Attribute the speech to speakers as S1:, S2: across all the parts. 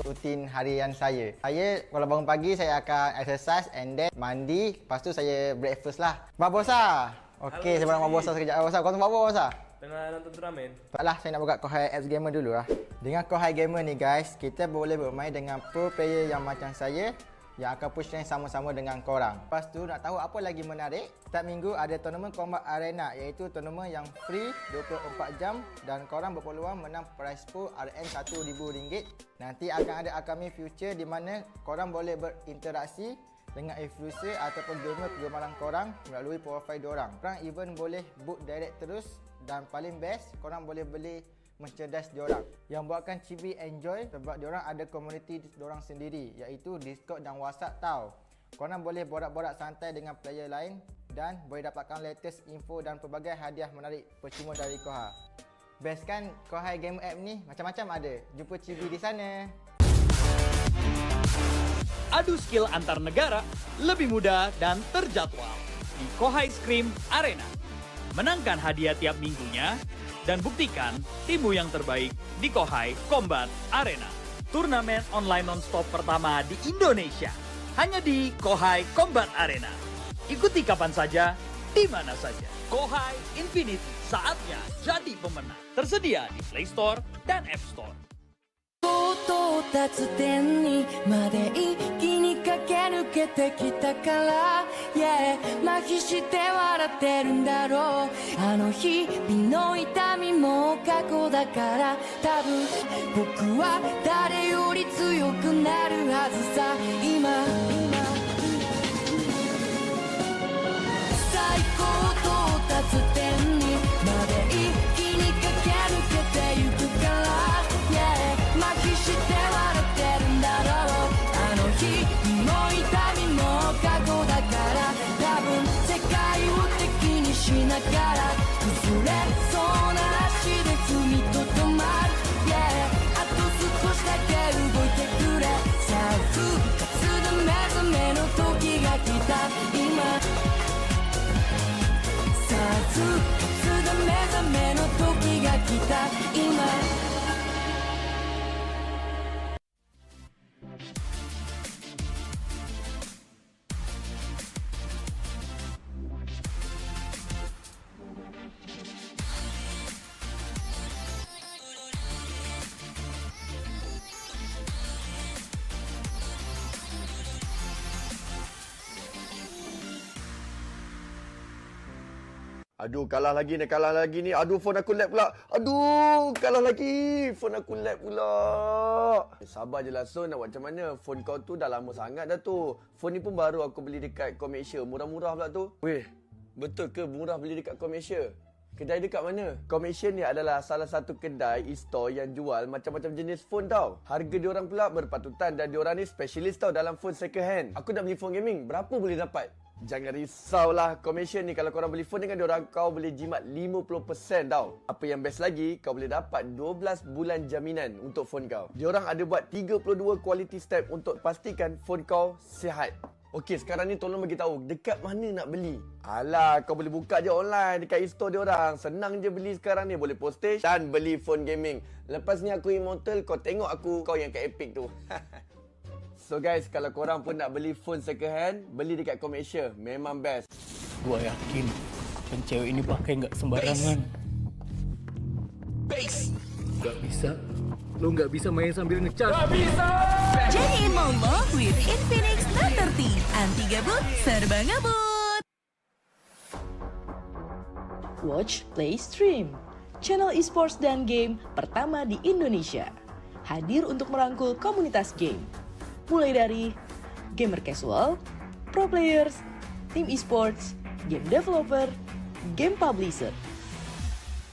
S1: rutin harian saya. Saya kalau bangun pagi saya akan exercise and then mandi. Lepas tu saya breakfast lah. Babosa. Okey, saya nak babosa sekejap. Babosa, kau tengok babosa?
S2: Tengah nonton turnamen.
S1: Taklah, saya nak buka Kohai apps gamer dulu lah. Dengan Kohai gamer ni guys, kita boleh bermain dengan pro player yang macam saya yang akan push rank sama-sama dengan korang. Lepas tu nak tahu apa lagi menarik? Setiap minggu ada tournament combat arena, iaitu tournament yang free 24 jam dan korang berpeluang menang prize pool RM1,000. Nanti akan ada upcoming future di mana korang boleh berinteraksi dengan influencer ataupun gamer kegemaran korang melalui profil diorang. Korang even boleh book direct terus dan paling best korang boleh beli merchandise diorang yang buatkan Chibi enjoy sebab diorang ada komuniti diorang sendiri iaitu Discord dan WhatsApp tau. Korang boleh borak-borak santai dengan player lain dan boleh dapatkan latest info dan pelbagai hadiah menarik percuma dari Kohai. Best kan Kohai game app ni? Macam-macam ada. Jumpa Chibi di sana.
S3: Adu skill antar negara lebih mudah dan terjadwal di Kohai Scream Arena. Menangkan hadiah tiap minggunya dan buktikan timmu yang terbaik di Kohai Combat Arena. Turnamen online non-stop pertama di Indonesia. Hanya di Kohai Combat Arena. Ikuti kapan saja, di mana saja. Kohai Infinity, saatnya jadi pemenang. Tersedia di Play Store dan App Store.
S4: 到達点にまで一気に駆け抜けてきたから、yeah、麻痺して笑ってるんだろう。あの日々の痛みも過去だから、多分僕は誰より強くなるはずさ。今最高到達点にまで一気に駆け抜けてゆくから、yeah、麻痺して笑ってるんだろう。あの日も痛みも過去だから、多分世界を敵にしながら崩れそうな足で踏みとどまる、yeah、あと少しだけ動いてくれ。さあ復活で目覚めの時が来た今、さあ復活で目覚めの時が来た今。
S5: Aduh, kalah lagi ni. Aduh, phone aku lag pula. Aduh, kalah lagi. Phone aku lag pula. Sabar je lah, Son. Nak buat macam mana? Phone kau tu dah lama sangat dah tu. Phone ni pun baru aku beli dekat Komersia. Murah-murah pula tu. Weh, betul ke murah beli dekat Komersia? Kedai dekat mana? Komersia ni adalah salah satu kedai e-store yang jual macam-macam jenis phone tau. Harga diorang pula berpatutan dan diorang ni specialist tau dalam phone second hand. Aku nak beli phone gaming. Berapa boleh dapat? Jangan risaulah, Komersia ni kalau korang beli phone dengan diorang, kau boleh jimat 50% tau. Apa yang best lagi, kau boleh dapat 12 bulan jaminan untuk phone kau. Diorang ada buat 32 quality step untuk pastikan phone kau sihat. Okey, sekarang ni tolong bagi tahu dekat mana nak beli. Alah, kau boleh buka je online dekat e-store diorang. Senang je beli sekarang ni, boleh postage dan beli phone gaming. Lepas ni aku immortal, kau tengok aku, kau yang kat Epic tu. So guys, kalau korang pun nak beli phone second hand, beli dekat Komersia. Memang best.
S6: Gua yakin pencewek ini pakai nggak sembarangan.
S5: Base.
S6: Nggak bisa. Lo nggak bisa main sambil ngecas.
S5: Nggak bisa.
S7: Jadiin Momo with Infinix Note 30. Anti gabut, serba ngabut.
S8: Watch, Play, Stream. Channel esports dan game pertama di Indonesia. Hadir untuk merangkul komunitas game. Mulai dari gamer casual, pro players, tim esports, game developer, game publisher.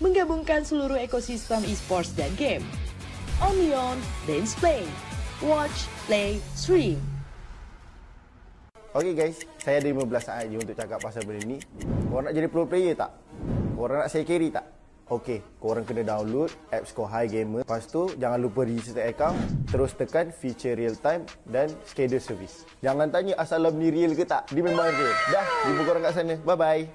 S8: Menggabungkan seluruh ekosistem esports dan game. Only on Dance Play. Watch, Play, Stream.
S1: Okay guys, saya ada 15 saat je untuk cakap pasal benda ni. Korang nak jadi pro player tak? Korang nak saya carry tak? Okey, korang kena download apps Kohai Gamer. Lepas tu, jangan lupa register account. Terus tekan feature real time dan schedule service. Jangan tanya asal ni real ke tak. Dia memang real. Dah, jumpa korang kat sana. Bye-bye.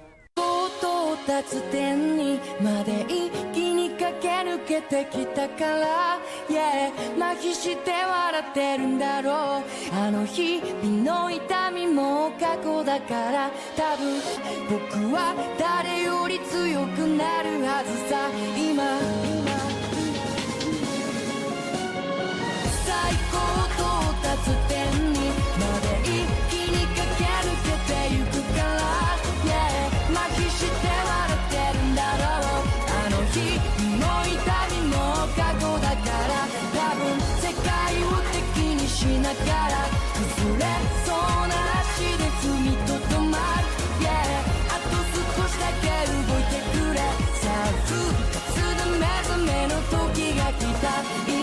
S4: 到達点にまで一気に駆け抜けてきたから Yeah 麻痺して笑ってるんだろうあの日々の痛みも過去だから多分僕は誰より強くなるはずさ今最高到達点にまで一気に駆け抜けてゆくから、yeah、麻痺して笑ってるんだろうあの日の痛みも過去だから多分世界を敵にしながら崩れそうな足で踏みとどまる、yeah、あと少しだけ動いてくれさあ復活で目覚めの時が来た今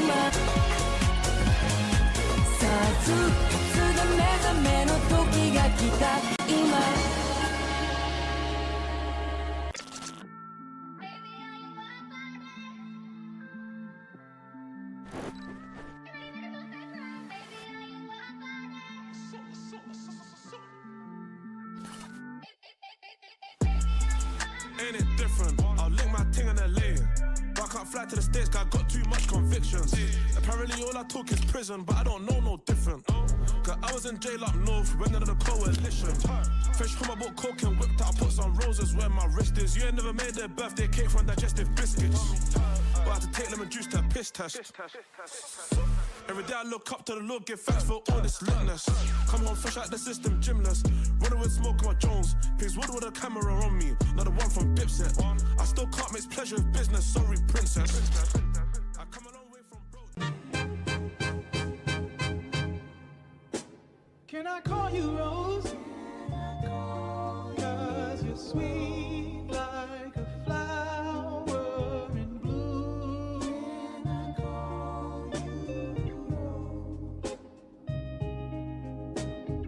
S4: 復活で目覚めの時が来た今
S2: Ain't it different? I'll link my ting in LA. But I can't fly to the States, 'cause I got too much convictions. Apparently all I talk is prison, but I don't know no different. 'Cause I was in jail up north, went under the coalition. Fresh home, I bought coke and whipped out, I put some roses where my wrist is. You ain't never made their birthday cake from digestive biscuits. But I had to take lemon juice to a piss test. Every day I look up to the Lord, give thanks for all this litness. Come home fresh out the system, gymless. Running with smoke on my Jones. Pigs wood with a camera on me, not the one from Dipset. I still can't mix pleasure with business, sorry princess. I come a long way from broke.
S9: Can I call you Rose? 'Cause you're sweet like a flower in bloom.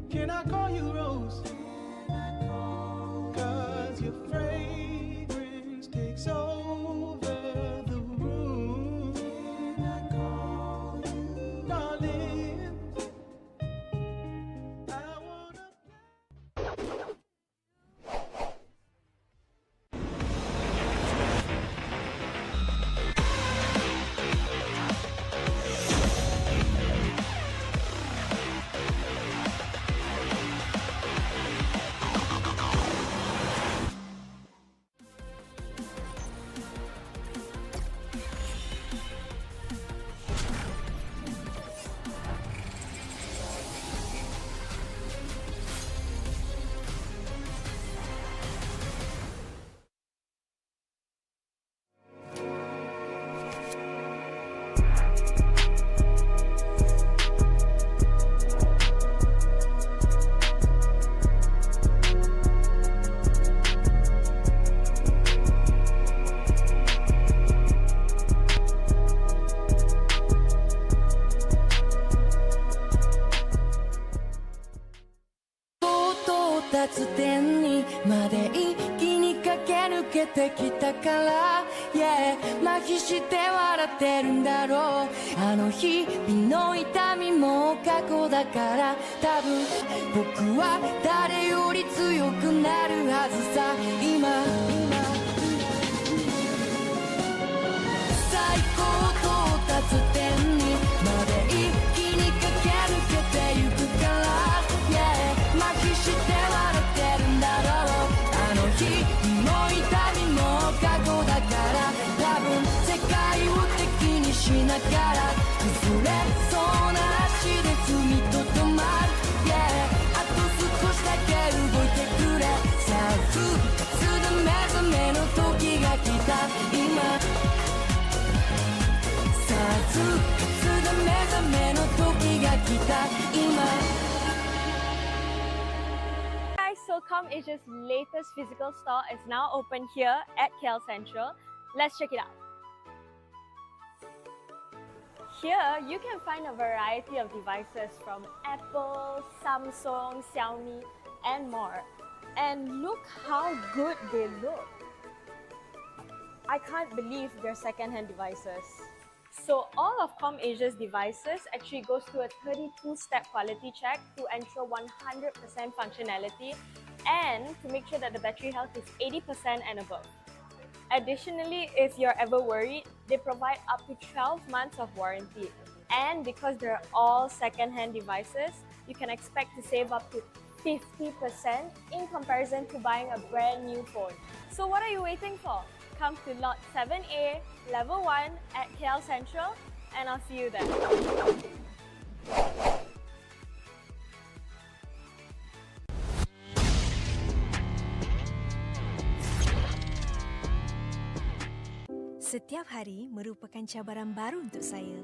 S9: Can I call you Rose? 'Cause your fragrance takes over the room. Darling, I wanna
S4: 到達点にまで一気に駆け抜けてきたから、yeah、麻痺して笑ってるんだろうあの日々の痛みも過去だから多分僕は誰より強くなるはずさ今最高到達点にまで一気に駆け抜けてゆくから、yeah、麻痺して笑ってるんだろうあの日の痛みも過去だから多分世界を敵にしながら崩れそうな足で踏みとどまる、yeah、あと少しだけ動いてくれさあ復活で目覚めの時が来た今さあ復活で目覚めの時が来た今
S10: Guys, so ComAsia's latest physical store is now open here at KL Central. Let's check it out. Here, you can find a variety of devices from Apple, Samsung, Xiaomi, and more. And look how good they look. I can't believe they're second-hand devices. So all of ComAsia's devices actually goes through a 32-step quality check to ensure 100% functionality and to make sure that the battery health is 80% and above. Additionally, if you're ever worried, they provide up to 12 months of warranty. And because they're all second-hand devices, you can expect to save up to 50% in comparison to buying a brand new phone. So what are you waiting for? Come to Lot 7A, Level 1 at KL Central, and I'll see you there.
S11: Setiap hari merupakan cabaran baru untuk saya.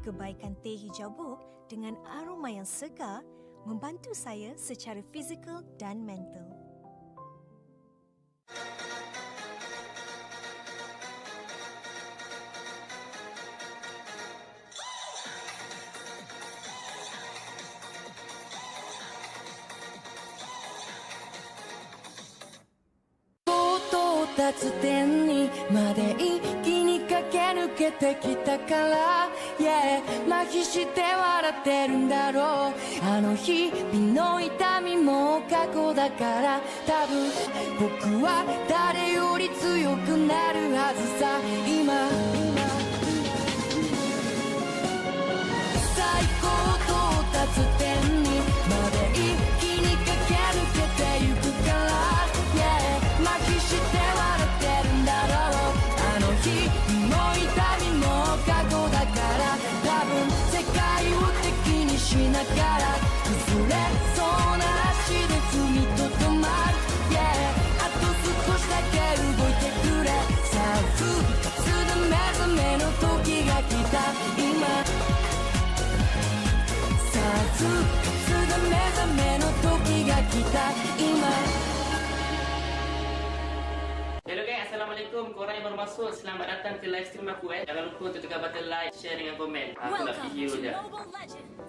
S11: Kebaikan teh hijau buk dengan aroma yang segar membantu saya secara fizikal dan mental.
S4: 立つ点にまで一気に駆け抜けてきたから、yeah、麻痺して笑ってるんだろう。あの日々の痛みも過去だから、多分僕は誰より強くなるはずさ。今最高到達点にまで一気に駆け抜けてゆくから、yeah、麻痺して笑ってるんだろう。あの日も痛みも過去だから、多分世界を敵にしながら崩れそうな足で踏みとどまる、yeah、あと少しだけ動いてくれ。さあ復活で目覚めの時が来た今、さあ復活で目覚めの時が来た今。
S12: Hello guys, Assalamualaikum. Korang yang baru masuk, selamat datang ke live stream aku. Jangan lupa untuk tekan button like, share dengan komen. Aku nak pergi hero je.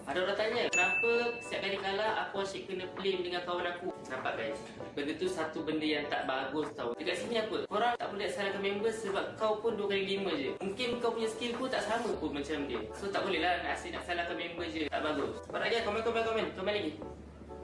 S12: Ada orang tanya, kenapa setiap kali kalah aku asyik kena flame dengan kawan aku? Nampak guys, benda tu satu benda yang tak bagus tau. Dekat sini apa? Korang tak boleh salahkan member sebab kau pun 2x5 je. Mungkin kau punya skill pun tak sama pun macam dia. So tak boleh lah asyik nak salahkan member je. Tak bagus. Korang lagi komen lagi.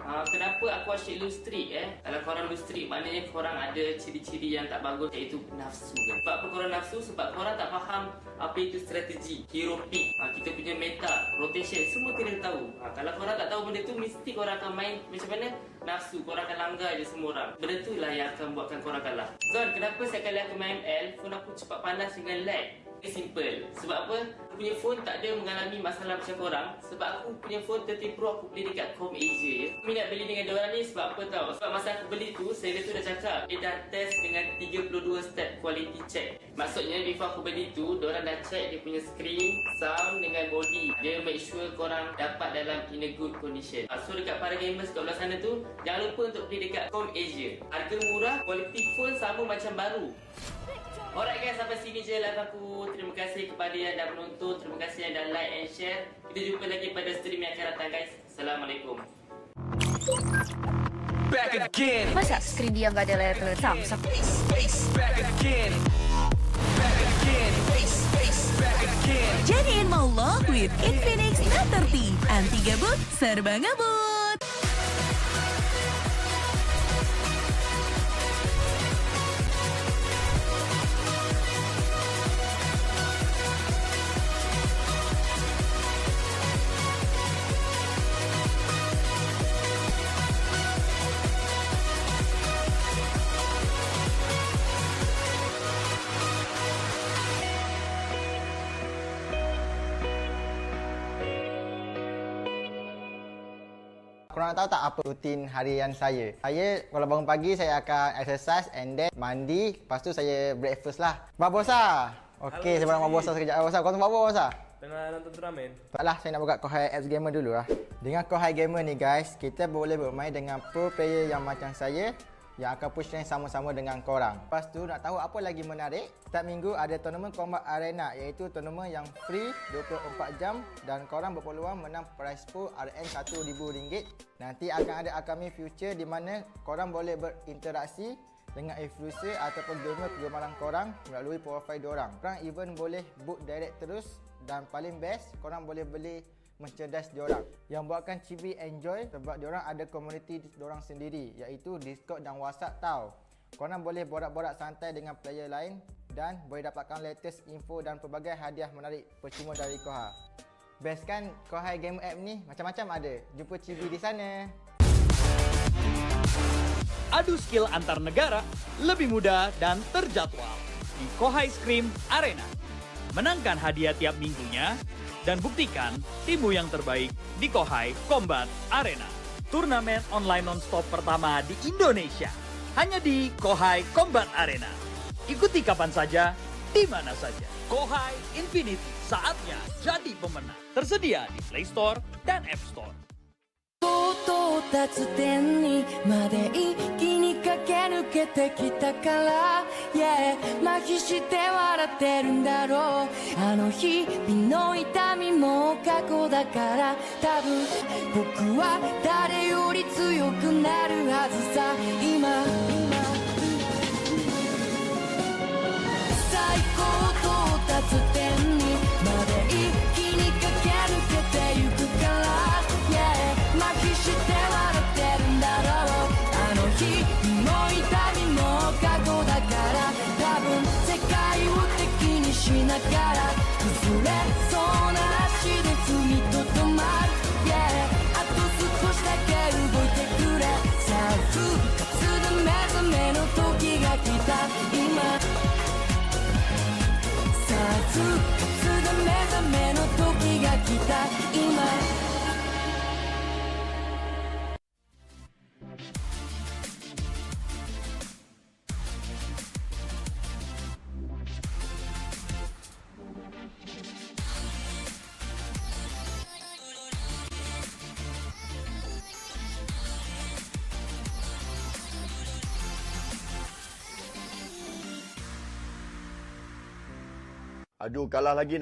S12: Kenapa aku asyik lose streak Kalau korang lose streak, maknanya korang ada ciri-ciri yang tak bagus, iaitu nafsu kan? Sebab apa korang nafsu? Sebab korang tak faham apa itu strategi, hero pick, kita punya meta, rotation, semua kena tahu. Kalau korang tak tahu benda tu, mesti korang akan main macam mana? Nafsu, korang akan langgar je semua orang. Benda tu lah yang akan buatkan korang kalah. Zon, kenapa setiap kali aku main L, phone aku cepat panas dengan lag? Ini simple. Sebab apa? Aku punya phone tak ada mengalami masalah macam korang. Sebab aku punya phone 13 Pro aku beli dekat Com Asia je. Aku minat beli dengan diorang ni sebab apa tau? Sebab masa aku beli tu, seller tu dah cakap dia dah test dengan 32 step quality check. Maksudnya before aku beli tu, diorang dah check dia punya screen, sound dengan body. Dia make sure korang dapat dalam in a good condition. So dekat para gamers kat belah sana tu, jangan lupa untuk beli dekat Com Asia. Harga murah, quality phone sama macam baru. Alright guys, sampai sini je live aku. Terima kasih kepada yang dah menonton. Terima kasih yang dah like and share. Kita jumpa lagi pada stream yang akan datang guys. Assalamualaikum.
S13: Back again.
S14: Masa skrin dia nggak ada layar terletak?
S13: Back again. Back again. Back again.
S7: Jadiin maulah with Infinix Note 30. Anti gabut, serba ngabut.
S1: Korang nak tahu tak apa rutin harian saya? Saya kalau bangun pagi saya akan exercise and then mandi. Lepas tu saya breakfast lah. Babosa! Okey, saya barang Babosa sekejap. Babosa, kau tengok Babosa?
S15: Tengah nonton turnamen.
S1: Taklah, saya nak buka Kohai apps gamer dulu lah. Dengan Kohai gamer ni guys, kita boleh bermain dengan pro player yang macam saya yang akan push rank sama-sama dengan korang. Lepas tu nak tahu apa lagi menarik? Setiap minggu ada tournament combat arena, iaitu tournament yang free 24 jam dan korang berpeluang menang prize pool RN RM1,000. Nanti akan ada upcoming future di mana korang boleh berinteraksi dengan influencer ataupun gamer kegemaran korang melalui profile diorang. Korang even boleh book direct terus dan paling best korang boleh beli merchandise diorang. Yang buatkan Chibi enjoy sebab diorang ada komuniti diorang sendiri, iaitu Discord dan WhatsApp tau. Korang boleh borak-borak santai dengan player lain dan boleh dapatkan latest info dan pelbagai hadiah menarik percuma dari Kohai. Best kan Kohai game app ni, macam-macam ada. Jumpa Chibi di sana.
S3: Adu skill antar negara lebih mudah dan terjadwal di Kohai Scream Arena. Menangkan hadiah tiap minggunya dan buktikan timmu yang terbaik di Kohai Combat Arena. Turnamen online non-stop pertama di Indonesia. Hanya di Kohai Combat Arena. Ikuti kapan saja, di mana saja. Kohai Infinity, saatnya jadi pemenang. Tersedia di Play Store dan App Store.
S4: 到達点にまで一気に駆け抜けてきたから、yeah、麻痺して笑ってるんだろう。あの日々の痛みも過去だから、多分僕は誰より強くなるはずさ。今最高到達点にまで一気に駆け抜けてゆくから、yeah、麻痺して笑ってるんだろう。あの日も痛みも過去だから、多分世界を敵にしながら崩れそうな足で踏みとどまる、yeah、あと少しだけ動いてくれ。さあ復活で目覚めの時が来た今、さあ復活で目覚めの時が来た今。
S5: Aduh, kalah lagi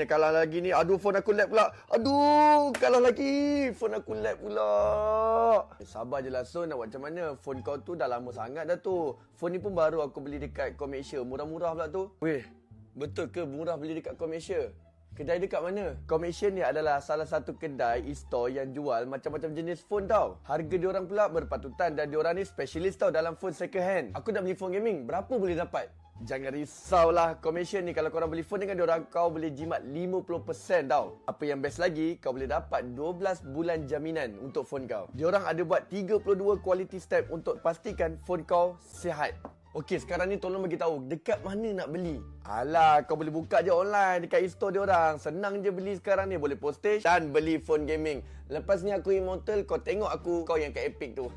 S5: ni. Aduh, phone aku lag pula. Aduh, kalah lagi. Phone aku lag pula. Sabar je lah, Son. Nak buat macam mana? Phone kau tu dah lama sangat dah tu. Phone ni pun baru aku beli dekat Komersia. Murah-murah pula tu. Weh, betul ke murah beli dekat Komersia? Kedai dekat mana? Komersia ni adalah salah satu kedai e-store yang jual macam-macam jenis phone tau. Harga diorang pula berpatutan dan diorang ni specialist tau dalam phone second hand. Aku nak beli phone gaming. Berapa boleh dapat? Jangan risaulah, Komersia ni kalau korang beli phone dengan diorang, kau boleh jimat 50% tau. Apa yang best lagi, kau boleh dapat 12 bulan jaminan untuk phone kau. Diorang ada buat 32 quality step untuk pastikan phone kau sihat. Okey, sekarang ni tolong bagi tahu dekat mana nak beli. Alah, kau boleh buka je online dekat e-store diorang. Senang je beli sekarang ni, boleh postage dan beli phone gaming. Lepas ni aku immortal, kau tengok aku, kau yang kat Epic tu.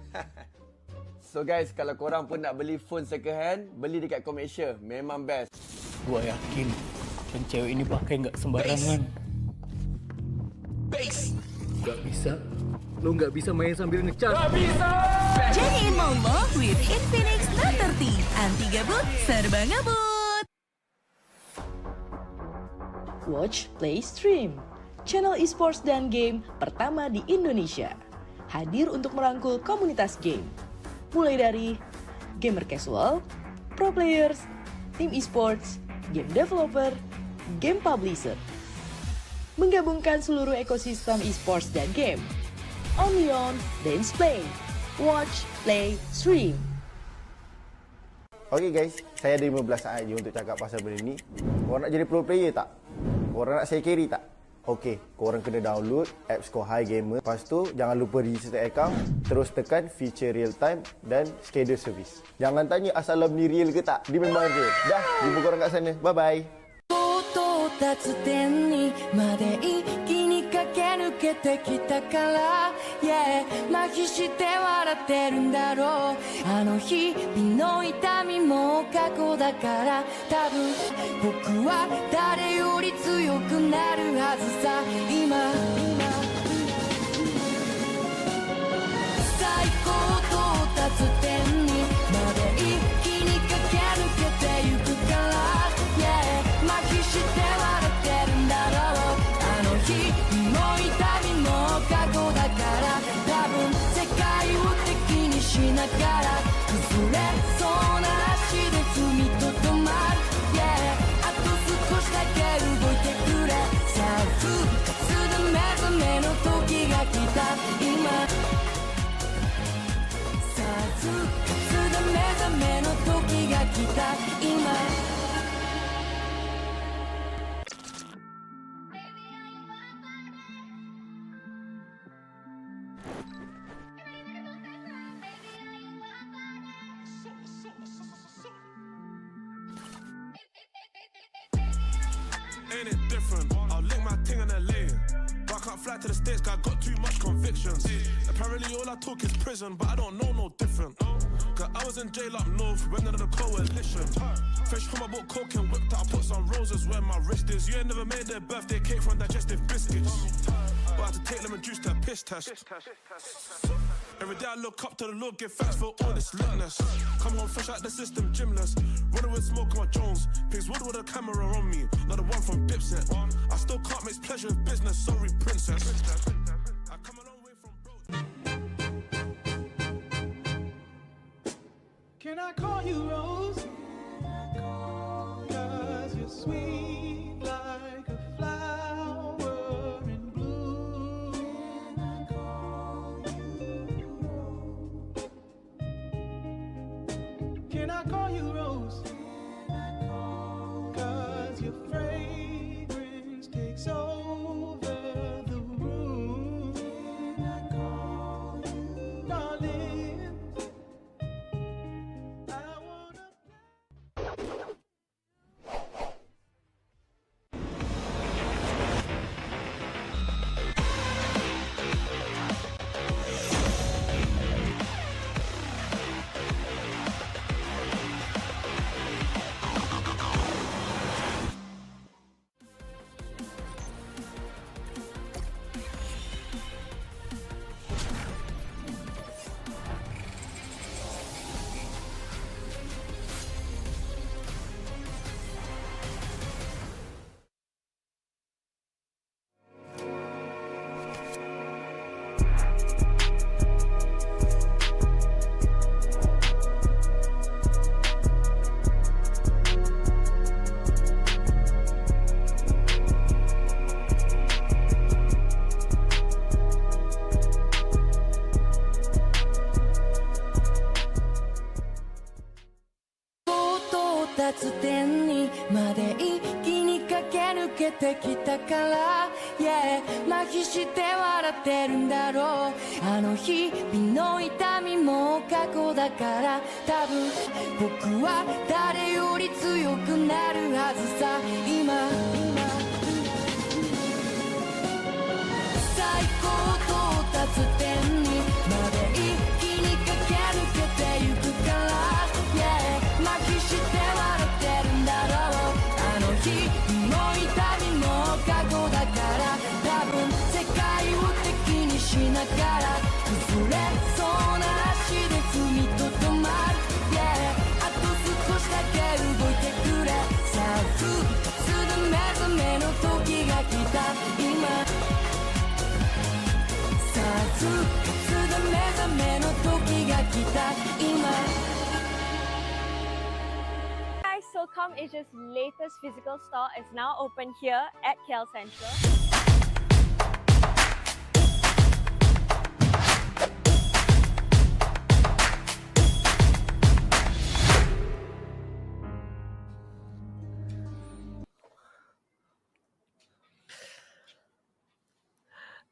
S5: So guys, kalau korang pun nak beli phone second hand, beli dekat Komersia. Memang best.
S6: Gua yakin pencewek ini pakai nggak sembarangan.
S13: Base.
S6: Nggak bisa. Lu nggak bisa main sambil ngecas.
S13: Nggak bisa.
S7: Jadiin monggo with Infinix Note 30. Anti gabut, serba ngabut.
S8: Watch, Play, Stream. Channel Esports dan game pertama di Indonesia. Hadir untuk merangkul komunitas game. Mulai dari gamer casual, pro players, tim esports, game developer, game publisher. Menggabungkan seluruh ekosistem esports dan game. Only on Dance Play. Watch, Play, Stream.
S1: Okay guys, saya ada 15 saat je untuk cakap pasal benda ni. Korang nak jadi pro player tak? Korang nak saya carry tak? Okey, korang kena download apps Kohai Gamer. Lepas tu, jangan lupa register account. Terus tekan feature real time dan schedule service. Jangan tanya asal ni real ke tak. Dia memang real. Dah, jumpa korang kat sana. Bye-bye.
S4: 到達点にまで一気に駆け抜けてきたから、yeah、麻痺して笑ってるんだろう。あの日々の痛みも過去だから、多分僕は誰より強くなるはずさ。今最高到達点にまで一気に駆け抜けてゆくから、yeah、麻痺して笑ってるんだろう。あの日も痛みも過去だから、多分世界を敵にしながら崩れそうな足で踏みとどまる、yeah、あと少しだけ動いてくれ。さあ復活で目覚めの時が来た今さあ復活で目覚めの時が来た今
S2: Ain't it different? I'll link my ting in LA. But I can't fly to the States, cause I got too much convictions. Apparently all I talk is prison, but I don't know no different. Cause I was in jail up north, went under the coalition. Fresh from my book, coke and whipped out, put some roses where my wrist is. You ain't never made their birthday cake from digestive biscuits. But I had to take lemon juice to a piss test. Every day I look up to the Lord, give thanks for all this litness. Come on, fresh out the system, gymless. Running with smoke on my Jones. Pigs wood with a camera on me, not the one from Dipset. I still can't mix pleasure with business, sorry, princess. I come a long way from bro.
S9: Can I call you Rose? Cause you're sweet like a flower in bloom. Can I call you Rose? Cause your fragrance takes over the room. Darling, I wanna
S4: 到達点にまで一気に駆け抜けてきたから、yeah、麻痺して笑ってるんだろう。あの日々の痛みも過去だから、多分僕は誰より強くなるはずさ。今最高到達点にまで一気に駆け抜けてゆくから、yeah、麻痺して笑ってるんだろう。あの日の痛みも過去だから、多分世界を敵にしながら崩れそうな足で踏みとどまる、yeah、あと少しだけ動いてくれ。さあ復活で目覚めの時が来た今、さあ復活で目覚めの時が来た今。
S10: Guys, SOCOM Asia's latest physical store is now open here at KL Central.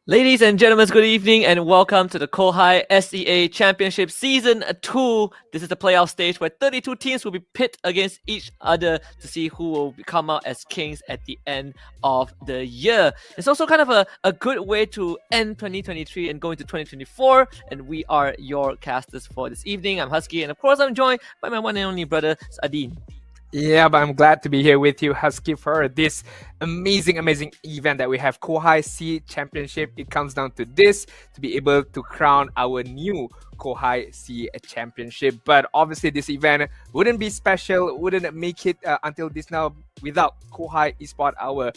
S15: Ladies and gentlemen, good evening and welcome to the Kohai SEA Championship Season 2. This is the playoff stage where 32 teams will be pit against each other to see who will come out as kings at the end of the year. It's also kind of a good way to end 2023 and go into 2024. And we are your casters for this evening. I'm Husky, and of course I'm joined by my one and only brother, Adin.
S16: Yeah, but I'm glad to be here with you, Husky, for this amazing event that we have, Kohai SEA Championship. It comes down to this, to be able to crown our new Kohai SEA Championship. But obviously this event wouldn't be special, wouldn't make it until this now without Kohai Esports, our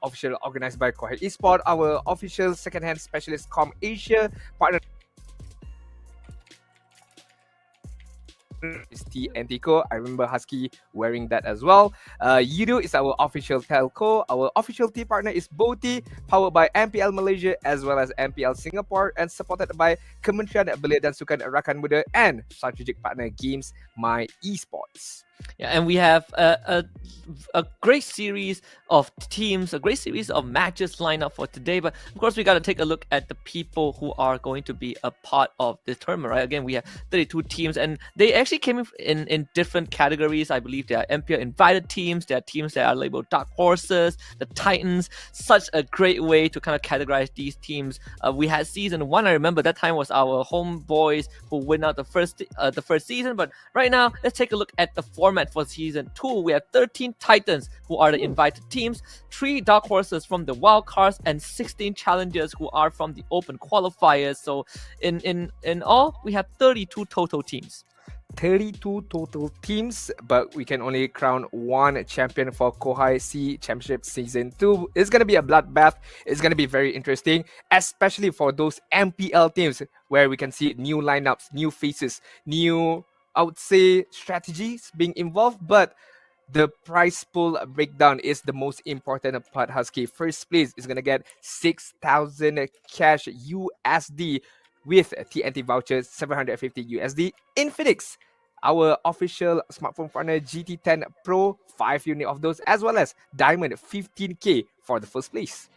S16: official organized by Kohai Esports, our official second-hand specialist Com Asia partner. is TNTco. I remember Husky wearing that as well. Yudo is our official telco. Our official T partner is Boti, powered by MPL Malaysia as well as MPL Singapore, and supported by Kementerian Belia dan Sukan Rakan Muda and strategic partner GamesMY Esports.
S15: Yeah, and we have a great series of teams, a great series of matches lined up for today. But of course, we got to take a look at the people who are going to be a part of this tournament, right? Again, we have 32 teams, and they actually came in different categories. I believe there are MPL invited teams, there are teams that are labeled Dark Horses, the Titans. Such a great way to kind of categorize these teams. We had season 1, I remember that time was our homeboys who win out the first season. But right now, let's take a look at the format for season 2. We have 13 Titans who are the invited teams, 3 Dark Horses from the wild cards, and 16 challengers who are from the open qualifiers. So in all, we have 32 total teams.
S16: 32 total teams, but we can only crown one champion for Kohai C Championship Season 2. It's going to be a bloodbath. It's going to be very interesting, especially for those MPL teams where we can see new lineups, new faces, new, I would say, strategies being involved. But the prize pool breakdown is the most important part, Husky. First place is going to get 6,000 cash USD with TNT vouchers, 750 USD. Infinix, our official smartphone partner, GT10 Pro, 5 unit of those, as well as Diamond, 15k for the first place.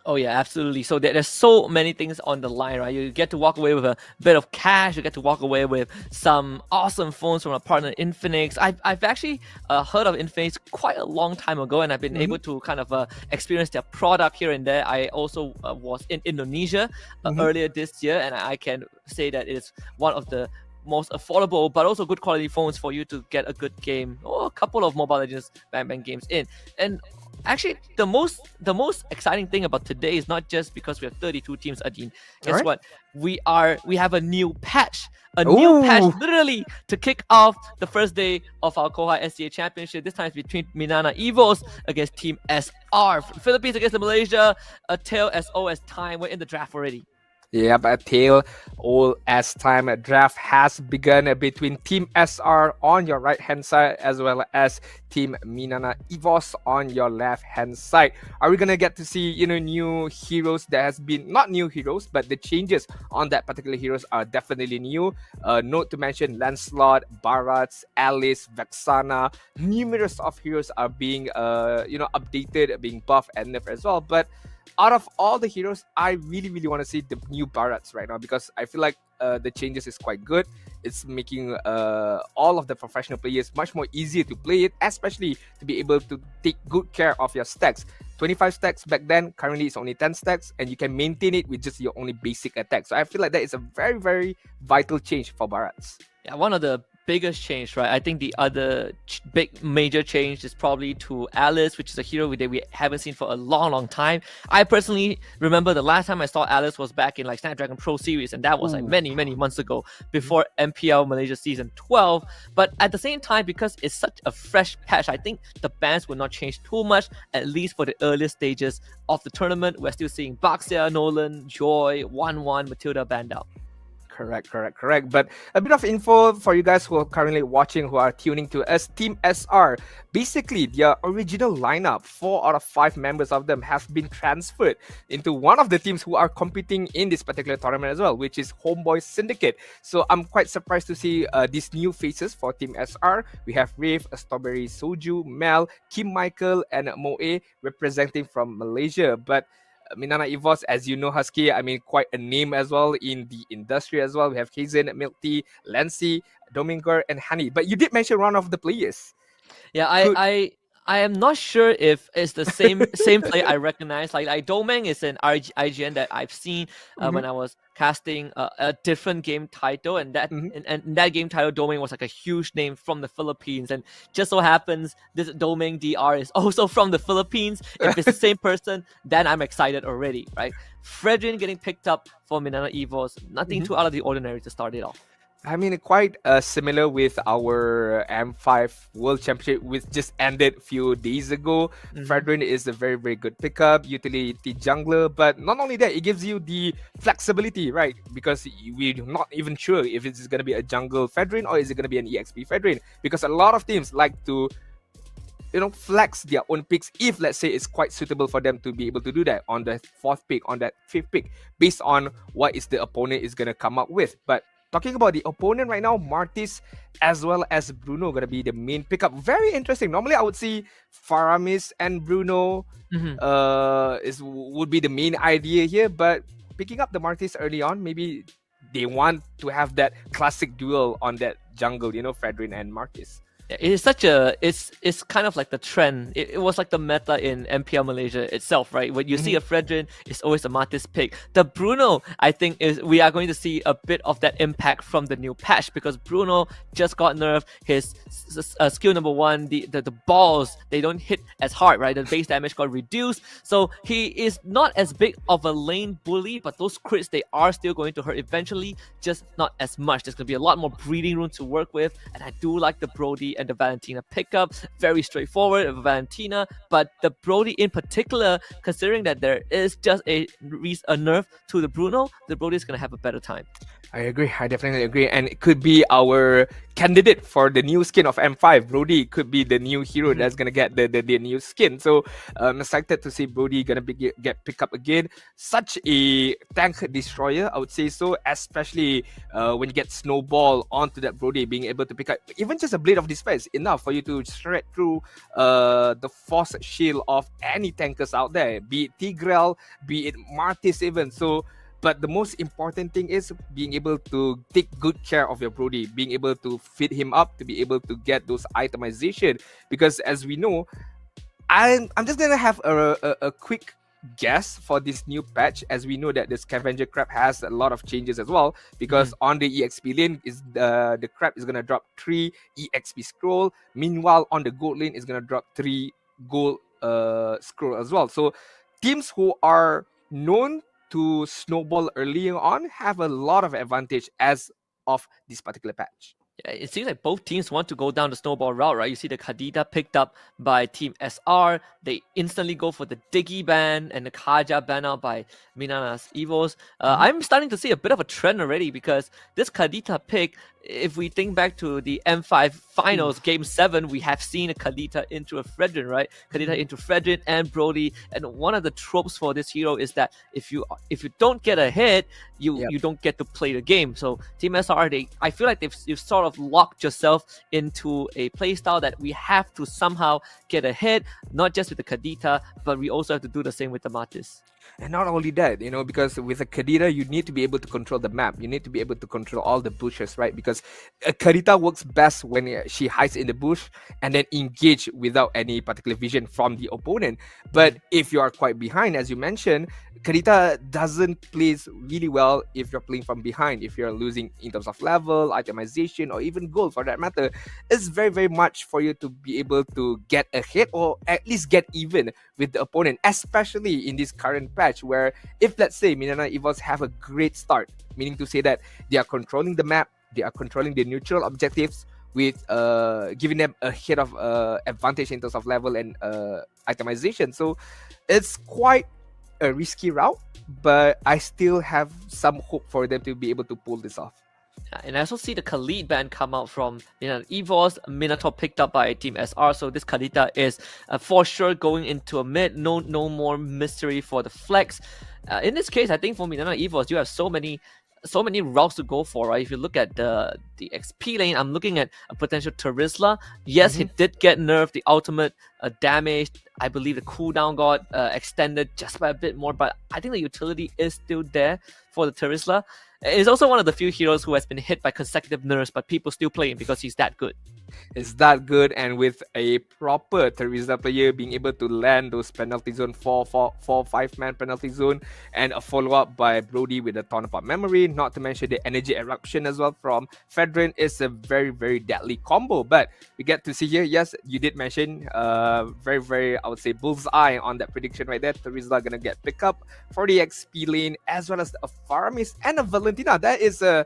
S15: Oh yeah, absolutely. So there's so many things on the line, right? You get to walk away with a bit of cash. You get to walk away with some awesome phones from our partner Infinix. I've actually heard of Infinix quite a long time ago, and I've been able to kind of experience their product here and there. I also was in Indonesia earlier this year, and I can say that it's one of the most affordable but also good quality phones for you to get a good game or a couple of Mobile Legends Bang games in. And actually, the most exciting thing about today is not just because we have 32 teams, Adin. Guess what? We have a new patch. New patch literally to kick off the first day of our Kohai SCA Championship. This time it's between Minana Evos against Team SR. Philippines against Malaysia. A tail as old as time. We're in the draft already.
S16: Yeah, but a tale all as time. A draft has begun between Team SR on your right hand side as well as Team Minana Evos on your left hand side. Are we gonna get to see new heroes? That has been not new heroes, but the changes on that particular heroes are definitely new. Note to mention Lancelot, Barats, Alice, Vexana. Numerous of heroes are being updated, being buffed and nerfed as well. But out of all the heroes, I really want to see the new Barats right now, because I feel like the changes is quite good. It's making all of the professional players much more easier to play it, especially to be able to take good care of your stacks. 25 stacks back then, currently it's only 10 stacks, and you can maintain it with just your only basic attack. So I feel like that is a very vital change for Barats.
S15: Yeah, one of the biggest change, right? I think the other big major change is probably to Alice, which is a hero that we haven't seen for a long time. I personally remember the last time I saw Alice was back in like Snapdragon Pro series, and that was like many months ago, before MPL Malaysia season 12. But at the same time, because it's such a fresh patch, I think the bans will not change too much, at least for the earliest stages of the tournament. We're still seeing Baxia, Nolan, Joy, 1-1, Matilda banned out.
S16: Correct. But a bit of info for you guys who are currently watching, who are tuning to us. Team SR, basically their original lineup, 4 out of 5 members of them have been transferred into one of the teams who are competing in this particular tournament as well, which is Homeboy Syndicate. So I'm quite surprised to see these new faces for Team SR. We have Rave, Strawberry Soju, Mel, Kim Michael, and Moe representing from Malaysia. But Minana Evos, as you know, Husky, I mean, quite a name as well in the industry as well. We have Hazen, Milk Tea, Lancy, Dominguez, and Honey. But you did mention one of the players.
S15: Yeah, I am not sure if it's the same play I recognize. Like Domeng is an IGN that I've seen when I was casting a different game title, and that and that game title Domeng was like a huge name from the Philippines, and just so happens this Domeng DR is also from the Philippines. If it's the same person, then I'm excited already, right? Fredrin getting picked up for Minana Evos, nothing too out of the ordinary to start it off.
S16: I mean, quite similar with our M5 World Championship, which just ended a few days ago. Fredrin is a very, very good pickup, utility jungler. But not only that, it gives you the flexibility, right? Because we're not even sure if it's going to be a jungle Fredrin or is it going to be an EXP Fredrin. Because a lot of teams like to flex their own picks if let's say it's quite suitable for them to be able to do that on the fourth pick, on that fifth pick, based on what is the opponent is going to come up with. But talking about the opponent right now, Martis as well as Bruno going to be the main pickup. Very interesting. Normally I would see Faramis and Bruno would be the main idea here, but picking up the Martis early on, maybe they want to have that classic duel on that jungle, Fredrin and Martis.
S15: It's kind of like the trend. It was like the meta in MPL Malaysia itself, right? When you see a Fredrin, it's always a Martis pick. The Bruno, I think, we are going to see a bit of that impact from the new patch, because Bruno just got nerfed. His skill number 1, the balls, they don't hit as hard, right? The base damage got reduced, so he is not as big of a lane bully, but those crits, they are still going to hurt eventually, just not as much. There's going to be a lot more breathing room to work with, and I do like the Brody and the Valentina pickup. Very straightforward, Valentina, but the Brody in particular, considering that there is just a nerf to the Bruno, the Brody is going to have a better time.
S16: I agree. I definitely agree. And it could be our candidate for the new skin of M5. Brody could be the new hero that's going to get the new skin. So I'm excited to see Brody going to get picked up again. Such a tank destroyer, I would say so, especially when you get Snowball onto that Brody, being able to pick up even just a Blade of Despair is enough for you to shred through the force shield of any tankers out there, be it Tigreal, be it Martis even. So but the most important thing is being able to take good care of your Brody, being able to feed him up, to be able to get those itemization. Because as we know, I'm just gonna have a quick guess for this new patch, as we know that the Scavenger Crab has a lot of changes as well. Because on the EXP lane, is the crab is gonna drop 3 EXP scroll. Meanwhile, on the gold lane is gonna drop 3 gold scroll as well. So teams who are known to snowball early on have a lot of advantage as of this particular patch.
S15: Yeah, it seems like both teams want to go down the snowball route, right? You see the Khadija picked up by Team SR. They instantly go for the Diggy ban and the Kaja ban out by Minana's Evos. I'm starting to see a bit of a trend already, because this Khadija pick, if we think back to the M5 finals, Game 7, we have seen a Khadija into a Fredrin, right? Khadija into Fredrin and Brody. And one of the tropes for this hero is that if you don't get a hit, you don't get to play the game. So Team SR, I feel like you've sort of locked yourself into a playstyle that we have to somehow get a hit, not just with the Khadija, but we also have to do the same with the Martis.
S16: And not only that, because with a Khadija, you need to be able to control the map. You need to be able to control all the bushes, right? Because a Khadija works best when she hides in the bush and then engage without any particular vision from the opponent. But if you are quite behind, as you mentioned, Khadija doesn't play really well if you're playing from behind. If you're losing in terms of level, itemization, or even gold for that matter, it's very, very much for you to be able to get a hit or at least get even with the opponent, especially in this current patch where if let's say Minana Evos have a great start, meaning to say that they are controlling the map, they are controlling the neutral objectives with giving them a hit of advantage in terms of level and itemization. So it's quite a risky route, but I still have some hope for them to be able to pull this off.
S15: And I also see the Khalid ban come out from Evos. Minator picked up by Team SR. So this Khalida is for sure going into a mid. No more mystery for the flex. In this case, I think for Minana Evos, you have so many routes to go for, right? If you look at the XP lane, I'm looking at a potential Terizla. Yes, he did get nerfed. The ultimate damage, I believe the cooldown got extended just by a bit more, but I think the utility is still there for the Terizla. It's also one of the few heroes who has been hit by consecutive nerfs, but people still play him because he's that good.
S16: It's that good, and with a proper Teresa player being able to land those penalty zone 5-man penalty zone, and a follow-up by Brody with the Torn Apart Memory, not to mention the Energy Eruption as well from Fedrin, is a very, very deadly combo. But we get to see here, yes, you did mention very, very, I would say, bullseye on that prediction right there. Teresa gonna get pick up for the XP lane, as well as the Faramis and a Valentina. That is a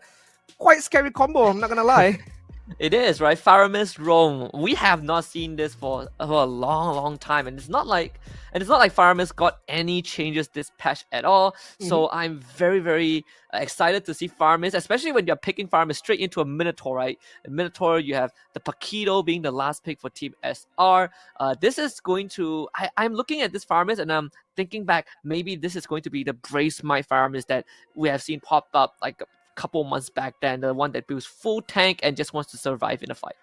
S16: quite scary combo, I'm not gonna lie.
S15: It is, right? Faramis Rome. We have not seen this for a long time, and it's not like Faramis got any changes this patch at all. So I'm very excited to see Faramis, especially when you're picking Faramis straight into a Minotaur, right? A Minotaur, you have the Paquito being the last pick for Team SR. This is going to. I'm looking at this Faramis and I'm thinking back. Maybe this is going to be the GamesMY Faramis that we have seen pop up like couple months back then, the one that builds full tank and just wants to survive in a fight.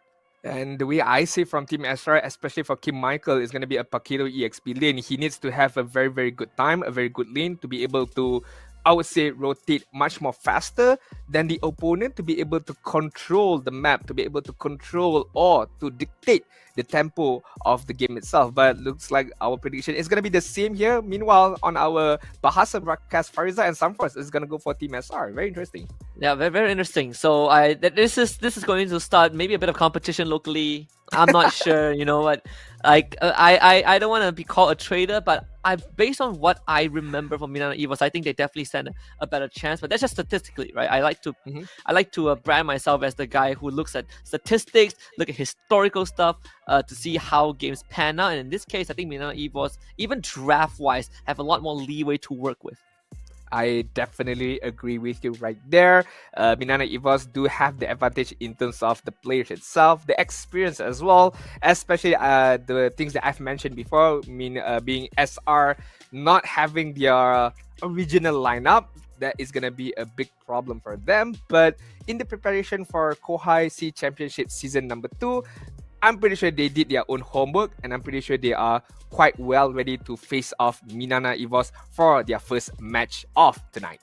S16: And the way I see from Team SR, especially for Kim Michael, is going to be a Paquito EXP lane. He needs to have a very good time, a very good lane to be able to, I would say, rotate much more faster than the opponent, to be able to control the map, to be able to control or to dictate the tempo of the game itself. But looks like our prediction is going to be the same here. Meanwhile, on our Bahasa broadcast, Fariza and Samfors is going to go for Team SR. Very interesting.
S15: Yeah, very interesting. So this is going to start maybe a bit of competition locally. I'm not sure, you know what? Like I don't want to be called a traitor, but based on what I remember from Minana Evos, I think they definitely stand a better chance. But that's just statistically, right? I like to brand myself as the guy who looks at statistics, look at historical stuff, to see how games pan out. And in this case, I think Minana Evos, even draft wise, have a lot more leeway to work with.
S16: I definitely agree with you right there. Minana Evos do have the advantage in terms of the players itself, the experience as well, especially the things that I've mentioned before. Being SR, not having their original lineup, that is gonna be a big problem for them. But in the preparation for Kohai C Championship Season number 2, I'm pretty sure they did their own homework, and I'm pretty sure they are quite well ready to face off Minana Evos for their first match of tonight.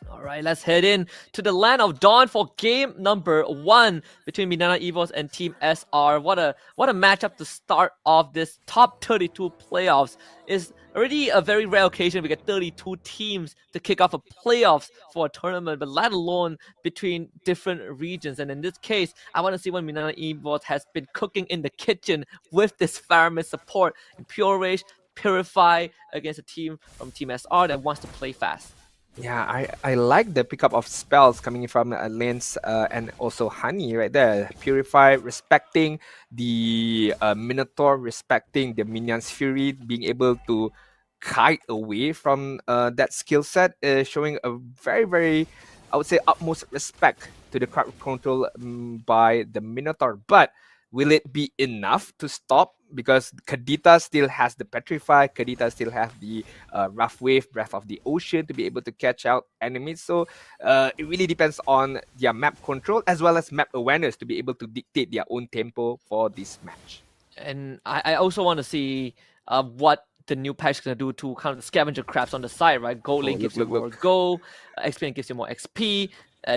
S15: All right, let's head in to the Land of Dawn for game number 1 between Minana Evos and Team SR. What a matchup to start off this top 32 playoffs. Is already a very rare occasion. We get 32 teams to kick off a playoffs for a tournament, but let alone between different regions. And in this case, I want to see what Minana Evos has been cooking in the kitchen with this Faramis support in Pure Rage, Purify against a team from Team SR that wants to play fast.
S16: Yeah, I like the pickup of spells coming from Lens and also Honey right there. Purify, respecting the Minotaur, respecting the Minion's Fury, being able to kite away from that skill set, showing a very, I would say, utmost respect to the crowd control by the Minotaur. But will it be enough to stop? Because Kadita still has the Petrify, Kadita still have the Rough Wave, Breath of the Ocean to be able to catch out enemies. So it really depends on their map control as well as map awareness to be able to dictate their own tempo for this match.
S15: And I also want to see what the new patch is going to do to kind of the scavenger crabs on the side, right? Gold lane gives you more gold, XP gives you more XP.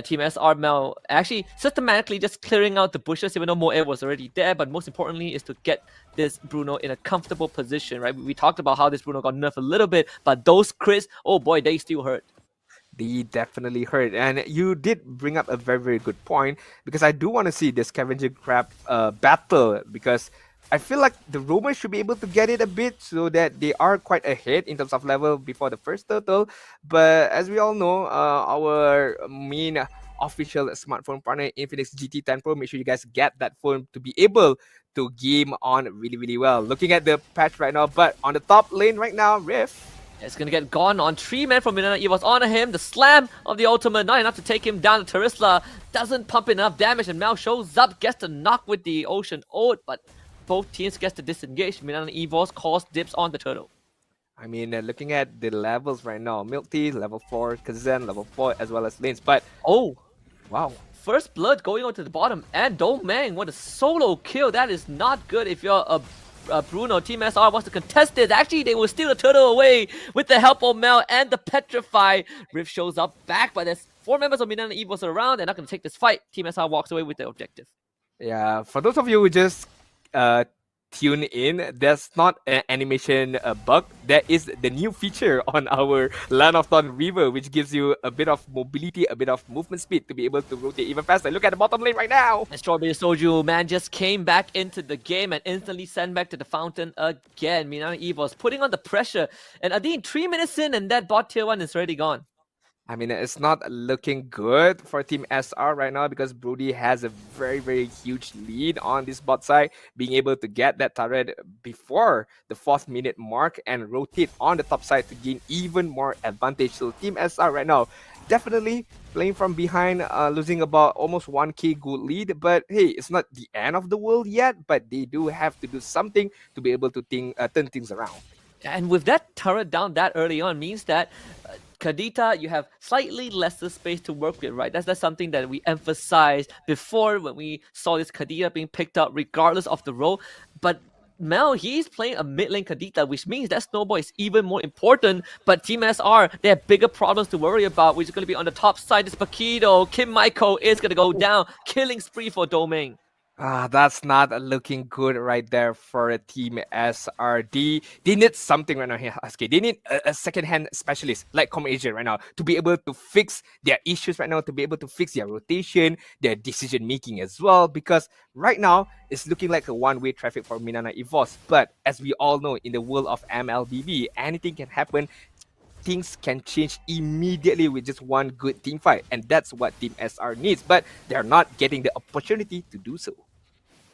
S15: Team SR Mel actually systematically just clearing out the bushes, even though Moe was already there. But most importantly is to get this Bruno in a comfortable position, right? We talked about how this Bruno got nerfed a little bit, but those crits, oh boy, they still hurt.
S16: They definitely hurt. And you did bring up a very good point, because I do want to see the scavenger crab battle, because I feel like the Romans should be able to get it a bit so that they are quite ahead in terms of level before the first turtle. But as we all know, our main official smartphone partner, Infinix GT10 Pro, make sure you guys get that phone to be able to game on really well. Looking at the patch right now, but on the top lane right now, Riff.
S15: It's gonna get gone on 3 men from Minana Evos on him. The slam of the ultimate, not enough to take him down. The Terisla doesn't pump enough damage, and Mel shows up, gets the knock with the Ocean Ode, but both teams get to disengage. Minana Evos calls dips on the turtle.
S16: I mean, looking at the levels right now, Milk Tea, level 4, Kazan, level 4, as well as lanes. But,
S15: oh,
S16: wow.
S15: First blood going on to the bottom, and Domang, what a solo kill. That is not good if you're a Bruno. Team SR wants to contest it. Actually, they will steal the turtle away with the help of Mel and the Petrify. Rift shows up back, but there's 4 members of Minana Evos around. They're not going to take this fight. Team SR walks away with the objective.
S16: Yeah, for those of you who just tune in, there's not an animation bug. That is the new feature on our Land of Dawn River, which gives you a bit of mobility, a bit of movement speed to be able to rotate even faster. Look at the bottom lane right now.
S15: And Strawberry Soju, man, just came back into the game and instantly sent back to the fountain again. Minana Evos putting on the pressure. And Adine, 3 minutes in and that bot tier 1 is already gone.
S16: I mean, it's not looking good for Team SR right now because Brody has a very, very huge lead on this bot side, being able to get that turret before the 4th minute mark and rotate on the top side to gain even more advantage. So Team SR right now definitely playing from behind, losing about almost 1k gold lead. But hey, it's not the end of the world yet, but they do have to do something to be able to turn things around.
S15: And with that turret down that early on means that Kadita, you have slightly lesser space to work with, right? That's something that we emphasized before when we saw this Kadita being picked up regardless of the role. But Mel, he's playing a mid lane Kadita, which means that Snowball is even more important. But Team SR, they have bigger problems to worry about, which is going to be on the top side. This Paquito, Kim Michael is going to go down. Killing spree for Domain.
S16: That's not looking good right there for a Team SRD. They need something right now here, Husky. They need a second-hand specialist like Com Asia right now to be able to fix their issues right now, to be able to fix their rotation, their decision-making as well. Because right now, it's looking like a one-way traffic for Minana Evos. But as we all know, in the world of MLBB, anything can happen. Things can change immediately with just one good team fight, and that's what Team SR needs, but they're not getting the opportunity to do so.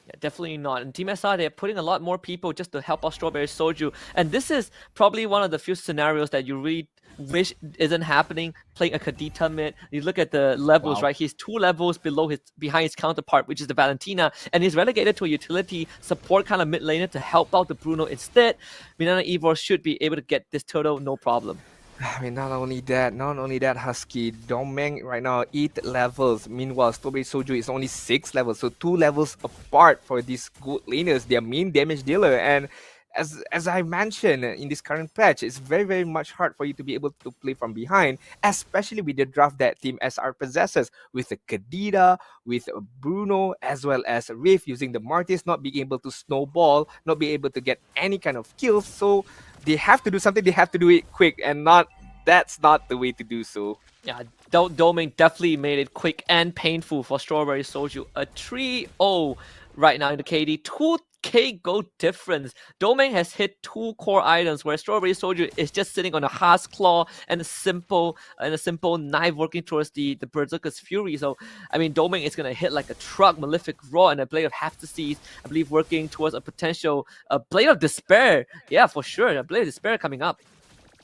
S15: Yeah, definitely not. And Team SR, they're putting a lot more people just to help out Strawberry Soju. And this is probably one of the few scenarios that you really wish isn't happening, playing a Kadita mid. You look at the levels, right? He's 2 levels behind his counterpart, which is the Valentina, and he's relegated to a utility support kind of mid laner to help out the Bruno instead. Minana Evos should be able to get this turtle no problem.
S16: I mean, not only that, Husky, Domeng right now 8 levels. Meanwhile, Strawberry Soju is only 6 levels, so 2 levels apart for these good laners, their main damage dealer. And as I mentioned in this current patch, it's very, very much hard for you to be able to play from behind, especially with the draft that Team SR possesses, with a Kadita, with a Bruno, as well as Riff using the Martis, not being able to snowball, not being able to get any kind of kills. So they have to do something, they have to do it quick, and that's not the way to do so.
S15: Yeah, Domain definitely made it quick and painful for Strawberry Soju. A 3-0 right now in the KD. 2k gold difference. Domain has hit 2 core items, where Strawberry Soju is just sitting on a Heart's Claw and a simple knife working towards the Berserker's Fury. So, I mean, Domain is going to hit like a truck, Malefic Roar, and a Blade of Hephaestus, I believe, working towards a potential Blade of Despair. Yeah, for sure. A Blade of Despair coming up.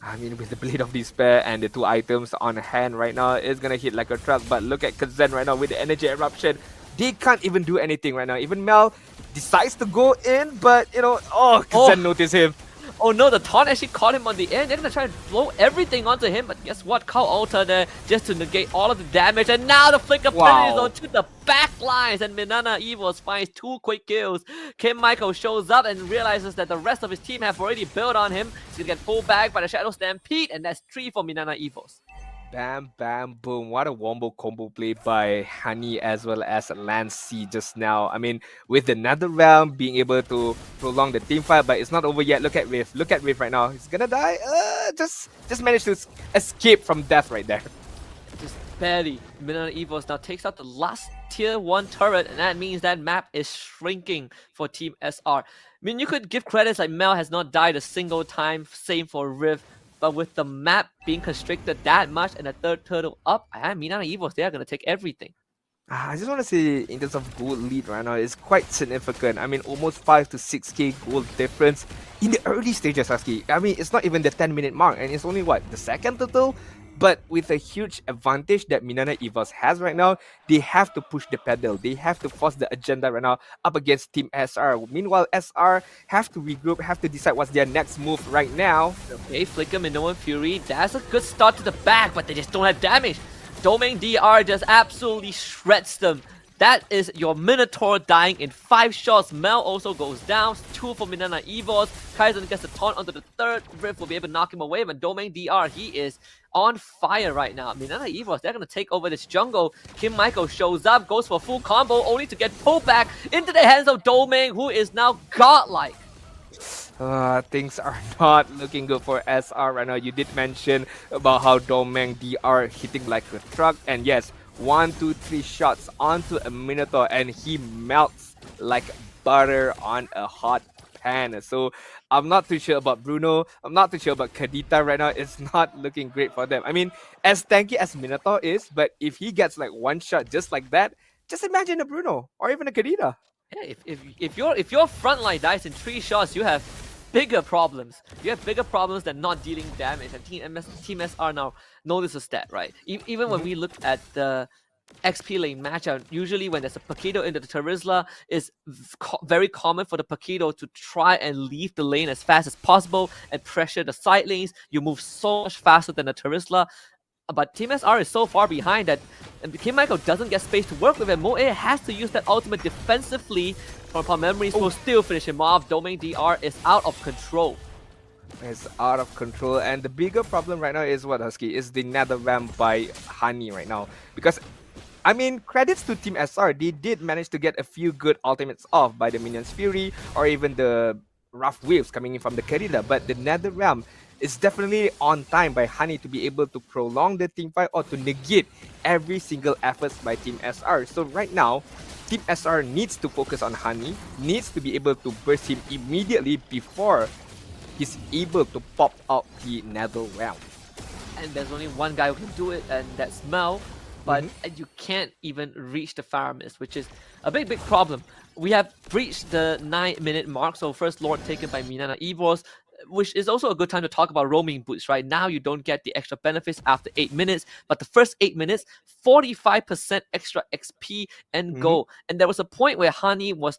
S16: I mean, with the Blade of Despair and the 2 items on hand right now, it's gonna hit like a truck. But look at Kazan right now with the Energy Eruption. They can't even do anything right now. Even Mel decides to go in, but, you know, Kazan noticed him.
S15: Oh no, the taunt actually caught him on the end. They're gonna try to blow everything onto him, but guess what? Cow Altar there just to negate all of the damage, and now the Flicker is onto the back lines, and Minana Evos finds 2 quick kills. Kim Michael shows up and realizes that the rest of his team have already built on him. He's gonna get pulled back by the Shadow Stampede, and that's 3 for Minana Evos.
S16: Bam, bam, boom. What a wombo combo play by Honey as well as Lancey just now. I mean, with another round being able to prolong the team fight, but it's not over yet. Look at Riff. Look at Riff right now. He's gonna die. Just managed to escape from death right there.
S15: Just barely. Minana Evos now takes out the last tier 1 turret, and that means that map is shrinking for Team SR. I mean, you could give credits like Mel has not died a single time, same for Riff. But with the map being constricted that much and the 3rd turtle up, Minana Evos, they are going to take everything.
S16: I just want to say, in terms of gold lead right now, it's quite significant. I mean, almost 5 to 6k gold difference in the early stages, Husky. I mean, it's not even the 10-minute mark, and it's only, what, the 2nd turtle? But with a huge advantage that Minana Evos has right now, they have to push the pedal. They have to force the agenda right now up against Team SR. Meanwhile, SR have to regroup, have to decide what's their next move right now.
S15: Okay, Flicker, Minoan Fury, that's a good start to the back, but they just don't have damage. Domain DR just absolutely shreds them. That is your Minotaur dying in 5 shots. Mel also goes down. 2 for Minana Evos. Kaizen gets the taunt onto the 3rd. Riff will be able to knock him away. But Domain DR, he is on fire right now. Minana Evos, they're going to take over this jungle. Kim Michael shows up, goes for full combo, only to get pulled back into the hands of Domain, who is now godlike.
S16: Things are not looking good for SR right now. You did mention about how Domain DR hitting like a truck. And yes, 1, 2, 3 shots onto a Minotaur, and he melts like butter on a hot hand. So I'm not too sure about Bruno. I'm not too sure about Kadita right now. It's not looking great for them. I mean, as tanky as Minato is, but if he gets like one shot just like that, just imagine a Bruno or even a Kadita.
S15: Yeah, if your front line dies in 3 shots, you have bigger problems. You have bigger problems than not dealing damage. And Team SR now know this is a stat, right? Even when we look at the XP lane matchup, usually when there's a Paquito into the Terizla, it's very common for the Paquito to try and leave the lane as fast as possible and pressure the side lanes. You move so much faster than the Terizla. But Team SR is so far behind that Kim Michael doesn't get space to work with, and Moe has to use that ultimate defensively from memories will still finish him off. Domain DR is out of control.
S16: It's out of control, and the bigger problem right now is what, Husky? Is the nether ramp by Honey right now. Because, I mean, credits to Team SR, they did manage to get a few good ultimates off by the Minions Fury or even the rough waves coming in from the Karida, but the nether ramp is definitely on time by Honey to be able to prolong the team fight or to negate every single efforts by Team SR. So right now, Team SR needs to focus on Honey, needs to be able to burst him immediately before he's able to pop out the nether realm.
S15: And there's only one guy who can do it, and that's Mel. But you can't even reach the Faramis, which is a big problem. We have breached the 9-minute mark, so first Lord taken by Minana Evos, which is also a good time to talk about roaming boots, right? Now you don't get the extra benefits after 8 minutes, but the first 8 minutes, 45% extra XP and go. And there was a point where Hani was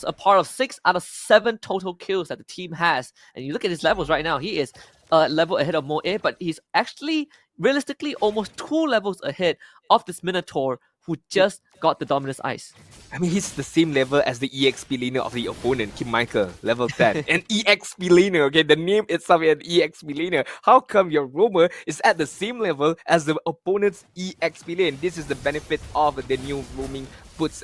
S15: a part of 6 out of 7 total kills that the team has. And you look at his levels right now, he is a level ahead of Moe, but he's actually realistically almost 2 levels ahead of this Minotaur who just got the Dominus Ice.
S16: I mean, he's the same level as the EXP laner of the opponent, Kim Michael, level 10. An EXP laner, okay? The name itself is an EXP laner. How come your roamer is at the same level as the opponent's EXP lane? This is the benefit of the new roaming boots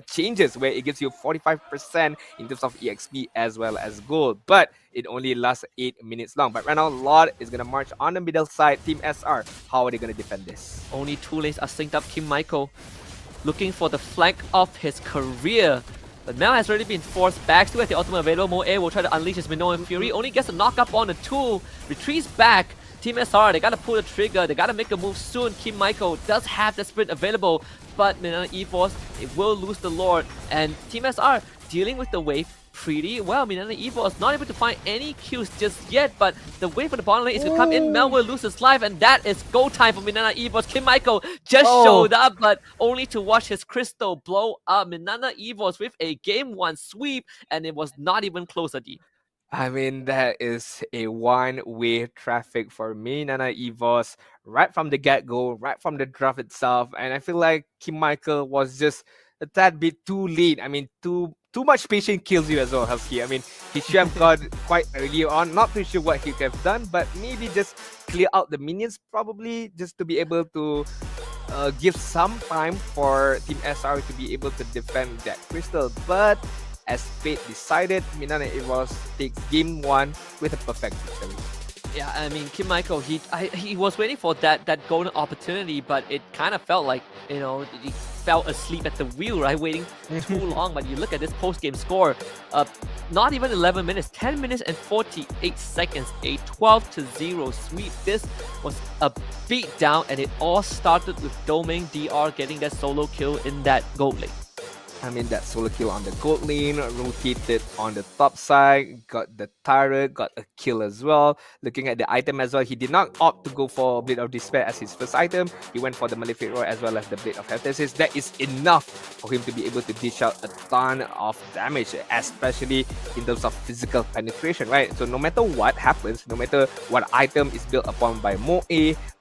S16: changes, where it gives you 45% in terms of EXP as well as gold. But it only lasts 8 minutes long. But right now, Lord is going to march on the middle side. Team SR, how are they going to defend this?
S15: Only 2 lanes are synced up. Kim Michael looking for the flank of his career. But Mel has already been forced back. Still has the ultimate available. Moe will try to unleash his Minoan Fury. Only gets a knock up on the 2. Retreats back. Team SR, they gotta pull the trigger. They gotta make a move soon. Kim Michael does have the sprint available. But Minana Evos, it will lose the Lord. And Team SR dealing with the wave pretty well. Minana Evos not able to find any kills just yet, but the wave for the bottom lane is to come in. Mel will lose his life, and that is go time for Minana Evos. Kim Michael just showed up, but only to watch his crystal blow up. Minana Evos with a game 1 sweep, and it was not even close, Adi.
S16: I mean, that is a one-way traffic for me, Nana Evos, right from the get-go, right from the draft itself. And I feel like Kim Michael was just a tad bit too late. I mean, too much patience kills you as well, Husky. I mean, he should have got quite early on. Not too sure what he could have done, but maybe just clear out the minions, probably, just to be able to give some time for Team SR to be able to defend that crystal. But as fate decided, Minana Evos takes game 1 with a perfect victory.
S15: Yeah, I mean, Kim Michael, he was waiting for that golden opportunity, but it kind of felt like, you know, he fell asleep at the wheel, right? Waiting too long. But you look at this post-game score, not even 11 minutes, 10 minutes and 48 seconds, a 12-0 sweep. This was a beat down, and it all started with Domain DR getting that solo kill in that gold lane.
S16: I mean, that solo kill on the gold lane, rotated on the top side, got the turret, got a kill as well. Looking at the item as well, he did not opt to go for Blade of Despair as his first item. He went for the Malefic Roar as well as the Blade of Hephaestus. That is enough for him to be able to dish out a ton of damage, especially in terms of physical penetration, right? So no matter what happens, no matter what item is built upon by Moe,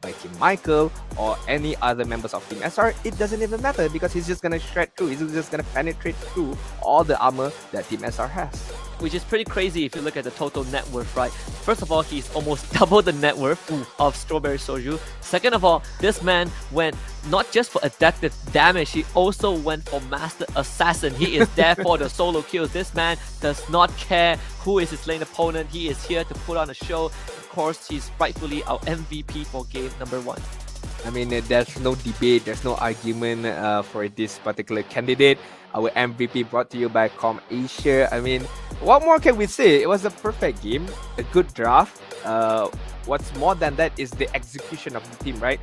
S16: by Kim Michael, or any other members of Team SR, it doesn't even matter because he's just gonna shred through. He's just gonna penetrate through all the armor that Team SR has.
S15: Which is pretty crazy if you look at the total net worth, right? First of all, he's almost double the net worth of Strawberry Soju. Second of all, this man went not just for adaptive damage, he also went for Master Assassin. He is there for the solo kills. This man does not care who is his lane opponent. He is here to put on a show. Of course, he's rightfully our MVP for game number 1.
S16: I mean, there's no debate, there's no argument for this particular candidate. Our MVP brought to you by Com Asia. I mean, what more can we say? It was a perfect game, a good draft. What's more than that is the execution of the team, right?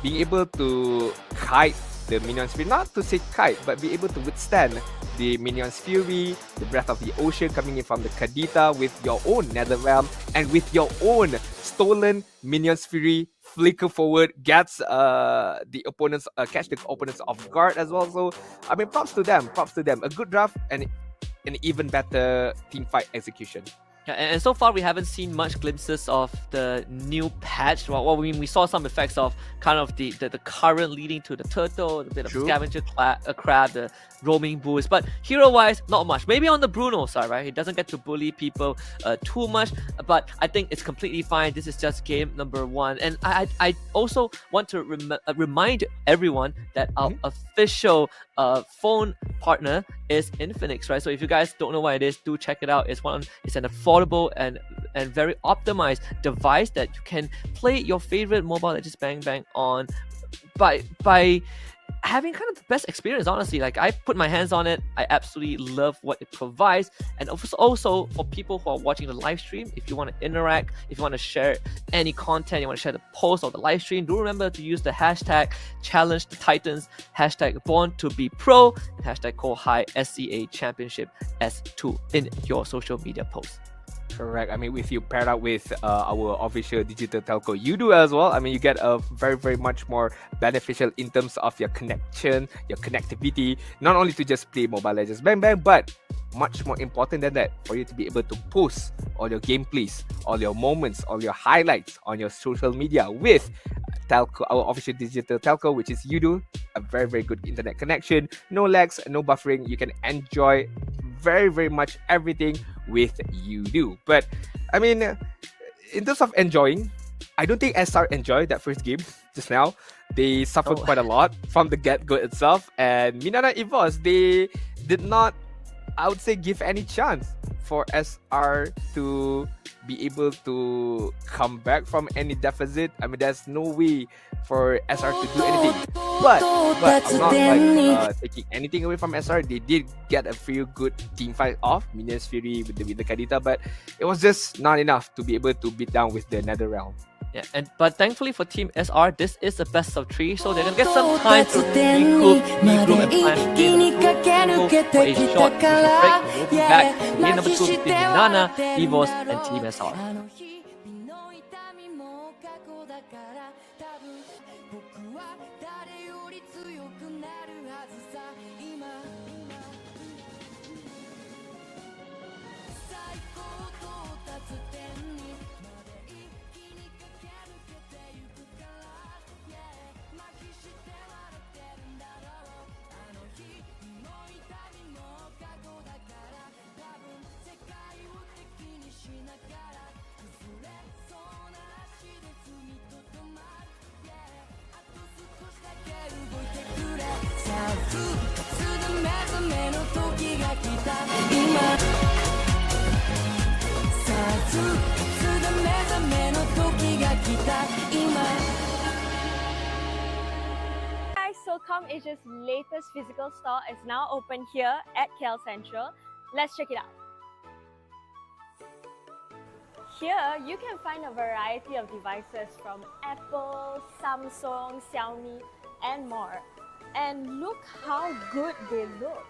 S16: Being able to kite the Minions Fury, not to say kite, but be able to withstand the Minions Fury, the Breath of the Ocean coming in from the Kadita with your own Netherrealm and with your own stolen Minions Fury flicker forward, gets the opponents catch the opponents off guard as well. So I mean, props to them. A good draft and an even better team fight execution.
S15: Yeah, and so far we haven't seen much glimpses of the new patch. Well, we saw some effects of kind of the current leading to the turtle, a bit of scavenger crab, the roaming boost. But hero-wise, not much. Maybe on the Bruno side, right? He doesn't get to bully people too much, but I think it's completely fine. This is just game number 1. And I also want to remind everyone that our official phone partner is Infinix, right? So if you guys don't know what it is, do check it out. It's an affordable and very optimized device that you can play your favorite Mobile Legends Bang Bang on by having kind of the best experience, honestly. Like, I put my hands on it. I absolutely love what it provides. And also for people who are watching the live stream, if you want to interact, if you want to share any content, you want to share the post or the live stream, do remember to use the hashtag Challenge the Titans, hashtag Born to be Pro, and hashtag Kohai SCA Championship S2 in your social media posts.
S16: Correct. I mean, if you pair up with our official digital telco Udo as well, I mean, you get a very, very much more beneficial in terms of your connection, your connectivity, not only to just play Mobile Legends Bang Bang, but much more important than that, for you to be able to post all your gameplays, all your moments, all your highlights on your social media with telco, our official digital telco, which is Udo. A very, very good internet connection, no lags, no buffering. You can enjoy very, very much everything with Udo. But I mean, in terms of enjoying, I don't think SR enjoyed that first game just now. They suffered quite a lot from the get-go itself, and Minana Evos, they did not, I would say, give any chance for SR to be able to come back from any deficit. I mean, there's no way for SR to do anything. But I'm not taking anything away from SR. They did get a few good team fight off, Minions Fury with the Kadita, but it was just not enough to be able to beat down with the Netherrealm.
S15: Yeah, but thankfully for Team SR, this is a best of 3, so they're gonna get some time to regroup and plan for a short break. We'll be back in game number 2 between Minana, Evos, and Team SR.
S10: So ComAsia's latest physical store is now open here at KL Central. Let's check it out. Here, you can find a variety of devices from Apple, Samsung, Xiaomi, and more. And look how good they look.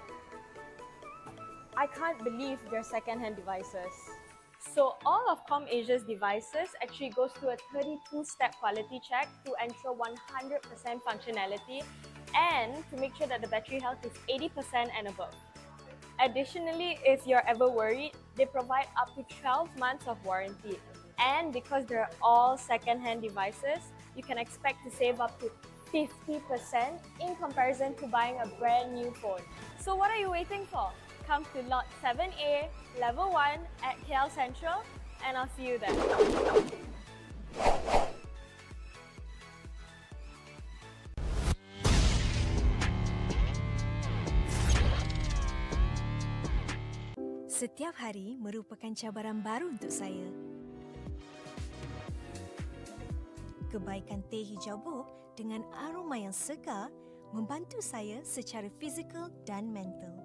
S10: I can't believe they're second-hand devices. So all of ComAsia's devices actually goes through a 32-step quality check to ensure 100% functionality and to make sure that the battery health is 80% and above. Additionally, if you're ever worried, they provide up to 12 months of warranty. And because they're all second-hand devices, you can expect to save up to 50% in comparison to buying a brand new phone. So what are you waiting for? Come to Lot 7A, Level 1 at KL Central, and I'll see you there.
S11: Setiap hari merupakan cabaran baru untuk saya. Kebaikan teh hijau buk dengan aroma yang segar membantu saya secara fizikal dan mental.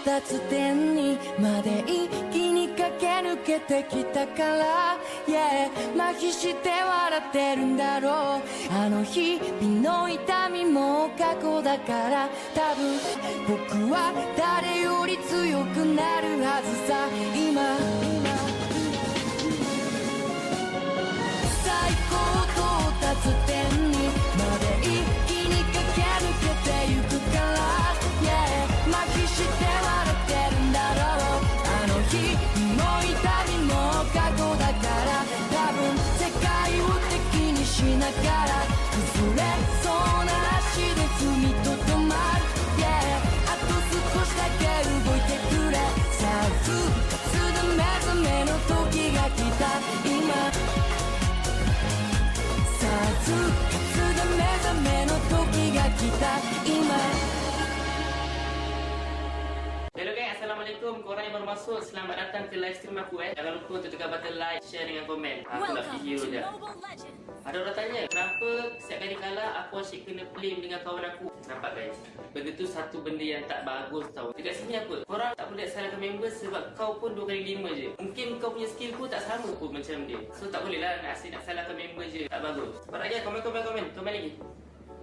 S4: 達点にまで一気に駆け抜けてきたから、yeah、麻痺して笑ってるんだろう。あの日々の痛みも過去だから、多分僕は誰より強くなるはずさ。今最高到達点にまで一気に駆け抜けてゆくから、yeah、麻痺して笑ってるんだろう。あの日の痛みも過去だから、多分世界を敵にしながら崩れそうな足で踏みとどまる、yeah、あと少しだけ動いてくれ。さあ復活で目覚めの時が来た今、さあ復活で目覚めの時が来た今。
S12: Hello guys, Assalamualaikum. Korang yang baru masuk, selamat datang ke live stream aku Jangan lupa untuk tekan button like, share dengan komen. Aku nak pergi hero je. Ada orang tanya, kenapa setiap kali kalah aku asyik kena flame dengan kawan aku? Nampak guys? Benda tu satu benda yang tak bagus tau. Dekat sini apa? Korang tak boleh salahkan member sebab kau pun 2x5 je. Mungkin kau punya skill pun tak sama pun macam dia. So tak boleh lah nak asyik nak salahkan member je. Tak bagus. Cepat lagi, komen lagi.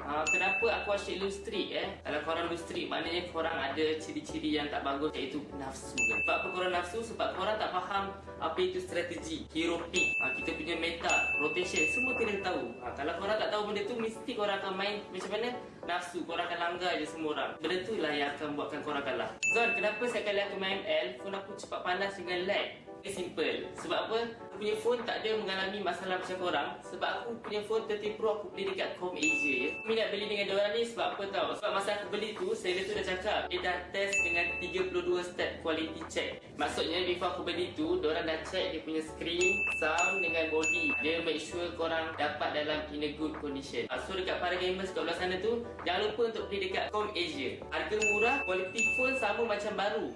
S12: Kenapa aku asyik lose streak Kalau korang lose streak, maknanya korang ada ciri-ciri yang tak bagus, iaitu nafsu kan? Sebab apa korang nafsu? Sebab korang tak faham apa itu strategi, hero pick, kita punya meta, rotation, semua kena tahu. Kalau korang tak tahu benda tu, mesti korang akan main macam mana? Nafsu, korang akan langgar je semua orang. Benda tu lah yang akan buatkan korang kalah. Zon, kenapa setiap kali aku main L, phone aku cepat panas dengan lag? Simple. Sebab apa? Aku punya phone tak ada mengalami masalah macam korang. Sebab aku punya phone 30 Pro aku beli dekat Com Asia ya. Aku minat beli dengan diorang ni sebab apa tau? Sebab masa aku beli tu, seller tu dah cakap dia dah test dengan 32 step quality check. Maksudnya before aku beli tu, diorang dah check dia punya screen, sound dengan body. Dia make sure korang dapat dalam in a good condition. So dekat para gamers kat belah sana tu, jangan lupa untuk beli dekat Com Asia. Harga murah, quality phone sama macam baru.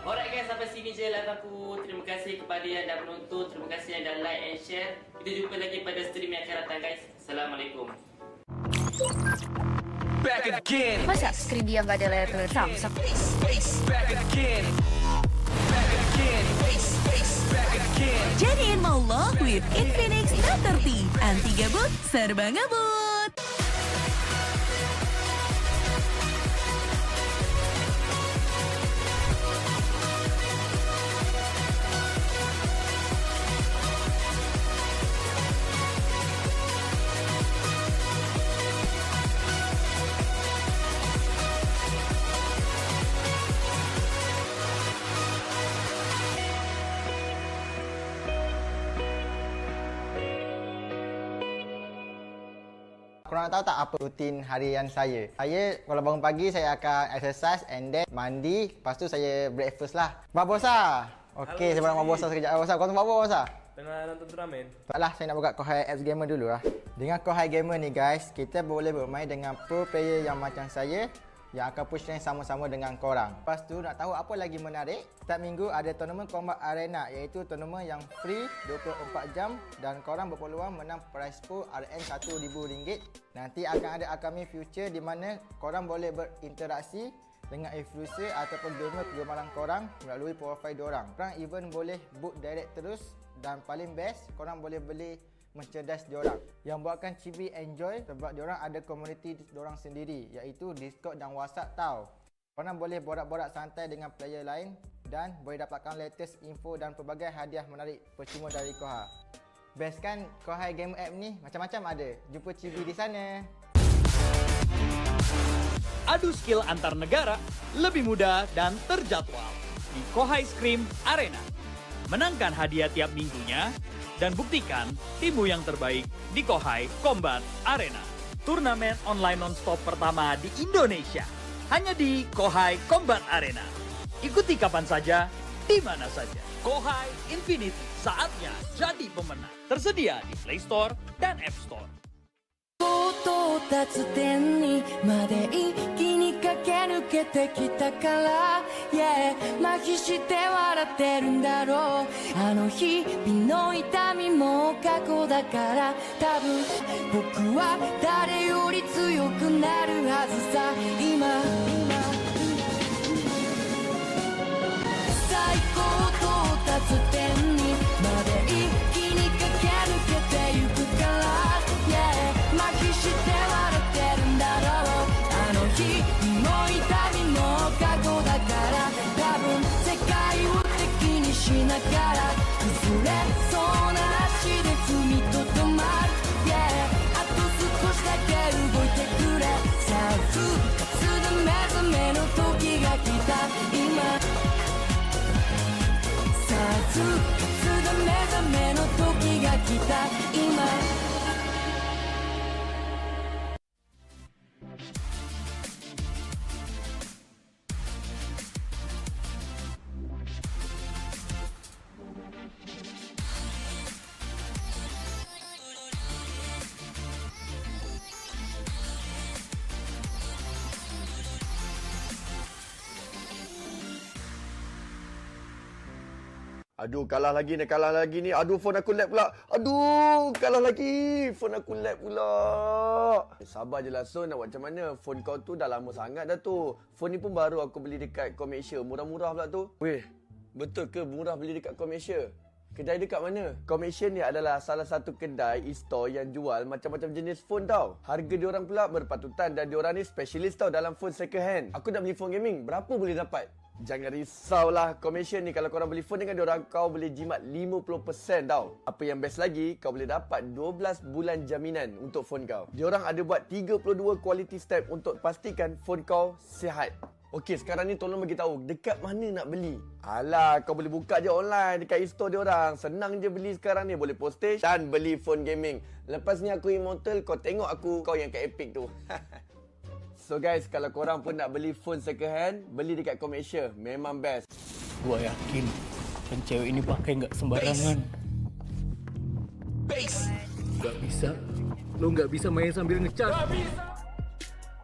S12: Alright guys, sampai sini je live aku. Terima kasih kepada yang dah menonton. Terima kasih yang dah like and share. Kita jumpa lagi pada stream yang akan datang guys. Assalamualaikum.
S13: Back again.
S14: Masa stream dia nggak ada layar Samsung?
S13: Back again. Back again. Back again.
S7: Jadiin maulah with Infinix Note 30. Anti gabut, serba ngebut.
S1: Korang nak tahu tak apa rutin harian saya? Saya kalau bangun pagi saya akan exercise and then mandi, lepas tu saya breakfast lah. Babosa. Okey, saya buat babosa sekejap. Babosa, kau tengok babosa?
S17: Tengah nonton turnamen.
S1: Taklah, saya nak buka Kohai apps gamer dulu lah. Dengan Kohai gamer ni guys, kita boleh bermain dengan pro player yang macam saya yang akan push rank sama-sama dengan korang. Lepas tu nak tahu apa lagi menarik? Setiap minggu ada tournament combat arena, iaitu tournament yang free 24 jam dan korang berpeluang menang prize pool RN RM1,000. Nanti akan ada upcoming future di mana korang boleh berinteraksi dengan influencer ataupun gamer kegemaran korang melalui profil diorang. Korang even boleh book direct terus dan paling best korang boleh beli merchandise diorang yang buatkan Cibi enjoy sebab diorang ada komuniti diorang sendiri iaitu Discord dan WhatsApp tau. Korang boleh borak-borak santai dengan player lain dan boleh dapatkan latest info dan pelbagai hadiah menarik percuma dari Kohai. Best kan Kohai game app ni? Macam-macam ada. Jumpa Cibi di sana.
S3: Adu skill antar negara lebih mudah dan terjadwal di Kohai Scream Arena. Menangkan hadiah tiap minggunya dan buktikan timmu yang terbaik di Kohai Combat Arena. Turnamen online non-stop pertama di Indonesia. Hanya di Kohai Combat Arena. Ikuti kapan saja, di mana saja. Kohai Infinity, saatnya jadi pemenang. Tersedia di Play Store dan App Store.
S4: 到達点にまで一気に駆け抜けてきたから、yeah、麻痺して笑ってるんだろう。あの日々の痛みも過去だから、多分僕は誰より強くなるはずさ。今も痛みも過去だから多分世界を敵にしながら崩れそうな足で踏みとどまる、yeah、あと少しだけ動いてくれ、さあ復活で目覚めの時が来た今、さあ復活で目覚めの時が来た今。
S5: Aduh, kalah lagi ni. Aduh, phone aku lag pula. Aduh, kalah lagi. Phone aku lag pula. Sabar je lah, Son. Nak buat macam mana? Phone kau tu dah lama sangat dah tu. Phone ni pun baru aku beli dekat Komersia. Murah-murah pula tu. Weh, betul ke murah beli dekat Komersia? Kedai dekat mana? Komersia ni adalah salah satu kedai e-store yang jual macam-macam jenis phone tau. Harga diorang pula berpatutan dan diorang ni specialist tau dalam phone second hand. Aku nak beli phone gaming. Berapa boleh dapat? Jangan risaulah, Komersia ni kalau korang beli phone dengan diorang, kau boleh jimat 50% tau. Apa yang best lagi, kau boleh dapat 12 bulan jaminan untuk phone kau. Diorang ada buat 32 quality step untuk pastikan phone kau sihat. Okey, sekarang ni tolong bagi tahu dekat mana nak beli. Alah, kau boleh buka je online dekat e-store diorang. Senang je beli sekarang ni, boleh postage dan beli phone gaming. Lepas ni aku immortal, kau tengok aku, kau yang kat Epic tu. So guys, kalau korang pun nak beli phone second hand, beli dekat Komersia. Memang best.
S6: Gua yakin kan cewek ini pakai nggak sembarangan. Nggak bisa. Lo nggak bisa main sambil ngecas.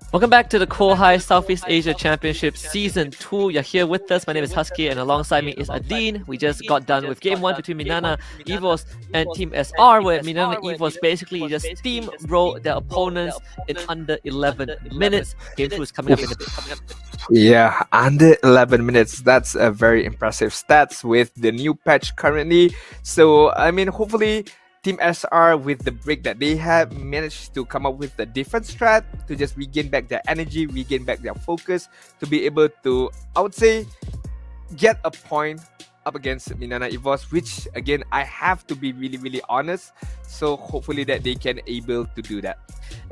S15: Welcome back to the Kohai Southeast Asia Championship Season 2. You're here with us. My name is Husky and alongside me is Adine. We just got done with Game 1 between Minana, Evos and Team SR, where Minana and Evos basically just steamrolled their opponents in under 11 minutes. Game 2 is coming up in a bit.
S16: Yeah, under 11 minutes. That's a very impressive stats with the new patch currently. So, I mean, hopefully Team SR, with the break that they have, managed to come up with a different strat to just regain back their energy, regain back their focus, to be able to, I would say, get a point up against Minana Evos, which again, I have to be really honest. So hopefully that they can able to do that.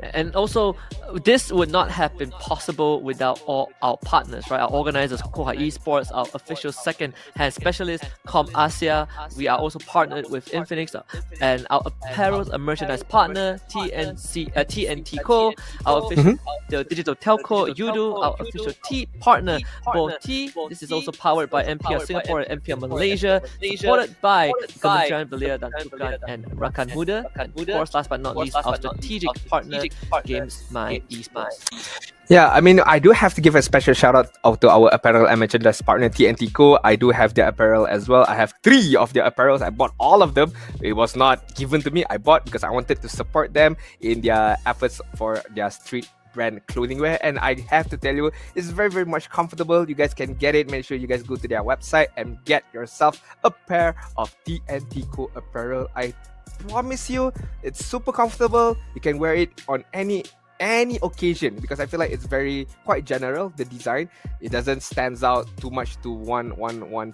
S15: And also, this would not have been possible without all our partners, right? Our organizers, Kohai Esports, our official second-hand specialist, ComAsia. We are also partnered with Infinix, and our apparel and merchandise partner, TNT Co, our official the digital telco, Yudu, our official tea partner, Boti. This is also powered by MPR Singapore and MPR Malaysia, supported by Kementerian Belia dan Sukan and Rakan Muda. And of course, last but not least, our strategic partner, GamesMY Esports.
S16: Yeah, I mean, I do have to give a special shout out to our apparel and merchandise partner, TNT Co. I do have their apparel as well. I have 3 of their apparels. I bought all of them. It was not given to me. I bought because I wanted to support them in their efforts for their street brand clothing wear, and I have to tell you, it's very much comfortable. You guys can get it. Make sure you guys go to their website and get yourself a pair of TNT Co apparel. I promise you, it's super comfortable. You can wear it on any occasion because I feel like it's quite general. The design, it doesn't stands out too much to one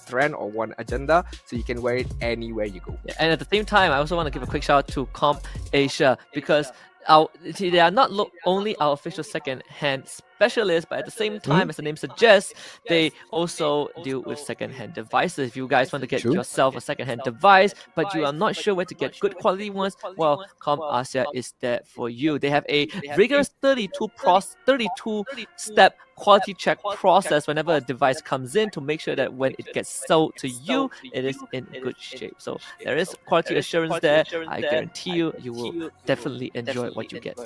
S16: trend or one agenda, so you can wear it anywhere you go.
S15: Yeah, and at the same time, I also want to give a quick shout out to ComAsia because they are not only our official second-hand specialists, but at the same time, as the name suggests, they also deal with second-hand devices. If you guys want to get yourself a second-hand device, but you are not sure where to get good quality ones, well, ComAsia is there for you. They have a rigorous 32-step quality check process whenever a device comes in to make sure that when it gets sold to you, it is in good shape. So there is quality assurance there. I guarantee you will definitely enjoy what you get.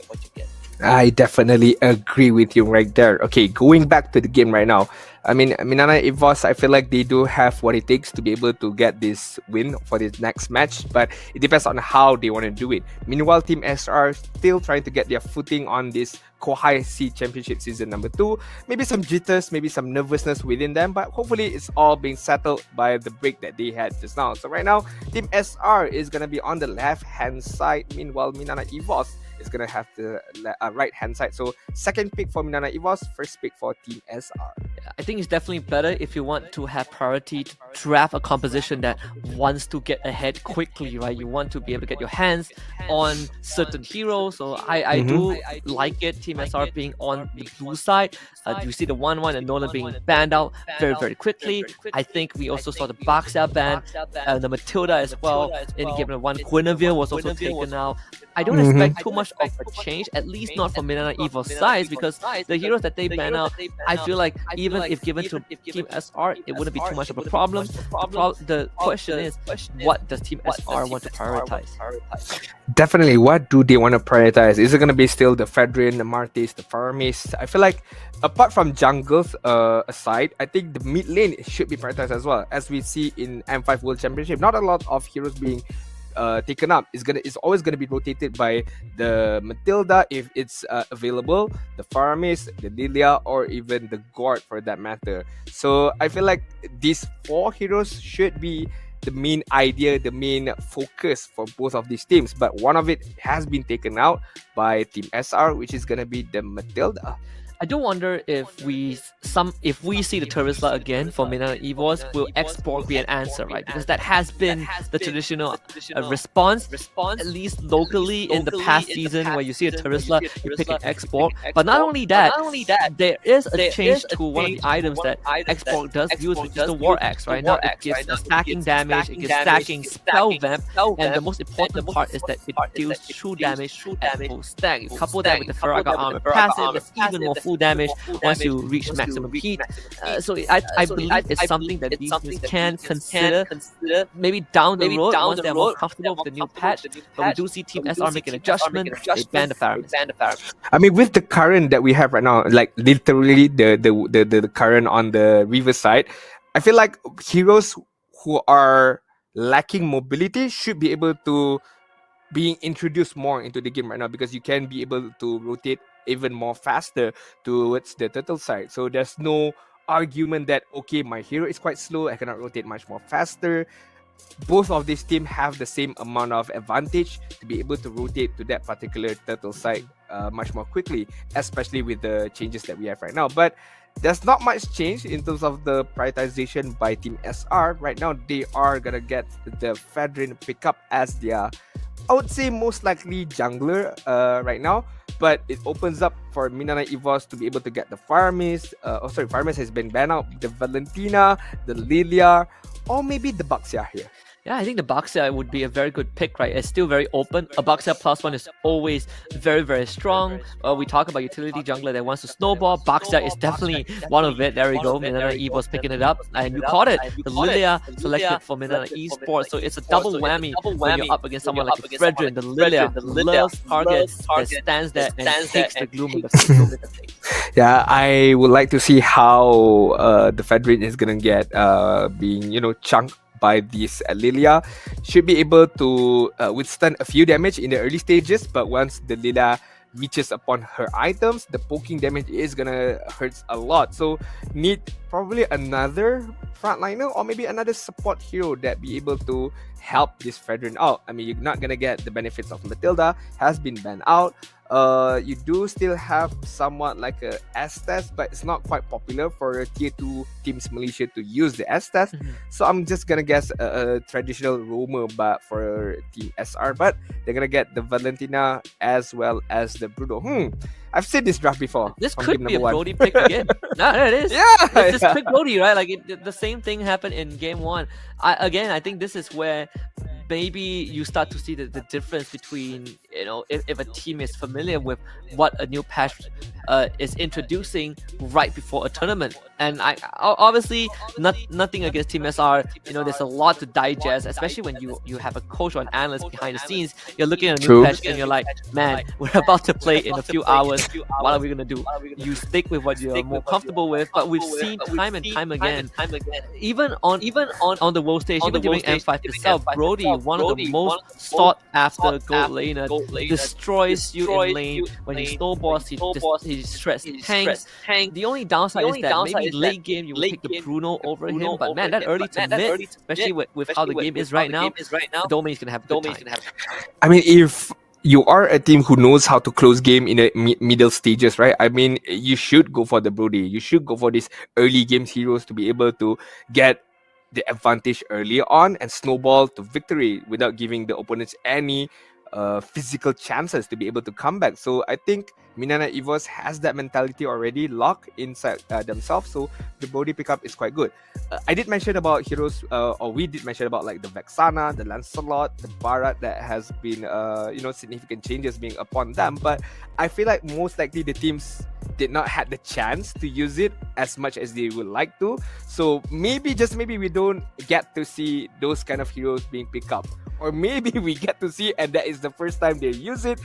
S16: I definitely agree with you right there. Okay, going back to the game right now. I mean, Minana Evos, I feel like they do have what it takes to be able to get this win for this next match, but it depends on how they want to do it. Meanwhile, Team SR still trying to get their footing on this Kohai C Championship Season number 2. Maybe some jitters, maybe some nervousness within them, but hopefully it's all being settled by the break that they had just now. So right now, Team SR is going to be on the left-hand side. Meanwhile, Minana Evos is is gonna have the right hand side. So second pick for Minana Evos, first pick for Team SR.
S15: I think it's definitely better if you want to have priority to draft a composition that wants to get ahead quickly, right? You want to be able to get your hands on certain heroes. So I do like it, Team SR being on the blue side. You see the 1-1 and Nolan being banned out very, very quickly. I think we also saw the Baxia ban, the Matilda as well. In game number 1, Guinevere was also taken out. I don't expect too much of a change, at least not from Minana Evo's size, because the heroes that they ban out, I feel like even if given to Team SR, it wouldn't be too much of a problem. The question is, what does Team SR want to prioritize?
S16: Definitely, what do they want to prioritize? Is it going to be still the Fedrin, the Martis, the Farmis? I feel like apart from jungles aside, I think the mid lane should be prioritized as well. As we see in M5 World Championship, not a lot of heroes being taken up. It's always gonna be rotated by the Matilda if it's available, the Farmis, the Lilia, or even the Gord for that matter. So I feel like these 4 heroes should be the main idea, the main focus for both of these teams. But one of it has been taken out by Team SR, which is gonna be the Matilda.
S15: I do wonder if we see the Terizla again for Minana Evos, will export be an answer, right? Because that has been the traditional response, at least locally in the past season, where you see a Terizla, you pick an export. But not only that, there is a change to one of the items that export does use, which is the War Axe, right? Now it gives stacking damage, it gives stacking spell vamp, and the most important part is that it deals true damage at full stack. You couple that with the Faraga armor passive, it's even more full damage once you reach maximum heat. So I believe it's something that these teams can consider maybe down the road once they're more comfortable with the new patch. But we do see Team SR make an adjustment. They ban the Faramis.
S16: I mean, with the current that we have right now, like literally the current on the river side, I feel like heroes who are lacking mobility should be able to being introduced more into the game right now, because you can be able to rotate even more faster towards the turtle side. So there's no argument that, okay, my hero is quite slow, I cannot rotate much more faster. Both of these teams have the same amount of advantage to be able to rotate to that particular turtle side much more quickly, especially with the changes that we have right now. But there's not much change in terms of the prioritization by Team SR. Right now, they are gonna get the Fedrin pickup as their, I would say, most likely jungler right now. But it opens up for Minana Evos to be able to get the Farmis. Farmis has been banned out. The Valentina, the Lilia, or maybe the Baxia here.
S15: Yeah, I think the Baxia would be a very good pick, right? It's still very open. A Baxia +1 is always very, very strong. We talk about utility jungler that wants to snowball. Baxia is definitely one of it. There we go. Minana Evo's picking it up. And you caught it. The Lilia selected for Minana Esports. So it's a double whammy when you're up against someone like Fredrin. The Lilia loves targets that stands there and takes the gloom in the face.
S16: Yeah, I would like to see how the Fedrin is going to get being, chunked by this Lilia. Should be able to withstand a few damage in the early stages, but once the Lilia reaches upon her items, the poking damage is gonna hurt a lot. So need probably another frontliner or maybe another support hero that be able to help this Fedrin out. I mean, you're not gonna get the benefits of Matilda, has been banned out. You do still have somewhat like a S-Test, but it's not quite popular for tier 2 teams Malaysia to use the S-Test. So I'm just gonna guess a traditional roamer but for Team SR, but they're gonna get the Valentina as well as the Bruno. I've seen this draft before.
S15: This could be a Brody pick again. No, it is.
S16: Yeah,
S15: it's just pick Brody, right? Like the same thing happened in game 1. I think this is where maybe you start to see the difference between, if a team is familiar with what a new patch is introducing right before a tournament. And I obviously nothing against Team SR. There's a lot to digest, especially when you have a coach or an analyst behind the scenes. You're looking at a new patch and you're like, man, we're about to play in a few hours. What are we gonna do? You stick with what you're more comfortable with. But we've seen time and time again, even on the world stage, even during M5 itself, Brody, one of the most sought after gold laner, destroys you in lane. When he snowballs, he shreds tanks. The only downside is that maybe late game you will pick the Bruno over him, but man, that early to mid, especially with how the game is right now, the domain is gonna have a good time.
S16: I mean, if you are a team who knows how to close game in the middle stages, right? I mean, you should go for the Brody. You should go for these early games heroes to be able to get the advantage early on and snowball to victory without giving the opponents any physical chances to be able to come back. So I think Minana Evos has that mentality already locked inside themselves. So the Brody pickup is quite good. I did mention about heroes, or we did mention about like the Vexana, the Lancelot, the Barat that has been, significant changes being upon them. But I feel like most likely the teams did not have the chance to use it as much as they would like to. So maybe, just maybe, we don't get to see those kind of heroes being picked up. Or maybe we get to see, and that is the first time they use it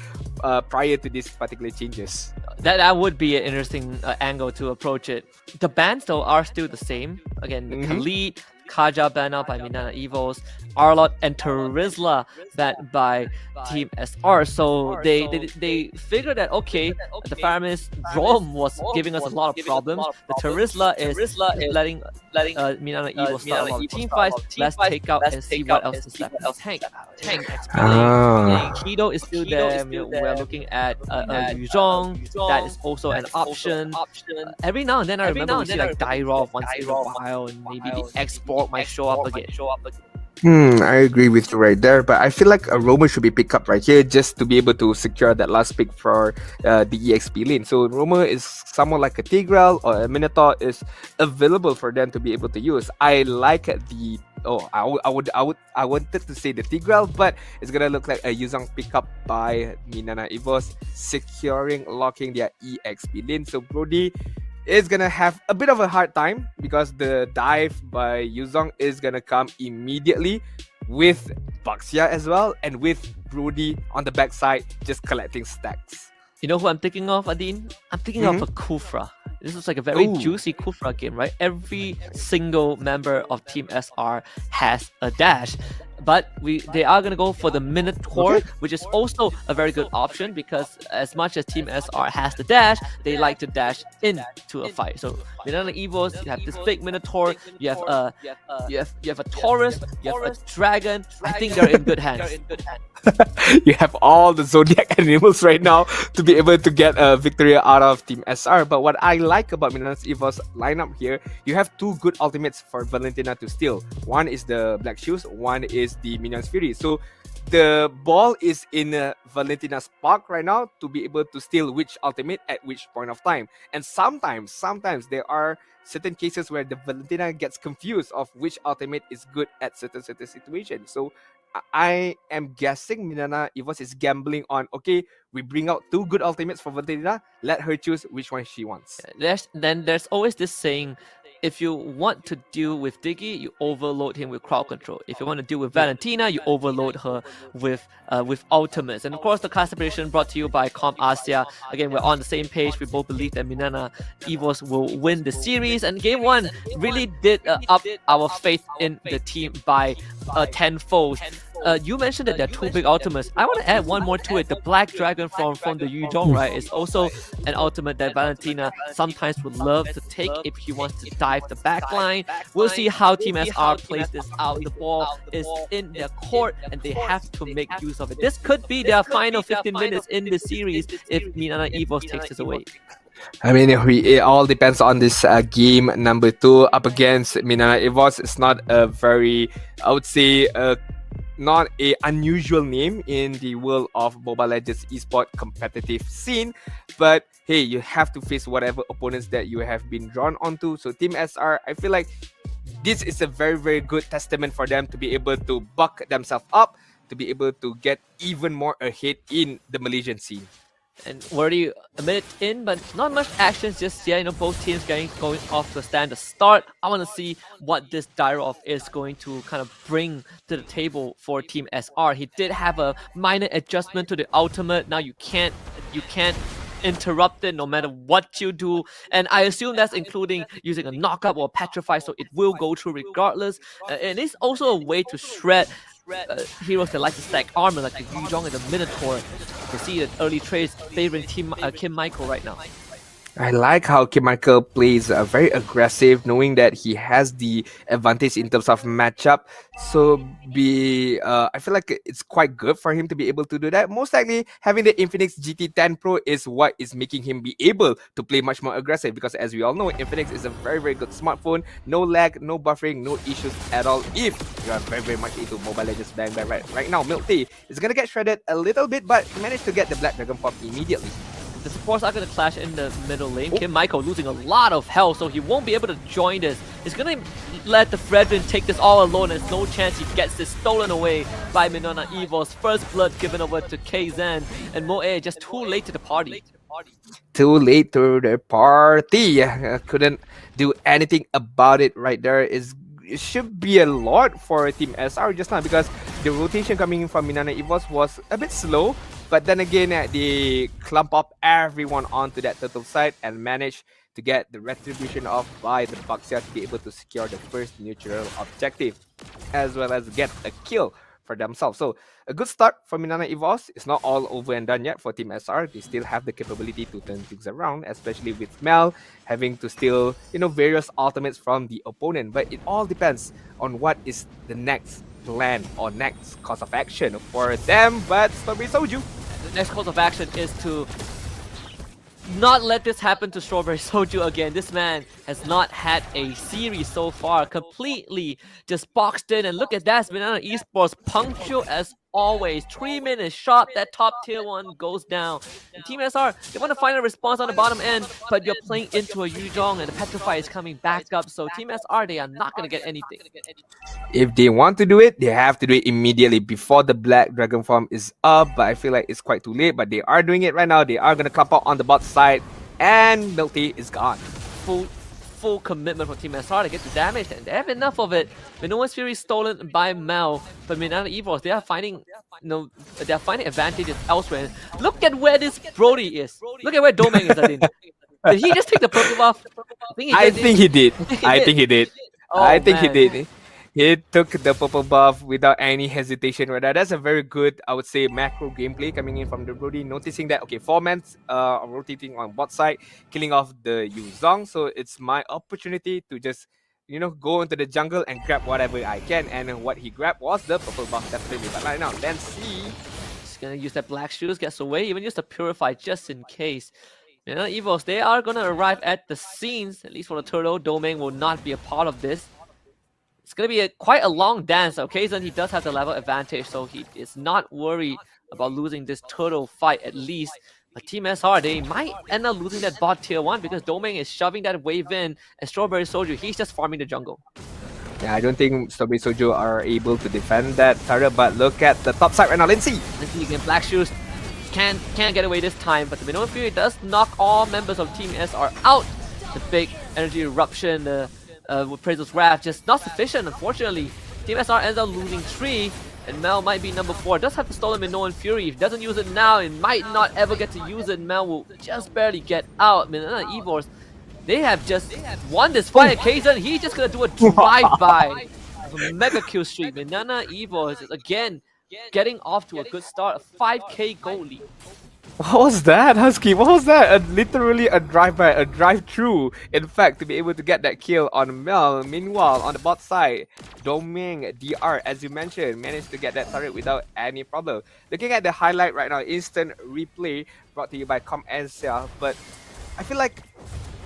S16: prior to these particular changes.
S15: That would be an interesting angle to approach it. The bans though are still the same. Again, Khalid, Kaja banned out by Minana Evos, Arlot and Terizla banned by Team SR. So they figured that okay, the Faramis Rom was giving us a lot of problems. The Terizla is letting Minana Evos start a lot of team fights. Let's take out and see what else is left. Tank Kido is still there. We're looking at Yuzhong. That is also an option. Every now and then I remember we see like Dairov once in a while, and maybe the export might show up again.
S16: I agree with you right there, but I feel like a Roma should be picked up right here just to be able to secure that last pick for the EXP lane. So Roma is someone like a Tigreal or a Minotaur is available for them to be able to use. I like the I wanted to say the Tigreal, but it's gonna look like a Yuzhong pickup by Minana Evos, locking their EXP lane. So Brody is gonna have a bit of a hard time because the dive by Yuzhong is gonna come immediately with Baxia as well, and with Brody on the backside just collecting stacks.
S15: You know who I'm thinking of, Adin? I'm thinking of a Kufra. This is like a very juicy Kufra game, right? Every single member of Team SR has a dash. But they are going to go for the Minotaur, which is also a very good option because as much as Team SR has the dash, they like to dash into a fight. So Minana Evos, you have this big Minotaur, you have a Taurus, you have a Dragon. I think they're in good hands.
S16: You have all the Zodiac animals right now to be able to get a victory out of Team SR. But what I like about Minana Evos lineup here, you have two good ultimates for Valentina to steal. One is the Black Shoes, one is the Minion's Fury. So the ball is in Valentina's park right now to be able to steal which ultimate at which point of time. And sometimes there are certain cases where the Valentina gets confused of which ultimate is good at certain situations. So I am guessing Minana Evos is gambling on, okay, we bring out two good ultimates for Valentina, let her choose which one she wants.
S15: There's always this saying, if you want to deal with Diggy, you overload him with crowd control. If you want to deal with Valentina, you overload her with ultimates. And of course, the class separation brought to you by Com Asia. Again, we're on the same page. We both believe that Minana Evos will win the series. And game one really did up our faith in the team by tenfold. You mentioned that there are two big ultimates. I want to add one more to it. The Black Dragon from the Yuzhong, right, is also an ultimate that Valentina sometimes would love to take if he wants to dive the backline. We'll see how Team SR plays this out. The ball is in their court and they have to make use of it. This could be their final 15 minutes in the series if Minana Evos takes this away.
S16: I mean, it all depends on this game number 2 up against Minana Evos. It's not a very, I would say, not a unusual name in the world of Mobile Legends esports competitive scene, but hey, you have to face whatever opponents that you have been drawn onto. So Team SR, I feel like this is a very, very good testament for them to be able to buck themselves up, to be able to get even more ahead in the Malaysian scene.
S15: And we're already a minute in, but not much action just yet. You know, both teams going off to a standard start. I want to see what this Dairov is going to kind of bring to the table for Team SR. He did have a minor adjustment to the ultimate. Now you can't interrupt it no matter what you do, and I assume that's including using a knockup or petrify, so it will go through regardless. And it's also a way to shred heroes that like to stack armor, like the Yuzhong and the Minotaur. You can see the early trades favoring Team Kim Michael right now.
S16: I like how Kim Michael plays very aggressive, knowing that he has the advantage in terms of matchup. So I feel like it's quite good for him to be able to do that. Most likely, having the Infinix GT10 Pro is what is making him be able to play much more aggressive. Because as we all know, Infinix is a very very good smartphone. No lag, no buffering, no issues at all. If you are very very much into Mobile Legends Bang Bang right now, Milk Tea is gonna get shredded a little bit, but he managed to get the Black Dragon Pop immediately.
S15: The supports are going to clash in the middle lane. Kim Michael losing a lot of health, so he won't be able to join this. He's going to let the Fredrin take this all alone. There's no chance he gets this stolen away by Minana Evos. First blood given over to KZen, and Moe just too late to the party.
S16: Too late to the party. Couldn't do anything about it right there. It should be a lot for Team SR just now because the rotation coming in from Minana Evos was a bit slow. But then again, they clump up everyone onto that turtle side and manage to get the retribution off by the Baxia to be able to secure the first neutral objective, as well as get a kill for themselves. So a good start for Minana Evos. It's not all over and done yet for Team SR. They still have the capability to turn things around, especially with Mel having to steal, various ultimates from the opponent. But it all depends on what is the next plan or next course of action for them. But Strawberry Soju,
S15: the next course of action is to not let this happen to Strawberry Soju again. This man has not had a series so far. Completely just boxed in. And look at that. Minana Esports punctual as always. 3 minutes sharp. That top tier 1 goes down. And Team SR, they want to find a response on the bottom end, but you're playing into a Yuzhong and the Petrify is coming back up. So Team SR, they are not going to get anything.
S16: If they want to do it, they have to do it immediately before the Black Dragon form is up. But I feel like it's quite too late. But they are doing it right now. They are going to clump out on the bot side. And Milk Tea is gone.
S15: Full commitment from Team SR to get the damage, and they have enough of it. Minoan's Fury stolen by Mel, but Minana Evos, they are finding advantages elsewhere. Look at where this Brody is. Look at where Domeng is. Did he just take the purple buff?
S16: I think he did. I think he did. He took the purple buff without any hesitation. Right, that's a very good, I would say, macro gameplay coming in from the Brody. Noticing that, okay, 4 men rotating on bot side, killing off the Yuzhong. So it's my opportunity to just, go into the jungle and grab whatever I can. And what he grabbed was the purple buff, definitely. But right now, let's see.
S15: He's gonna use that black shoes, gets away, even use the purify just in case. Evos, they are gonna arrive at the scenes, at least for the turtle. Domeng will not be a part of this. It's going to be quite a long dance. Okay, then he does have the level advantage, so he is not worried about losing this turtle fight at least. But Team SR, they might end up losing that bot tier 1 because Domeng is shoving that wave in, and Strawberry Soju, he's just farming the jungle.
S16: Yeah, I don't think Strawberry Soju are able to defend that turret, but look at the top side right now. Let's see.
S15: Again, Black Shoes can't get away this time, but the Minoan Fury does knock all members of Team SR out. The big energy eruption, with Prazel's Wrath, just not sufficient, unfortunately. Team SR ends up losing 3, and Mel might be number 4. Does have the stolen Minoan Fury. If he doesn't use it now, it might not ever get to use it. Mel will just barely get out. Minana Evos, they have just won this fight. KZen, he's just gonna do a drive-by. Mega kill streak. Minana Evos is again getting off to a good start. A 5k goal lead.
S16: What was that, Husky? What was that? Literally a drive-by, a drive-through. In fact, to be able to get that kill on Mel. Meanwhile, on the bot side, Domeng DR, as you mentioned, managed to get that turret without any problem. Looking at the highlight right now, instant replay brought to you by ComEnsia. But I feel like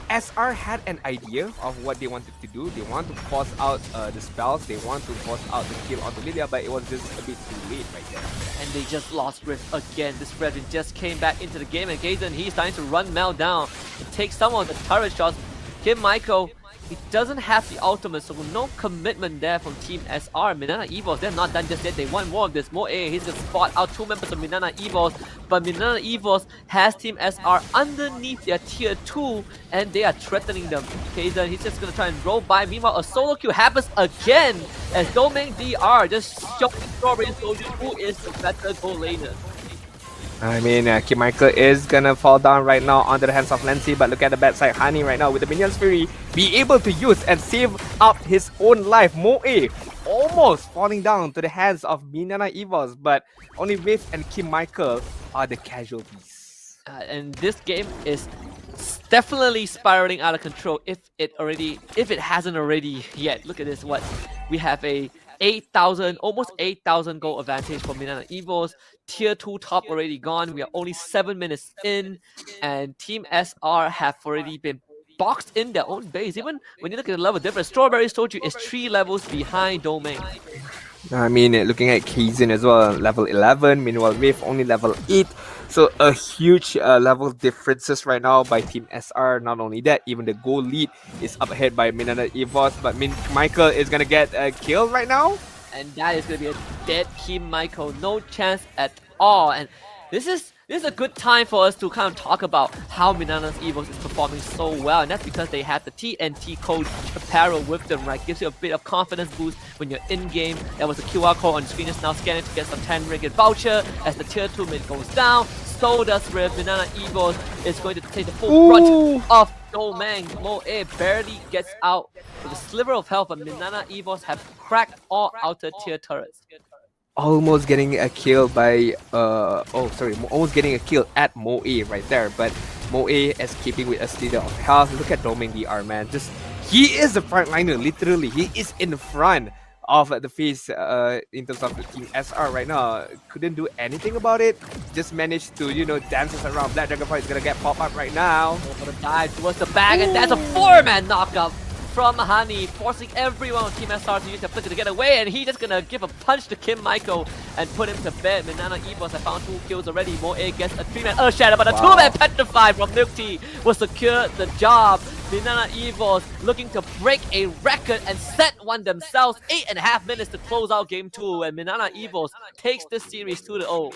S16: SR had an idea of what they wanted to do. They want to force out the spells. They want to force out the kill onto Lilia, but it was just a bit too late right there.
S15: And they just lost Rift again. This Fredrin just came back into the game, and KZen, he's trying to run Mel down and take some of the turret shots. Kim Michael, he doesn't have the ultimate, so no commitment there from Team SR. Minana Evos, they're not done just yet. They want more of this. Moe, he's gonna spot out 2 members of Minana Evos, but Minana Evos has Team SR underneath their tier 2, and they are threatening them. KZen, he's just gonna try and roll by. Meanwhile, a solo kill happens again as Domeng DR just shocking Strawberry Soju, who is the better goal laner.
S16: I mean, Kim Michael is gonna fall down right now under the hands of Lancy, but look at the bad side, Honey right now with the Minion's Fury, be able to use and save up his own life. Moe almost falling down to the hands of Minana Evos, but only Riff and Kim Michael are the casualties.
S15: And this game is definitely spiraling out of control if it hasn't already yet. Look at this, what we have, a 8,000, almost 8,000 goal advantage for Minana Evos. Tier 2 top already gone. We are only 7 minutes in, and Team SR have already been boxed in their own base. Even when you look at the level difference, Strawberries told you is 3 levels behind Domain.
S16: I mean, looking at Kaizen as well, level 11, meanwhile Wave only level 8. So a huge level differences right now by Team SR. Not only that, even the goal lead is up ahead by Minana Evos, but Michael is gonna get a kill right now.
S15: And that is gonna be a dead Team Michael, no chance at all. And this is a good time for us to kind of talk about how Minana's Evos is performing so well, and that's because they have the TNT code apparel with them, right? Gives you a bit of confidence boost when you're in game. There was a QR code on the screen just now, scan it to get some 10 ringgit voucher. As the tier 2 mid goes down, so does Riv. Minana Evos is going to take the full brunt of Domain. Moe barely gets out with a sliver of health, but Minana Evos have cracked all outer tier turrets.
S16: Almost getting a kill by almost getting a kill at Moe right there, but Moe is keeping with a leader of health. Look at Domain DR, man. He is the frontliner, literally. He is in the front of the face in terms of the Team SR right now. Couldn't do anything about it. Just managed to, dances around. Black Dragonfly is gonna get pop up right now.
S15: Gonna dive towards the bag, and that's a 4-man knockup from Honey, forcing everyone on Team SR to use their flicker to get away, and he's just gonna give a punch to Kim Michael and put him to bed. Minana Evos have found 2 kills already. Moe gets a 3-man Earth Shatter, but a 2-man Petrify from Milk Tea will secure the job. Minana Evos looking to break a record and set one themselves. 8.5 minutes to close out game 2, and Minana Evos takes this series 2-0.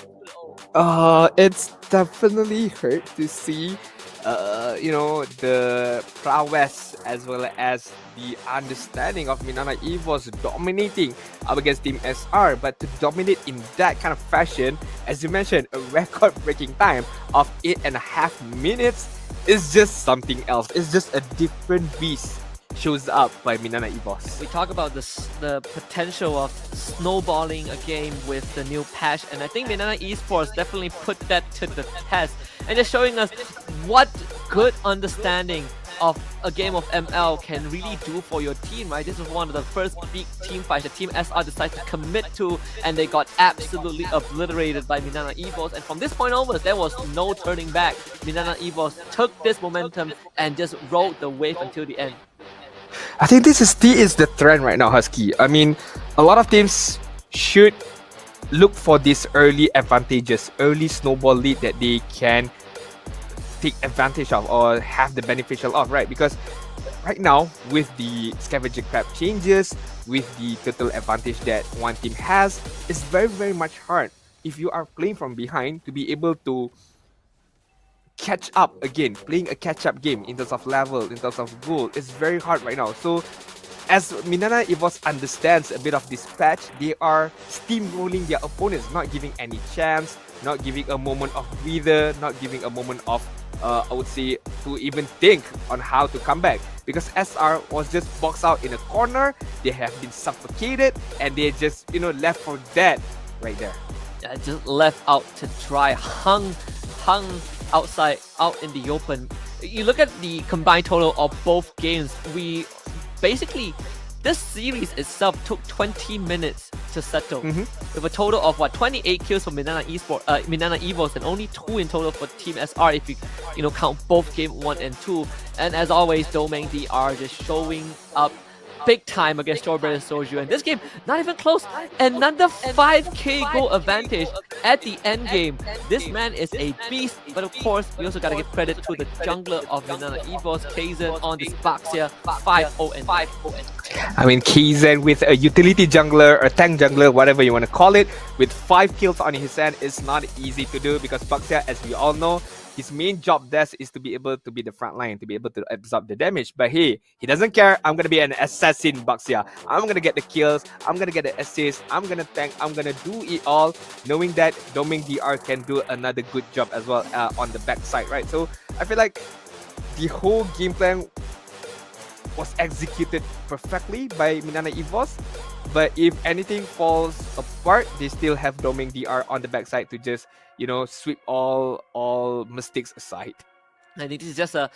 S16: It's definitely hurt to see the prowess as well as the understanding of Minana Evos dominating up against Team SR, but to dominate in that kind of fashion, as you mentioned, a record-breaking time of 8.5 minutes is just something else. It's just a different beast shows up by Minana Evos.
S15: We talk about the potential of snowballing a game with the new patch, and I think Minana Esports definitely put that to the test, and just showing us what good understanding of a game of ML can really do for your team, right? This was one of the first big team fights that Team SR decided to commit to, and they got absolutely obliterated by Minana Evos. And from this point onwards, there was no turning back. Minana Evos took this momentum and just rode the wave until the end.
S16: I think this is the trend right now, Husky. I mean, a lot of teams should look for these early advantages, early snowball lead that they can take advantage of or have the beneficial of, right? Because right now, with the scavenger crab changes, with the total advantage that one team has, it's very, very much hard if you are playing from behind to be able to catch up again, playing a catch-up game in terms of level, in terms of goal. It's very hard right now. So as Minana Evos understands a bit of this patch, they are steamrolling their opponents, not giving any chance, not giving a moment of breather, not giving a moment of I would say, to even think on how to come back, because SR was just boxed out in a corner. They have been suffocated, and they just left for dead right there.
S15: Yeah, just left out to dry, hung outside, out in the open. You look at the combined total of both games. We basically, this series itself took 20 minutes to settle, with a total of 28 kills for Minana Evos, and only 2 in total for Team SR if you count both game 1 and 2. And as always, Domain DR just showing up big time against Strawberry and Soju, and this game not even close. Another 5k goal advantage at the end game. This man is a beast, but of course we also gotta give credit to the jungler of Minana Evos, Kaizen, on this box here, 5-0 and 5-0.
S16: I mean, Kaizen with a utility jungler or tank jungler, whatever you want to call it, with 5 kills on his hand is not easy to do, because Baxia, as we all know, his main job desk is to be able to be the front line, to be able to absorb the damage. But hey, he doesn't care. I'm going to be an assassin, Baxia. I'm going to get the kills. I'm going to get the assists. I'm going to tank. I'm going to do it all, knowing that Domain DR can do another good job as well on the backside, right? So I feel like the whole game plan was executed perfectly by Minana Evos. But if anything falls apart, they still have Domain DR on the backside to just, sweep all mistakes aside.
S15: I think this is just a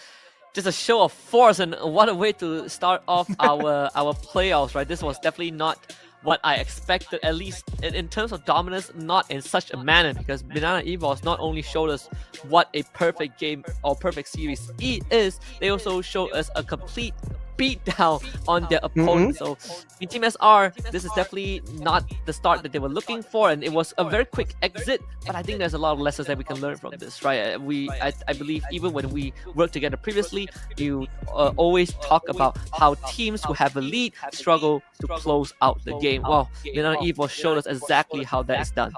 S15: just a show of force, and what a way to start off our playoffs, right? This was definitely not what I expected, at least in terms of dominance, not in such a manner, because Minana Evos not only showed us what a perfect game or perfect series is, they also showed us a complete beat down on their opponent. So in Team SR, this is definitely not the start that they were looking for, and it was a very quick exit, but I think there's a lot of lessons that we can learn from this, right? I believe even when we worked together previously, you always talk about how teams who have a lead struggle to close out the game. Well, Minana Evos showed us exactly how that is done.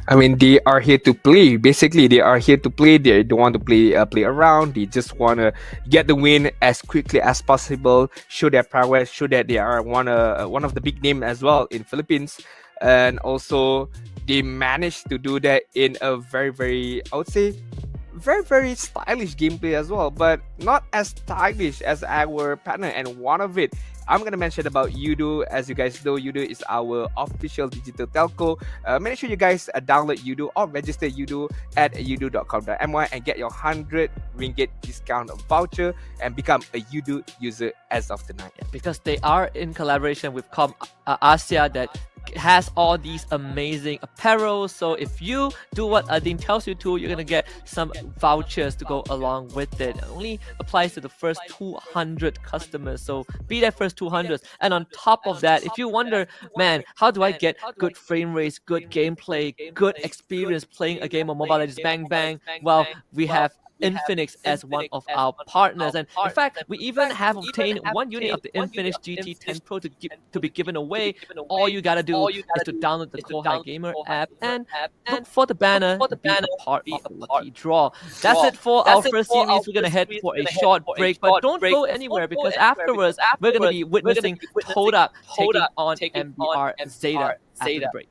S16: I mean, they are here to play. Basically, they are here to play. They don't want to play around. They just want to get the win as quickly as possible, show their prowess, show that they are one of the big names as well in Philippines. And also, they managed to do that in a very, I would say, very stylish gameplay as well, but not as stylish as our partner. And one of it, I'm gonna mention about Udo. As you guys know, Udo is our official digital telco. Make sure you guys download Udo or register Udo at udo.com.my and get your 100 ringgit discount voucher and become a Udo user as of tonight.
S15: Yeah, because they are in collaboration with Asia that has all these amazing apparel. So if you do what Adin tells you to, you're gonna get some vouchers to go along with it. It only applies to the first 200 customers, so be that first 200. And on top of that, if you wonder, man, how do I get good frame rates, good gameplay, good experience playing a game of Mobile Legends Bang Bang, well, we have Infinix as one of our partners, and in fact we even have obtained one unit of the Infinix GT10 Pro to be given away. All you gotta do is to download the Kohai Gamer app and look for the banner to be a part of the lucky draw. That's it for our first series. We're gonna head for a short break, but don't go anywhere, because afterwards we're gonna be witnessing Todak taking on MBR Zeta after the break.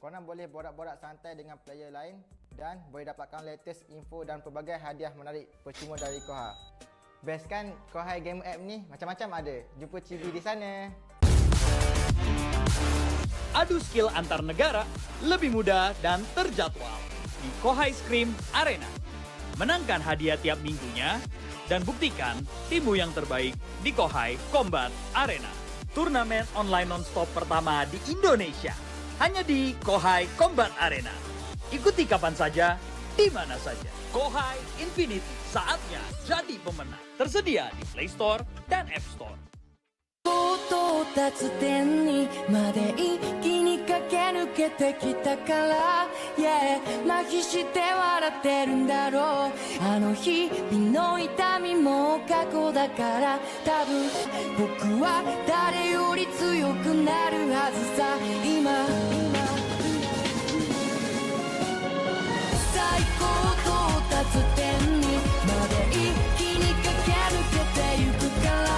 S1: Korang boleh borak-borak santai dengan player lain dan boleh dapatkan latest info dan pelbagai hadiah menarik percuma dari Kohai. Best kan Kohai Game App ni? Macam-macam ada. Jumpa Cibi di sana.
S3: Adu skill antar negara lebih mudah dan terjadwal di Kohai Scream Arena. Menangkan hadiah tiap minggunya dan buktikan timmu yang terbaik di Kohai Combat Arena. Turnamen online non-stop pertama di Indonesia. Hanya di Kohai Combat Arena. Ikuti kapan saja, di mana saja. Kohai Infinity, saatnya jadi pemenang. Tersedia di Play Store dan App Store.
S4: 到達点にまで一気に駆け抜けてきたから、yeah、麻痺して笑ってるんだろう。あの日々の痛みも過去だから、多分僕は誰より強くなるはずさ。今最高到達点にまで一気に駆け抜けてゆくから、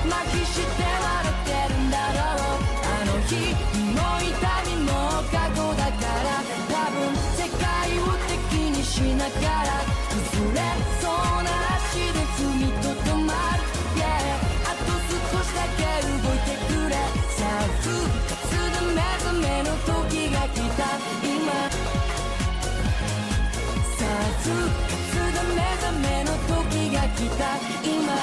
S4: 麻痺して笑ってるんだろう。あの日の痛みも過去だから、多分世界を敵にしながら崩れそうな足で踏みとどまる、あと少しだけ動いてくれ。さあ復活で目覚めの時が来た今、さあ復活で目覚めの時が来た今。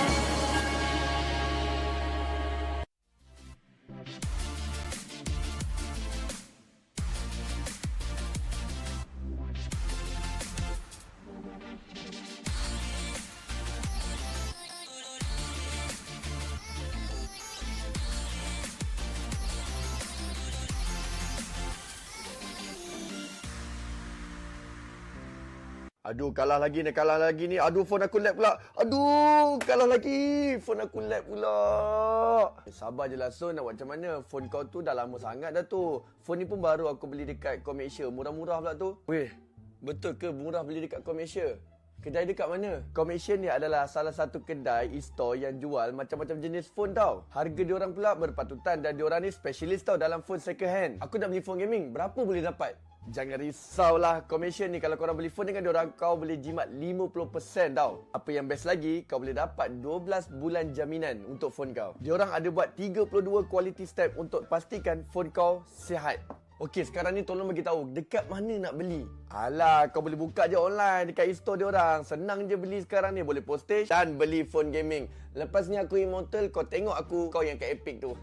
S5: Aduh, kalah lagi ni. Aduh, phone aku lag pula. Aduh, kalah lagi. Phone aku lag pula. Sabar je lah, Son. Nak buat macam mana? Phone kau tu dah lama sangat dah tu. Phone ni pun baru aku beli dekat Komersia. Murah-murah pula tu. Weh, betul ke murah beli dekat Komersia? Kedai dekat mana? Komersia ni adalah salah satu kedai e-store yang jual macam-macam jenis phone tau. Harga diorang pula berpatutan dan diorang ni specialist tau dalam phone second hand. Aku nak beli phone gaming. Berapa boleh dapat? Jangan risaulah, commission ni kalau korang beli phone dengan diorang, kau boleh jimat 50% tau. Apa yang best lagi, kau boleh dapat 12 bulan jaminan untuk phone kau. Diorang ada buat 32 quality step untuk pastikan phone kau sihat. Okey, sekarang ni tolong bagi tahu dekat mana nak beli. Alah, kau boleh buka je online dekat e-store diorang. Senang je beli sekarang ni, boleh postage dan beli phone gaming. Lepas ni aku immortal, kau tengok aku, kau yang kat Epic tu.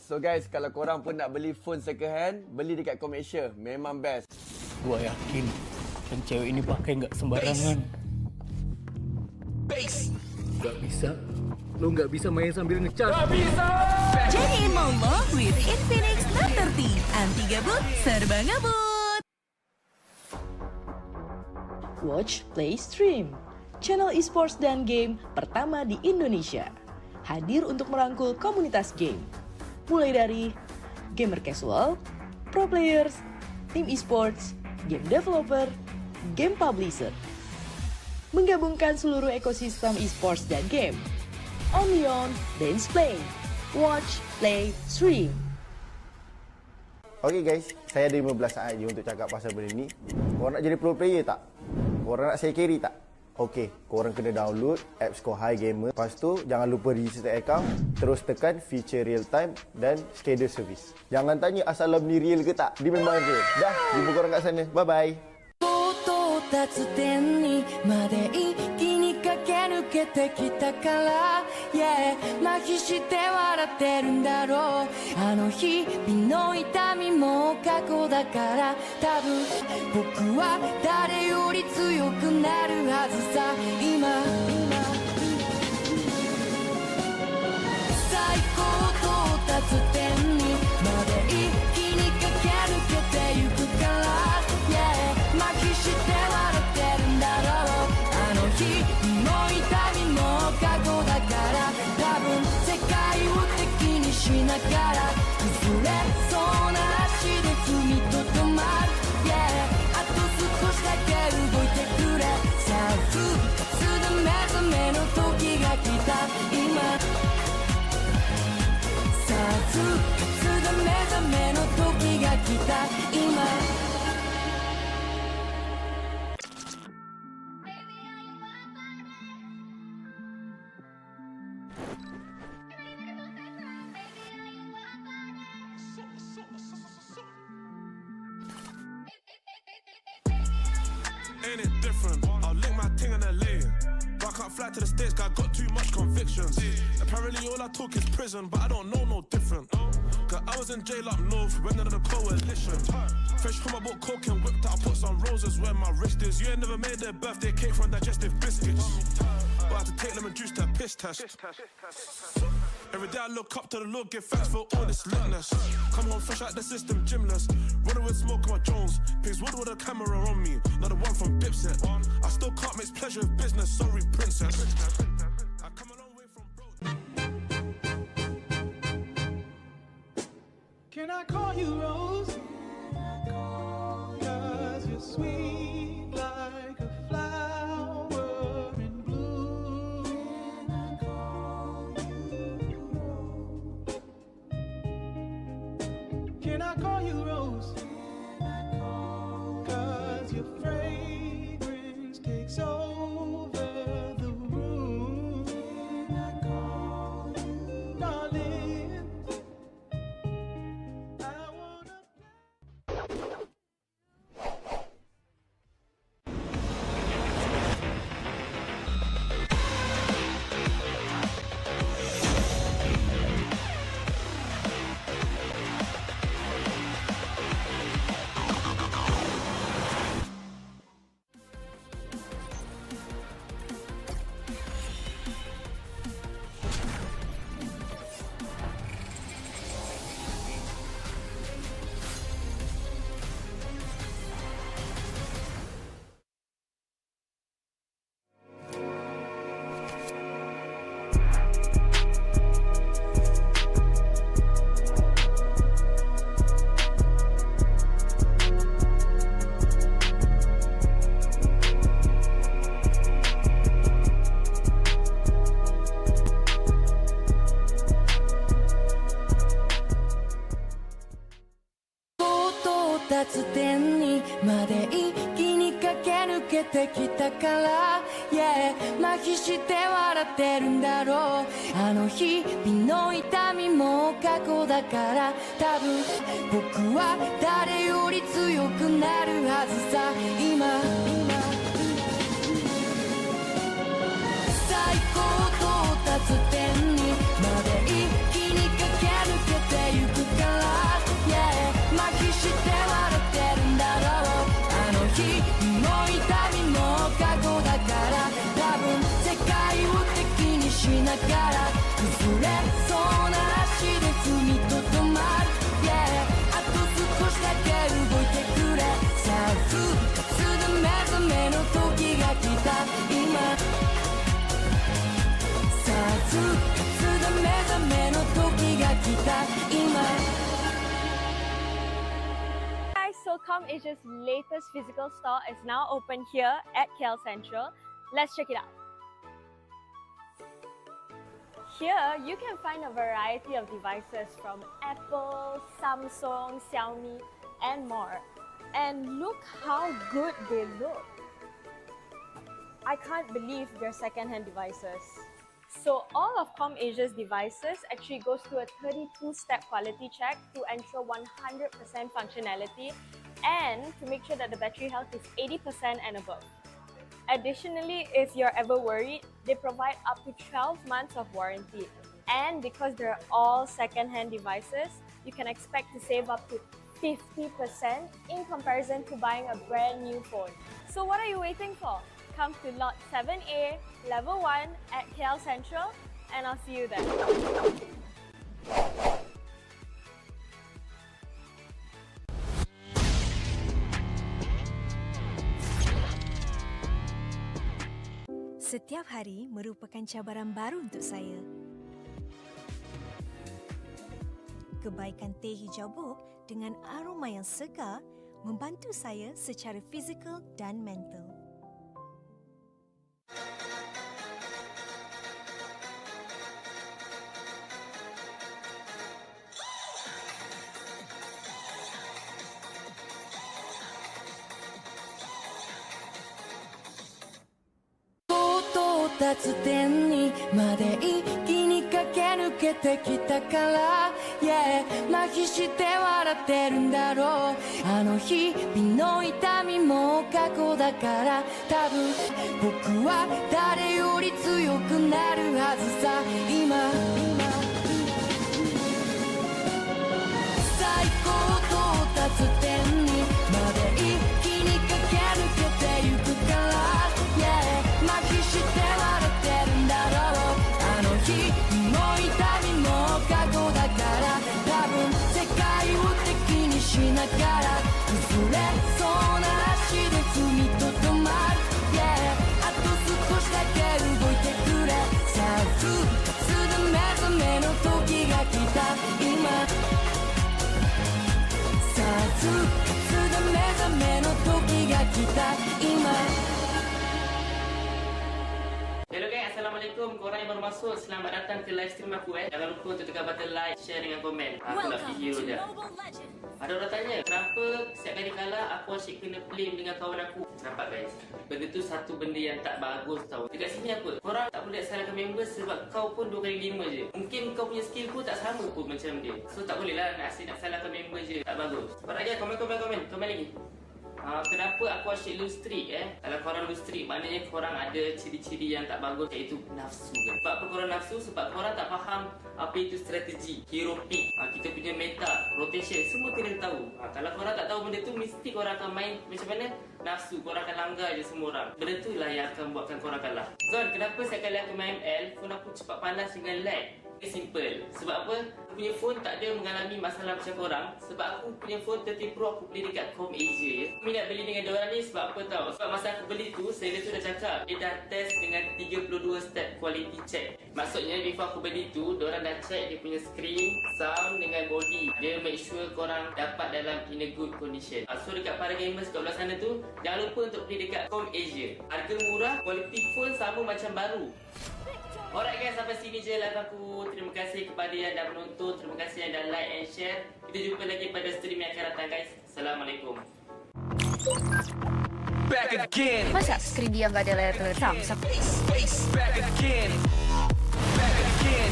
S5: So guys, kalau korang pun nak beli phone second hand, beli dekat Komersial. Memang best.
S6: Gua yakin yang cewek ini pakai nggak sembarangan. Nggak bisa. Lo nggak bisa main sambil ngecas. Nggak bisa.
S7: Jadi Momo with Infinix Note 30. Anti gabut, serba ngebut.
S8: Watch, Play, Stream. Channel esports dan game pertama di Indonesia. Hadir untuk merangkul komunitas game. Mulai dari gamer casual, pro players, tim esports, game developer, game publisher. Menggabungkan seluruh ekosistem esports dan game. Only on GamesMY. Watch, Play, Stream.
S1: Okay guys, saya ada 15 saat je untuk cakap pasal benda ni. Korang nak jadi pro player tak? Korang nak saya carry tak? Okey, korang kena download apps Kohai Gamer. Lepas tu, jangan lupa register account. Terus tekan feature real time dan schedule service. Jangan tanya asalam ni real ke tak. Dia memang real. Dah, jumpa korang kat sana. Bye-bye.
S4: 到達点にまで一気に駆け抜けてきたから、yeah、麻痺して笑ってるんだろう。あの日々の痛みも過去だから、多分僕は誰より強くなるはずさ。今最高到達点にまで一気に駆け抜けてゆくから、yeah、麻痺して笑ってるんだろう。あの日も痛みも過去だから、多分世界を敵にしながら崩れそうな足で踏みとどまる、yeah、あと少しだけ動いてくれ。さあ復活で目覚めの時が来た今、さあ復活で目覚めの時が来た今。
S2: Ain't it different? I'll link my ting in LA. But I can't fly to the States, cause I got too much convictions. Apparently all I talk is prison, but I don't know no different. Cause I was in jail up north, when under the coalition. Fresh from my book, coke and whipped out, I put some roses where my wrist is. You ain't never made their birthday cake from digestive biscuits. But I had to take lemon juice to a piss test. Every day I look up to the Lord, give thanks for all this litness. Come home fresh out the system, gymless. Running with smoke on my Jones. Pigs wood with a camera on me, not the one from Dipset. I still can't mix pleasure with business, sorry princess. I come a long way from
S9: Can I call you Rose? 'Cause you're sweet like a flower in bloom. Can I call you Rose? 'Cause your fragrance takes over the room. Darling, I wanna
S4: 達点にまで一気に駆け抜けてきたから、yeah、麻痺して笑ってるんだろう。あの日々の痛みも過去だから、多分僕は誰より強くなるはずさ。今最高到達点にまで一気に駆け抜けてゆくから、yeah、麻痺して笑ってるんだろう。あの日も痛みも過去だから、多分世界を敵にしながら崩れそうな足で踏みとどまる、yeah、あと少しだけ動いてくれ。さあ復活で目覚めの時が来た今、さあ復活で目覚めの時が来た今。
S10: Guys, so ComAsia's latest physical store is now open here at KL Central. Let's check it out. Here, you can find a variety of devices from Apple, Samsung, Xiaomi, and more. And look how good they look. I can't believe they're second-hand devices. So all of ComAsia's devices actually goes through a 32-step quality check to ensure 100% functionality and to make sure that the battery health is 80% and above. Additionally, if you're ever worried, they provide up to 12 months of warranty. And because they're all second-hand devices, you can expect to save up to 50% in comparison to buying a brand new phone. So what are you waiting for? Come to Lot 7A, Level 1 at KL Central, and I'll see you there.
S11: Setiap hari merupakan cabaran baru untuk saya. Kebaikan teh hijau buk dengan aroma yang segar membantu saya secara fizikal dan mental.
S4: 達点にまで一気に駆け抜けてきたから、yeah、麻痺して笑ってるんだろう。あの日々の痛みも過去だから、多分僕は誰より強くなるはずさ。今最高到達点にまで一気に駆け抜けてゆくから、yeah、麻痺して笑ってるんだろう。あの日も痛みも過去だから、多分世界を敵にしながら崩れそうな足で踏みとどまる、yeah、あと少しだけ動いてくれ。さあ復活で目覚めの時が来た今、さあ復活で目覚めの時が来た今。
S12: Hello guys, Assalamualaikum. Korang yang baru masuk, selamat datang ke live stream aku Jangan lupa untuk tekan button like, share dengan komen. Aku nak pergi hero je. Ada orang tanya, kenapa setiap kali kalah aku asyik kena blame dengan kawan aku? Nampak guys? Benda tu satu benda yang tak bagus tau. Dekat sini apa? Korang tak boleh salahkan member sebab kau pun 2 kali 5 je. Mungkin kau punya skill pun tak sama pun macam dia. So tak boleh lah nak asyik nak salahkan member je. Tak bagus. Cepat lagi, komen lagi. Kenapa aku asyik lose streak Kalau korang lose streak, maknanya korang ada ciri-ciri yang tak bagus, iaitu nafsu kan? Sebab apa korang nafsu? Sebab korang tak faham apa itu strategi, hero pick, kita punya meta, rotation, semua kena tahu. Kalau korang tak tahu benda tu, mesti korang akan main macam mana? Nafsu, korang akan langgar je semua orang. Benda tu lah yang akan buatkan korang kalah. Zon, kenapa setiap kali aku main L, phone aku cepat panas dengan lag? Simple. Sebab apa? Aku punya phone tak ada mengalami masalah macam korang. Sebab aku punya phone 30 Pro aku beli dekat ComAsia. Aku minat beli dengan diorang ni sebab apa tau? Sebab masa aku beli tu, seller tu dah cakap dia dah test dengan 32 step quality check. Maksudnya before aku beli tu, diorang dah check dia punya screen, sound dengan body. Dia make sure korang dapat dalam in a good condition. So dekat para gamers kat belah sana tu, jangan lupa untuk beli dekat ComAsia. Harga murah, quality phone sama macam baru. Alright guys, sampai sini je live aku. Terima kasih kepada yang dah menonton. Terima kasih yang dah like and share. Kita jumpa lagi pada stream yang akan datang guys. Assalamualaikum.
S13: Back again.
S14: Masa skrin dia nggak ada letter Samsung?
S13: Back again. Back again.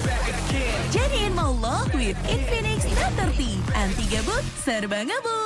S13: Back again.
S7: Jadiin mau log with Infinix Note 30. Anti gabut, serba ngebut.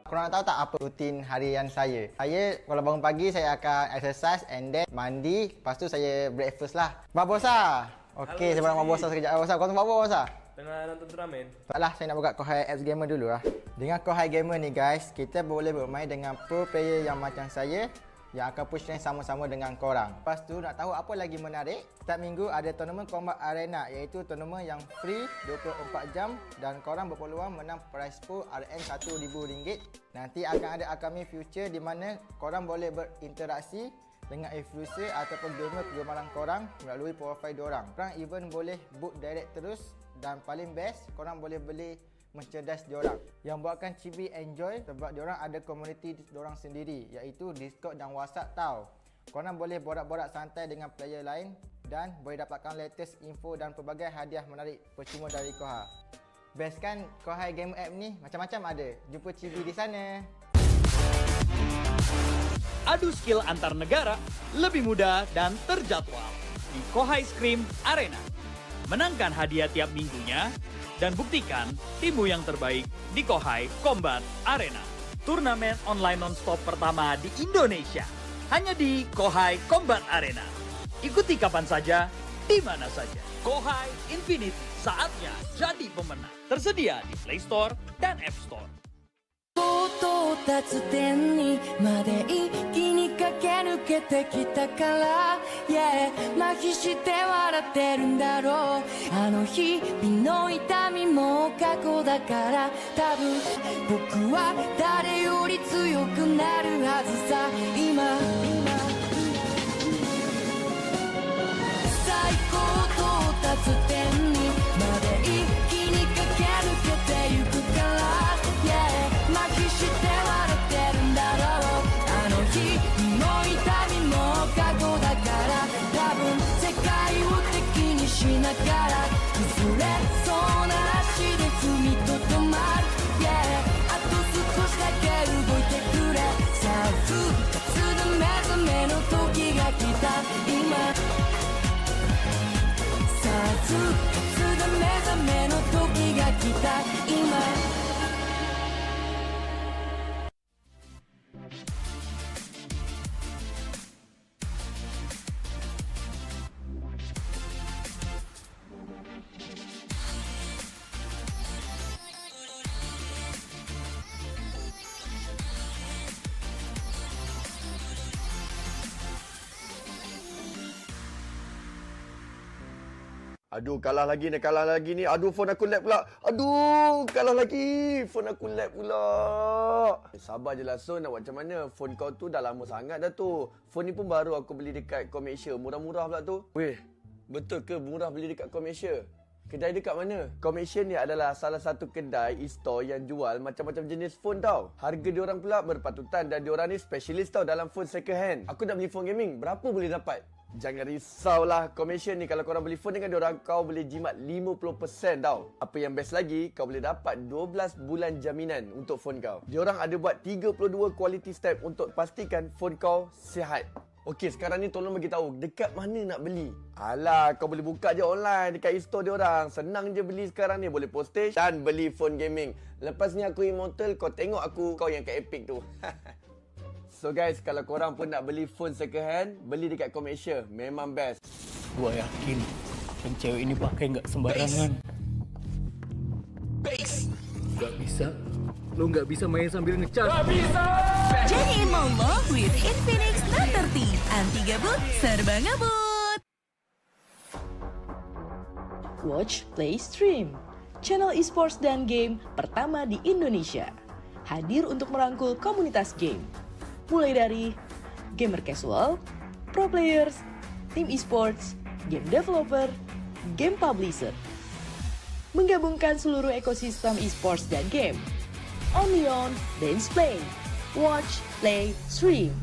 S1: Korang nak tahu tak apa rutin harian saya? Saya kalau bangun pagi saya akan exercise and then mandi. Lepas tu saya breakfast lah. Buat bosa. Okey, saya nak buat bosa sekejap. Bosa, kau tengok apa bosa?
S17: Tengah nonton turnamen.
S1: Taklah, saya nak buka Kohai Apps Gamer dulu lah. Dengan Kohai Gamer ni guys, kita boleh bermain dengan pro player yang macam saya yang akan push rank sama-sama dengan korang. Lepas tu nak tahu apa lagi menarik? Setiap minggu ada tournament Combat Arena, iaitu tournament yang free 24 jam dan korang berpeluang menang prize pool RM RM1,000. Nanti akan ada upcoming future di mana korang boleh berinteraksi dengan influencer ataupun gamer kegemaran korang melalui profil diorang. Korang even boleh book direct terus dan paling best korang boleh beli merchandise diorang. Yang buatkan Chibi enjoy sebab diorang ada komuniti diorang sendiri iaitu Discord dan WhatsApp tau. Korang boleh borak-borak santai dengan player lain dan boleh dapatkan latest info dan pelbagai hadiah menarik percuma dari Kohai. Best kan Kohai Game App ni? Macam-macam ada. Jumpa Chibi di sana.
S3: Adu skill antar negara lebih mudah dan terjadwal di Kohai Scream Arena. Menangkan hadiah tiap minggunya dan buktikan timmu yang terbaik di Kohai Combat Arena. Turnamen online non-stop pertama di Indonesia. Hanya di Kohai Combat Arena. Ikuti kapan saja, di mana saja. Kohai Infinity, saatnya jadi pemenang. Tersedia di Play Store dan App Store.
S4: 到達点にまで一気に駆け抜けてきたから、yeah、麻痺して笑ってるんだろう。あの日々の痛みも過去だから、多分僕は誰より強くなるはずさ。今最高到達点にまで一気に駆け抜けてゆくから、yeah、麻痺して笑ってるんだろう。あの日の痛みも過去だから、多分世界を敵にしながら崩れそうな足で踏みとどまる、yeah、あと少しだけ動いてくれ。さあ復活の目覚めの時が来た今、さあ復活の目覚めの時が来た今。
S5: Aduh, kalah lagi ni. Aduh, phone aku lag pula. Aduh, kalah lagi. Phone aku lag pula. Sabar je lah, Son. Nak buat macam mana? Phone kau tu dah lama sangat dah tu. Phone ni pun baru aku beli dekat Komersia. Murah-murah pula tu. Weh, betul ke murah beli dekat Komersia? Kedai dekat mana? Komersia ni adalah salah satu kedai e-store yang jual macam-macam jenis phone tau. Harga diorang pula berpatutan dan diorang ni specialist tau dalam phone second hand. Aku nak beli phone gaming. Berapa boleh dapat? Jangan risaulah, Komersia ni kalau korang beli phone dengan diorang, kau boleh jimat 50% tau. Apa yang best lagi, kau boleh dapat 12 bulan jaminan untuk phone kau. Diorang ada buat 32 quality step untuk pastikan phone kau sihat. Okey, sekarang ni tolong bagi tahu dekat mana nak beli. Alah, kau boleh buka je online dekat e-store diorang. Senang je beli sekarang ni, boleh postage dan beli phone gaming. Lepas ni aku immortal, kau tengok aku, kau yang kat Epic tu. So guys, kalau korang pun nak beli phone second hand, beli dekat Komersia. Memang best.
S6: Gua yakin pencewek ini pakai nggak sembarangan.
S3: Gak bisa. Lo nggak bisa main sambil ngecas.
S13: Gak bisa.
S7: Jadiin mau log with Infinix Note 30. Anti gabut, serba ngebut.
S8: Watch, Play, Stream. Channel esports dan game pertama di Indonesia. Hadir untuk merangkul komunitas game. Mulai dari gamer casual, pro players, tim esports, game developer, game publisher. Menggabungkan seluruh ekosistem esports dan game. Only on GamesMY. Watch, Play, Stream.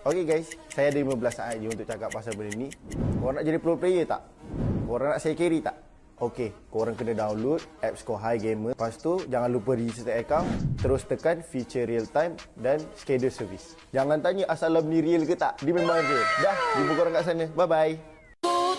S1: Okay guys, saya ada 15 saat je untuk cakap pasal benda ni. Korang nak jadi pro player tak? Korang nak saya carry tak? Okey, korang kena download apps Kohai Gamer. Lepas tu, jangan lupa register account. Terus tekan feature real time dan schedule service. Jangan tanya asal ni real ke tak? Dia memang real. Dah, jumpa korang kat sana. Bye-bye.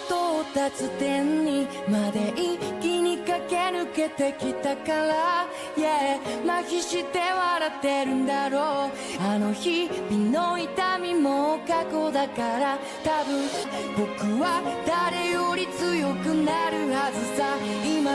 S4: 到達点にまで一気に駆け抜けてきたから、yeah、麻痺して笑ってるんだろう。あの日々の痛みも過去だから、多分僕は誰より強くなるはずさ。今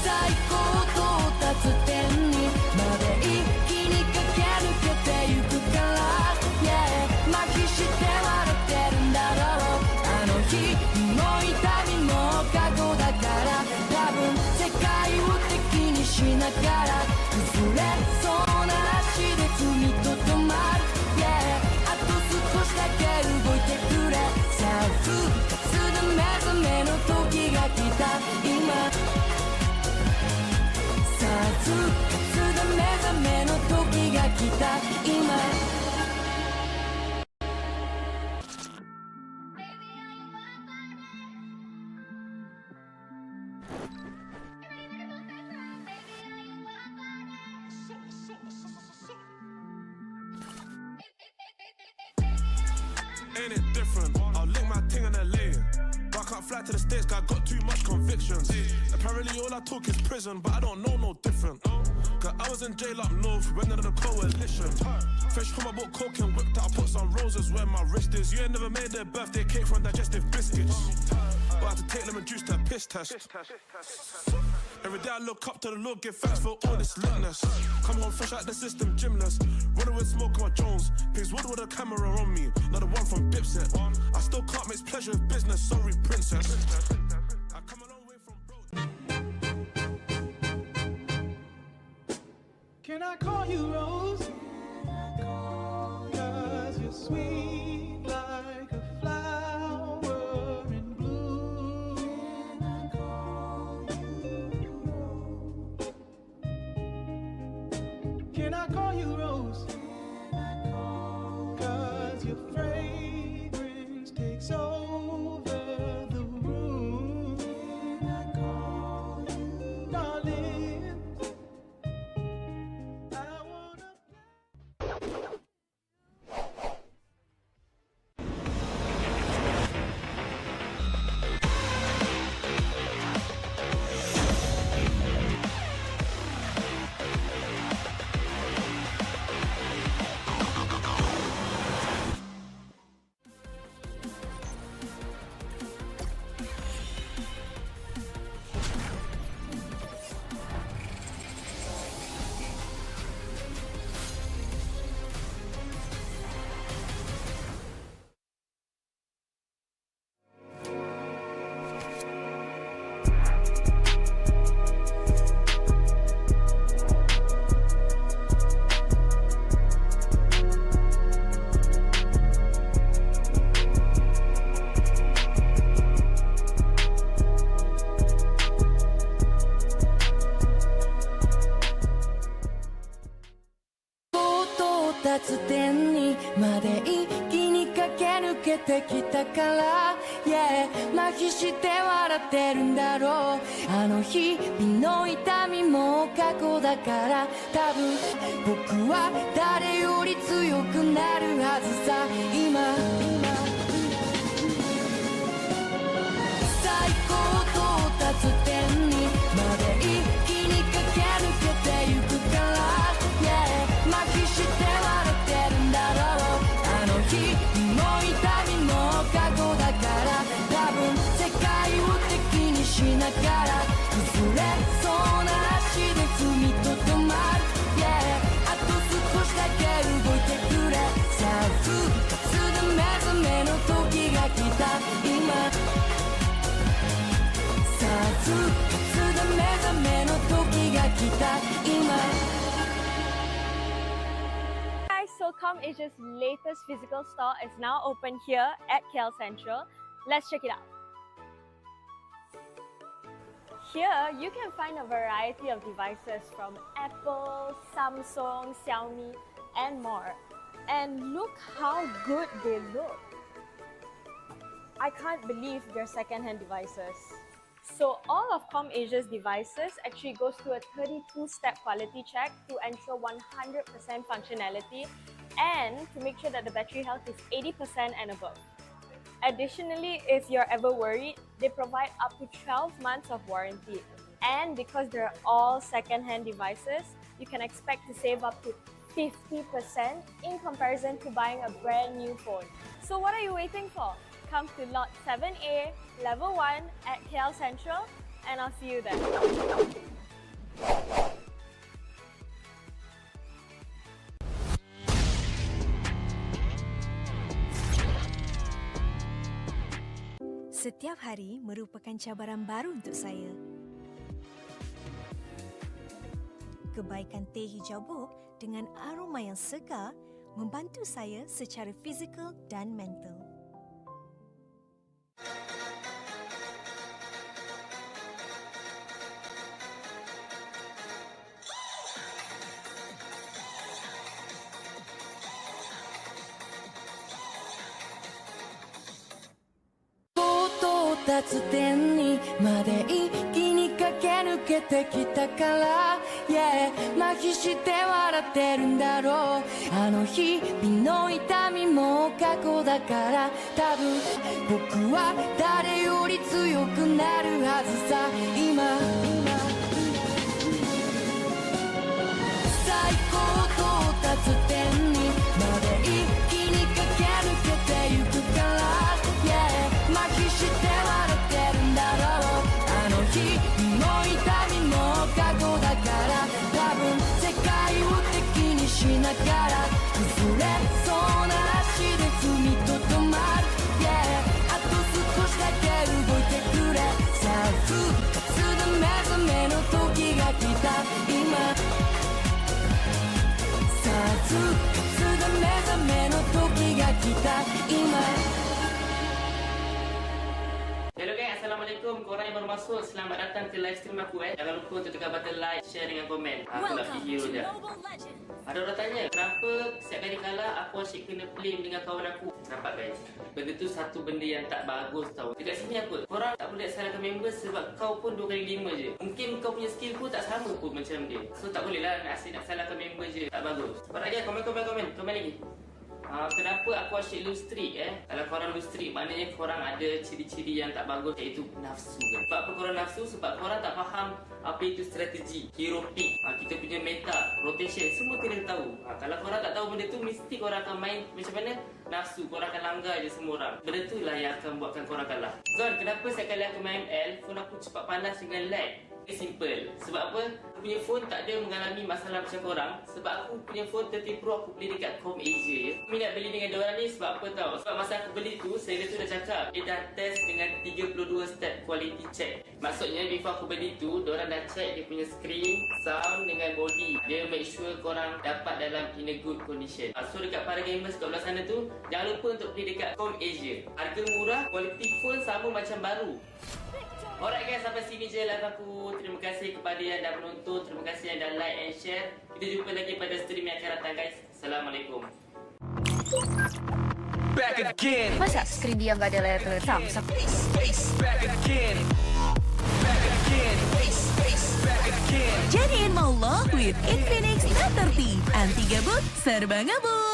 S4: 最高到達点にまで一気に駆け抜けてゆくから、yeah、麻痺して笑ってるんだろう。あの日の痛みも過去だから、多分世界を敵にしながら崩れそうな足で踏みとどまる、yeah、あと少しだけ動いてくれ。さあ復活で目覚めの時が来た今、さあ復活で目覚めの時が来た今。
S2: Ain't it different? I'll link my ting in LA. But I can't fly to the States, cause I got too much convictions. Apparently all I talk is prison, but I don't know no different. Cause I was in jail up north, went under the coalition. Fresh home, I bought coke and whipped out, I put some roses where my wrist is. You ain't never made a birthday cake from digestive biscuits. But I had to take lemon juice to a piss test. Every day I look up to the Lord, give thanks for all this litness. Come home fresh out the system, gymless. Running with smoke on my Jones. Pigs wood with a camera on me, not the one from Dipset. I still can't mix pleasure with business, sorry princess. I come a long way from bro.
S9: Can I call you Rose? 'Cause you're sweet like a flower in bloom. Can I call you Rose? 'Cause your fragrance takes over the room. Darling, I wanna
S4: 達点にまで一気に駆け抜けてきたから、yeah、麻痺して笑ってるんだろう。あの日々の痛みも過去だから、多分僕は誰より強くなるはずさ。今最高到達点にまで一気に駆け抜けてゆくから、yeah、麻痺して笑ってるんだろう。あの日の痛みも過去だから、多分世界を敵にしながら崩れそうな足で踏みとどまる、yeah、あと少しだけ動いてくれ。さあ復活で目覚めの時来た今さあつだ目覚めの時が来た今
S10: Guys, so ComAsia's latest physical store is now open here at KL Central. Let's check it out. Here, you can find a variety of devices from Apple, Samsung, Xiaomi, and more. And look how good they look. I can't believe they're second-hand devices. So all of ComAsia's devices actually goes through a 32-step quality check to ensure 100% functionality and to make sure that the battery health is 80% and above. Additionally, if you're ever worried, they provide up to 12 months of warranty. And because they're all second-hand devices, you can expect to save up to 50% in comparison to buying a brand new phone. So what are you waiting for? Come to Lot 7A, Level 1 at KL Central, and I'll see you there.
S11: Setiap hari merupakan cabaran baru untuk saya. Kebaikan teh hijau buk dengan aroma yang segar membantu saya secara fizikal dan mental.
S4: 到達点にまで一気に駆け抜けてきたから、yeah、麻痺して笑ってるんだろう。あの日々の痛みも過去だから、多分僕は誰より強くなるはずさ。今最高到達点にまで一気に駆け抜けてゆくから、yeah、麻痺して笑ってるんだろう。あの日の痛みも過去だから、多分世界を敵にしながら崩れそうな足で踏みとどまる、yeah、あと少しだけ動いてくれ。さあ復活だ目覚めの時が来た今さあ復活だ目覚めの時が来た今。
S12: Hello guys, Assalamualaikum. Korang yang baru masuk, selamat datang ke live stream aku. Jangan lupa untuk tekan button like, share dengan komen. Aku nak pergi hero je. Ada orang tanya, kenapa setiap kali kalah aku asyik kena flame dengan kawan aku? Nampak guys? Benda tu satu benda yang tak bagus tau. Dekat sini apa? Korang tak boleh salahkan member sebab kau pun 2 kali 5 je. Mungkin kau punya skill pun tak sama pun macam dia. So tak boleh lah nak asyik nak salahkan member je. Tak bagus. Cepat lagi, komen lagi. Kenapa aku asyik lose streak Kalau korang lose streak, maknanya korang ada ciri-ciri yang tak bagus, iaitu nafsu kan? Sebab apa korang nafsu? Sebab korang tak faham apa itu strategi, hero pick, kita punya meta, rotation, semua kena tahu. Kalau korang tak tahu benda tu, mesti korang akan main macam mana? Nafsu, korang akan langgar je semua orang. Benda tu lah yang akan buatkan korang kalah. Zon, kenapa setiap kali aku main L, phone aku cepat panas dengan lag? Simple. Sebab apa? Aku punya phone tak ada mengalami masalah macam korang. Sebab aku punya phone 30 Pro aku beli dekat ComAsia ya. Aku minat beli dengan diorang ni sebab apa tau? Sebab masa aku beli tu, seller tu dah cakap dia dah test dengan 32 step quality check. Maksudnya before aku beli tu, diorang dah check dia punya screen, sound dengan body. Dia make sure korang dapat dalam in a good condition. So dekat para gamers kat belah sana tu, jangan lupa untuk beli dekat ComAsia. Harga murah, quality phone sama macam baru. Alright guys, sampai sini je live aku. Terima kasih kepada yang dah menonton. Terima kasih yang dah like and share. Kita jumpa lagi pada stream yang akan datang guys. Assalamualaikum.
S13: Back again.
S14: Masa skrin dia nggak ada layar Samsung?
S13: Back again. Back again. Back again.
S7: Jadiin maulah with Infinix Note 30. Anti gabut, serba ngebut.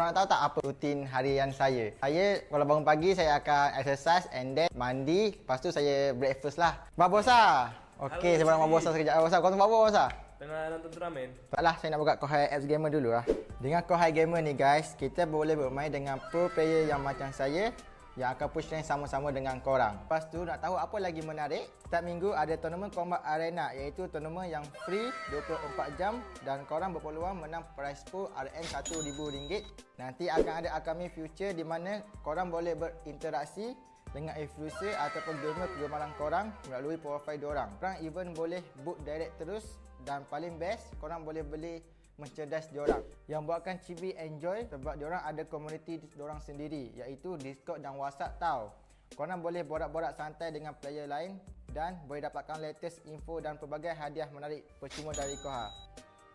S1: Korang tahu tak apa rutin harian saya? Saya kalau bangun pagi saya akan exercise and then mandi. Lepas tu saya breakfast lah. Babosa. Okey, saya nak Babosa sekejap. Babosa, kau tengok Babosa?
S17: Tengah nonton turnamen.
S1: Taklah, saya nak buka Kohai X Gamer dulu lah. Dengan Kohai Gamer ni guys, kita boleh bermain dengan pro player yang macam saya yang akan push rank sama-sama dengan korang. Lepas tu nak tahu apa lagi menarik? Setiap minggu ada tournament Combat Arena, iaitu tournament yang free 24 jam dan korang berpeluang menang prize pool RM RM1,000. Nanti akan ada upcoming future di mana korang boleh berinteraksi dengan influencer ataupun gamer kegemaran korang melalui profil diorang. Korang even boleh book direct terus dan paling best korang boleh beli merchandise diorang yang buatkan Chibi enjoy sebab diorang ada komuniti diorang sendiri iaitu Discord dan WhatsApp tau. Korang boleh borak-borak santai dengan player lain dan boleh dapatkan latest info dan pelbagai hadiah menarik percuma dari Kohai.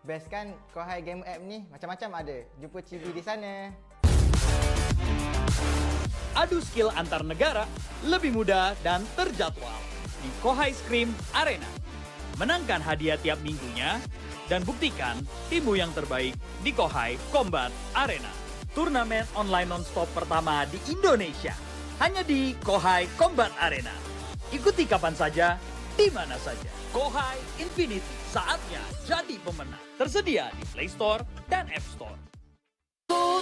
S1: Best kan Kohai Game App ni macam-macam ada. Jumpa Chibi di sana.
S3: Adu skill antar negara lebih mudah dan terjadwal di Kohai Scream Arena. Menangkan hadiah tiap minggunya dan buktikan timmu yang terbaik di Kohai Combat Arena. Turnamen online non-stop pertama di Indonesia. Hanya di Kohai Combat Arena. Ikuti kapan saja, di mana saja. Kohai Infinity, saatnya jadi pemenang. Tersedia di Play Store dan App Store.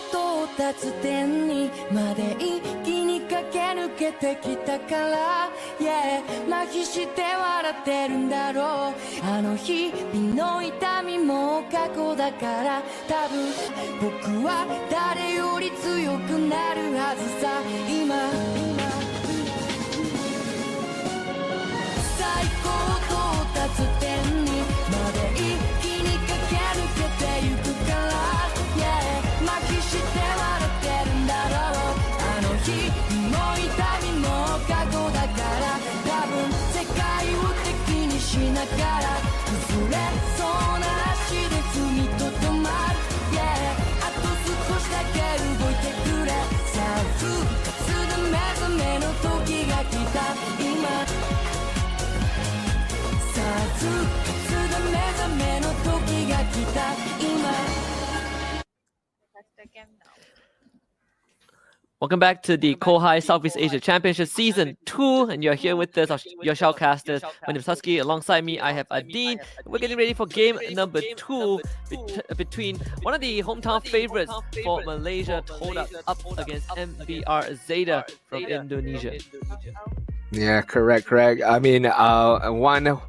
S4: 到達点にまで一気に駆け抜けてきたから、yeah、麻痺して笑ってるんだろう。あの日々の痛みも過去だから、多分僕は誰より強くなるはずさ。今最高到達点にまで一気に駆け抜けてゆくから、yeah、麻痺して笑ってるんだろう。あの日も痛みも過去だから、多分世界を敵にしながら崩れそうな足で踏みとどまる、yeah、あと少しだけ動いてくれ。さあ復活で目覚めの時が来た今、さあ復活で目覚めの時が来た今。
S15: Welcome back to the Kohai Southeast Asia Championship Season 2, and you're here with us, your shoutcasters. My name is Husky. Alongside me, I have Adine. We're getting ready for game number 2 between one of the hometown favorites for Malaysia, Todak, up against MBR Zeta from Indonesia.
S16: Yeah, correct. I mean, one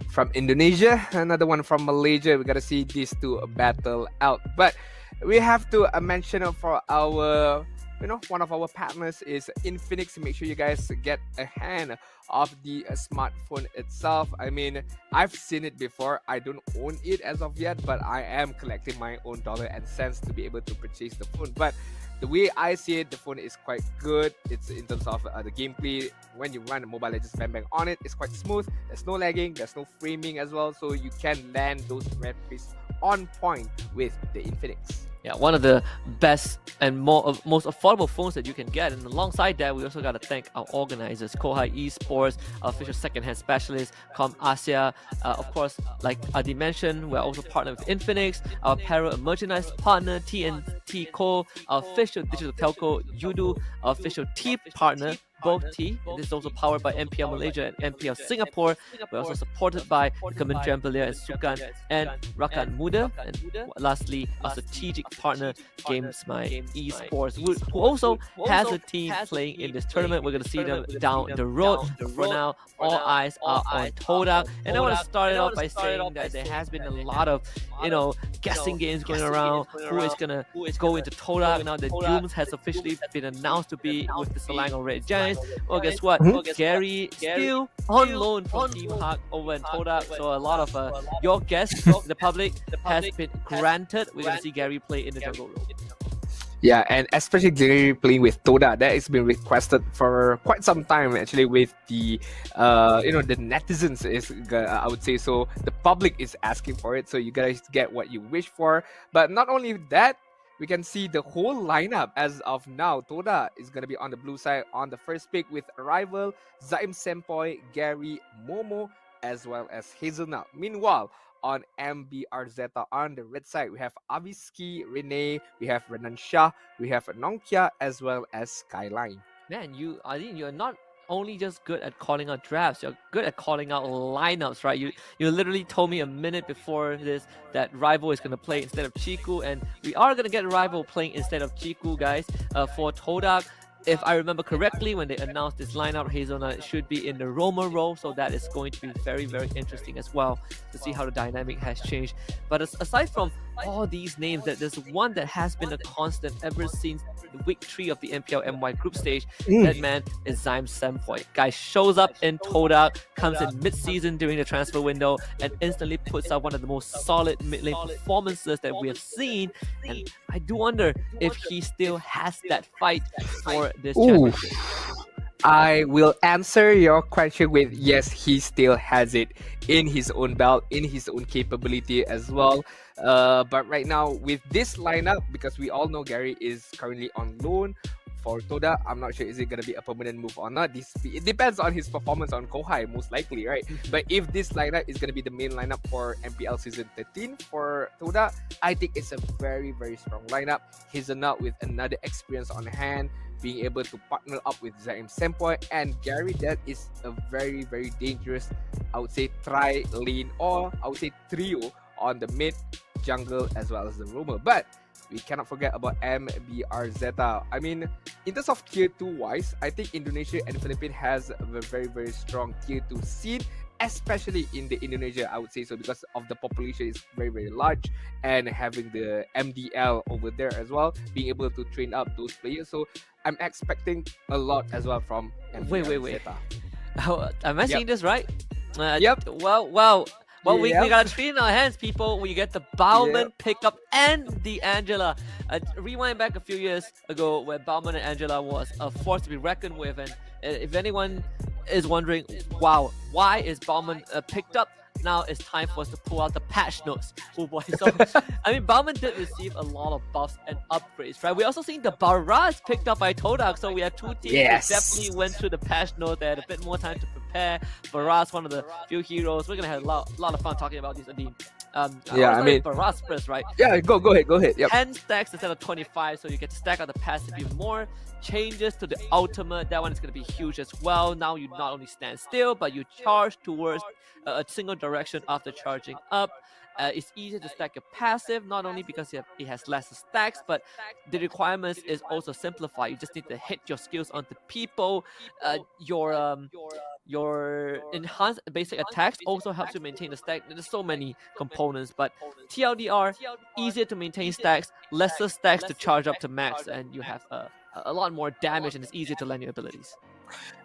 S16: from Indonesia, another one from Malaysia. We gotta see these two battle out. But we have to mention for our, one of our partners is Infinix. Make sure you guys get a hand of the smartphone itself. I mean, I've seen it before. I don't own it as of yet, but I am collecting my own dollar and cents to be able to purchase the phone. But the way I see it, the phone is quite good. It's in terms of the gameplay. When you run a Mobile Legends Bang on it, it's quite smooth. There's no lagging, there's no framing as well, so you can land those replays on point with the Infinix.
S15: Yeah, one of the best and most affordable phones that you can get. And alongside that, we also got to thank our organizers, Kohai Esports, our official second-hand specialist, Asia. Of course, like Adi mentioned, we're also partnered with Infinix, our apparel and merchandise partner, TNT Co, our official digital telco, Yudu, our official tea partner, both T. This is also powered by MPL Malaysia and MPL Singapore. We're also supported by Kementerian Belia and Sukan and Rakan Muda. And lastly, our strategic partner, GamesMY Esports, who also has a team playing in this tournament. We're going to see them down the road. For now, all eyes are on Todak. And I want to start it off by saying that there has been a lot of, guessing games going around. Who is going to go into Todak? Now the Dooms has officially been announced to be with the Selangor Red Giants. Well, guess what? Gary still on loan from Team Hawk over in Todak. So a lot of your guess, the public, has been granted. We're going to see Gary play in the jungle role.
S16: Yeah, and especially Gary playing with Todak, that has been requested for quite some time actually with the, the netizens is, I would say so. The public is asking for it, so you guys get what you wish for. But not only that, we can see the whole lineup as of now. Todak is going to be on the blue side on the first pick with Arrival, Zaim Sempoy, Gary, Momo, as well as Hazelnut. Meanwhile, on MBR Zeta. On the red side, we have Aviski, Renee, we have Renan Shah, we have Nonkia, as well as Skyline.
S15: Man, I think you're not only just good at calling out drafts, you're good at calling out lineups, right? You literally told me a minute before this that Rival is gonna play instead of Chiku, and we are gonna get Rival playing instead of Chiku, guys. For Todak, if I remember correctly, when they announced this lineup, Hazelnut should be in the roamer role, so that is going to be very, very interesting as well to see how the dynamic has changed. But aside from all these names, that there's one that has been a constant ever since week 3 of the MPL MY group stage. That man is Zyme Sempoy. Guy shows up in Todak, comes in mid-season during the transfer window, and instantly puts out one of the most solid mid-lane performances that we have seen. And I do wonder if he still has that fight for this championship.
S16: I will answer your question with yes, he still has it in his own belt, in his own capability as well. But right now, with this lineup, because we all know Gary is currently on loan for Toda, I'm not sure is it going to be a permanent move or not. It depends on his performance on Kohai, most likely, right? But if this lineup is going to be the main lineup for MPL Season 13 for Toda, I think it's a very, very strong lineup. He's not with another experience on hand, being able to partner up with Zyme Sempoy and Gary. That is a very, very dangerous, I would say, tri-lane, or I would say trio on the mid, jungle, as well as the roamer. But we cannot forget about MBR Zeta. I mean, in terms of tier 2 wise, I think Indonesia and Philippines has a very, very strong tier 2 scene, especially in the Indonesia, I would say so, because of the population is very, very large, and having the MDL over there as well, being able to train up those players. So I'm expecting a lot as well from MBR
S15: Wait.
S16: Zeta.
S15: Am I seeing this right?
S16: Yep.
S15: Well, we got a treat in our hands, people. We get the Bauman pickup and the Angela. Rewind back a few years ago where Bauman and Angela was a force to be reckoned with. And if anyone is wondering, wow, why is Bauman picked up? Now it's time for us to pull out the patch notes. Oh boy. So, I mean, Bauman did receive a lot of buffs and upgrades, right? We also seen the Baraz picked up by Todak. So we have two teams that definitely went through the patch notes. They had a bit more time to prepare. Baraz, one of the few heroes. We're going to have a lot of fun talking about this, Adine. I mean, Baraz first, right?
S16: Yeah, go ahead. Yep.
S15: 10 stacks instead of 25, so you get to stack out the passive even more. Changes to the ultimate, that one is going to be huge as well. Now you not only stand still, but you charge towards a single direction after charging up. It's easier to stack your passive, not only because it has less stacks, but the requirements is also simplified. You just need to hit your skills onto people. Your enhanced basic attacks also helps you maintain the stack. There's so many components, but TLDR, easier to maintain stacks, lesser stacks to charge up to max, and you have a lot more damage, and it's easier to land your abilities.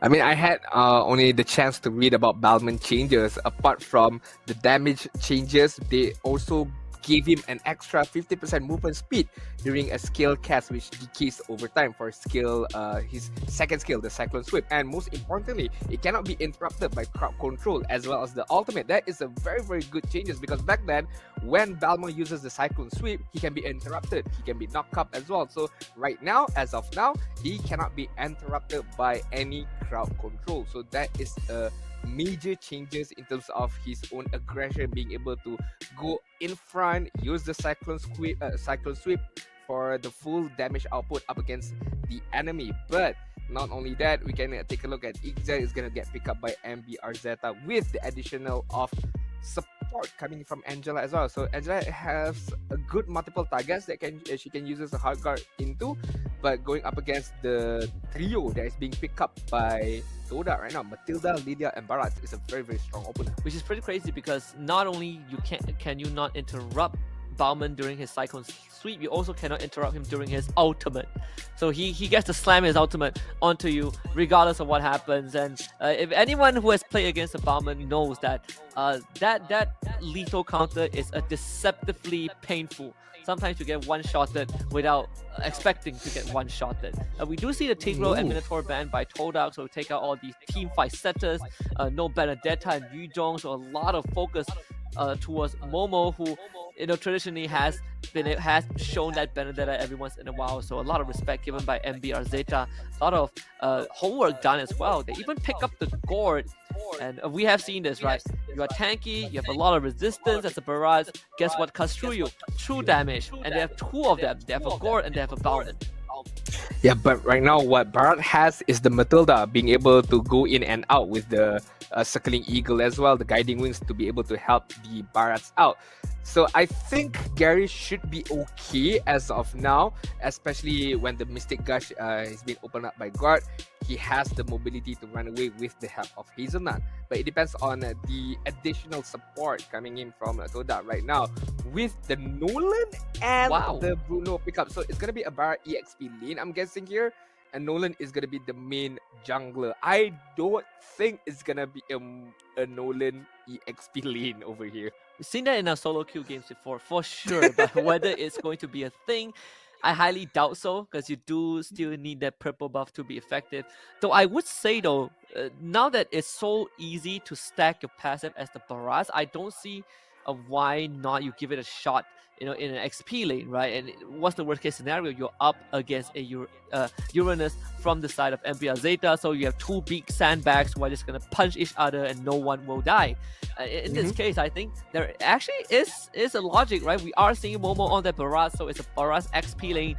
S16: I mean, I had only the chance to read about Balman changes. Apart from the damage changes, they also gave him an extra 50% movement speed during a skill cast, which decays over time for skill, his second skill, the Cyclone Sweep. And most importantly, it cannot be interrupted by crowd control as well as the ultimate. That is a very, very good changes, because back then, when Balmo uses the Cyclone Sweep, he can be interrupted, he can be knocked up as well. So right now, as of now, he cannot be interrupted by any crowd control. So that is a major changes in terms of his own aggression, being able to go in front, use the Cyclone Sweep for the full damage output up against the enemy. But not only that, we can take a look at Igza is gonna get picked up by MBR Zeta with the additional of support coming from Angela as well. So Angela has a good multiple targets that she can use as a hard guard into, but going up against the trio that is being picked up by Toda right now, Matilda, Lydia, and Barat, is a very, very strong opponent.
S15: Which is pretty crazy, because not only can you not interrupt Bauman during his Cyclone Sweep, you also cannot interrupt him during his ultimate. So he gets to slam his ultimate onto you regardless of what happens. And if anyone who has played against a Bauman knows that that lethal counter is a deceptively painful. Sometimes you get one-shotted without expecting to get one-shotted. We do see the Tigro and Minotaur banned by Todak, so we take out all these team fight setters. No Benedetta and Yuzhong, so a lot of focus towards Momo, who traditionally has shown that Benedetta every once in a while. So a lot of respect given by MBR Zeta. A lot of homework done as well. They even pick up the gourd, and we have seen this, right? You are tanky, you have a lot of resistance as a barrage. Guess what cuts through you? True damage, and they have two of them. They have a gourd and they have a Bauman.
S16: Yeah, but right now what Barat has is the Matilda being able to go in and out with the circling eagle as well, the guiding wings to be able to help the Barats out. So I think Gary should be okay as of now, especially when the Mystic Gush is being opened up by guard. He has the mobility to run away with the help of Hazelnut. But it depends on the additional support coming in from Todak right now with the Nolan and the Bruno pickup. So it's going to be a Barat EXP lane, I'm guessing here. And Nolan is going to be the main jungler. I don't think it's going to be a Nolan EXP lane over here.
S15: We've seen that in our solo queue games before, for sure. But whether it's going to be a thing, I highly doubt so, because you do still need that purple buff to be effective. Though I would say though, now that it's so easy to stack your passive as the Baraz, I don't see why not you give it a shot, in an XP lane, right? And what's the worst case scenario? You're up against a Uranus from the side of MBR Zeta, so you have two big sandbags who are just gonna punch each other and no one will die. In this case, I think there actually is a logic, right? We are seeing Momo on that Baraz, so it's a Baraz XP lane.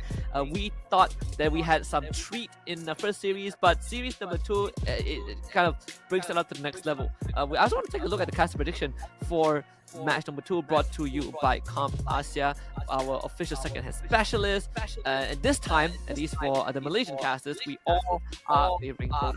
S15: We thought that we had some treat in the first series, but series number 2, it kind of brings it up to the next level. I also want to take a look at the cast prediction for match number 2, brought to you by Comp Asia, our official second-hand specialist. And this time, at least for the Malaysian casters, we all are favoring Kodak.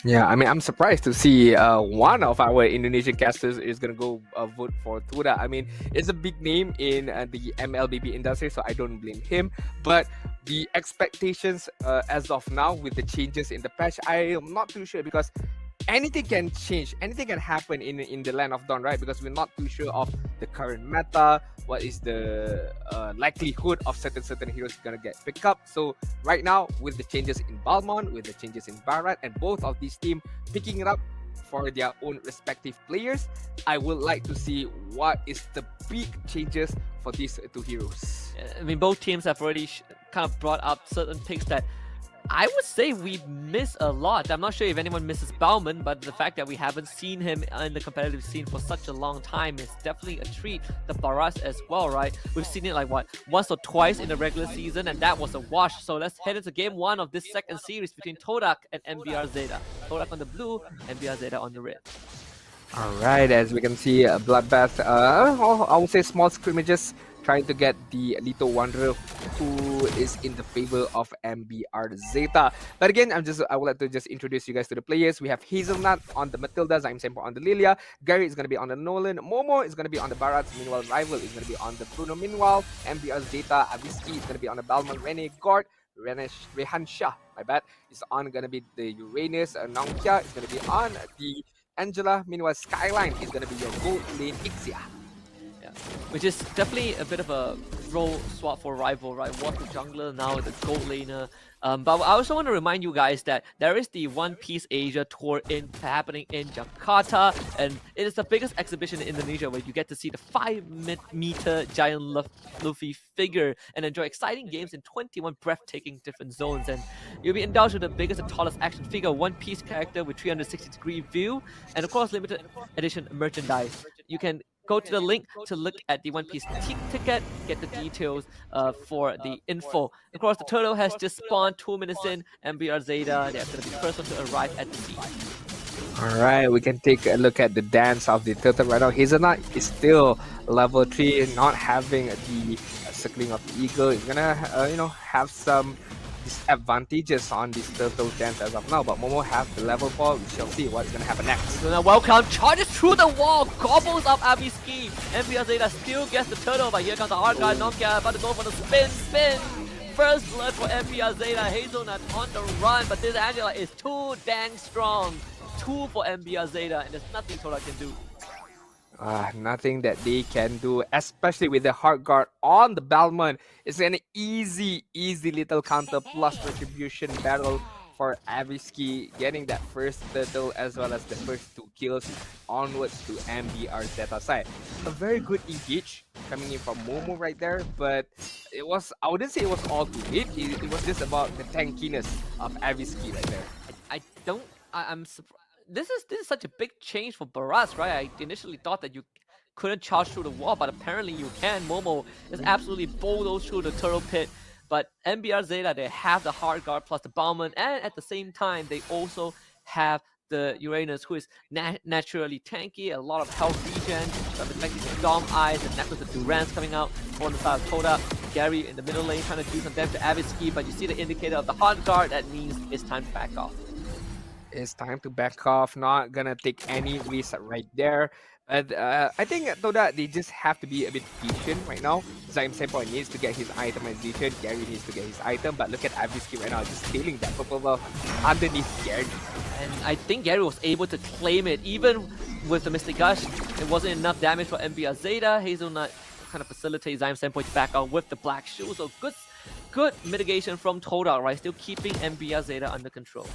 S16: Yeah, I mean, I'm surprised to see one of our Indonesian casters is going to go vote for Todak. I mean, it's a big name in the MLBB industry, so I don't blame him. But the expectations as of now with the changes in the patch, I am not too sure, because anything can change, anything can happen in the Land of Dawn, right? Because we're not too sure of the current meta, what is the likelihood of certain heroes gonna get picked up. So right now, with the changes in Balmond, with the changes in Barat, and both of these teams picking it up for their own respective players, I would like to see what is the big changes for these two heroes.
S15: I mean, both teams have already kind of brought up certain picks that I would say we miss a lot. I'm not sure if anyone misses Bauman, but the fact that we haven't seen him in the competitive scene for such a long time is definitely a treat. The Baras as well, right? We've seen it like, once or twice in the regular season, and that was a wash. So let's head into game 1 of this second series between Todak and MBR Zeta. Todak on the blue, MBR Zeta on the red.
S16: Alright, as we can see, a bloodbath, I would say small scrimmages, trying to get the Lito Wanderer, who is in the favor of MBR Zeta. But again, I would like to just introduce you guys to the players. We have Hazelnut on the Matilda, Zaim Sempo on the Lilia, Gary is going to be on the Nolan, Momo is going to be on the Barats, meanwhile Rival is going to be on the Bruno. Meanwhile, MBR Zeta, Aviski is going to be on the Balmond, Rene Gord, Rehan Shah, my bad, is on going to be the Uranus, Nongkia is going to be on the Angela, meanwhile Skyline is going to be your gold lane Ixia.
S15: Which is definitely a bit of a role swap for Rival, right? Was the jungler, now the gold laner. But I also want to remind you guys that there is the One Piece Asia tour happening in Jakarta, and it is the biggest exhibition in Indonesia where you get to see the 5-meter giant Luffy figure and enjoy exciting games in 21 breathtaking different zones. And you'll be indulged with the biggest and tallest action figure, One Piece character with 360-degree view, and of course limited edition merchandise. You can go to the link to look at the One Piece ticket, get the details for the info. Of course, the turtle has just spawned 2 minutes in. MBR Zeta, they're going to be the first one to arrive at the sea.
S16: Alright, we can take a look at the dance of the turtle right now. Hazelnut is still level 3, not having the circling of the eagle. He's gonna, have some disadvantages on this turtle dance as of now, but Momo have the level 4. We shall see what's gonna happen next.
S15: So now welcome, charges through the wall, gobbles up Abiski. MBR Zeta still gets the turtle, but here comes the hard guy, Nokia about to go for the spin. First blood for MBR Zeta, Hazelnut on the run, but this Angela is too dang strong. 2 for MBR Zeta, and there's nothing Todak can do.
S16: Nothing that they can do, especially with the hard guard on the Balmond. It's an easy little counter plus retribution battle for Avisky getting that first turtle as well as the first 2 kills onwards to MBR Zeta side. A very good engage coming in from Momo right there, but it was, I wouldn't say it was all too late. It was just about the tankiness of Avisky right there.
S15: I'm surprised. This is such a big change for Baras, right? I initially thought that you couldn't charge through the wall, but apparently you can. Momo is absolutely bulldoze through the turtle pit. But MBR Zeta, they have the hard guard plus the Bauman, and at the same time, they also have the Uranus, who is naturally tanky, a lot of health regen, reflecting the Dom Eyes, and necklace of Durance coming out on the side of Todak. Gary in the middle lane trying to do some damage to Avisky, but you see the indicator of the hard guard, that means it's time to back off.
S16: It's time to back off, not gonna take any risk right there. And I think Todak, they just have to be a bit patient right now. Zaim Senpai needs to get his itemization, Gary needs to get his item, but look at Avisky right now, just stealing that purple buff underneath Gary.
S15: And I think Gary was able to claim it, even with the Mystic Gush. It wasn't enough damage for MBR Zeta. Hazelnut kind of facilitates Zaim Senpai to back out with the black shoe, so good mitigation from Todak, right? Still keeping MBR Zeta under control.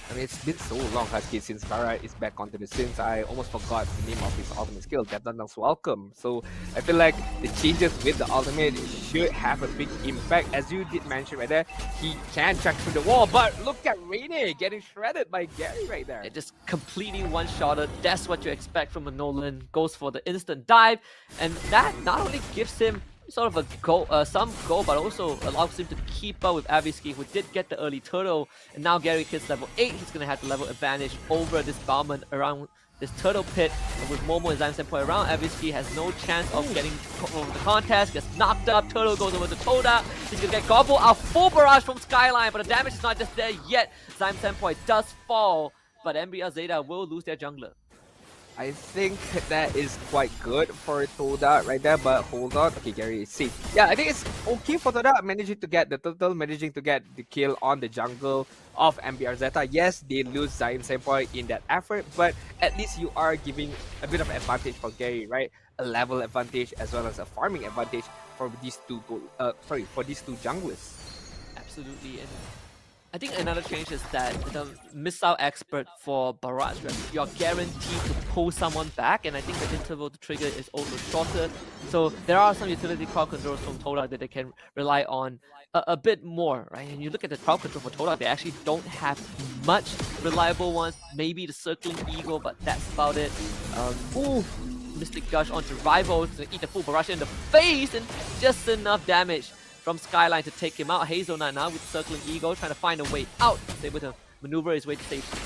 S16: I mean, it's been so long, Husky, since Bara is back onto the scenes. I almost forgot the name of his ultimate skill, Deton's Welcome. So I feel like the changes with the ultimate should have a big impact. As you did mention right there, he can check through the wall, but look at Rene getting shredded by Gary right there.
S15: It just completely one-shotted. That's what you expect from a Nolan. Goes for the instant dive, and that not only gives him sort of a goal, some goal, but also allows him to keep up with Avisky, who did get the early turtle, and now Gary hits level 8. He's going to have the level advantage over this Bauman around this turtle pit, and with Momo and Zaim Senpai around, Avisky has no chance of getting over the contest. Gets knocked up, turtle goes over to Todak. He's going to get gobbled out, full barrage from Skyline, but the damage is not just there yet. Zaim Senpai does fall, but MBR Zeta will lose their jungler.
S16: I think that is quite good for Todak right there, but hold on. Okay, Gary is safe. Yeah, I think it's okay for Todak managing to get the turtle, managing to get the kill on the jungle of MBR Zeta. Yes, they lose Zaim Senpai in that effort, but at least you are giving a bit of advantage for Gary, right? A level advantage as well as a farming advantage for these two for these two junglers.
S15: Absolutely. And I think another change is that the missile expert for Barrage, you're guaranteed to pull someone back, and I think the interval to trigger is also shorter. So there are some utility crowd controls from Todak that they can rely on a bit more, right? And you look at the crowd control for Todak, they actually don't have much reliable ones. Maybe the circling eagle, but that's about it. Mystic Gush onto Rivals to eat the full Barrage in the face, and just enough damage from Skyline to take him out. Hazelnut now with Circling Eagle trying to find a way out. He's able to maneuver his way to safety.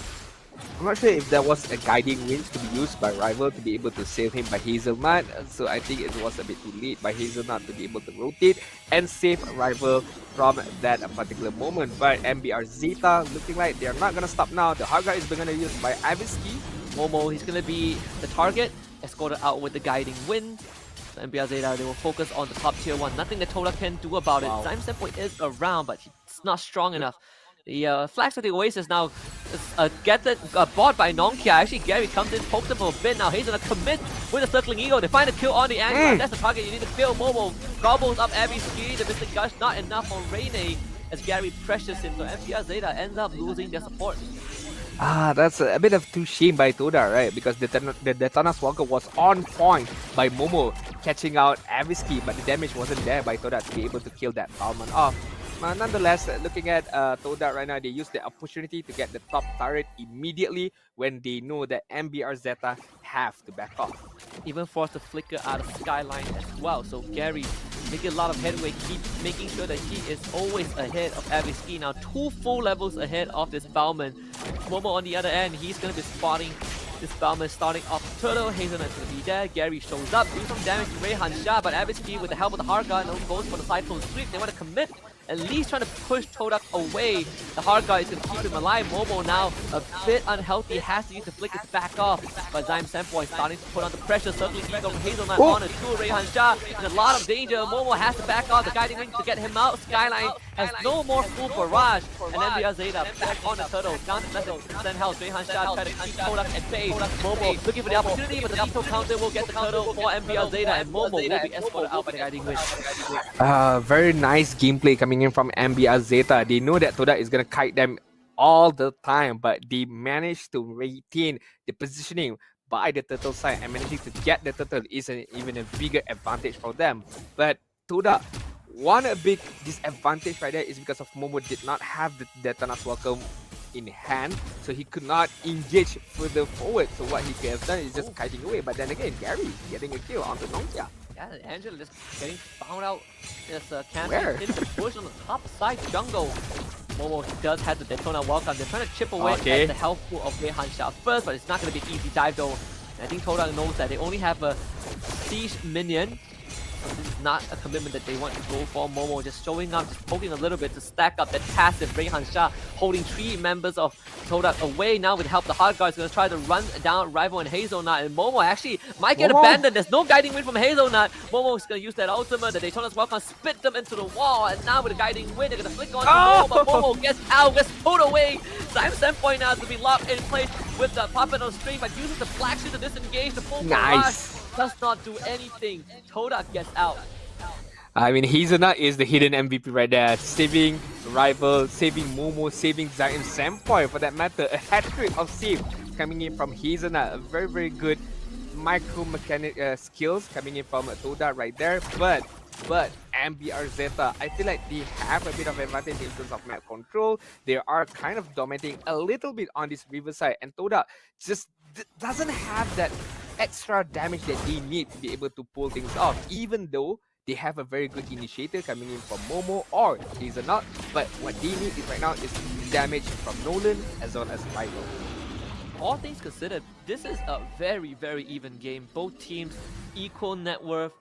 S16: I'm not sure if there was a guiding winch to be used by Rival to be able to save him by Hazelnut, so I think it was a bit too late by Hazelnut to be able to rotate and save Rival from that particular moment. But MBR Zeta looking like they're not gonna stop now. The hard guard is gonna be used by Avisky.
S15: Momo, he's gonna be the target, escorted out with the guiding wind. So MBR Zeta, they will focus on the top tier 1. Nothing that Todak can do about it. Zaim Senpai is around, but he's not strong enough. The flags of the Oasis now bought by Nonkia. Actually, Gary comes in, pokes him for a bit. Now Hazelnut commits with a Circling Eagle. They find a kill on the angle. That's the target you need to kill. Momo gobbles up Avisky. The Mystic Gush not enough for Rene as Gary pressures him. So MBR Zeta ends up losing their support.
S16: That's a bit of too shame by Todak, right? Because the Detona's Walker was on point by Momo catching out Avisky, but the damage wasn't there by Todak to be able to kill that Bauman off. Nonetheless, looking at Todak right now, they use the opportunity to get the top turret immediately when they know that MBR Zeta have to back off.
S15: Even forced to flicker out of Skyline as well. So Gary making a lot of headway, keep making sure that he is always ahead of Avisky. Now 2 full levels ahead of this Bauman. Momo on the other end, he's going to be spotting this Bauman starting off Turtle. Hazelnut's going to be there. Gary shows up, do some damage to Rayhan Shah, but Avisky with the help of the hard guard goes for the Cyclone Sweep. They want to commit, at least trying to push Todak away. The hard guard is going to keep him alive. Momo now a bit unhealthy, has to use the flickers back off. But Zaim Senpai starting to put on the pressure. Circling Eagle from Hazelnut on a 2 Rayhan Shah. In a lot of danger. Momo has to back off. The guiding ring to get him out. Skyline has no more full barrage. And MBR Zeta back on the turtle. Down to less than 10 health. Rayhan Shah trying to keep Todak at bay. Momo looking for the opportunity, but the lethal counter will get the turtle for MBR Zeta. And Momo will be escorted out by the guiding ring.
S16: Very nice gameplay coming in from MBR Zeta. They know that Todak is going to kite them all the time, but they managed to retain the positioning by the turtle side, and managing to get the turtle is even a bigger advantage for them. But Todak, one big disadvantage right there is because of Momo did not have the Detona's Welcome in hand, so he could not engage further forward. So what he could have done is just kiting away. But then again, Gary getting a kill onto Nongkia.
S15: Yeah, Angela just getting found out. There's a
S16: Where?
S15: camping in the bush on the top side jungle. Momo does have the Daytona Welcome. They're trying to chip away
S16: Okay.
S15: at the health pool of Wei Hansha first, but it's not going to be an easy dive though. And I think Todak knows that they only have a siege minion. So this is not a commitment that they want to go for. Momo just showing up, just poking a little bit to stack up that passive. Wei Hansha holding 3 members of Todak away now with help. The hard guard is going to try to run down Rival and Hazelnut, and Momo actually might get abandoned. There's no guiding wind from Hazelnut. Momo is going to use that ultimate. The Daytona's Welcome spit them into the wall, and now with the guiding wind, they're going to flick on Momo, but Momo gets out, gets pulled away. Time Standpoint now to be locked in place with the puppet on string, but uses the flag shield to disengage the full
S16: Nice.
S15: does not do anything. Todak gets out.
S16: I mean, Hazelnut is the hidden MVP right there, saving Rival, saving Momo, saving Time Standpoint for that matter. A hat-trick of save coming in from Hazelnut. A very, very good micro-mechanic skills coming in from Todak right there. But MBR Zeta, I feel like they have a bit of advantage in terms of map control. They are kind of dominating a little bit on this riverside, and Todak just doesn't have that extra damage that they need to be able to pull things off, even though they have a very good initiator coming in from Momo or Hazelnut. But what they need is right now is damage from Nolan as well as Rival.
S15: All things considered, this is a very, very even game. Both teams equal net worth.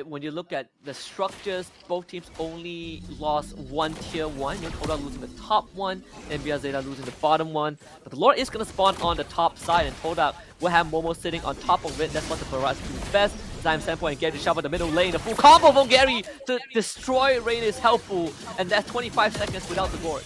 S15: When you look at the structures, both teams only lost one tier 1. Todak losing the top one, MBR Zeta losing the bottom one. But the Lord is going to spawn on the top side, and Todak will have Momo sitting on top of it. That's what the Barrage do best. Time Standpoint and Gary shove in the middle lane. The full combo from Gary to destroy Rainer's health pool, and that's 25 seconds without the board.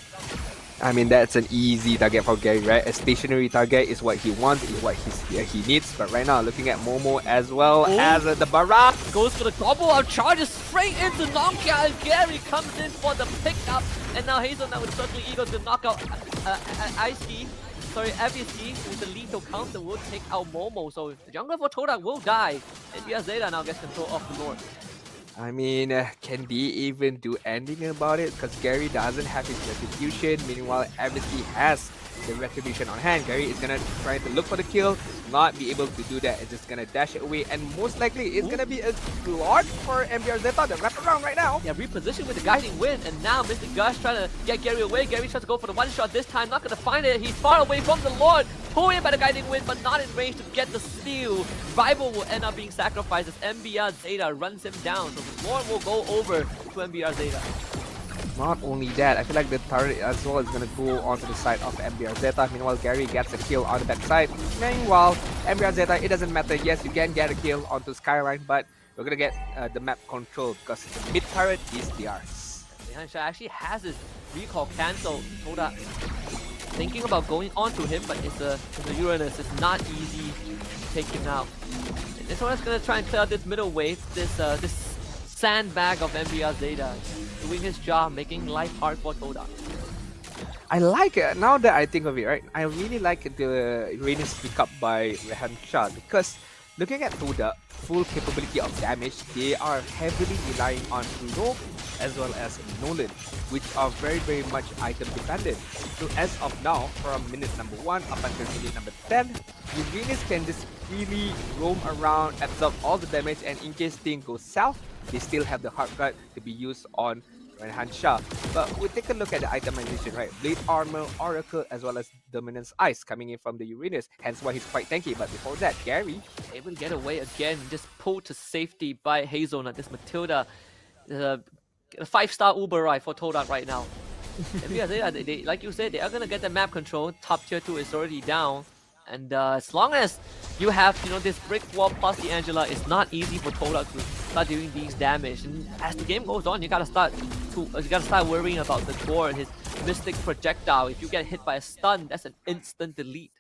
S16: I mean, that's an easy target for Gary, right? A stationary target is what he wants, is what he needs. But right now, looking at Momo as well as the Barrage.
S15: Goes for the combo of charges straight into Nongkia, and Gary comes in for the pickup. And now Hazelnut with Circling Eagle to knock out Evos with the lethal counter will take out Momo. So the jungler for Todak will die. And Zeta now gets control of the Lord.
S16: I mean, can they even do anything about it? Because Gary doesn't have his retribution. Meanwhile, Evos has the retribution on hand. Gary is gonna try to look for the kill, not be able to do that. It's just gonna dash it away, and most likely it's gonna be a Lord for MBR Zeta that wrap around right now.
S15: Yeah, reposition with the guiding wind, and now Mr. Gush trying to get Gary away. Gary tries to go for the one shot this time, not gonna find it. He's far away from the Lord, pulled in by the guiding wind, but not in range to get the steal. Rival will end up being sacrificed as MBR Zeta runs him down, so the Lord will go over to MBR Zeta.
S16: Not only that, I feel like the turret as well is going to go onto the side of MBR Zeta. Meanwhile, Gary gets a kill on the backside. Meanwhile, MBR Zeta, it doesn't matter. Yes, you can get a kill onto Skyline, but you're going to get the map control because the mid turret is theirs.
S15: Hansha actually has his recall cancelled. Todak thinking about going onto him, but it's a Uranus. It's not easy to take him out. And this one is going to try and clear out this middle wave, this sandbag of MBR Zeta. Doing his job, making life hard for Todak.
S16: I like it. Now that I think of it, right? I really like the Rainer's pick up by Rehan Shah because looking at Todak, full capability of damage, they are heavily relying on Bruno as well as Nolan, which are very, very much item dependent. So as of now, from minute number 1 up until minute number 10, Uranus can just really roam around, absorb all the damage, and in case things go south, they still have the hard guard to be used on Rehan Shah. But we'll take a look at the itemization, right? Blade Armor, Oracle, as well as Dominance Ice coming in from the Uranus, hence why he's quite tanky. But before that, Gary
S15: able to get away again, just pulled to safety by Hazelnut. This Matilda, a 5-star Uber ride for Todak right now. And because they, like you said, they are going to get the map control. Top tier 2 is already down. And as long as you have, this brick wall plus the Angela, it's not easy for Todak to start doing these damage. And as the game goes on, you gotta start worrying about the Gore and his Mystic Projectile. If you get hit by a stun, that's an instant delete.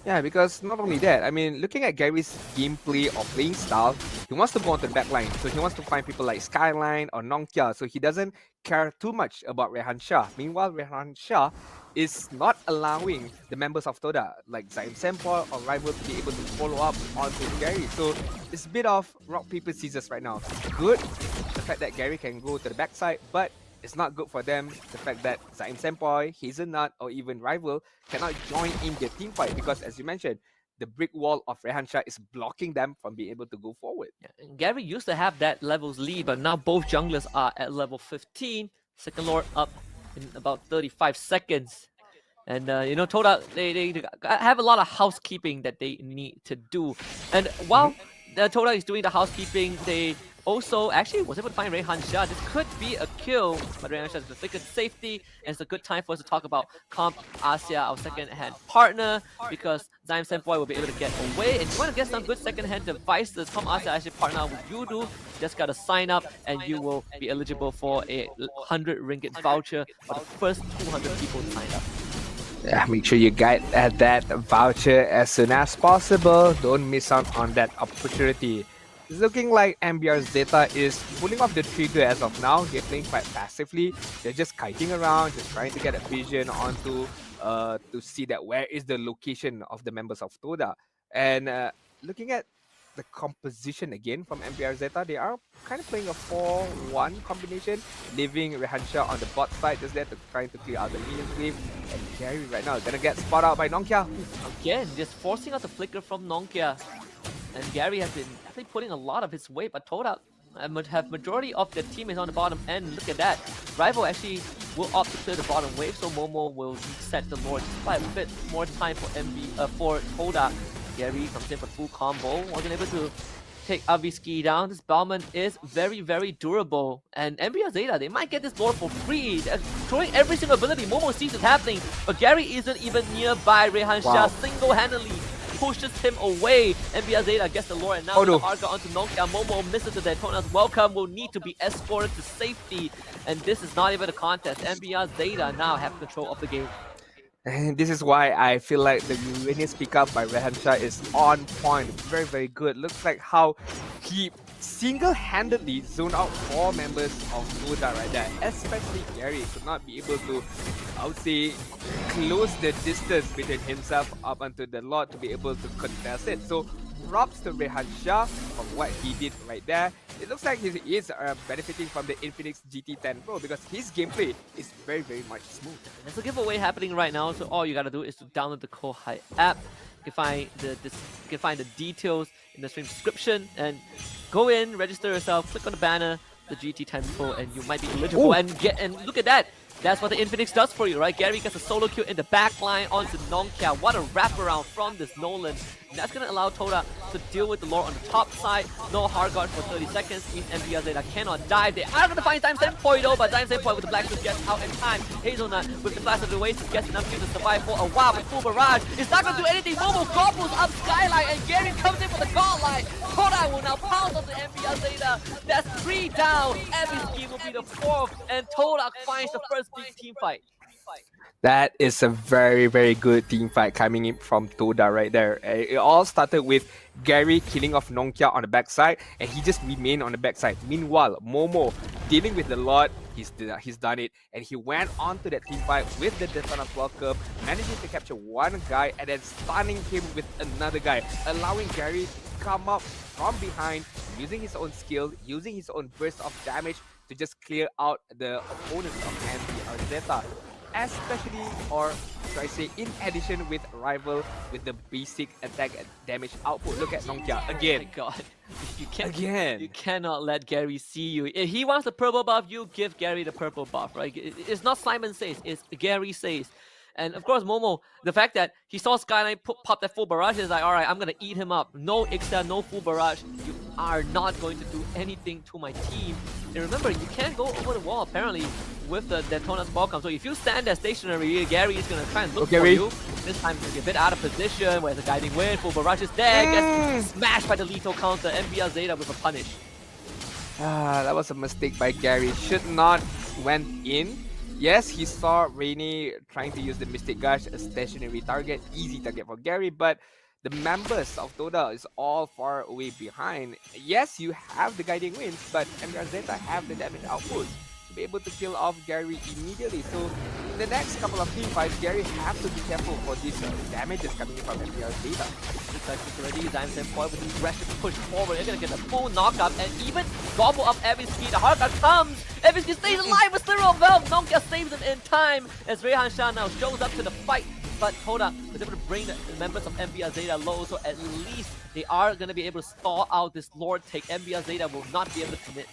S16: Yeah, because not only that, I mean, looking at Gary's gameplay or playing style, he wants to go onto the back line. So he wants to find people like Skyline or Nongkia. So he doesn't care too much about Rehan Shah. Meanwhile, Rehan Shah is not allowing the members of Toda, like Zaim Sempor or Rival, to be able to follow up onto Gary. So it's a bit of rock, paper, scissors right now. Good, the fact that Gary can go to the backside, but it's not good for them, the fact that Zaim Senpai, Hazelnut, or even Rival cannot join in the team fight because, as you mentioned, the brick wall of Rehan Shah is blocking them from being able to go forward.
S15: And Gary used to have that level's lead, but now both junglers are at level 15. Second Lord up in about 35 seconds. And, you know, Toda, they have a lot of housekeeping that they need to do. And while Toda is doing the housekeeping, they also actually was able to find Rehan Shah. This could be a kill, but Rehan Shah is flickered safety, and it's a good time for us to talk about Comp Asia, our second-hand partner, because Zaim Senpai will be able to get away. And you want to get some good second-hand devices, Comp Asia actually partner with Yudu. Just gotta sign up, and you will be eligible for a 100 ringgit voucher for the first 200 people signed up.
S16: Yeah, make sure you get that voucher as soon as possible. Don't miss out on that opportunity. It's looking like MBR Zeta is pulling off the trigger as of now. They're playing quite passively. They're just kiting around, just trying to get a vision onto to see that where is the location of the members of Toda. And looking at the composition again from MBR Zeta, they are kind of playing a 4-1 combination, leaving Rehan Shah on the bot side just there to trying to clear out the minion wave. And Gary right now gonna get spot out by Nongkia.
S15: Again, just forcing out the flicker from Nongkia. And Gary has been actually putting a lot of his weight, but Toda have majority of their team is on the bottom end. Look at that. Rival actually will opt to clear the bottom wave, so Momo will reset the Lord. Despite a bit more time for Toda. Gary comes in for full combo, wasn't able to take Aviski down. This Bauman is very, very durable. And MBR Zeta, they might get this Lord for free. They're throwing every single ability. Momo sees it happening, but Gary isn't even nearby. Rehan Shah single-handedly pushes him away. MBR Zeta gets the Lord, and now the Arga onto Nongkia. Momo misses the Daytona's welcome, will need to be escorted to safety. And this is not even a contest. MBR Zeta now have control of the game.
S16: And this is why I feel like the Uranus pickup by Rehan Shah is on point. Very, very good. Looks like how he single-handedly zoned out 4 members of Toda right there. Especially Gary could not be able to, I would say, close the distance between himself up onto the Lord to be able to contest it. So props to Rehan Shah from what he did right there. It looks like he is benefiting from the Infinix GT10 Pro because his gameplay is very, very much smooth.
S15: There's a giveaway happening right now, so all you gotta do is to download the Kohai app. You can find the details in the stream description and go in, register yourself, click on the banner, the GT10 Pro, and you might be eligible. And look at that. That's what the Infinix does for you, right? Gary gets a solo kill in the back line onto Nongkia. What a wraparound from this Nolan. And that's going to allow Toda to deal with the lore on the top side. No hard guard for 30 seconds. Means MBR Zeta cannot dive. They are going to find Zaim Senpai though, but Zaim Senpai with the Black Swift gets out in time. Hazelnut with the Blast of the Oasis gets enough to survive for a while, but full barrage is not going to do anything. Momo gobbles up Skyline, and Gary comes in for the godline. Toda will now pound on the MBR Zeta. That's 3 down. Aviski will be the 4th, and Toda finds the first big team fight.
S16: That is a very, very good team fight coming in from Toda right there. It all started with Gary killing off Nongkia on the backside, and he just remained on the backside. Meanwhile, Momo dealing with the Lord, he's done it, and he went on to that team fight with the Daytona's welcome, managing to capture one guy and then stunning him with another guy, allowing Gary to come up from behind, using his own skill, using his own burst of damage to just clear out the opponents of MBR Zeta. Especially, or should I say, in addition with Rival with the basic attack and damage output. Look at Nongkia again.
S15: Oh my god. You cannot let Gary see you. If he wants the purple buff, you give Gary the purple buff, right? It's not Simon says, it's Gary says. And of course, Momo, the fact that he saw Skyline pop that full barrage, is like, alright, I'm going to eat him up. No Ixta, no full barrage. You are not going to do anything to my team. And remember, you can't go over the wall, apparently, with the Daytona's welcome. So if you stand there stationary, Gary is going to try and look for you. This time, he's a bit out of position, where the guiding wind, full barrage is there, gets smashed by the lethal counter. MBR Zeta with a punish.
S16: That was a mistake by Gary. Should not went in Yes, he saw Rainy trying to use the Mystic Gush, a stationary target, easy target for Gary, but the members of Toda is all far away behind. Yes, you have the guiding winds, but MBR Zeta have the damage output to be able to kill off Gary immediately. So in the next couple of team fights, Gary have to be careful for these damages coming in from MBR Zeta.
S15: It's already Zion Point with aggression push forward. They're gonna get a full knockup and even gobble up Eviski. The hard comes. Eviski stays alive with Literal Valve. Nonkia saves him in time as Rehan Shah now shows up to the fight. But Todak was able to bring the members of MBR Zeta low, so at least they are gonna be able to stall out this Lord take. MBR Zeta will not be able to commit.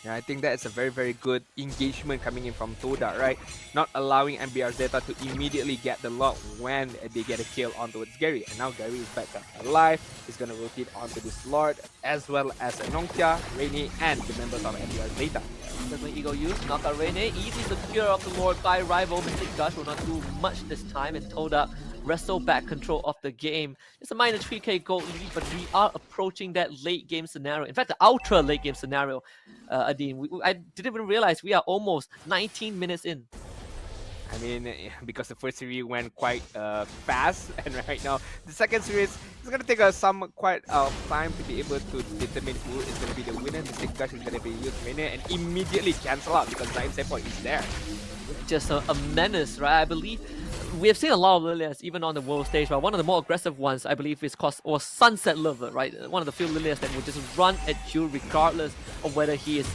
S16: Yeah, I think that is a very, very good engagement coming in from Toda, right? Not allowing MBR Zeta to immediately get the lock when they get a kill onto Gary. And now Gary is back alive. He's going to rotate onto this Lord, as well as Nongkia, Rainy, and the members of MBR Zeta.
S15: Certainly Eagle use, knock out Rene. Easy secure of the Lord by rival. Mystic Gush will not do much this time, and Toda wrestle back control of the game. It's a minor 3k gold lead, but we are approaching that late game scenario. In fact, the ultra late game scenario, Adin. I didn't even realize we are almost 19 minutes in.
S16: I mean, because the first series went quite fast, and right now the second series is going to take us some quite time to be able to determine who is going to be the winner. Mystic Gush is going to be used winner and immediately cancel out because Zion Point is there.
S15: Just a menace, right? I believe we have seen a lot of Lilias even on the world stage, but one of the more aggressive ones, I believe, is Sunset Lover, right? One of the few Lilias that will just run at you regardless of whether he is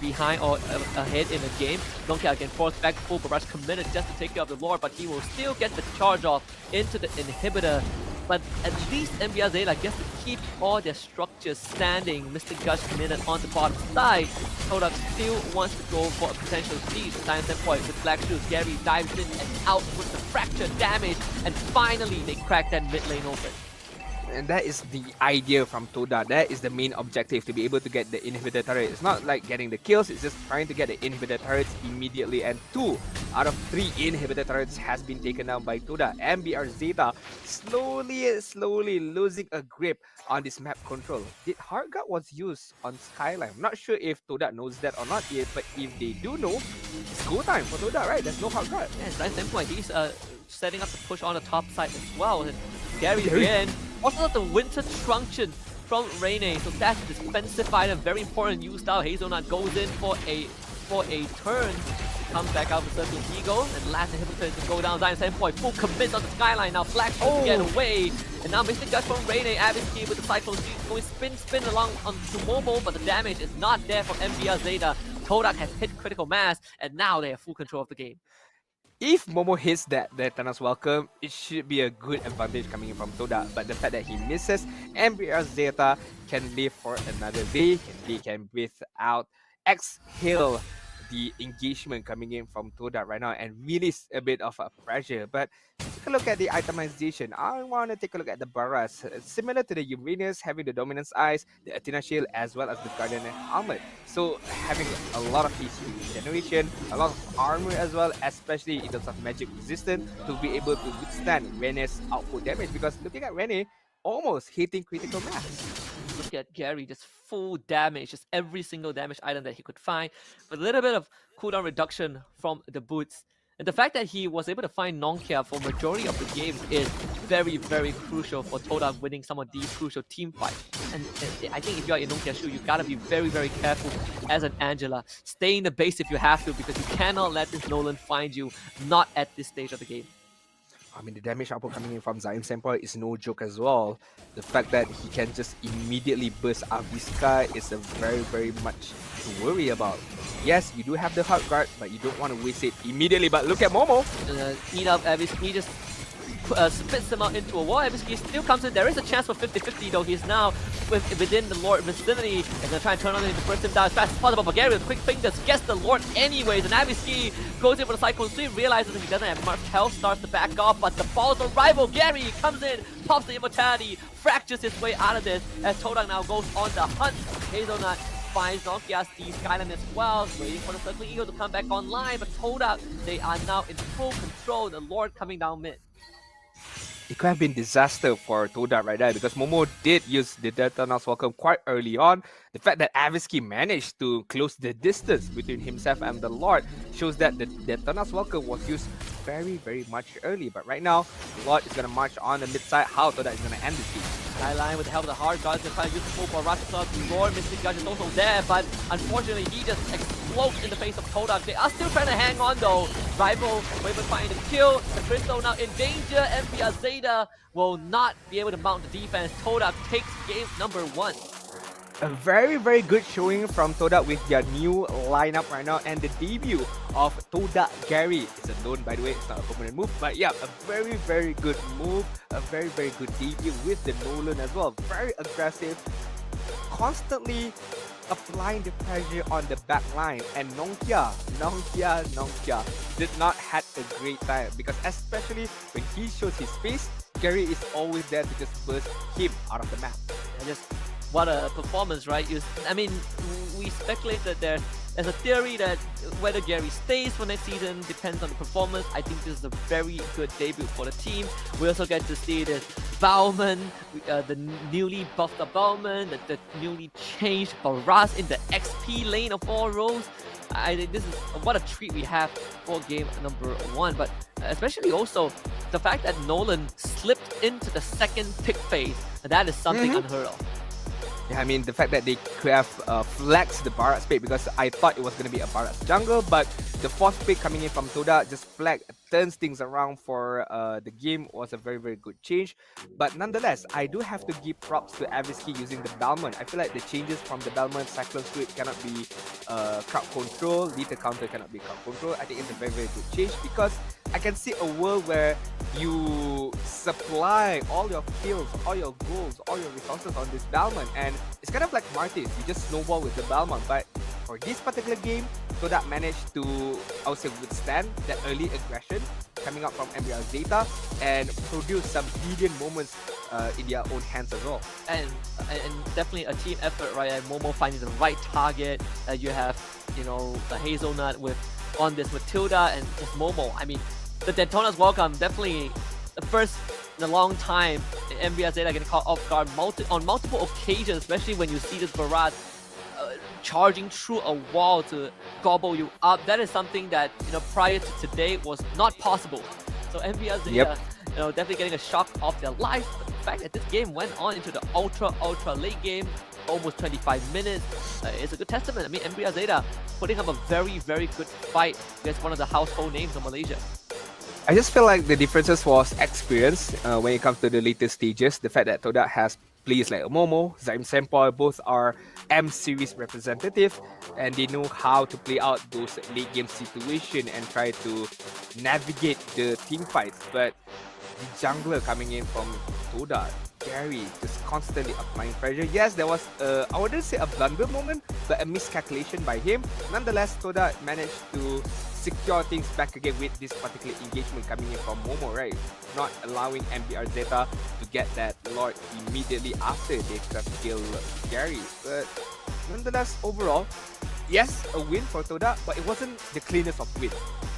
S15: behind or ahead in the game. Nongkia again forced back, full barrage committed just to take care of the Lord, but he will still get the charge off into the inhibitor. But at least MBR Zeta gets to keep all their structures standing. Mystic Gush committed on the bottom side. Todak still wants to go for a potential siege. Zion Point with Black Shoes. Gary dives in and out with the fracture damage. And finally, they crack that mid lane open.
S16: And that is the idea from Toda. That is the main objective, to be able to get the inhibitor turret. It's not like getting the kills, it's just trying to get the inhibitor turrets immediately. And 2 out of 3 inhibitor turrets has been taken down by Toda. MBR Zeta slowly losing a grip on this map control. Did Hard Guard was used on Skyline? I'm not sure if Toda knows that or not yet, but if they do know, it's go time for Toda, right? There's no Hard Guard.
S15: Yeah, Zion Point, he's setting up the push on the top side as well. And Gary again. Also got the Winter Truncheon from Rene, so that's a defensive item, very important use now. Hazelnut goes in for a turn, comes back out with Circle Eagle, and last inhibitor to go down. Zion Point, full commit on the Skyline now. Black to get away, and now Mystic Gush from Rene. Aviski with the Cyclone Sheet going spin along onto Mobile, but the damage is not there from MBR Zeta. Todak has hit critical mass, and now they have full control of the game.
S16: If Momo hits that Thanos Welcome, it should be a good advantage coming in from Toda. But the fact that he misses, MBR Zeta can live for another day. They can breathe out, exhale the engagement coming in from Toda right now and release a bit of a pressure. But take a look at the itemization. I want to take a look at the Barras. Similar to the Uranus, having the Dominance Eyes, the Athena Shield, as well as the Guardian Helmet. So having a lot of PC generation, a lot of armor as well, especially in terms of magic resistance, to be able to withstand Rene's output damage. Because looking at Rene, almost hitting critical mass.
S15: Look at Gary, just full damage, just every single damage item that he could find, with a little bit of cooldown reduction from the boots. And the fact that he was able to find Nongkia for majority of the game is very, very crucial for Toda winning some of these crucial team fights. And I think if you're in Nongkia's shoe, you gotta be very, very careful as an Angela. Stay in the base if you have to, because you cannot let this Nolan find you, not at this stage of the game.
S16: I mean, the damage output coming in from Zion Senpai is no joke as well. The fact that he can just immediately burst out the sky is a very, very much to worry about. Yes, you do have the Hard Guard, but you don't want to waste it immediately. But look at Momo.
S15: Eat up Eviski, just spits him out into a wall. Eviski still comes in. There is a chance for 50-50 though. He's now within the Lord vicinity. He's gonna try and turn on him to burst him down as fast as possible. But Gary with quick fingers gets the Lord anyways. And Eviski goes in for the Cyclone Sweep, realizes that he doesn't have much health, starts to back off. But the ball's on rival. Gary comes in, pops the Immortality, fractures his way out of this as Todak now goes on the hunt. Hazelnut finds Nongkia's the Skyline as well, waiting for the Circling Eagle to come back online. But Todak, they are now in full control. The Lord coming down mid.
S16: it could have been disaster for Todak right there, because Momo did use the Detona's Welcome quite early on. The fact that Avisky managed to close the distance between himself and the Lord shows that the Detona's Welcome was used very, very much early. But right now, the Lord is going to march on the mid side. How Todak is going to end this game.
S15: Highline with the help of the hard guards and trying to use the full for Ratclub. Roar, Mystic Judge is also there, but unfortunately he just explodes in the face of Todak. They are still trying to hang on though. Rival will able to find the kill. The Crystal now in danger. MBR Zeta will not be able to mount the defense. Todak takes game number 1.
S16: A very, very good showing from Todak with their new lineup right now, and the debut of Todak Gary. It's a loan, by the way, it's not a permanent move, but yeah, a very, very good move, a very, very good debut with the Nolan as well. Very aggressive, constantly applying the pressure on the back line, and Nongkia did not have a great time, because especially when he shows his face, Gary is always there to just burst him out of the map.
S15: What a performance, right? I mean, we speculate that there's a theory that whether Gary stays for next season depends on the performance. I think this is a very good debut for the team. We also get to see this Bauman, the newly buffed up Bauman, the newly changed Baraz in the XP lane of all roles. I think this is what a treat we have for game number 1. But especially also the fact that Nolan slipped into the second pick phase. That is something unheard of.
S16: Yeah, I mean, the fact that they could have flexed the Barat's pick, because I thought it was going to be a Barat's jungle, but the 4th pick coming in from Todak just turns things around for the game. Was a very, very good change. But nonetheless, I do have to give props to Avisky using the Balmond. I feel like the changes from the Balmond, Cyclone Squid cannot be crowd control, Lethal Counter cannot be crowd control. I think it's a very, very good change, because I can see a world where you supply all your kills, all your goals, all your resources on this Balmond, and it's kind of like Martis, you just snowball with the Balmond. But for this particular game, Todak managed to, I would say, withstand that early aggression coming up from MBR Zeta and produce some brilliant moments in their own hands as well.
S15: And definitely a team effort, right? And Momo finding the right target. You have, the Hazelnut on this Matilda and just Momo. I mean, the Daytona's Welcome, definitely the first in a long time MBR Zeta getting caught off guard on multiple occasions, especially when you see this Barat charging through a wall to gobble you up. That is something that prior to today was not possible. So MBR Zeta, definitely getting a shock of their life. But the fact that this game went on into the ultra late game, almost 25 minutes, is a good testament. I mean, MBR Zeta putting up a very, very good fight against one of the household names of Malaysia.
S16: I just feel like the differences was experience when it comes to the later stages. The fact that Todak has players like Momo, Zaim Senpai, both are M series representative, and they know how to play out those late game situation and try to navigate the team fights. But the jungler coming in from Todak, Gary, just constantly applying pressure. Yes, there was I wouldn't say a blunder moment, but a miscalculation by him. Nonetheless, Todak managed to secure things back again with this particular engagement coming in from Momo, right? Not allowing MBR Zeta to get that Lord immediately after they could kill Gary. But nonetheless, overall, yes, a win for Todak, but it wasn't the cleanest of win.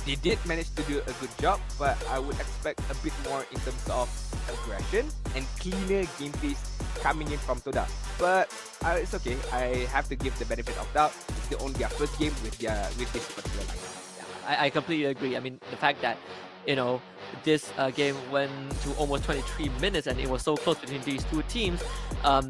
S16: They did manage to do a good job, but I would expect a bit more in terms of aggression and cleaner gameplays coming in from Todak. But it's okay. I have to give the benefit of doubt. It's only their first game with this particular lineup.
S15: I completely agree. I mean, the fact that, this game went to almost 23 minutes and it was so close between these two teams,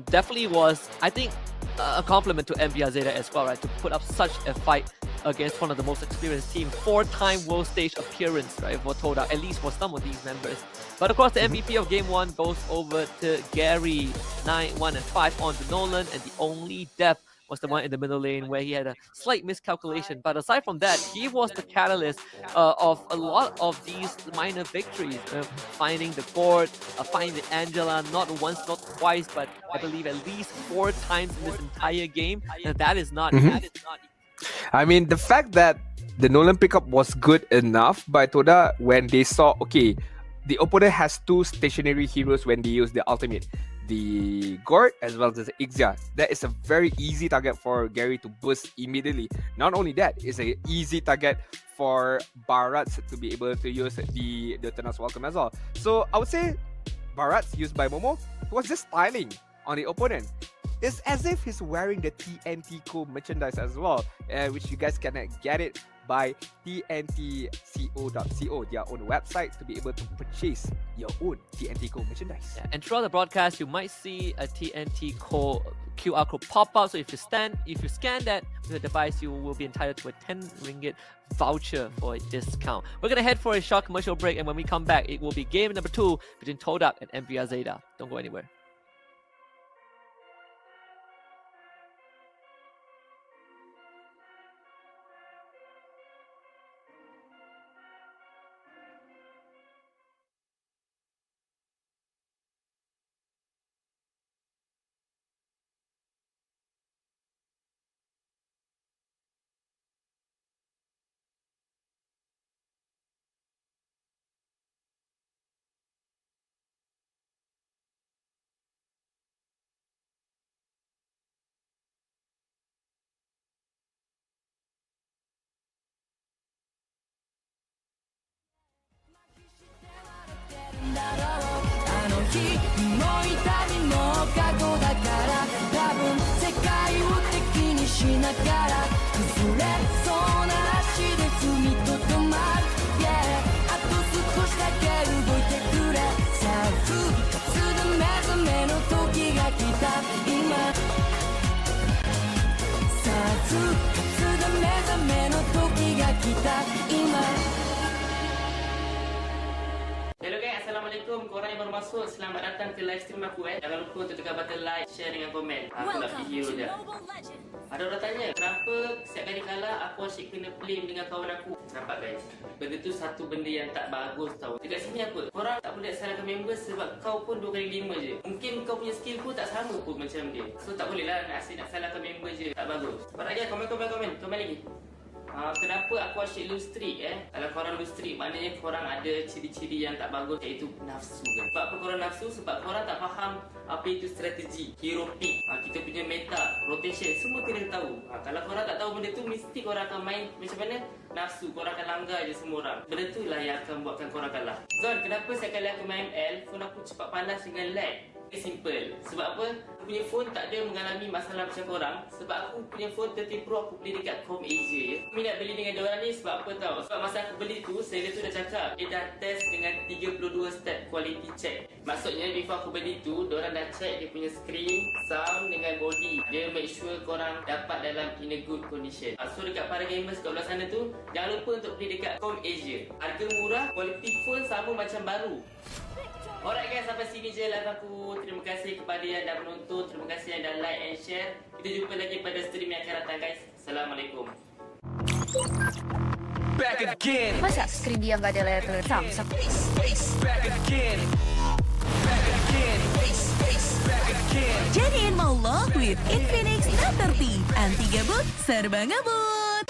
S15: definitely was, I think, a compliment to MBR Zeta as well, right? To put up such a fight against one of the most experienced teams, 4-time world stage appearance, right, for Todak, at least for some of these members. But of course, the MVP of game 1 goes over to Gary, 9, 1, and 5 on to Nolan, and the only death was the one in the middle lane where he had a slight miscalculation. But aside from that, he was the catalyst of a lot of these minor victories. Finding the board, finding Angela, not once, not twice, but I believe at least 4 times in this entire game. And that is not
S16: I mean, the fact that the Nolan pickup was good enough by Todak when they saw, okay, the opponent has 2 stationary heroes when they use the ultimate, the Gord as well as the Ixia. That is a very easy target for Gary to burst immediately. Not only that, it's an easy target for Barat to be able to use the Detona's Welcome as well. So I would say Barats used by Momo, he was just styling on the opponent. It's as if he's wearing the TNT Co merchandise as well, which you guys can get it by tntco.co, their own website, to be able to purchase your own TNT Co merchandise.
S15: Yeah, and throughout the broadcast, you might see a TNT Co QR code pop up. So if you scan that with a device, you will be entitled to a 10 ringgit voucher for a discount. We're gonna head for a short commercial break, and when we come back, it will be game number 2 between Todak and MBR Zeta. Don't go anywhere.
S12: Hello guys, Assalamualaikum. Korang yang baru masuk, selamat datang ke live stream aku. Jangan lupa untuk tekan button like, share dengan komen. Aku nak video je. Ada orang tanya, kenapa setiap kali kalah aku asyik kena blame dengan kawan aku? Nampak guys, benda tu satu benda yang tak bagus tau. Dekat sini apa? Korang tak boleh salahkan member sebab kau pun 2 kali 5 je. Mungkin kau punya skill pun tak sama pun macam dia. So tak boleh lah nak asyik nak salahkan member je. Tak bagus. Cepat lagi, komen lagi. Kenapa aku asyik lose streak Kalau korang lose streak, maknanya korang ada ciri-ciri yang tak bagus, iaitu nafsu kan? Sebab apa korang nafsu? Sebab korang tak faham apa itu strategi, hero pick, kita punya meta, rotation, semua kena tahu. Kalau korang tak tahu benda tu, mesti korang akan main macam mana? Nafsu, korang akan langgar je semua orang. Benda tu lah yang akan buatkan korang kalah. Zon, kenapa setiap kali aku main ML, phone aku cepat panas dengan lag? Simple. Sebab apa? Aku punya phone tak ada mengalami masalah macam korang. Sebab aku punya phone 30 Pro, aku beli dekat Com Asia je. Aku minat beli dengan diorang ni sebab apa tau? Sebab masa aku beli tu, seller tu dah cakap dia dah test dengan 32 step quality check. Maksudnya before aku beli tu, diorang dah check dia punya screen, sound dengan body. Dia make sure korang dapat dalam in a good condition. So dekat para gamers kat belah sana tu, jangan lupa untuk beli dekat Com Asia. Harga murah, quality phone sama macam baru. Alright guys, sampai sini je live aku. Terima kasih kepada yang dah menonton. Terima kasih yang dah like and share. Kita jumpa lagi pada stream yang akan datang guys. Assalamualaikum.
S13: Back again.
S14: Masa skrin dia nggak ada layar teletam?
S13: Back again. Back again. Back again.
S7: Jadiin maulah with Infinix Note 30. Anti gabut, serba ngebut.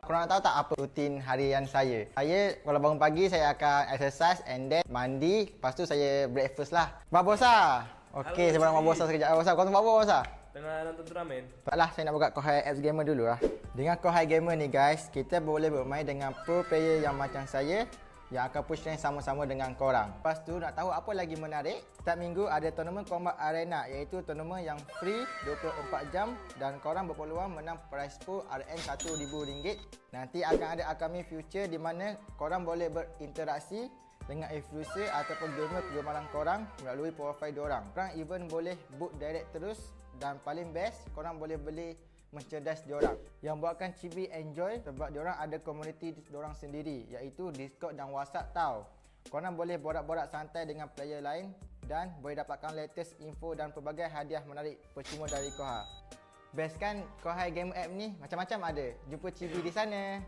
S1: Korang nak tahu tak apa rutin harian saya? Saya kalau bangun pagi saya akan exercise and then mandi. Lepas tu saya breakfast lah. Babosa! Okey, saya nak Babosa sekejap. Babosa, kau tengok Babosa?
S17: Tengah nonton turnamen.
S1: Taklah, saya nak buka Kohai X Gamer dulu lah. Dengan Kohai Gamer ni guys, kita boleh bermain dengan pro player yang macam saya yang akan push rank sama-sama dengan korang. Lepas tu nak tahu apa lagi menarik? Setiap minggu ada tournament combat arena, iaitu tournament yang free 24 jam dan korang berpeluang menang prize pool RM RM1,000. Nanti akan ada upcoming future di mana korang boleh berinteraksi dengan influencer ataupun gamer kegemaran korang melalui profile diorang. Korang even boleh book direct terus dan paling best, korang boleh beli merchandise diorang yang buatkan Cibi enjoy sebab diorang ada komuniti diorang sendiri, iaitu Discord dan WhatsApp tau. Korang boleh borak-borak santai dengan player lain dan boleh dapatkan latest info dan pelbagai hadiah menarik percuma dari Kohai. Best kan Kohai Game App ni, macam-macam ada. Jumpa Cibi di sana.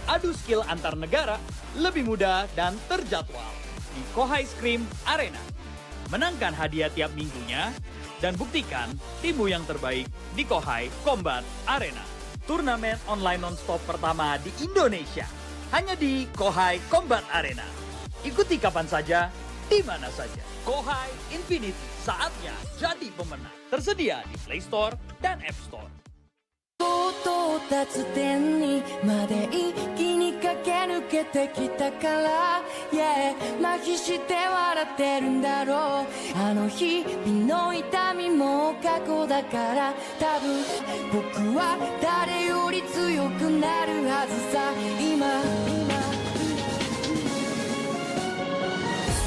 S3: Adu skill antar negara lebih mudah dan terjadwal di Kohai Scream Arena. Menangkan hadiah tiap minggunya dan buktikan timmu yang terbaik di Kohai Combat Arena. Turnamen online non-stop pertama di Indonesia. Hanya di Kohai Combat Arena. Ikuti kapan saja, di mana saja. Kohai Infinity, saatnya jadi pemenang. Tersedia di Play Store dan App Store.
S4: 到達点にまで一気に駆け抜けてきたから、yeah、麻痺して笑ってるんだろう。あの日々の痛みも過去だから、多分僕は誰より強くなるはずさ。今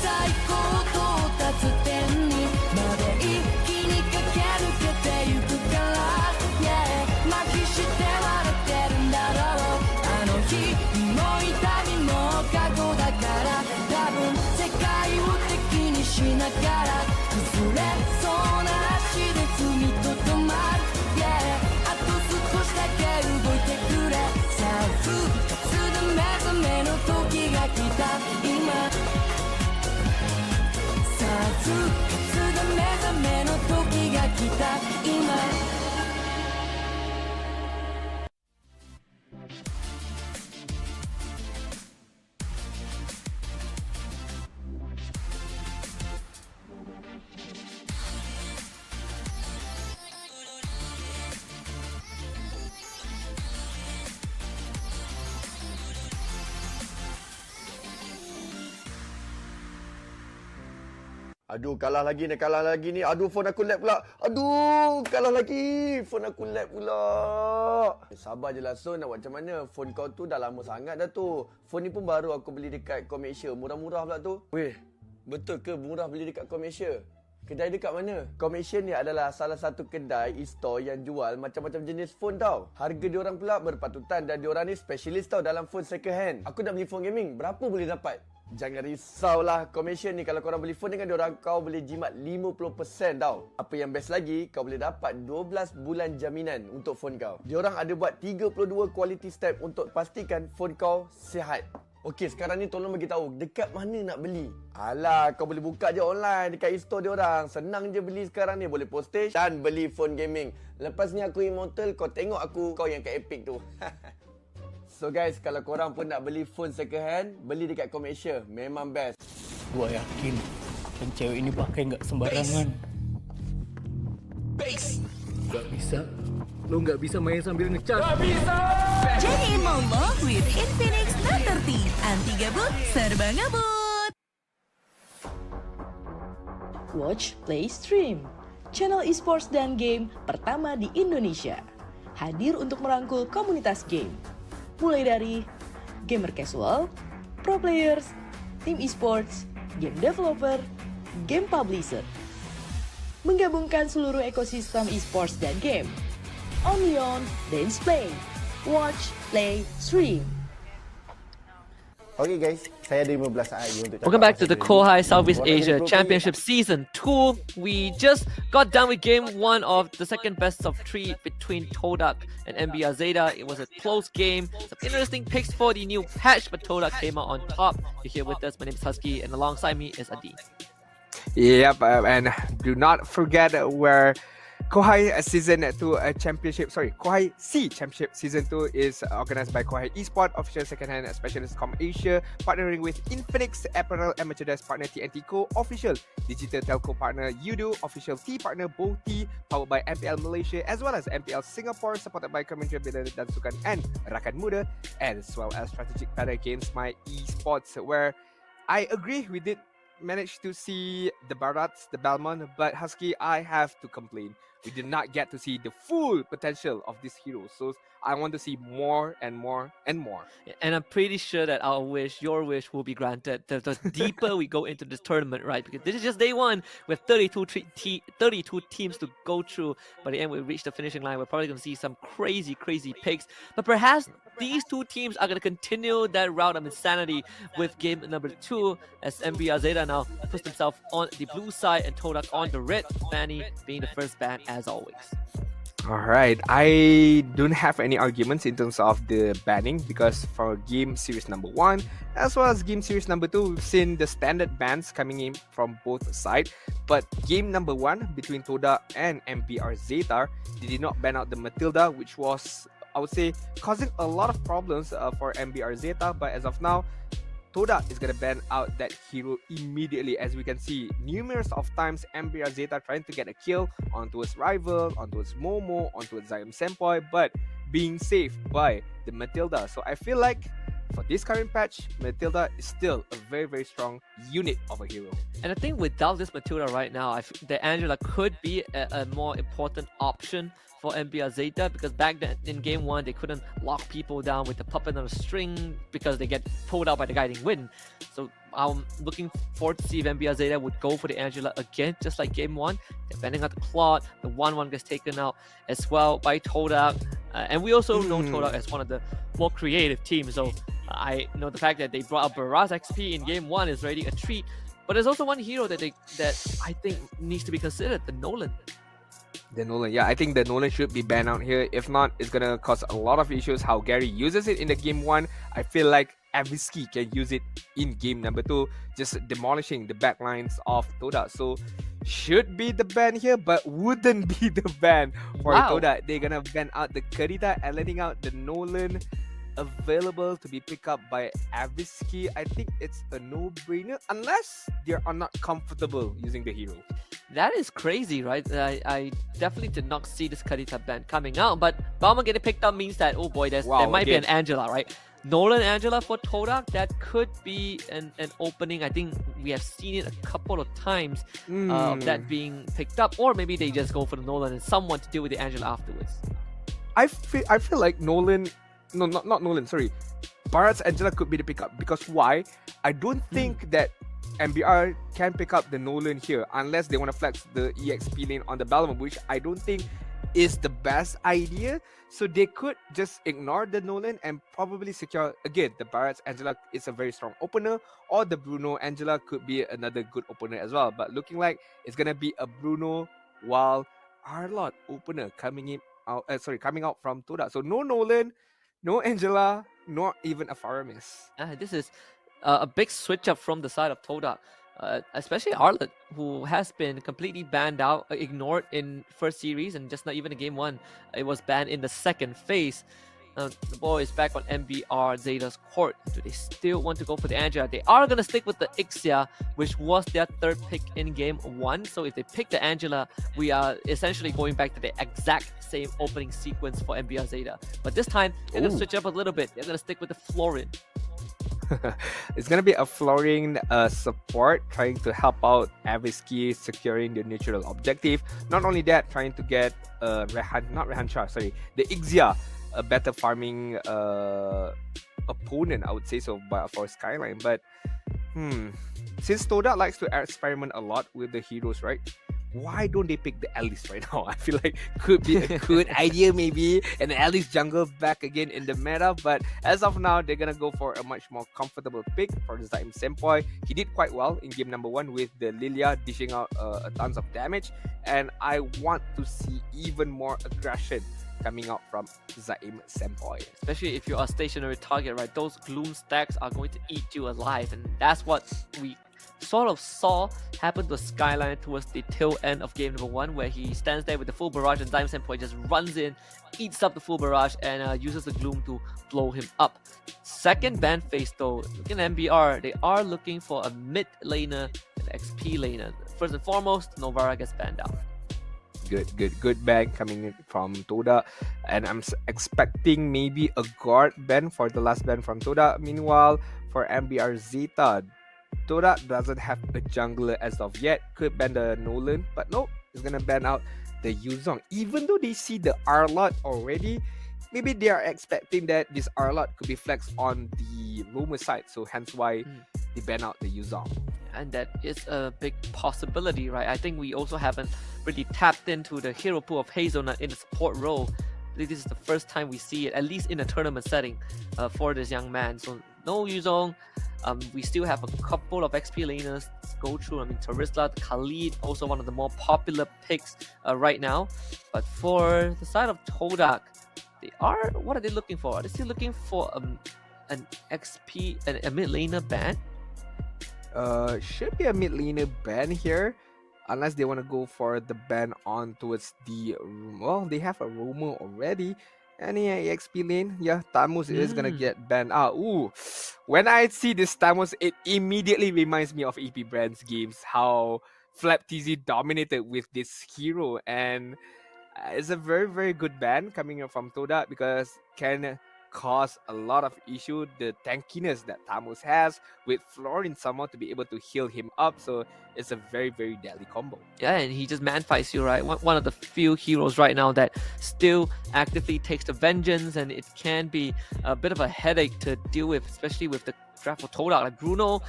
S4: 最高到達点にまで一気に駆け抜けてゆくから、yeah、麻痺して笑ってるんだろう。あの日々も痛みも過去だから、多分世界を敵にしながら崩れそうな足で踏みとどまる、yeah、あと少しだけ動いてくれ。さあ復活で目覚めの時が来た今、さあ復活で目覚めの時が来た今。
S5: Aduh, kalah lagi ni. Aduh, phone aku lag pula. Aduh, kalah lagi. Phone aku lag pula. Sabar je lah, Son. Nak buat macam mana? Phone kau tu dah lama sangat dah tu. Phone ni pun baru aku beli dekat Komersial. Murah-murah pula tu. Weh, betul ke murah beli dekat Komersial? Kedai dekat mana? Komersial ni adalah salah satu kedai e-store yang jual macam-macam jenis phone tau. Harga diorang pula berpatutan dan diorang ni specialist tau dalam phone second hand. Aku nak beli phone gaming. Berapa boleh dapat? Jangan risaulah, Komersial ni kalau korang beli phone dengan diorang, kau boleh jimat 50% tau. Apa yang best lagi, kau boleh dapat 12 bulan jaminan untuk phone kau. Diorang ada buat 32 quality step untuk pastikan phone kau sihat. Okey, sekarang ni tolong bagi tahu dekat mana nak beli. Alah, kau boleh buka je online dekat e-store diorang. Senang je beli sekarang ni, boleh postage dan beli phone gaming. Lepas ni aku immortal, kau tengok aku, kau yang kat Epic tu. So guys, kalau korang pun nak beli phone second hand, beli dekat Komersial. Memang best.
S6: Gua yakin yang cewek ini pakai nggak sembarangan. Gak bisa. Lo nggak bisa main sambil ngecas. Gak bisa.
S7: Jadiin Momo with Infinix Note 30. Anti gabut, serba ngebut.
S8: Watch, Play, Stream. Channel Esports dan game pertama di Indonesia. Hadir untuk merangkul komunitas game. Mulai dari gamer casual, pro players, tim esports, game developer, game publisher. Menggabungkan seluruh ekosistem esports dan game. Only on GamesMY. Watch, play, stream.
S1: Okay guys, saya ada 15 saat lagi untuk cakap.
S15: Welcome back to the Kohai Southeast
S1: Orang
S15: Asia
S1: pro
S15: Championship Season 2. We just got done with game 1 of the second best of 3 between Todak and MBR Zeta. It was a close game. Some interesting picks for the new patch, but Todak came out on top. You're here with us. My name is Husky, and alongside me is Adi.
S16: Yep, and do not forget where Kohai Season 2 Championship, Kohai C Championship Season 2 is organized by Kohai Esports, official second-hand specialist Com Asia, partnering with Infinix, apparel and merchandise partner TNT Co, official digital telco partner Udo, official tea partner Boti, powered by MPL Malaysia, as well as MPL Singapore, supported by Kementerian Bila dan Sukan and Rakan Muda, as well as strategic partner GamesMY Esports, where I agree we did manage to see the Barats, the Balmond, but Husky, I have to complain. We did not get to see the full potential of this hero. So I want to see more and more and more.
S15: And I'm pretty sure that our wish, your wish, will be granted the deeper we go into this tournament, right? Because this is just day 1 with 32 teams to go through. By the end, we reach the finishing line. We're probably going to see some crazy picks. But perhaps these two teams are going to continue that route of insanity with game number 2, as MBR Zeta now puts himself on the blue side and Todak on the red. Fanny being the first ban as always.
S16: Alright, I don't have any arguments in terms of the banning because for game series number 1 as well as game series number 2, we've seen the standard bans coming in from both sides. But game number 1 between Todak and MBR Zeta, they did not ban out the Matilda, which was, I would say, causing a lot of problems for MBR Zeta. But as of now, Todak is gonna ban out that hero immediately. As we can see, numerous of times MBR Zeta trying to get a kill onto his rival, onto his Momo, onto his Zaim Senpai, but being saved by the Matilda. So I feel like for this current patch, Matilda is still a very, very strong unit of a hero.
S15: And I think without this Matilda right now, the Angela could be a more important option for MBR Zeta, because back then in game 1 they couldn't lock people down with the puppet on a string because they get pulled out by the guiding wind. So I'm looking forward to see if MBR Zeta would go for the Angela again, just like game 1. They're banning out the Claude, the 1-1 gets taken out as well by Todak. And we also know Todak as one of the more creative teams, so I know the fact that they brought up Baraz XP in game 1 is already a treat. But there's also one hero that I think needs to be considered, the Nolan.
S16: The Nolan, yeah, I think the Nolan should be banned out here. If not, it's gonna cause a lot of issues. How Gary uses it in the game 1, I feel like Avisky can use it in game number 2, just demolishing the backlines of Todak. So should be the ban here, but wouldn't be the ban for Todak. They're gonna ban out the Karita and letting out the Nolan available to be picked up by Avisky. I think it's a no-brainer unless they are not comfortable using the hero.
S15: That is crazy, right? I definitely did not see this Karita ban coming out, but Bauman getting picked up means that, oh boy, there might be an Angela, right? Nolan Angela for Todak, that could be an opening. I think we have seen it a couple of times of that being picked up, or maybe they just go for the Nolan and someone to deal with the Angela afterwards.
S16: I feel like Nolan, no, not Nolan, sorry, Barat's Angela could be the pickup, because why? I don't think that MBR can pick up the Nolan here unless they want to flex the EXP lane on the Balmond, which I don't think is the best idea. So they could just ignore the Nolan and probably secure, again, the Barat's Angela is a very strong opener, or the Bruno Angela could be another good opener as well. But looking like it's gonna be a Bruno while Arlot opener coming out from Todak. So no Nolan, no Angela, not even a Faramis.
S15: This is a big switch up from the side of Todak, especially Arlott, who has been completely banned out, ignored in first series, and just not even in game 1. It was banned in the second phase. The ball is back on MBR Zeta's court. Do they still want to go for the Angela? They are going to stick with the Ixia, which was their third pick in game 1. So if they pick the Angela, we are essentially going back to the exact same opening sequence for MBR Zeta. But this time, they're going to switch up a little bit. They're going to stick with the Florin.
S16: It's gonna be a Florin support, trying to help out Avisky securing the neutral objective. Not only that, trying to get the Ixia, a better farming opponent, I would say so, for Skyline. But since Todak likes to experiment a lot with the heroes, right? Why don't they pick the Alice right now? I feel like could be a good idea maybe, and the Alice jungle back again in the meta. But as of now, they're gonna go for a much more comfortable pick for the Zaim Senpai. He did quite well in game number 1 with the Lilia dishing out a tons of damage, and I want to see even more aggression coming out from Zaim Senpai.
S15: Especially if you're a stationary target, right? Those gloom stacks are going to eat you alive, and that's what we sort of saw happen to Skyline towards the tail end of game number 1, where he stands there with the full barrage and Zaim Senpai just runs in, eats up the full barrage, and uses the gloom to blow him up. Second ban phase though, looking at MBR, they are looking for a mid laner and XP laner. First and foremost, Novara gets banned out.
S16: Good ban coming in from Todak, and I'm expecting maybe a guard ban for the last ban from Todak. Meanwhile, for MBR Zeta, Todak doesn't have a jungler as of yet. Could ban the Nolan, but no, it's gonna ban out the Yuzong. Even though they see the Arlot already, maybe they are expecting that this Arlot could be flexed on the Roamer side, so hence why they ban out the Yuzong.
S15: And that is a big possibility, right? I think we also haven't really tapped into the hero pool of Hazelnut in the support role. I think this is the first time we see it, at least in a tournament setting, for this young man. So no Yuzong. We still have a couple of XP laners to go through. I mean, Tarisla, Khalid, also one of the more popular picks right now. But for the side of Todak, what are they looking for? Are they still looking for an XP, a mid laner ban?
S16: Should be a mid laner ban here, unless they want to go for the ban on towards the, well, they have a roamer already. Any EXP lane, yeah, Tamus is gonna get banned out. Ooh, when I see this Tamus, it immediately reminds me of EP Brand's games, how Flap TZ dominated with this hero, and it's a very, very good ban coming up from Todak because can cause a lot of issue. The tankiness that Tamus has with Florin somehow to be able to heal him up, so it's a very, very deadly combo.
S15: Yeah, and he just man fights you, right? One of the few heroes right now that still actively takes the vengeance, and it can be a bit of a headache to deal with, especially with the draft for Todak. Like Bruno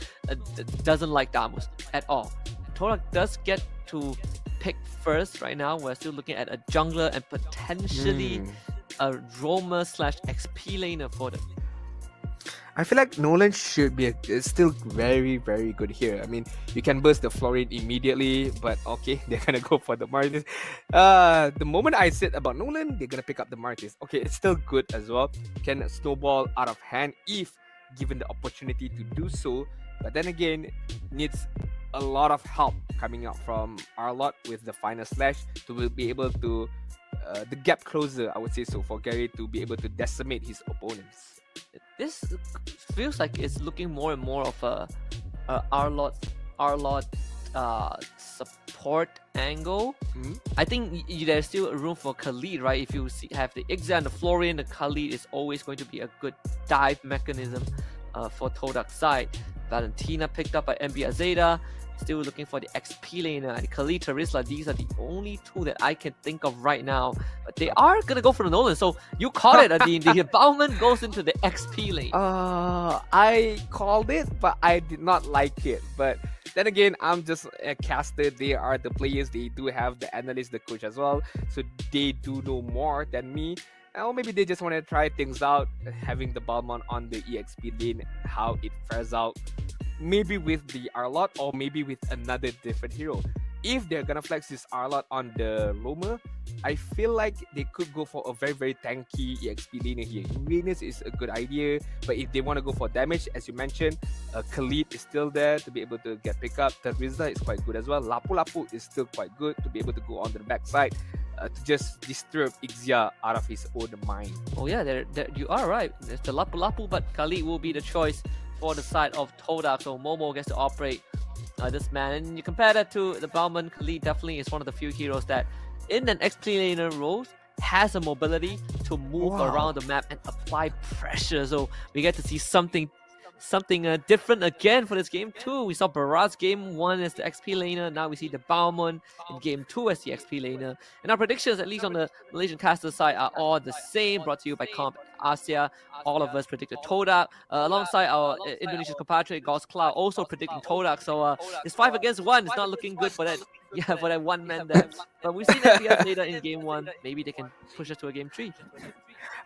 S15: doesn't like Tamus at all. Todak does get to pick first right now. We're still looking at a jungler and potentially a roamer / XP laner for them.
S16: I feel like Nolan should be still very, very good here. I mean, you can burst the Florin immediately, but okay, they're gonna go for the Martis. The moment I said about Nolan, they're gonna pick up the Martis. Okay, it's still good as well. Can snowball out of hand if given the opportunity to do so. But then again, needs a lot of help coming out from Arlott with the final slash to be able to the gap closer, I would say so, for Gary to be able to decimate his opponents.
S15: This feels like it's looking more and more of a Arlott support angle. I think there's still room for Khalid, right? If you have the Ixa and the Florian, the Khalid is always going to be a good dive mechanism for Todak's side. Valentina picked up by MBR Zeta. Still looking for the XP laner. Khalid, Tarisla, these are the only two that I can think of right now. But they are going to go for the Nolan. So you called it, Adine. The Bauman goes into the XP lane.
S16: I called it, but I did not like it. But then again, I'm just a caster. They are the players. They do have the analyst, the coach as well. So they do know more than me. Or maybe they just want to try things out, having the Balmon on the EXP lane, how it fares out. Maybe with the Arlott or maybe with another different hero. If they're gonna flex this Arlott on the roamer, I feel like they could go for a very, very tanky EXP laner here. Uranus is a good idea, but if they want to go for damage, as you mentioned, Khalid is still there to be able to get pick up. Tarizda is quite good as well. Lapu Lapu is still quite good to be able to go on the backside to just disturb Ixia out of his own mind.
S15: Oh yeah, you are right. There's the Lapu Lapu, but Khalid will be the choice for the side of Todak. So Momo gets to operate this man. And you compare that to the Bauman, Khalid definitely is one of the few heroes that in an XP laner role has a mobility to move around the map and apply pressure. So we get to see something different again for this game too. We saw Barat's game 1 as the XP laner. Now we see the Bauman in game 2 as the XP laner. And our predictions, at least on the Malaysian caster side, are all the same. Brought to you by Comp Asia. All of us predicted Todak. Alongside our Indonesian compatriot Gauss Cloud also predicting Todak. So it's 5 against 1. It's not looking good for that. Yeah, for that one man there. But we've seen FPS later in game 1. Maybe they can push us to a game 3.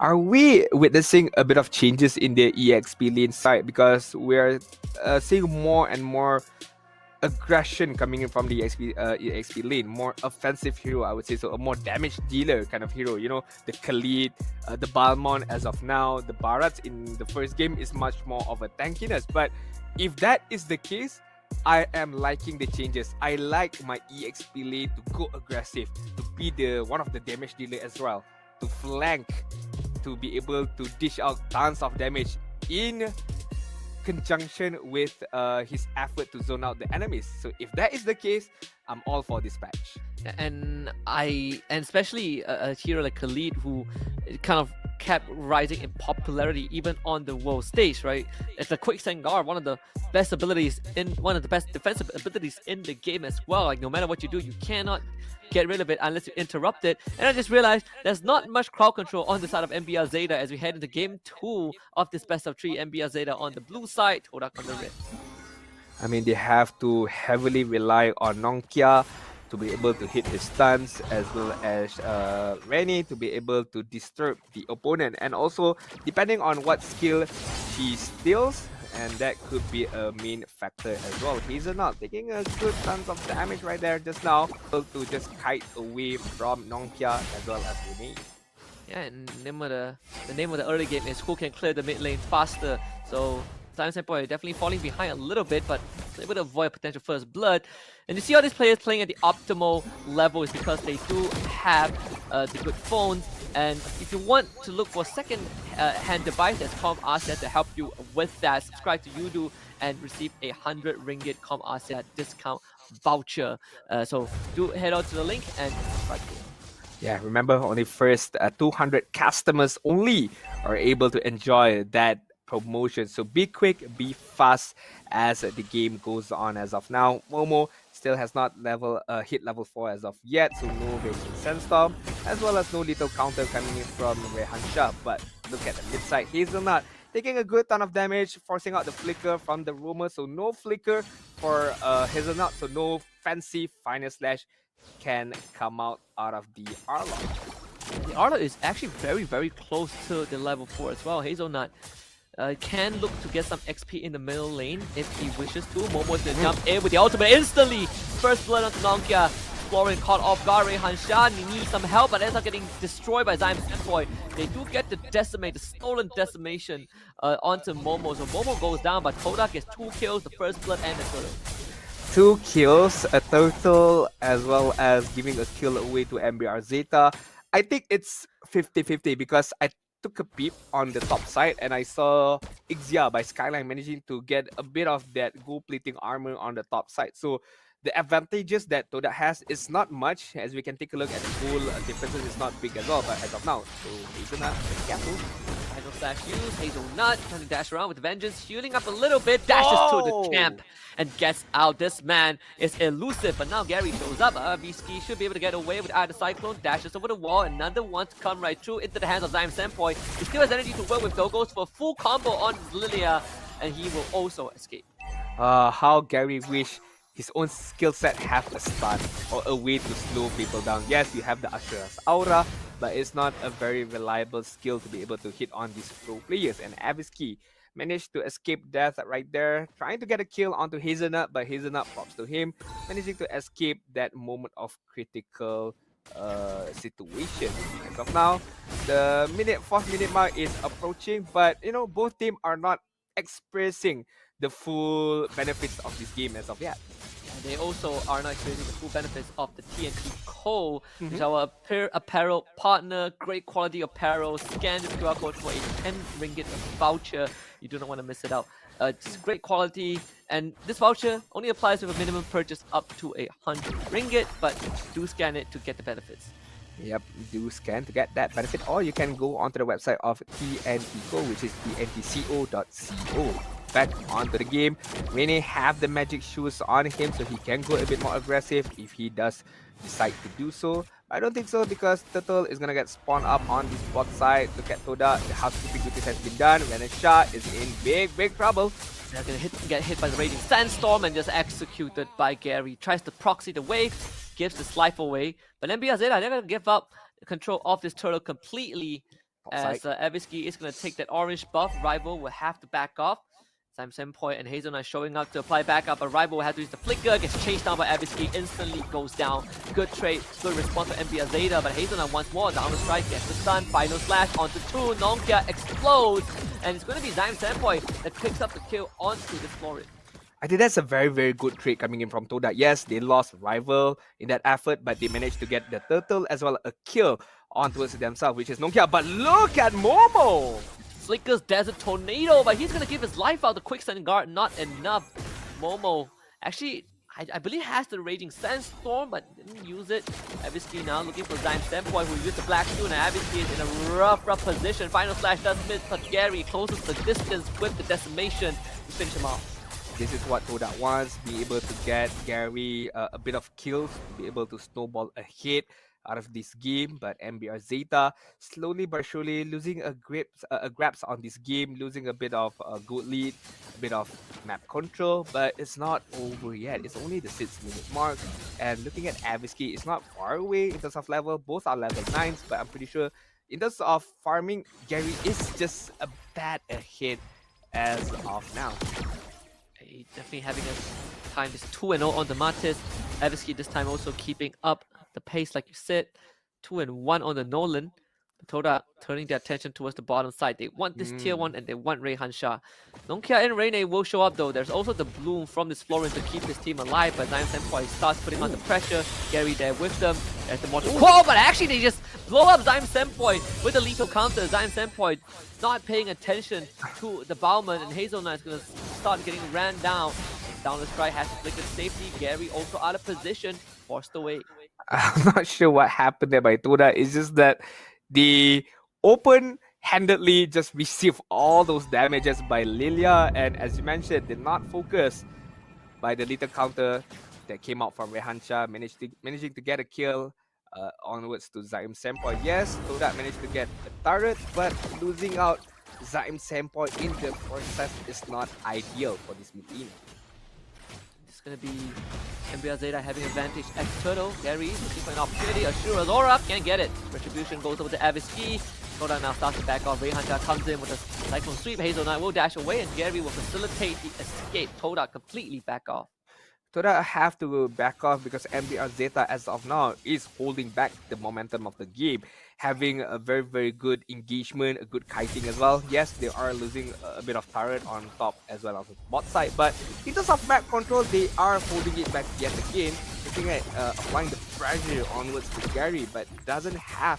S16: Are we witnessing a bit of changes in the EXP lane side? Because we're seeing more and more aggression coming in from the EXP lane. More offensive hero, I would say so. A more damage dealer kind of hero. You know, the Khalid, the Balmon as of now. The Barat in the first game is much more of a tankiness. But if that is the case, I am liking the changes. I like my EXP lane to go aggressive, to be the one of the damage dealer as well, to flank, to be able to dish out tons of damage in conjunction with his effort to zone out the enemies. So if that is the case, I'm all for this patch.
S15: And especially a hero like Khalid, who kind of kept rising in popularity even on the world stage, right? It's a quicksand guard, one of the best defensive abilities in the game as well. Like no matter what you do, you cannot get rid of it unless you interrupt it. And I just realized there's not much crowd control on the side of MBR Zeta as we head into game 2 of this best of 3. MBR Zeta on the blue side, Todak on the red.
S16: I mean, they have to heavily rely on Nongkia to be able to hit his stuns, as well as Rennie to be able to disturb the opponent. And also, depending on what skill she steals, and that could be a main factor as well. Hazelnut taking a good tons of damage right there just now, able to just kite away from Nongkia as well as Rene.
S15: Yeah, and the name of the early game is who can clear the mid lane faster. So Simon Senpoi definitely falling behind a little bit, but able to avoid potential first blood. And you see all these players playing at the optimal level is because they do have the good phones. And if you want to look for a second hand device that's Com Asia to help you with that, subscribe to Udo and receive a 100 ringgit Com Asia discount voucher. So do head out to the link and subscribe to it.
S16: Yeah, remember only first 200 customers only are able to enjoy that promotion. So be quick, be fast as the game goes on. As of now, Momo still has not hit level 4 as of yet, so no Raging Sandstorm, as well as no little counter coming in from Rehan Shah. But look at the mid side, Hazelnut taking a good ton of damage, forcing out the flicker from the Roamer, so no flicker for Hazelnut, so no fancy Final Slash can come out of the Arlong.
S15: The Arlong is actually very, very close to the level 4 as well. Hazelnut can look to get some XP in the middle lane if he wishes to. Momo's gonna jump in with the ultimate instantly. First blood onto Nongkia. Exploring caught off guard. Rehan Shah needs some help, but ends up getting destroyed by Zyme Senpoi. They do get the decimate, the stolen decimation onto Momo. So Momo goes down, but Todak gets 2 kills, the first blood and the turtle.
S16: 2 kills, a turtle, as well as giving a kill away to MBR Zeta. I think it's 50-50 because I took a peep on the top side and I saw Ixia by Skyline managing to get a bit of that gold plating armor on the top side. So the advantages that Todak has is not much, as we can take a look at the goal differences is not big as well, but as of now, so Hazelnut, be careful.
S15: Final slash use, Hazelnut trying to dash around with vengeance, healing up a little bit, dashes to the champ and gets out. This man is elusive, but now Gary shows up. Visky should be able to get away with either Cyclone, dashes over the wall, another one to come right through into the hands of Zyme Senpoi. He still has energy to work with though, goes for a full combo on Lilia, and he will also escape.
S16: How Gary wish his own skill set have a stun or a way to slow people down. Yes, you have the Ashura's aura, but it's not a very reliable skill to be able to hit on these pro players. And Avisky managed to escape death right there, trying to get a kill onto Hazelnut, but Hazelnut props to him, managing to escape that moment of critical situation. As of now, the 4th minute mark is approaching, but you know, both teams are not expressing the full benefits of this game as of yet.
S15: They also are not experiencing the full benefits of the TNT Co, which is our apparel partner. Great quality apparel. Scan this QR code for a 10 ringgit voucher. You do not want to miss it out. It's great quality, and this voucher only applies with a minimum purchase up to 100 ringgit, but do scan it to get the benefits.
S16: Yep, do scan to get that benefit, or you can go onto the website of TNT Co, which is tntco.co. Back onto the game, Rene have the magic shoes on him, so he can go a bit more aggressive if he does decide to do so. I don't think so, because Turtle is gonna get spawned up on this bot side. Look at Toda, the housekeeping duties has been done. Renan Shah is in big trouble.
S15: They're gonna get hit by the Raging Sandstorm and just executed by Gary. Tries to proxy the wave, gives the life away, but MBR Zeta, they're gonna give up control of this turtle completely, as Avisky is gonna take that orange buff. Rival will have to back off. Zyme Senpoi and Hazelnut showing up to apply backup, but Rival will have to use the flicker, gets chased down by Avisky, instantly goes down. Good trade, good response from MBR Zeta, but Hazelnut once more down the strike, gets the stun, final slash onto 2, Nongkia explodes, and it's going to be Zyme Senpoi that picks up the kill onto this Florid.
S16: I think that's a very good trade coming in from Todak. Yes, they lost Rival in that effort, but they managed to get the turtle as well as a kill onto themselves, which is Nongkia. But look at Momo!
S15: Flicker's Desert Tornado, but he's gonna give his life out. The quick stun guard, not enough. Momo actually, I believe has the Raging Sandstorm, but didn't use it. Avisky now looking for Zyme Senpoi, who used the Black Shoe, and Avisky is in a rough position. Final slash does miss, but Gary closes the distance with the decimation to finish him off.
S16: This is what Todak wants, be able to get Gary a bit of kills, be able to snowball ahead out of this game. But MBR Zeta slowly but surely losing a grasp on this game, losing a bit of a good lead, a bit of map control, but it's not over yet. It's only the 6 minute mark, and looking at Avisky, it's not far away in terms of level. Both are level 9s, but I'm pretty sure in terms of farming, Gary is just a bit ahead as of now.
S15: Definitely having a time. Just 2-0 on the Matis. Evos this time also keeping up the pace, like you said. 2-1 on the Nolan. Todak turning their attention towards the bottom side. They want this tier 1 and they want Rayhan Shah. Nongkia and Rene will show up though. There's also the Bloom from this Florin to keep his team alive, but Zion Senpai starts putting on the pressure. Gary there with them. There's the mortal call, but actually they just blow up Zion Senpai with the lethal counter. Zion Senpai not paying attention to the Bauman, and Hazelnut is going to start getting ran down. Down the strike has to flicker safety. Gary also out of position, forced away.
S16: I'm not sure what happened there by Todak. It's just that the open-handedly just received all those damages by Lilia, and as you mentioned, did not focus by the little counter that came out from Rayhan Shah, managing to get a kill onwards to Zaim Senpai. Yes, Todak managed to get a turret, but losing out Zaim Senpai in the process is not ideal for this mid team.
S15: It's going to be MBR Zeta having advantage at Turtle. Gary looking for an opportunity. Ashura Laura can't get it. Retribution goes over to Aviski. Todak now starts to back off. Rayhan Shah comes in with a Cyclone Sweep. Hazelnut will dash away and Gary will facilitate the escape. Todak completely back off.
S16: Todak have to back off because MBR Zeta as of now is holding back the momentum of the game, having a very, very good engagement, a good kiting as well. Yes, they are losing a bit of turret on top as well as the bot side, but in terms of map control, they are holding it back yet again, looking at applying the pressure onwards to Gary, but doesn't have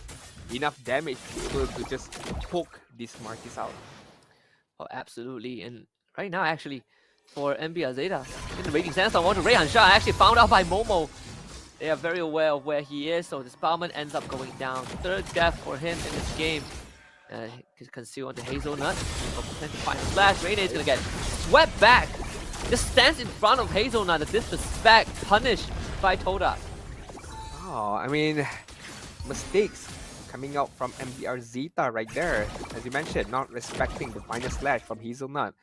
S16: enough damage to be able to just poke these Marquis out.
S15: Oh, absolutely. And right now, actually, for MBR Zeta, in the Raging Sandstorm onto Rayhan Shah, actually found out by Momo. They are very aware of where he is, so this Bauman ends up going down. Third death for him in this game. Conceal onto Hazelnut. Potential final slash. Rene is going to get swept back. Just stands in front of Hazelnut. The disrespect punished by Todak.
S16: Oh, I mean, mistakes coming out from MBR Zeta right there. As you mentioned, not respecting the final slash from Hazelnut.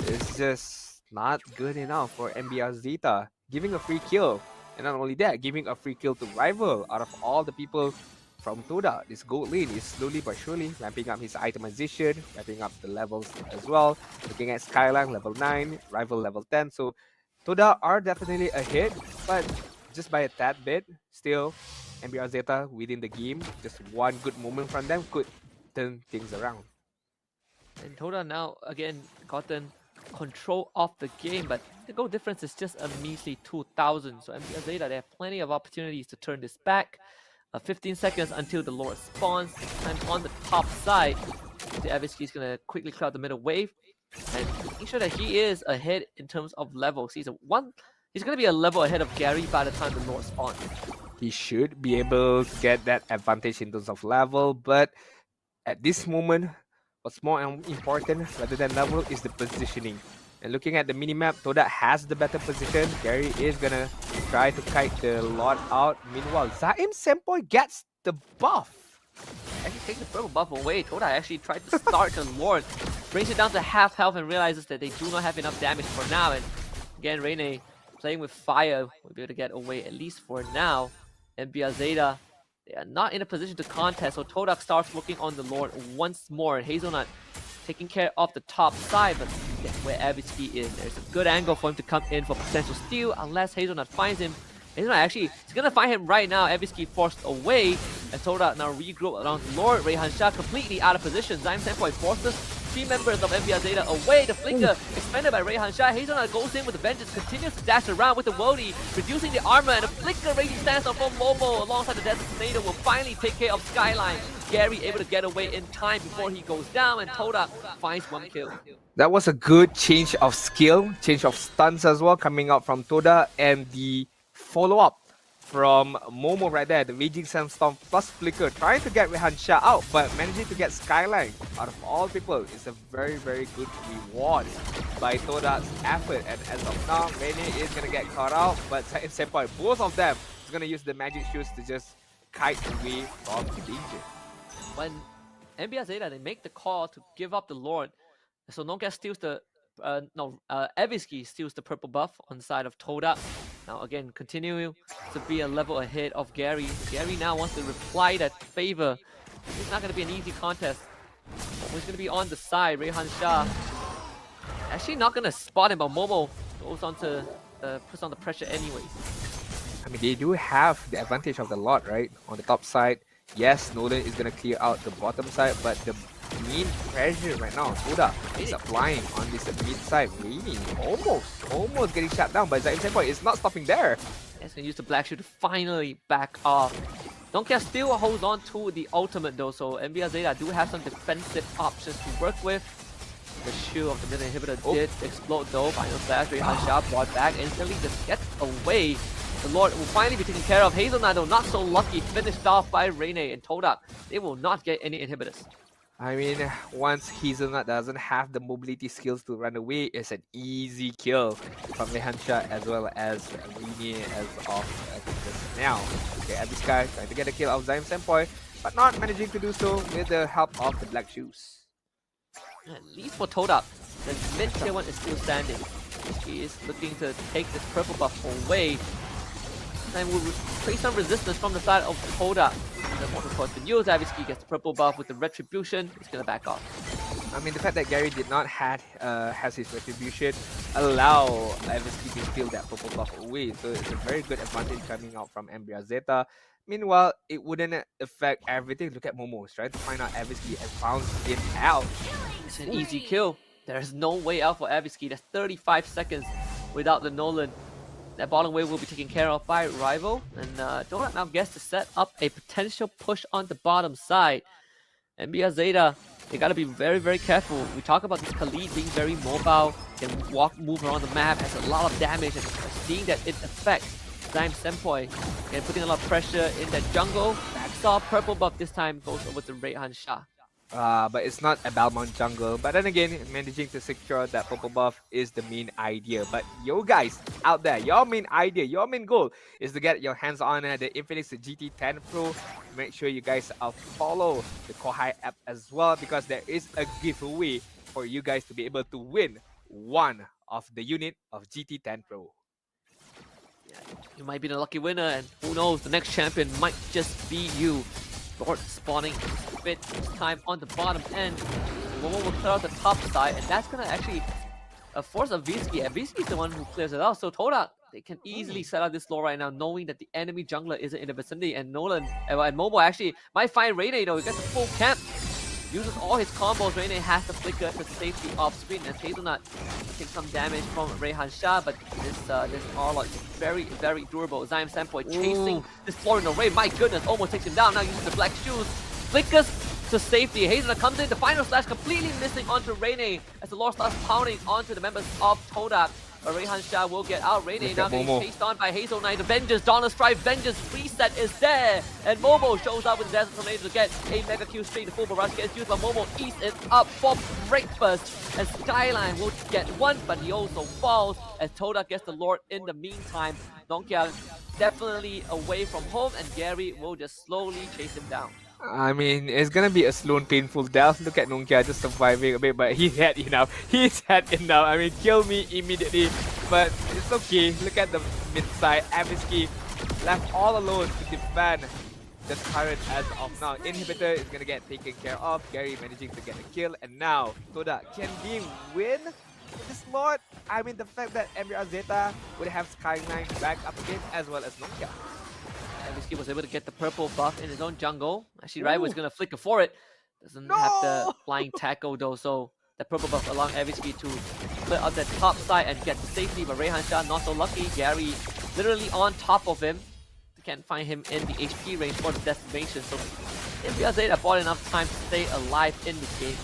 S16: It's just not good enough for MBR Zeta. Giving a free kill. And not only that, giving a free kill to rival out of all the people from Todak. This gold lane is slowly but surely ramping up his itemization, ramping up the levels as well. Looking at Skyline level 9, rival level 10. So Todak are definitely ahead, but just by a tad bit. Still, MBR Zeta within the game. Just one good moment from them could turn things around.
S15: And Todak now, again, gotten control of the game, but the goal difference is just a measly 2,000. So MBR Zeta, they have plenty of opportunities to turn this back. 15 seconds until the Lord spawns. And on the top side, the Aviski is going to quickly clear out the middle wave and making sure that he is ahead in terms of levels. He's going to be a level ahead of Gary by the time the Lord spawns.
S16: He should be able to get that advantage in terms of level, but at this moment, what's more important rather than level is the positioning. And looking at the minimap, Todak has the better position. Gary is gonna try to kite the Lord out. Meanwhile, Zaim Senpai gets the buff.
S15: Actually takes the purple buff away. Todak actually tried to start the Lord. Brings it down to half health and realizes that they do not have enough damage for now. And again, Rene playing with fire will be able to get away at least for now. MBR Zeta, they are not in a position to contest, so Todak starts working on the Lord once more. Hazelnut taking care of the top side, but yeah, where Aviski is, there's a good angle for him to come in for potential steal, unless Hazelnut finds him. Hazelnut actually is going to find him right now. Aviski forced away, and Todak now regroup around the Lord. Rayhan Shah completely out of position. Zaim Senpai forces 3 members of MBR Zeta away. The flicker expanded by Rayhan Shah. Hazelnut goes in with the vengeance, continues to dash around with the Wody, reducing the armor, and a flicker raging stance from Momo alongside the Desert Tornado will finally take care of Skyline. Gary able to get away in time before he goes down, and Todak finds 1 kill.
S16: That was a good change of skill, change of stunts as well coming out from Todak, and the follow-up from Momo right there, the Raging Sandstorm plus Flicker, trying to get Rayhan Shah out, but managing to get Skyline out of all people is a very, very good reward by Todak's effort. And as of now, Rene is going to get caught out, but Zaim Senpai, both of them, is going to use the magic shoes to just kite away from the danger.
S15: When MBR Zeta, they make the call to give up the Lord, so Nonka steals the Aviski steals the purple buff on the side of Todak. Now again, continue to be a level ahead of Gary. Gary now wants to reply that favor. It's not going to be an easy contest. Always going to be on the side. Rayhan Shah Actually not gonna spot him, but Momo goes on to puts on the pressure anyways.
S16: I mean, they do have the advantage of the lot, right? On the top side, yes, Nolan is gonna clear out the bottom side, but the main pressure right now, Todak is applying on this mid side. Really, almost getting shut down by Zaim Senpai. It's not stopping there.
S15: He's gonna use the black shield to finally back off. Donkia still holds on to the ultimate though, so MBR Zeta do have some defensive options to work with. The shield of the middle inhibitor did explode though. Final slash, Hansha brought back instantly, just gets away. The Lord will finally be taken care of. Hazelnut though, not so lucky, finished off by Rene and Todak. They will not get any inhibitors.
S16: I mean, once Hazelnut doesn't have the mobility skills to run away, it's an easy kill from Lehansha as well as Rene as of just now. Okay, Abiska trying to get a kill of Zaim Senpai, but not managing to do so with the help of the Black Shoes.
S15: At least for Todak, the mid tier one is still standing. He is looking to take this purple buff away. And will face some resistance from the side of Todak. The one who caused the news, Aviski gets the purple buff with the retribution. He's gonna back off.
S16: I mean, the fact that Gary did not has his retribution allow Aviski to steal that purple buff away. So it's a very good advantage coming out from MBR Zeta. Meanwhile, it wouldn't affect everything. Look at Momo's trying to find out Aviski and bounce it out.
S15: It's an easy kill. There's no way out for Aviski. That's 35 seconds without the Nolan. That bottom wave will be taken care of by Rival, and Donut now gets to set up a potential push on the bottom side. MBR Zeta, they gotta be very, very careful. We talk about this Khalid being very mobile, can move around the map, has a lot of damage, and seeing that it affects Zaim Senpai, and putting a lot of pressure in that jungle. Backsaw purple buff this time goes over to Rayhan Shah.
S16: But it's not a Balmont jungle. But then again, managing to secure that purple buff is the main idea. But yo guys out there, your main idea, your main goal is to get your hands on the Infinix GT10 Pro. Make sure you guys follow the Kohai app as well, because there is a giveaway for you guys to be able to win one of the unit of GT10 Pro.
S15: Yeah, you might be the lucky winner, and who knows, the next champion might just be you. Lord spawning bit this time on the bottom end. Momo will clear out the top side, and that's gonna actually force Avisky. Avisky is the one who clears it out. So Todak, they can easily set out this lore right now, knowing that the enemy jungler isn't in the vicinity, and Nolan and Momo actually might find Rene though. He gets a full camp. Uses all his combos. Rene has the flicker to safety off screen, and Hazelnut takes some damage from Rayhan Shah, but this Arlot is very, very durable. Zaim Senpai chasing this floor in the raid. My goodness, almost takes him down. Now using the black shoes. Flickers to safety. Hazelnut comes in. The final slash completely missing onto Rene as the lore starts pounding onto the members of Todak. But Rayhan Shah will get out. Rene now being chased on by Hazel Knight. The Vengeance, Donner Strike, Vengeance reset is there. And Momo shows up with Desert Tornado to get a mega Q streak. The full barrage gets used, but Momo eats it up for breakfast. And Skyline will get one, but he also falls as Todak gets the Lord in the meantime. Donkia definitely away from home, and Gary will just slowly chase him down.
S16: I mean, it's gonna be a slow and painful death. Look at Nongkia just surviving a bit, but he had enough. He's had enough. I mean, kill me immediately, but it's okay. Look at the mid side. Avisky left all alone to defend the turret as of now. Inhibitor is gonna get taken care of. Gary managing to get a kill, and now Todak, can he win this Lord? I mean, the fact that MBR Zeta would have Skyline back up again as well as Nongkia.
S15: Avisky was able to get the purple buff in his own jungle. Actually, Rai was going to flicker for it. Doesn't have the flying tackle though, so the purple buff allowing Avisky to split up the top side and get to safety, but Rayhan Shah not so lucky. Gary literally on top of him. Can't find him in the HP range for the destination, so MBR Zeta bought enough time to stay alive in this game.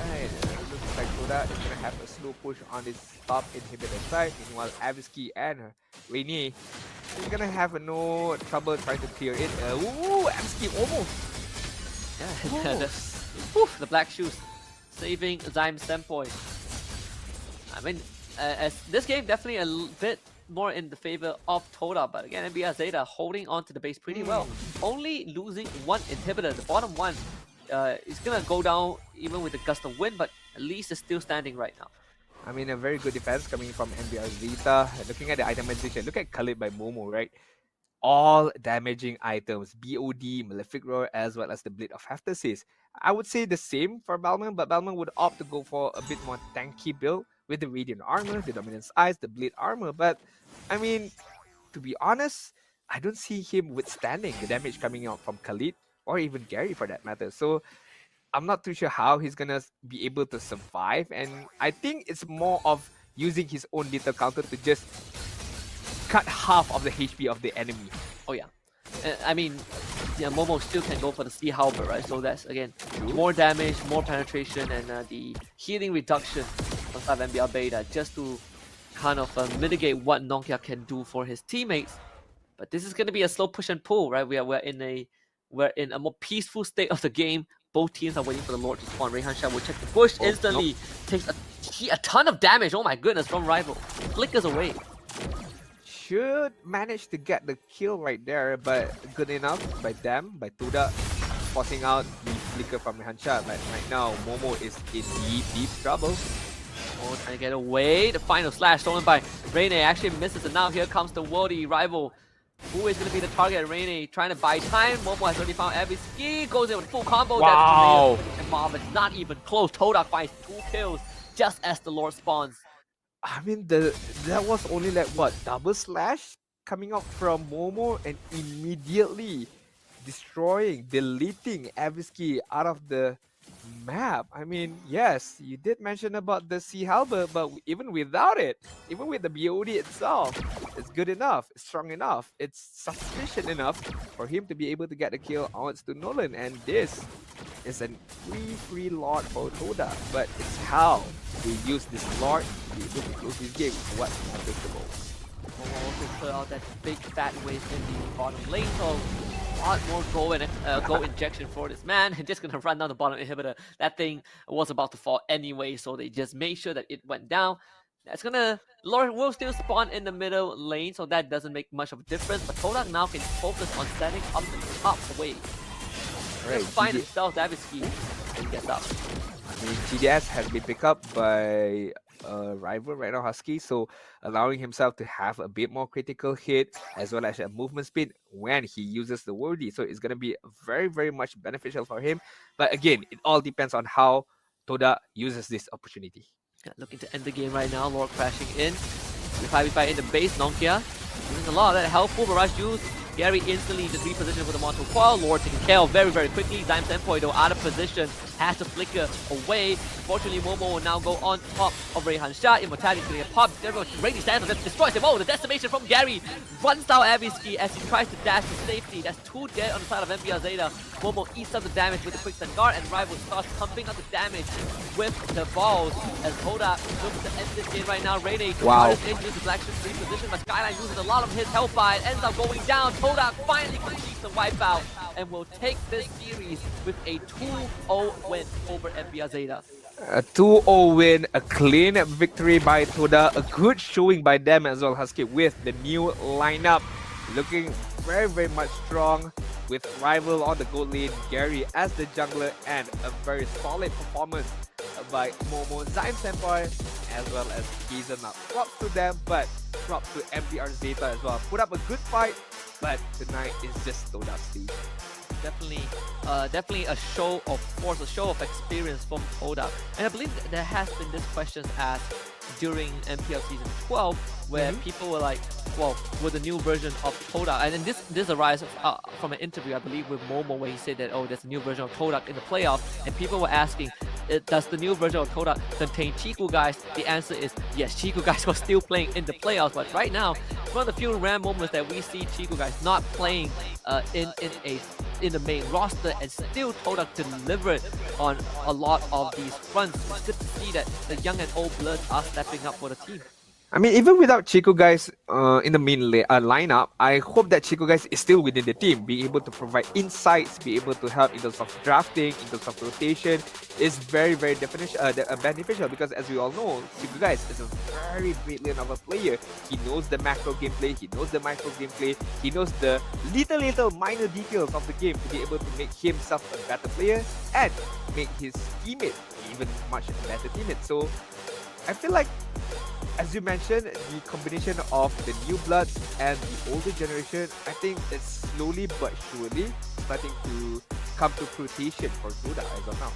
S16: Alright, looks like Todak is going to have a slow push on this top inhibitor side. Meanwhile, Avisky and Rene is gonna have no trouble trying to clear it. Avisky almost.
S15: Yeah, the black shoes saving Zaim Senpai. I mean, as this game definitely a bit more in the favor of Todak, but again, MBR Zeta holding on to the base pretty well. Only losing one inhibitor. The bottom one is gonna go down even with a gust of wind, but at least it's still standing right now.
S16: I mean, a very good defense coming from MBR Zeta. Looking at the itemization, look at Khalid by Momo, right? all damaging items, BOD, Malefic Roar, as well as the Blade of Hephaestus. I would say the same for Balmung, but Balmung would opt to go for a bit more tanky build with the Radiant Armor, the Dominance Eyes, the Blade Armor. But, I mean, to be honest, I don't see him withstanding the damage coming out from Khalid or even Gary for that matter. So, I'm not too sure how he's gonna be able to survive, and I think it's more of using his own little counter to just cut half of the HP of the enemy.
S15: Oh yeah. I mean, yeah, Momo still can go for the Sea Halberd, right? So that's, again, more damage, more penetration, and the healing reduction on side of MBR Beta, just to kind of mitigate what Nongkia can do for his teammates. But this is going to be a slow push and pull, right? We're in a more peaceful state of the game. Both teams are waiting for the Lord to spawn. Rayhan Shah will check the bush instantly. Takes a ton of damage, oh my goodness, from Rival. Flickers away.
S16: Should manage to get the kill right there, but good enough by them, by Todak, forcing out the flicker from Rayhan Shah. But right now, Momo is in deep trouble.
S15: Oh, trying to get away. The final slash stolen by Rene actually misses, and now here comes the worldy Rival. Who is going to be the target? Rene trying to buy time. Momo has already found every ski. Goes in with full combo.
S16: Wow.
S15: And Bob, it's not even close. Todak finds 2 kills just as the Lord spawns.
S16: I mean, that was only like, what, double slash coming out from Momo and immediately destroying, deleting Eviski out of the map. I mean, yes, you did mention about the Sea Halberd, but even without it, even with the BOD itself, it's good enough, it's strong enough, it's sufficient enough for him to be able to get the kill onwards to Nolan. And this is a free Lord for Todak, but it's how we use this Lord to be able to close this game is what matters the most.
S15: Momo also put out that big fat waste in the bottom lane, so a lot more go injection for this man. Just gonna run down the bottom inhibitor. That thing was about to fall anyway, so they just made sure that it went down. That's gonna... Lord will still spawn in the middle lane, so that doesn't make much of a difference. But Todak now can focus on setting up the top wave.
S16: Right,
S15: find himself Davidsky and gets up.
S16: I mean, GDS has been picked up by Rival right now, Husky, so allowing himself to have a bit more critical hit as well as a movement speed when he uses the wordy. So it's going to be very much beneficial for him. But again, it all depends on how Todak uses this opportunity.
S15: Yeah, looking to end the game right now. Lord crashing in. The 5v5 in the base. Nongkia using a lot of that helpful barrage use. Gary instantly just repositioned for the Monto Qual. Lord taking care of very quickly. Zyme Senpoi though out of position. Has to flicker away. Fortunately, Momo will now go on top of Rayhan Shah. Immortality is going to get popped. Everyone ready stands and destroys him. Oh, the decimation from Gary. Runs down Aviski as he tries to dash to safety. That's 2 dead on the side of MBR Zeta. Momo eats up the damage with the quick stun guard, and Rival starts pumping up the damage with the balls as Todak looks to end this game right now. Rene uses the Black Ship reposition, but Skyline uses a lot of his health by it. Ends up going down. Todak finally completes the wipeout and will take this series with a 2-0 win over MBR Zeta.
S16: A 2-0 win, a clean victory by Todak, a good showing by them as well, Husky, with the new lineup. Looking very much strong with Rival on the gold lane, Gary as the jungler, and a very solid performance by Momo, Zyme Senpai, as well as Hazelnut. Props to them, but props to MBR Zeta as well. Put up a good fight, but tonight is just Todak's team.
S15: Definitely a show of force, a show of experience from Todak. And I believe there has been this question asked during MPL Season 12, where people were like, well, with the new version of Todak, and then this arises from an interview, I believe, with Momo, where he said that, oh, there's a new version of Todak in the playoff, and people were asking, does the new version of Todak contain Chiku guys? The answer is yes, Chiku guys were still playing in the playoffs, but right now, it's one of the few rare moments that we see Chiku guys not playing in the main roster, and still Todak delivered on a lot of these fronts. It's good to see that the young and old bloods are stepping up for the team.
S16: I mean, even without Chico guys in the main lineup, I hope that Chico guys is still within the team, be able to provide insights, be able to help in terms of drafting, in terms of rotation, is very beneficial, because as we all know, Chico guys is a very brilliant of a player. He knows the macro gameplay, he knows the micro gameplay, he knows the little minor details of the game to be able to make himself a better player and make his teammate even much better teammate. So I feel like as you mentioned, the combination of the new bloods and the older generation, I think it's slowly but surely starting to come to fruition for Todak as of now.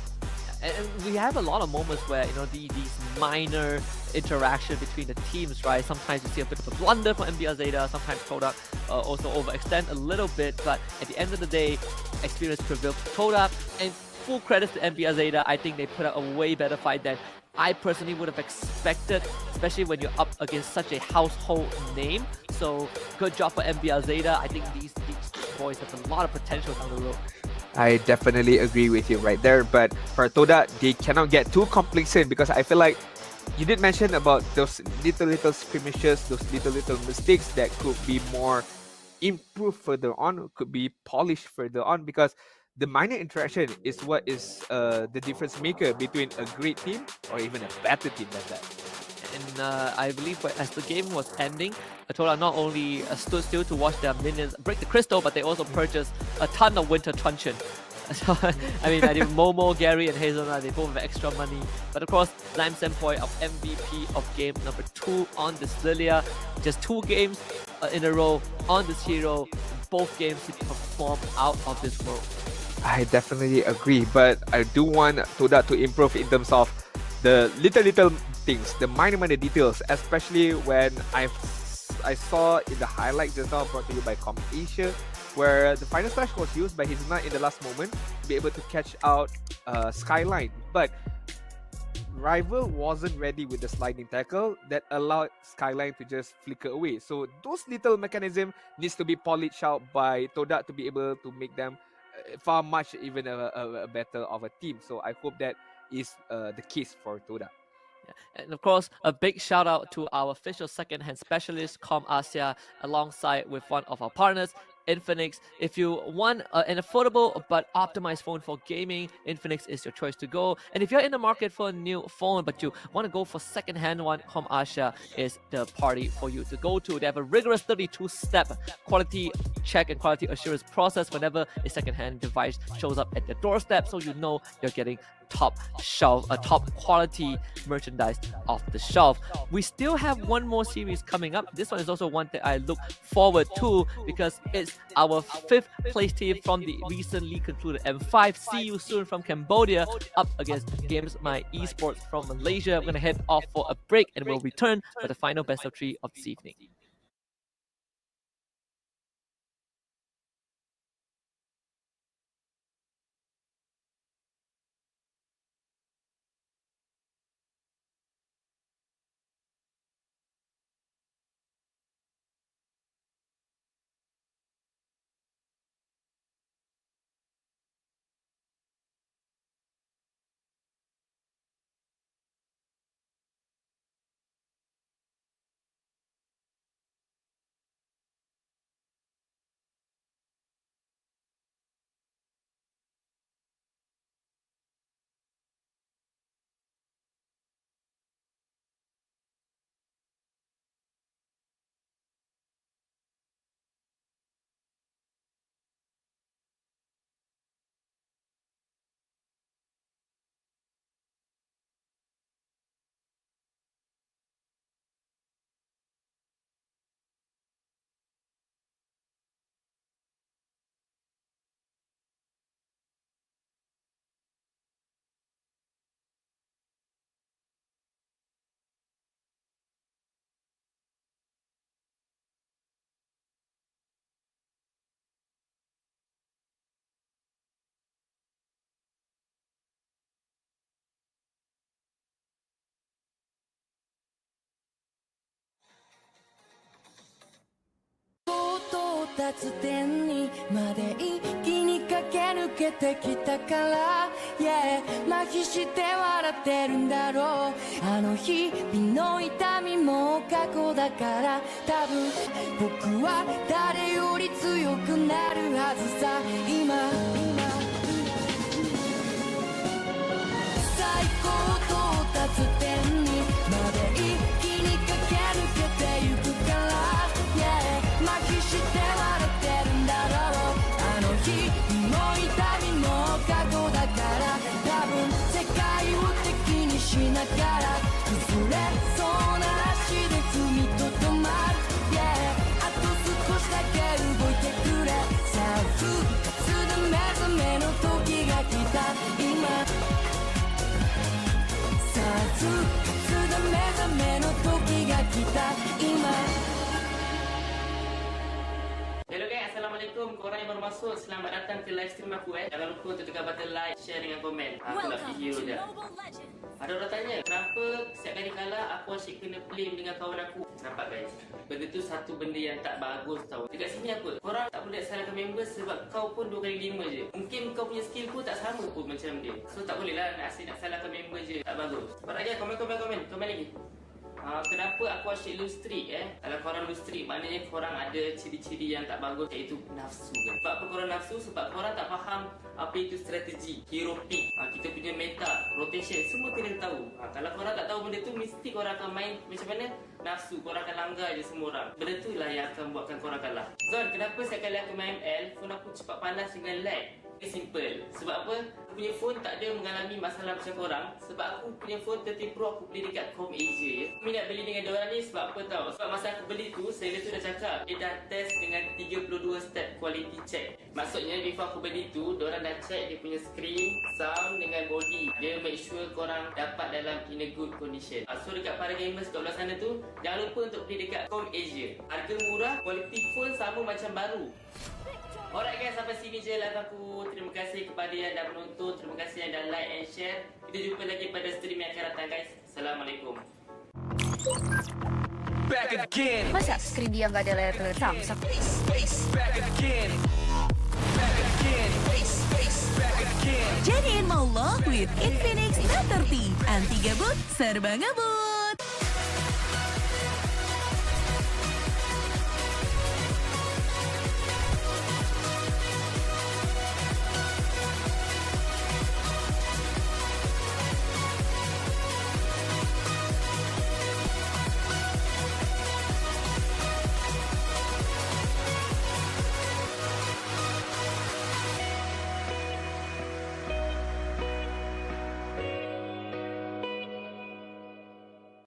S15: And we have a lot of moments where these minor interaction between the teams, right? Sometimes you see a bit of a blunder from MBR Zeta, sometimes Todak also overextend a little bit, but at the end of the day, experience prevails for Todak, and full credits to MBR Zeta. I think they put up a way better fight than I personally would have expected, especially when you're up against such a household name. So good job for MBR Zeta. I think these boys have a lot of potential down the road.
S16: I definitely agree with you right there, but for Todak, they cannot get too complacent because I feel like you did mention about those little skirmishes, those little mistakes that could be more improved further on, could be polished further on, because the minor interaction is what is the difference maker between a great team or even a better team than that.
S15: And I believe as the game was ending, Todak not only stood still to watch their minions break the crystal, but they also purchased a ton of winter truncheon. So, I mean, I think Momo, Gary, and Hazelnut, they both have extra money. But of course, Lime Senpoi of MVP of game number 2 on this Lilia. Just 2 games in a row on this hero. Both games he performed out of this world.
S16: I definitely agree, but I do want Todak to improve in terms of the little things, the minor details, especially when I saw in the highlight just now brought to you by Comic Asia, where the final slash was used by Hazelnut in the last moment to be able to catch out Skyline, but Rival wasn't ready with the sliding tackle that allowed Skyline to just flicker away. So those little mechanism needs to be polished out by Todak to be able to make them far much even a better of a team. So I hope that is the case for Todak.
S15: And of course, a big shout out to our official second-hand specialist, Com Asia, alongside with one of our partners, Infinix. If you want an affordable but optimized phone for gaming, Infinix is your choice to go. And if you're in the market for a new phone but you want to go for second-hand one, Com Asia is the party for you to go to. They have a rigorous 32-step quality check and quality assurance process whenever a second-hand device shows up at your doorstep, so you know you're getting top quality merchandise off the shelf. We still have one more series coming up. This one is also one that I look forward to because it's our 5th place team from the recently concluded M5. See you soon from Cambodia up against GamesMY Esports from Malaysia. We're gonna head off for a break and we'll return for the final best of 3 of this evening.
S4: 点にまで一気に駆け抜けてきたから、yeah、麻痺して笑ってるんだろう。あの日々の痛みも過去だから、多分僕は誰より強くなるはずさ。今最高到達点にまで一気に駆け抜けてゆくから、yeah、麻痺して笑ってるんだろう。あの日も痛みも過去だから、多分世界を敵にしながら崩れそうな足の時が来た今さあずっと目覚めの時が来た今
S12: Hello guys, Assalamualaikum. Korang yang baru masuk, selamat datang ke live stream aku Jangan lupa untuk tekan button like, share dengan komen. Aku nak pergi hero je. Ada orang tanya, kenapa setiap kali kalah aku asyik kena blame dengan kawan aku? Nampak guys? Benda tu satu benda yang tak bagus tau. Dekat sini apa? Korang tak boleh salahkan member sebab kau pun 2 kali 5 je. Mungkin kau punya skill pun tak sama pun macam dia. So tak boleh lah nak asyik nak salahkan member je. Tak bagus. Cepat lagi, komen lagi. Kenapa aku asyik lose streak Kalau korang lose streak maknanya korang ada ciri-ciri yang tak bagus, iaitu nafsu kan? Sebab apa korang nafsu? Sebab korang tak faham apa itu strategi, hero pick, kita punya meta, rotation, semua kena tahu. Kalau korang tak tahu benda tu, mesti korang akan main macam mana? Nafsu, korang akan langgar je semua orang. Benda tu lah yang akan buatkan korang kalah. Zon, kenapa setiap kali aku main ML, phone aku cepat panas dengan lag? Simple. Sebab apa? Aku punya phone tak ada mengalami masalah macam korang. Sebab aku punya phone 30 Pro aku beli dekat Com Asia ya. Aku minat beli dengan diorang ni sebab apa tau? Sebab masa aku beli tu, seller tu dah cakap dia dah test dengan 32 step quality check. Maksudnya before aku beli tu, diorang dah check dia punya screen, sound dengan body. Dia make sure korang dapat dalam in a good condition. So dekat para gamers kat belah sana tu, jangan lupa untuk beli dekat Com Asia. Harga murah, quality phone sama macam baru. Alright guys, sampai sini je live aku. Terima kasih kepada yang dah menonton. Terima kasih yang dah like and share. Kita jumpa lagi pada stream yang akan datang guys. Assalamualaikum.
S13: Back again.
S14: Masa skrin dia nggak ada layar tersam?
S13: Back again. Back again. Back again.
S7: Jadiin maulah with Infinix Not 30. Anti gabut, serba ngebut.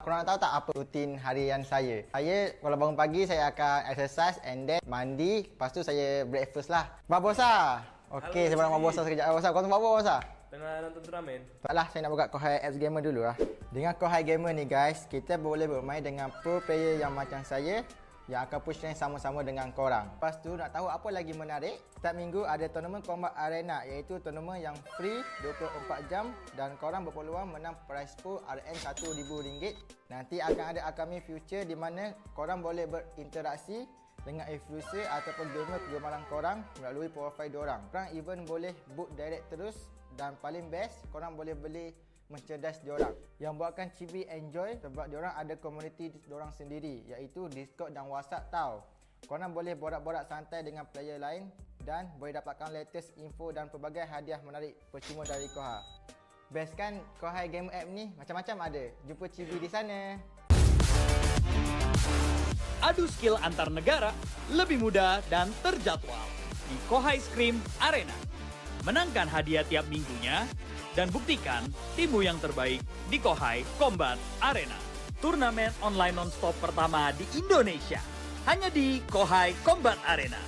S1: Korang nak tahu tak apa rutin harian saya? Saya kalau bangun pagi saya akan exercise and then mandi. Lepas tu saya breakfast lah. Babosa. Okey, saya nak babosa sekejap. Babosa, kau tengok apa Babosa?
S17: Tengah nonton turnamen.
S1: Taklah, saya nak buka Kohai Apps Gamer dulu lah. Dengan Kohai Gamer ni guys, kita boleh bermain dengan pro player yang macam saya yang akan push rank sama-sama dengan korang. Lepas tu nak tahu apa lagi menarik? Setiap minggu ada tournament combat arena, iaitu tournament yang free 24 jam dan korang berpeluang menang prize pool RM RM1,000. Nanti akan ada upcoming future di mana korang boleh berinteraksi dengan influencer ataupun gamer kegemaran korang melalui profil diorang. Korang even boleh book direct terus dan paling best korang boleh beli merchandise diorang. Yang buatkan Chibi enjoy sebab diorang ada komuniti diorang sendiri, iaitu Discord dan WhatsApp tau. Korang boleh borak-borak santai dengan player lain dan boleh dapatkan latest info dan pelbagai hadiah menarik percuma dari Kohai. Best kan Kohai Game App ni? Macam-macam ada. Jumpa Chibi di sana.
S3: Adu skill antar negara lebih mudah dan terjadwal di Kohai Scream Arena. Menangkan hadiah tiap minggunya dan buktikan timmu yang terbaik di Kohai Combat Arena. Turnamen online non-stop pertama di Indonesia. Hanya di Kohai Combat Arena.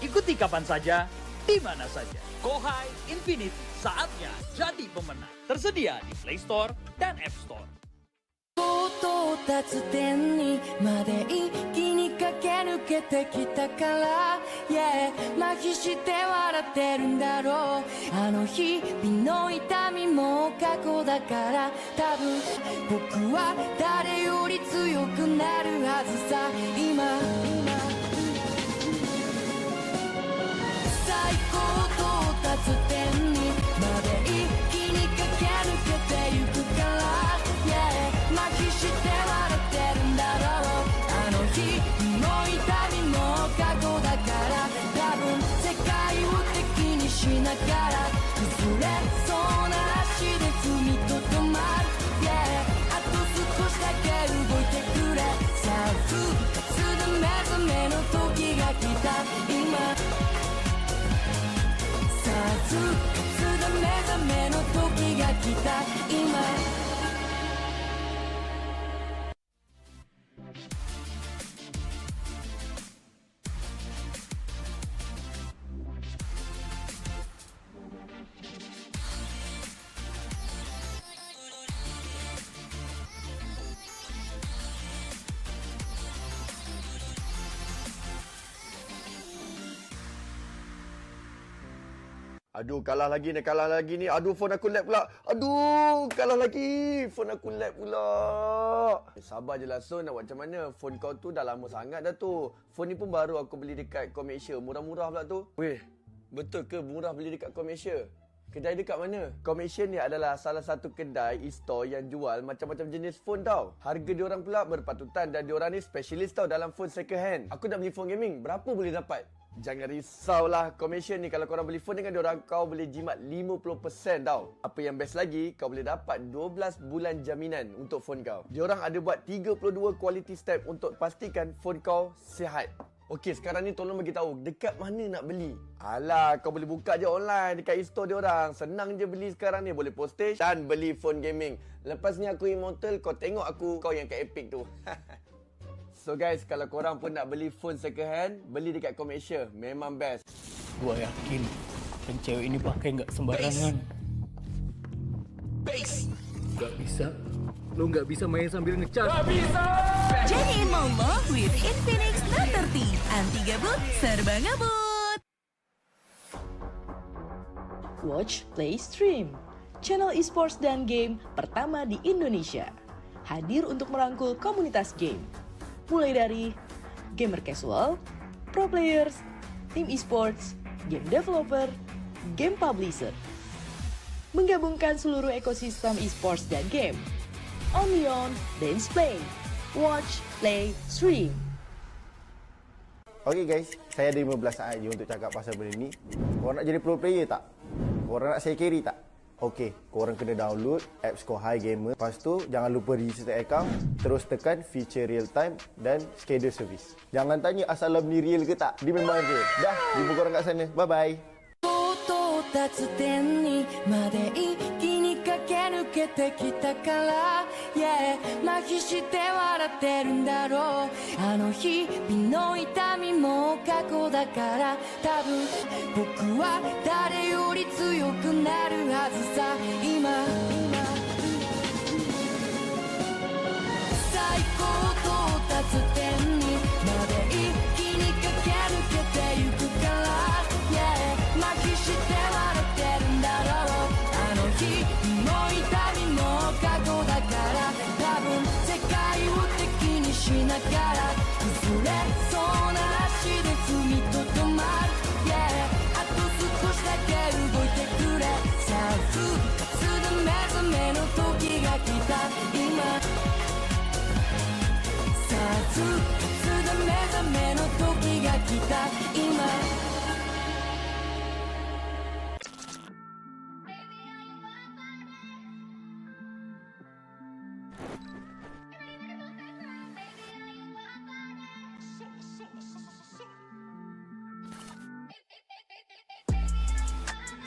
S3: Ikuti kapan saja, di mana saja. Kohai Infinity, saatnya jadi pemenang. Tersedia di Play Store dan App Store.
S4: 到達点にまで一気に駆け抜けてきたから、yeah、麻痺して笑ってるんだろう。あの日々の痛みも過去だから、多分僕は誰より強くなるはずさ。今最高到達点にまで一気に駆け抜けてゆくから、yeah、麻痺して笑ってるんだろう。あの日の痛みも過去だから、多分世界を敵にしながら崩れそうな足で踏みとどまる、yeah、あと少しだけ動いてくれ。さあ復活で目覚めの時が来た今、さあ復活で目覚めの時が来た今。
S5: Aduh, kalah lagi ni. Aduh, phone aku lag pula. Aduh, kalah lagi. Phone aku lag pula. Sabar je lah, Son. Nak buat macam mana? Phone kau tu dah lama sangat dah tu. Phone ni pun baru aku beli dekat Komersia. Murah-murah pula tu. Weh, betul ke murah beli dekat Komersia? Kedai dekat mana? Komersia ni adalah salah satu kedai e-store yang jual macam-macam jenis phone tau. Harga diorang pula berpatutan dan diorang ni specialist tau dalam phone second hand. Aku nak beli phone gaming. Berapa boleh dapat? Jangan risaulah, Komersia ni kalau korang beli phone dengan diorang, kau boleh jimat 50% tau. Apa yang best lagi, kau boleh dapat 12 bulan jaminan untuk phone kau. Diorang ada buat 32 quality step untuk pastikan phone kau sihat. Okey, sekarang ni tolong bagi tahu dekat mana nak beli. Alah, kau boleh buka je online dekat e-store diorang. Senang je beli sekarang ni, boleh postage dan beli phone gaming. Lepas ni aku immortal, kau tengok aku, kau yang kat Epic tu. So guys, kalau korang pun nak beli phone second hand, beli dekat Komersia. Memang best.
S6: Gua yakin pencewek ini pakai nggak sembarangan. Nggak bisa. Lo nggak bisa main sambil ngecas. Nggak bisa.
S7: Jadiin Momo with Infinix Note 30. Anti gabut, serba ngabut.
S8: Watch, Play, Stream. Channel esports dan game pertama di Indonesia. Hadir untuk merangkul komunitas game. Mulai dari gamer casual, pro players, tim esports, game developer, game publisher. Menggabungkan seluruh ekosistem esports dan game. Only on GamesMY. Watch, play, stream.
S1: Okay guys, saya ada 15 saat je untuk cakap pasal benda ni. Korang nak jadi pro player tak? Korang nak saya carry tak? Okey, korang kena download apps Kohai Gamer. Lepas tu, jangan lupa register account. Terus tekan feature real time dan schedule service. Jangan tanya assalam ni real ke tak. Dia memang real. Dah, jumpa korang kat sana. Bye-bye.
S4: 到達点にまで一気に駆け抜けてきたから、yeah、麻痺して笑ってるんだろう。あの日々の痛みも過去だから、多分僕は誰より強くなるはずさ。今最高到達点にまで一気に駆け抜けてゆくから、yeah、麻痺して笑ってるんだろう。あの日の痛みも過去だから、多分世界を敵にしながら崩れそうな足で踏みとどまる、yeah、あと少しだけ動いてくれ。さあ復活で目覚めの時が来た今、さあ復活で目覚めの時が来た今。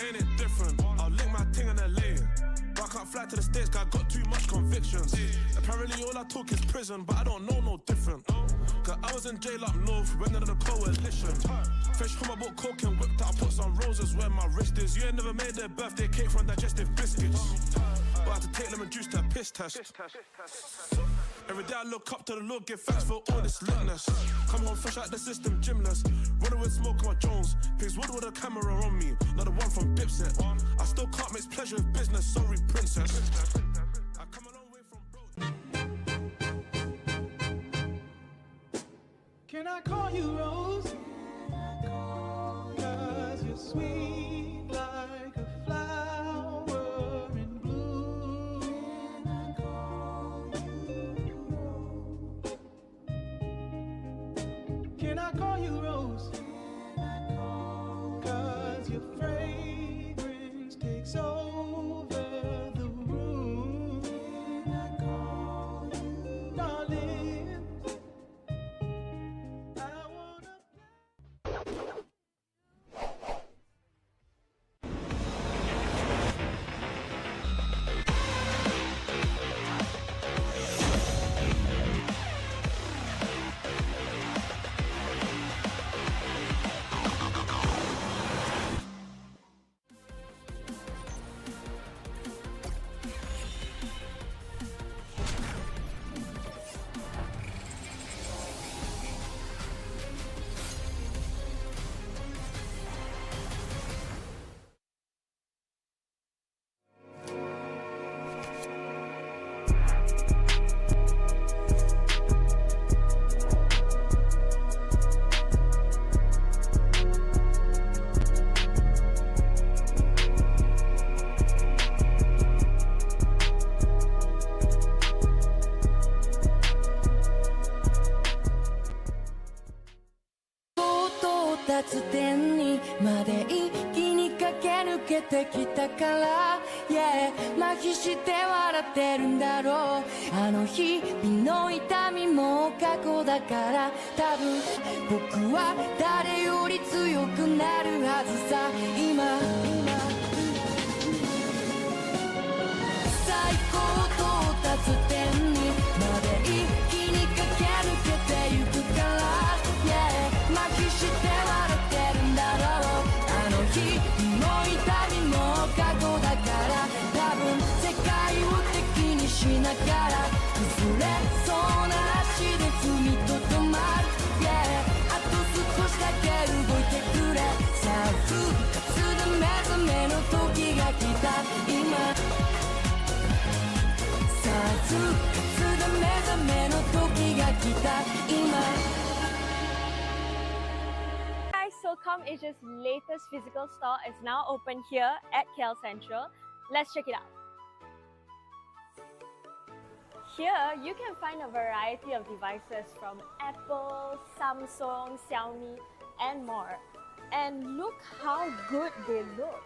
S2: Ain't it different? I'll link my ting in LA. But I can't fly to the States, cause I got too much convictions. Apparently all I talk is prison, but I don't know no different. Cause I was in jail up north, went under the coalition. Fresh from my boat, coke and whipped out, I put some roses where my wrist is. You ain't never made their birthday cake from digestive biscuits. But I had to take lemon juice to a piss test. Every day I look up to the Lord, give thanks for all this litness. Come home fresh out the system, gymless. Running with smoke on my Jones. Pigs wood with a camera on me, not the one from Dipset. I still can't mix pleasure with business, sorry princess. I come a long way from bro.
S9: Can I call you Rose? 'Cause you're sweet like a flower in bloom. Can I call you Rose? 'Cause your fragrance takes over the room. Darling, I wanna
S4: つ点にまで一気に駆け抜けてきたから、yeah、麻痺して笑ってるんだろう。あの日々の痛みも過去だから、多分僕は誰より強くなるはずさ。今最高到達点にまで一気に駆け抜けてゆくから、yeah、麻痺して笑ってるんだろう。あの日の痛みも過去だから、多分世界を敵にしながら崩れそうな足で踏みとどまる、yeah、あと少しだけ動いてくれ。さあ復活で目覚めの時が来た今、さあ復活で目覚めの時が来た今。
S10: Guys, SOCOM Asia's latest physical store is now open here at KL Central. Let's check it out. Here, you can find a variety of devices from Apple, Samsung, Xiaomi, and more. And look how good they look.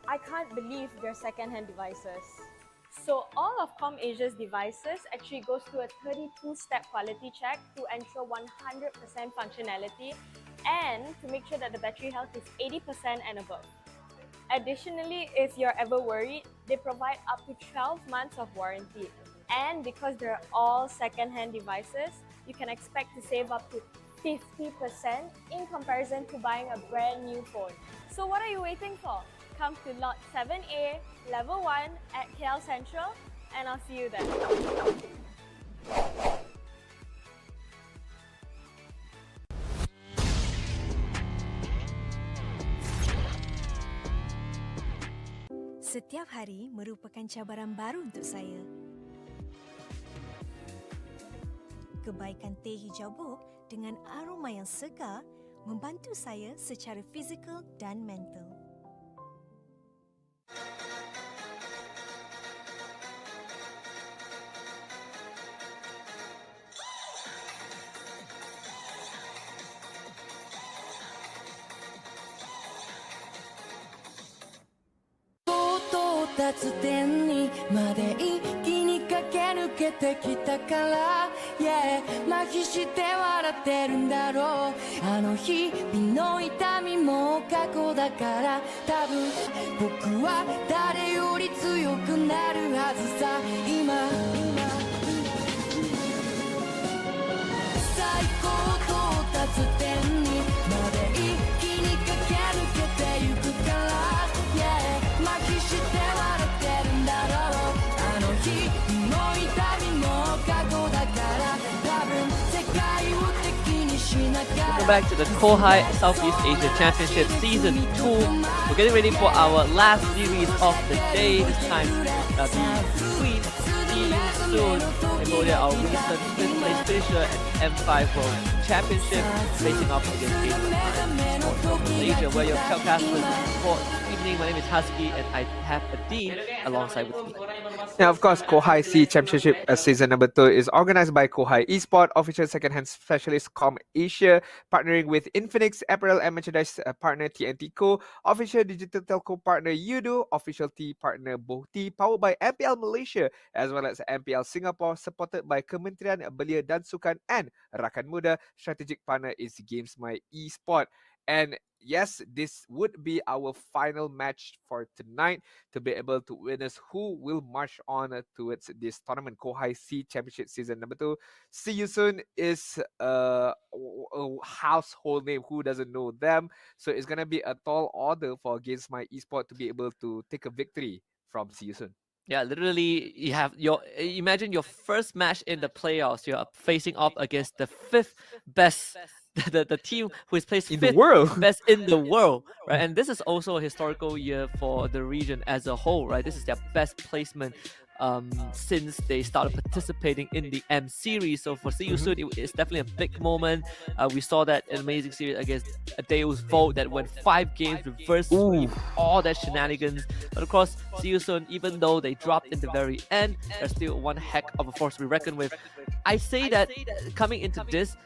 S10: I can't believe they're second-hand devices. So all of ComAsia's devices actually goes through a 32-step quality check to ensure 100% functionality and to make sure that the battery health is 80% and above. Additionally, if you're ever worried, they provide up to 12 months of warranty. And because they're all second-hand devices, you can expect to save up to 50% in comparison to buying a brand new phone. So what are you waiting for? Come to Lot 7A, Level 1 at KL Central, and I'll see you there.
S11: Setiap hari merupakan cabaran baru untuk saya. Kebaikan teh hijau buk dengan aroma yang segar membantu saya secara fizikal dan mental.
S4: 到達点にまで一気に駆け抜けてきたから、yeah、麻痺して笑ってるんだろう。あの日々の痛みも過去だから、多分僕は誰より強くなるはずさ。今最高到達点にまで一気に駆け抜けてゆくから、yeah、麻痺して笑ってるんだろう。あの日の痛みも過去だから、多分世界を敵にしながら。
S15: Welcome back to the Kohai Southeast Asia Championship Season 2. We're getting ready for our last series of the day. This time between soon Cambodia, our recent 5th place finisher at the M5 World Championship, facing off against GamesMY from Malaysia. We're your shoutcasters for this evening. My name is Husky and I have a Dean alongside with me.
S16: Now, of course, Kohai C Championship season number 2 is organized by Kohai Esports, official second-hand specialist ComAsia, partnering with Infinix, apparel and merchandise partner TNT Co, official digital telco partner Udo, official tea partner Bohti, powered by MPL Malaysia, as well as MPL Singapore, supported by Kementerian Belia dan Sukan and Rakan Muda. Strategic partner is GamesMY Esports. And yes, this would be our final match for tonight to be able to witness who will march on towards this tournament, Kohai C Championship Season number 2. See You Soon is a household name. Who doesn't know them? So it's going to be a tall order for GamesMY Esports to be able to take a victory from See You Soon.
S15: Yeah, literally, you have imagine your first match in the playoffs. You're facing off against the 5th best, the team who is placed
S16: in
S15: 5th
S16: the world,
S15: best in the world, right? And this is also a historical year for the region as a whole, right? This is their best placement since they started participating in the M series. So for See You Soon, it's definitely a big moment. We saw that amazing series against Adeo's Vote that went 5 games, reverse sweep, all that shenanigans. But of course, See You Soon, even though they dropped in the very end, they're still one heck of a force to be reckoned with. I say that coming into this,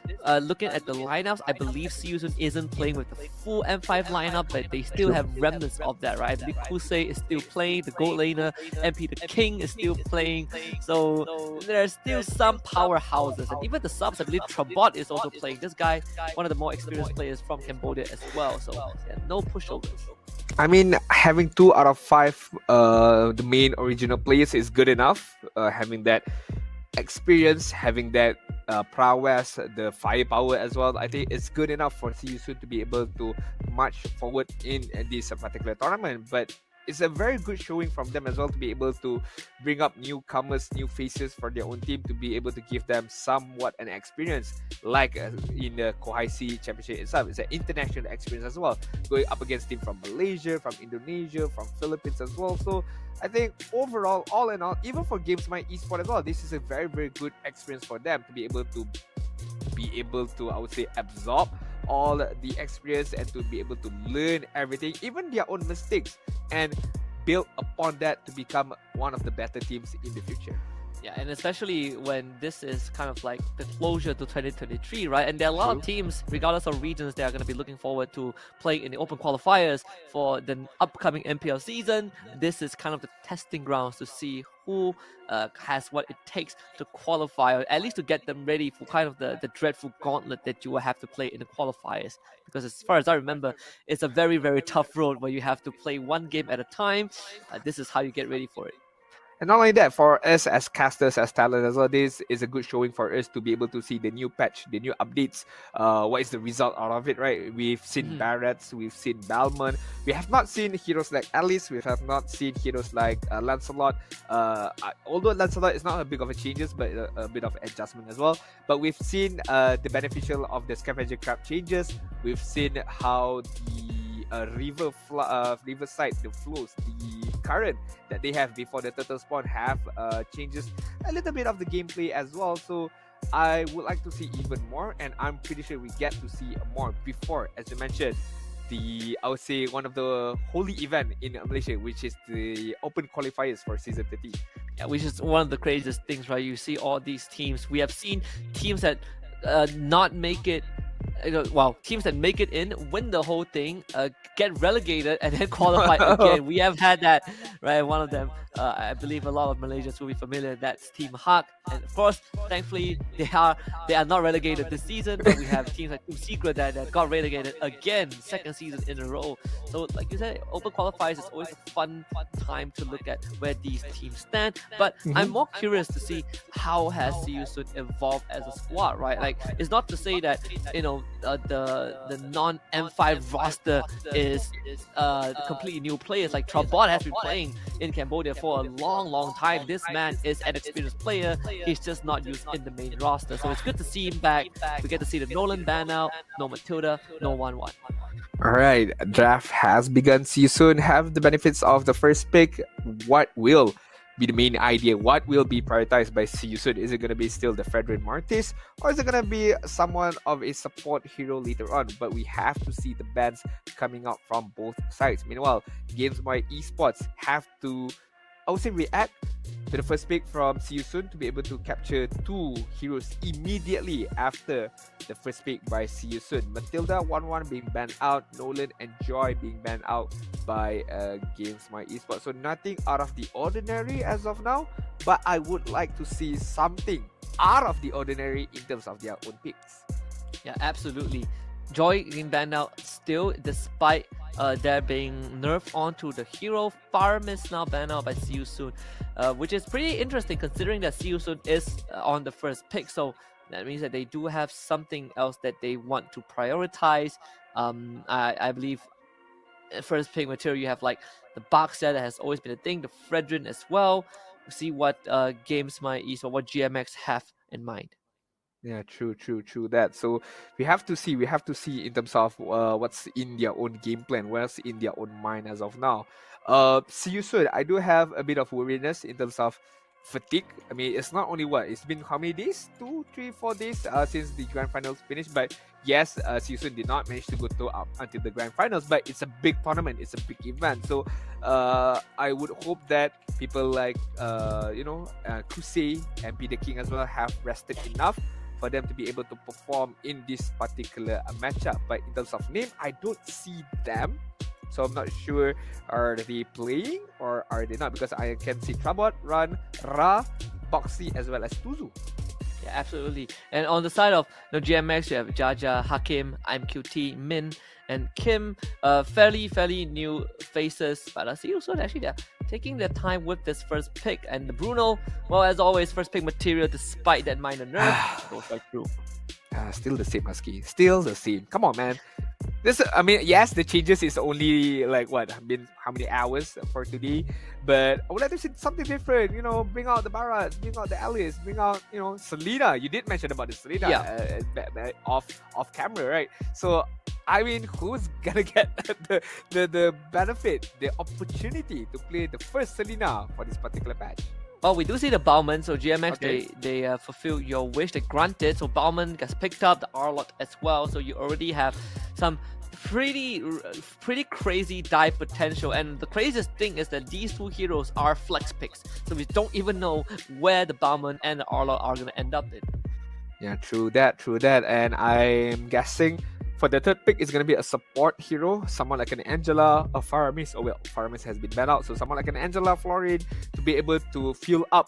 S15: looking at the lineups, I believe See You Soon isn't playing with the full M5 lineup, but they still have remnants of that, right? I believe Kusei is still playing, the gold laner, MP the King is still playing, so there's still some powerhouses, and even the subs, I believe Trabot is also playing. This guy, one of the more experienced players from Cambodia as well, so yeah, no pushovers.
S16: I mean, having 2 out of 5 the main original players is good enough. Having that experience, having that prowess, the firepower as well, I think it's good enough for See You Soon to be able to march forward in this particular tournament. But it's a very good showing from them as well to be able to bring up newcomers, new faces for their own team, to be able to give them somewhat an experience, like in the Kohai C Championship itself. It's an international experience as well, going up against teams from Malaysia, from Indonesia, from Philippines as well. So I think overall, all in all, even for GamesMY Esports as well, this is a very, very good experience for them to be able to, I would say, absorb all the experience and to be able to learn everything, even their own mistakes, and build upon that to become one of the better teams in the future.
S15: Yeah, and especially when this is kind of like the closure to 2023, right? And there are a lot of teams, regardless of regions, they are going to be looking forward to playing in the open qualifiers for the upcoming MPL season. This is kind of the testing grounds to see who has what it takes to qualify, or at least to get them ready for kind of the dreadful gauntlet that you will have to play in the qualifiers. Because as far as I remember, it's a very, very tough road where you have to play one game at a time. This is how you get ready for it.
S16: And not only that, for us as casters, as talent as well, this is a good showing for us to be able to see the new patch, the new updates. What is the result out of it, right? We've seen Barretts, we've seen Balmond. We have not seen heroes like Alice. We have not seen heroes like Lancelot. Although Lancelot is not a big of a changes, but a bit of adjustment as well. But we've seen the beneficial of the scavenger crab changes. We've seen how the riverside, the flows, the current that they have before the turtle spawn have changes a little bit of the gameplay as well. So I would like to see even more, and I'm pretty sure we get to see more before, as you mentioned, I would say one of the holy event in Malaysia, which is the open qualifiers for season 30.
S15: Yeah, which is one of the craziest things, right? You see all these teams. We have seen teams that not make it. Teams that make it in, win the whole thing, get relegated, and then qualify again. We have had that, right? One of them, I believe a lot of Malaysians will be familiar. That's Team Hak, and of course, thankfully, they are not relegated this season. But we have teams like Team Secret that got relegated again, second season in a row. So, like you said, open qualifiers is always a fun time to look at where these teams stand. But I'm more curious to see how has See You Soon evolved as a squad, right? Like, it's not to say that the non M5 roster is completely new players. Like Trabot has been playing in Cambodia for a long time. This man is an experienced player. He's just not used in the main roster. So it's good to see him back. We get to see the Nolan ban out, no Matilda, no 1-1.
S16: Alright, draft has begun. See You Soon have the benefits of the first pick. What will be the main idea? What will be prioritized by See You Soon? Is it going to be still the Frederick Martis, or is it going to be someone of a support hero later on? But we have to see the bans coming out from both sides. Meanwhile, GamesMY Esports have to, I would say, react to the first pick from See You Soon to be able to capture 2 heroes immediately after the first pick by See You Soon. Matilda 1-1 being banned out, Nolan and Joy being banned out by GamesMY Esports. So nothing out of the ordinary as of now, but I would like to see something out of the ordinary in terms of their own picks.
S15: Yeah, absolutely. Joy being banned out still, despite there being nerfed onto the hero. Farm is now banned out by See You Soon, which is pretty interesting considering that See You Soon is on the first pick. So that means that they do have something else that they want to prioritize. I believe first pick material, you have like the box set that has always been a thing, the Fredrin as well. We'll see what GamesMY East or what GMX have in mind.
S16: Yeah, true that. So we have to see in terms of what's in their own game plan, what's in their own mind as of now. See You Soon, I do have a bit of worriness in terms of fatigue. I mean, it's not only it's been how many days? 2, 3, 4 days since the grand finals finished. But yes, Season did not manage to go to up until the grand finals. But it's a big tournament. It's a big event. So I would hope that people like Kusei and Be the King as well have rested enough for them to be able to perform in this particular matchup. But in terms of name, I don't see them. So I'm not sure, are they playing or are they not? Because I can see Trabot, Run, Ra, Boxy as well as Tuzu.
S15: Yeah, absolutely. And on the side of GMX, you have Jaja, Hakim, IMQT, Min, and Kim. Fairly new faces. But I see also actually they're taking their time with this first pick. And the Bruno, well, as always, first pick material despite that minor nerf. Goes right through.
S16: Still the same, Husky. Still the same. Come on, man. Yes, the changes is only like been how many hours for today, but I would like to see something different. Bring out the Barat, bring out the Alice, bring out Selena. You did mention about the Selena off camera, right? So I mean, who's gonna get the benefit, the opportunity to play the first Selena for this particular patch?
S15: Well, we do see the Bauman, so GMX, they fulfill your wish, they granted. So Bauman gets picked up, the Arlot as well. So you already have some pretty crazy dive potential. And the craziest thing is that these two heroes are flex picks. So we don't even know where the Bauman and the Arlot are going to end up in.
S16: Yeah, true that. And I'm guessing for the third pick, it's going to be a support hero, someone like an Angela, a Faramis. Oh, well, Faramis has been banned out. So someone like an Angela, Florid, to be able to fuel up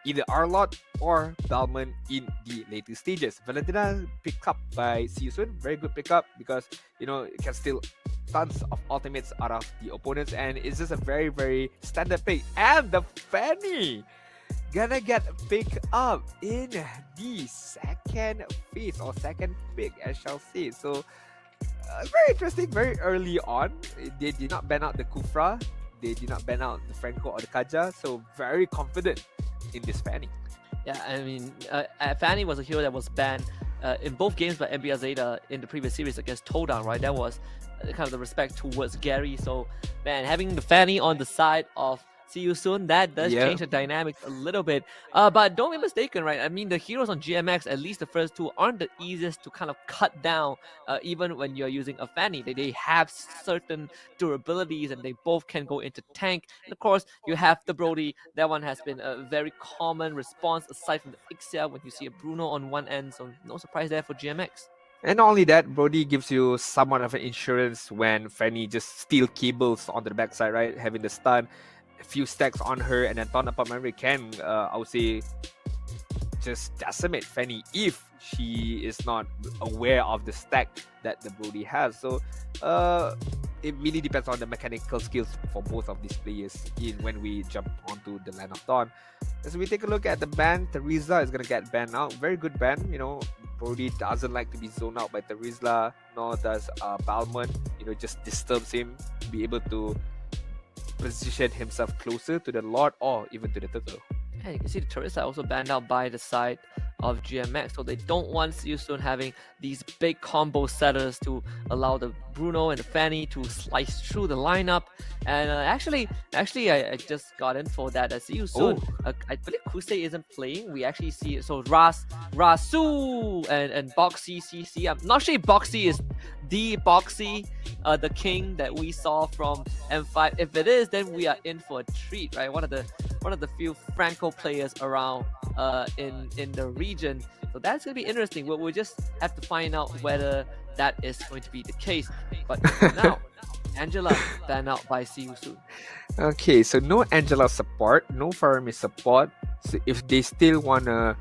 S16: either Arlot or Balman in the later stages. Valentina picked up by Season. Very good pickup because, it can steal tons of ultimates out of the opponents. And it's just a very, very standard pick. And the Fanny gonna get picked up in the second phase or second pick, I shall say. So very interesting, very early on. They did not ban out the Kufra, they did not ban out the Franco or the Kaja, so very confident in this Fanny.
S15: Yeah, I mean, Fanny was a hero that was banned in both games by MBR Zeta in the previous series against Todak, right? That was kind of the respect towards Gary. So, man, having the Fanny on the side of See You Soon, that does change the dynamics a little bit. But don't be mistaken, right? I mean, the heroes on GMX, at least the first two, aren't the easiest to kind of cut down, even when you're using a Fanny. They have certain durabilities and they both can go into tank. And of course, you have the Brody. That one has been a very common response aside from the Ixia when you see a Bruno on one end. So no surprise there for GMX.
S16: And not only that, Brody gives you somewhat of an insurance when Fanny just steal cables onto the backside, right? Having the stun, a few stacks on her, and then Thunderpop Memory can, I would say, just decimate Fanny if she is not aware of the stack that the Brody has. So it really depends on the mechanical skills for both of these players when we jump onto the Land of Dawn. As we take a look at the ban, Teresa is going to get banned out. Very good ban. Brody doesn't like to be zoned out by Teresa, nor does Balman. Just disturbs him to be able to position himself closer to the Lord or even to the Turtle.
S15: And you can see the Teresa also banned out by the side of GMX, so they don't want Season having these big combo setters to allow the Bruno and the Fanny to slice through the lineup. And actually, I just got info that Season, I believe Kusei isn't playing. We actually see it. So Rasu and Boxy CC. I'm not sure if Boxy is the Boxy, the king that we saw from M5. If it is, then we are in for a treat, right? One of the few Franco players around in the region. So that's going to be interesting. We'll just have to find out whether that is going to be the case. But now, Angela banned out by See You Soon.
S16: Okay, so no Angela support, no Farmi support. So if they still want to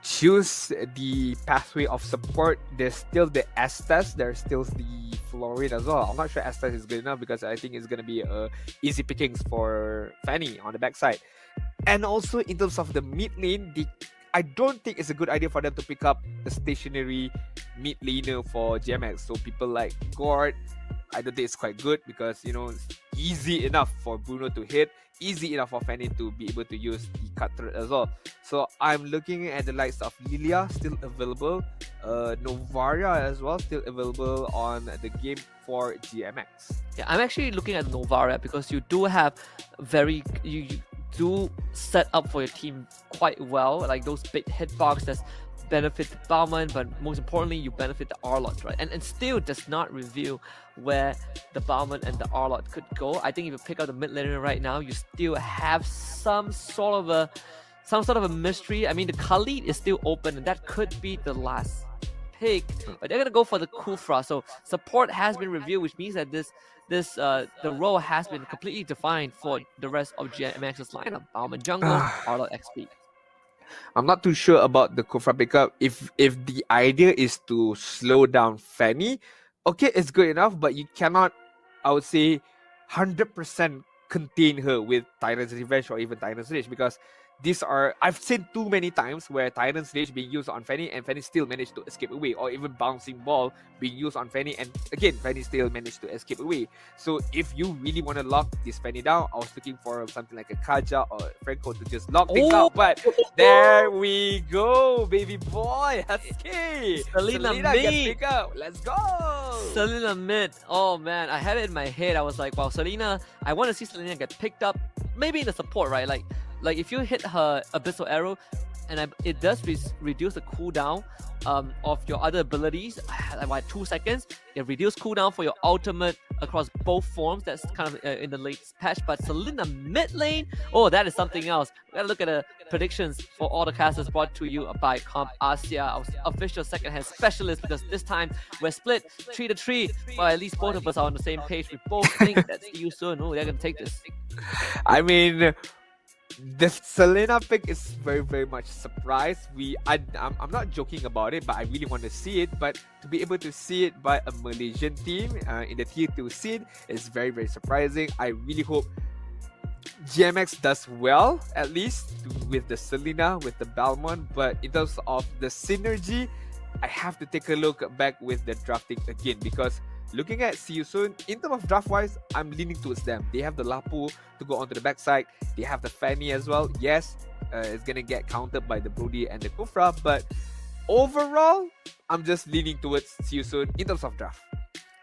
S16: choose the pathway of support, there's still the Estes, there's still the Florid as well. I'm not sure Estes is good enough because I think it's going to be easy pickings for Fanny on the backside. And also in terms of the mid lane, I don't think it's a good idea for them to pick up a stationary mid laner for GMX. So people like Gord, I don't think it's quite good because, it's easy enough for Bruno to hit, easy enough for Fanny to be able to use the cutthroat as well. So I'm looking at the likes of Lilia, still available, Novaria as well, still available on the game for GMX.
S15: Yeah, I'm actually looking at Novaria because you do have do set up for your team quite well, like those big hitbox that's benefit the Bauman, but most importantly, you benefit the Arlot, right? And still does not reveal where the Bauman and the Arlot could go. I think if you pick out the mid laner right now, you still have some sort of a mystery. I mean, the Khalid is still open, and that could be the last pick, but they're gonna go for the Kufra. So support has been revealed, which means that the role has been completely defined for the rest of GMX's lineup. Bauman jungle, Arlot XP.
S16: I'm not too sure about the Kufra pickup. If the idea is to slow down Fanny, okay, it's good enough, but you cannot, I would say, 100% contain her with Tyrant's Revenge or even Tyrant's Rage, because these are, I've seen too many times where Tyrant's Rage being used on Fanny and Fanny still managed to escape away, or even Bouncing Ball being used on Fanny and again Fanny still managed to escape away. So if you really want to lock this Fanny down, I was looking for something like a Kaja or Franco to just lock things out, but there we go, baby boy, Husky!
S15: Selena
S16: gets
S15: mid.
S16: pick up. Let's go!
S15: Selena mid. Oh man, I had it in my head. I was like, wow, Selena, I want to see Selena get picked up, maybe in the support, right? Like if you hit her Abyssal Arrow, and it does reduce the cooldown of your other abilities, like 2 seconds. It reduces cooldown for your ultimate across both forms. That's kind of in the latest patch. But Selena mid lane, oh, that is something else. We gotta look at the predictions for all the casters brought to you by Comp Asia, our official second-hand specialist, because this time we're split 3-3. Well, at least both of us are on the same page. We both think that see you soon. Oh, they're gonna take this.
S16: I mean, the Selena pick is very, very much surprised. I'm not joking about it, but I really want to see it. But to be able to see it by a Malaysian team in the tier 2 scene is very, very surprising. I really hope GMX does well, at least with the Selena, with the Balmond. But in terms of the synergy, I have to take a look back with the drafting again, because looking at See You Soon, in terms of draft-wise, I'm leaning towards them. They have the Lapu to go onto the backside. They have the Fanny as well. Yes, it's going to get countered by the Brody and the Kufra, but overall, I'm just leaning towards See You Soon in terms of draft.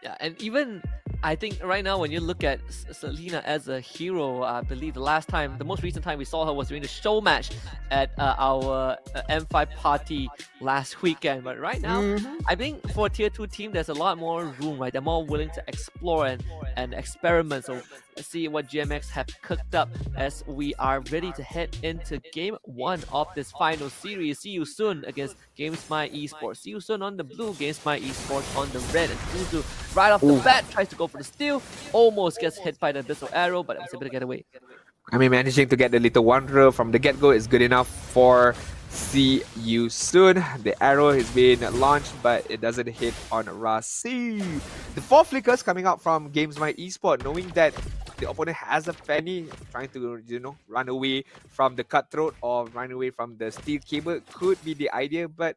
S15: Yeah, and even I think right now when you look at Selena as a hero, I believe the most recent time we saw her was during the show match at our M5 party last weekend. But right now, I think for a tier 2 team, there's a lot more room, right? They're more willing to explore and experiment. So let's see what GMX have cooked up as we are ready to head into game 1 of this final series. See you soon against GamesMY Esports. See you soon on the blue, GamesMY Esports on the red. And Kuzu right off the bat tries to go for the steal, almost gets hit by the Abyssal Arrow, but it was able to get away.
S16: I mean, managing to get the Little Wanderer from the get-go is good enough for See You Soon. The arrow has been launched, but it doesn't hit on Rasi. The 4 flickers coming out from GamesMY Esports, knowing that the opponent has a Fanny, trying to, run away from the cutthroat or run away from the steel cable could be the idea, but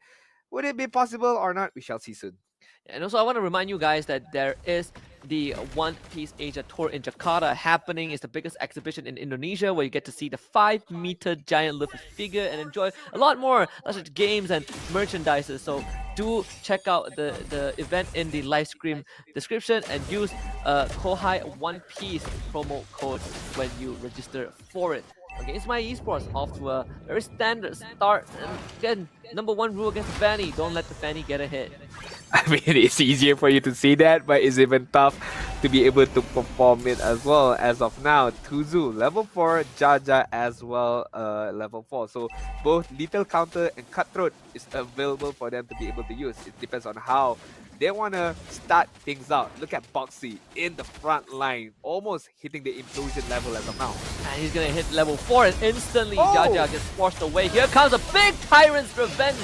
S16: would it be possible or not? We shall see soon.
S15: And also, I want to remind you guys that there is the One Piece Asia Tour in Jakarta happening. It's the biggest exhibition in Indonesia, where you get to see the 5-meter giant Luffy figure and enjoy a lot more such games and merchandises. So do check out the event in the live stream description and use Kohai One Piece promo code when you register for it. GamesMY Esports off to a very standard start. And again, number 1 rule against the Fanny: don't let the Fanny get ahead.
S16: I mean, it's easier for you to see that, but it's even tough to be able to perform it as well. As of now, Tuzu level 4, Jaja as well level 4. So both Lethal Counter and Cutthroat is available for them to be able to use. It depends on how they want to start things out. Look at Boxy in the front line, almost hitting the implosion level as of now.
S15: And he's going to hit level 4 and instantly Jaja gets forced away. Here comes a big Tyrant's Revenge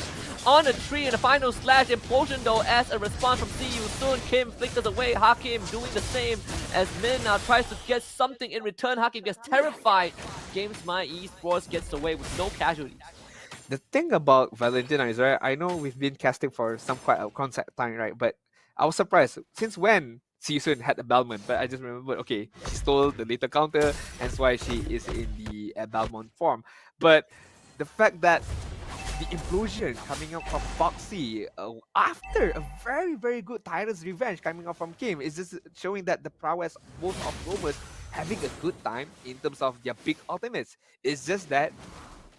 S15: on a tree in the final slash. Implosion though, as a response from See You Soon. Kim flickers away. Hakim doing the same as Min now tries to get something in return. Hakim gets terrified. GamesMY Esports gets away with no casualties.
S16: The thing about Valentina is, right, I know we've been casting for some quite a concept time, right? But I was surprised. Since when See You Soon had a Balmond? But I just remembered, okay, she stole the later counter, hence why she is in the Balmond form. But the fact that the implosion coming out from Boxy after a very, very good Tyrant's Revenge coming out from Kim is just showing that the prowess both of Romers having a good time in terms of their big ultimates. It's just that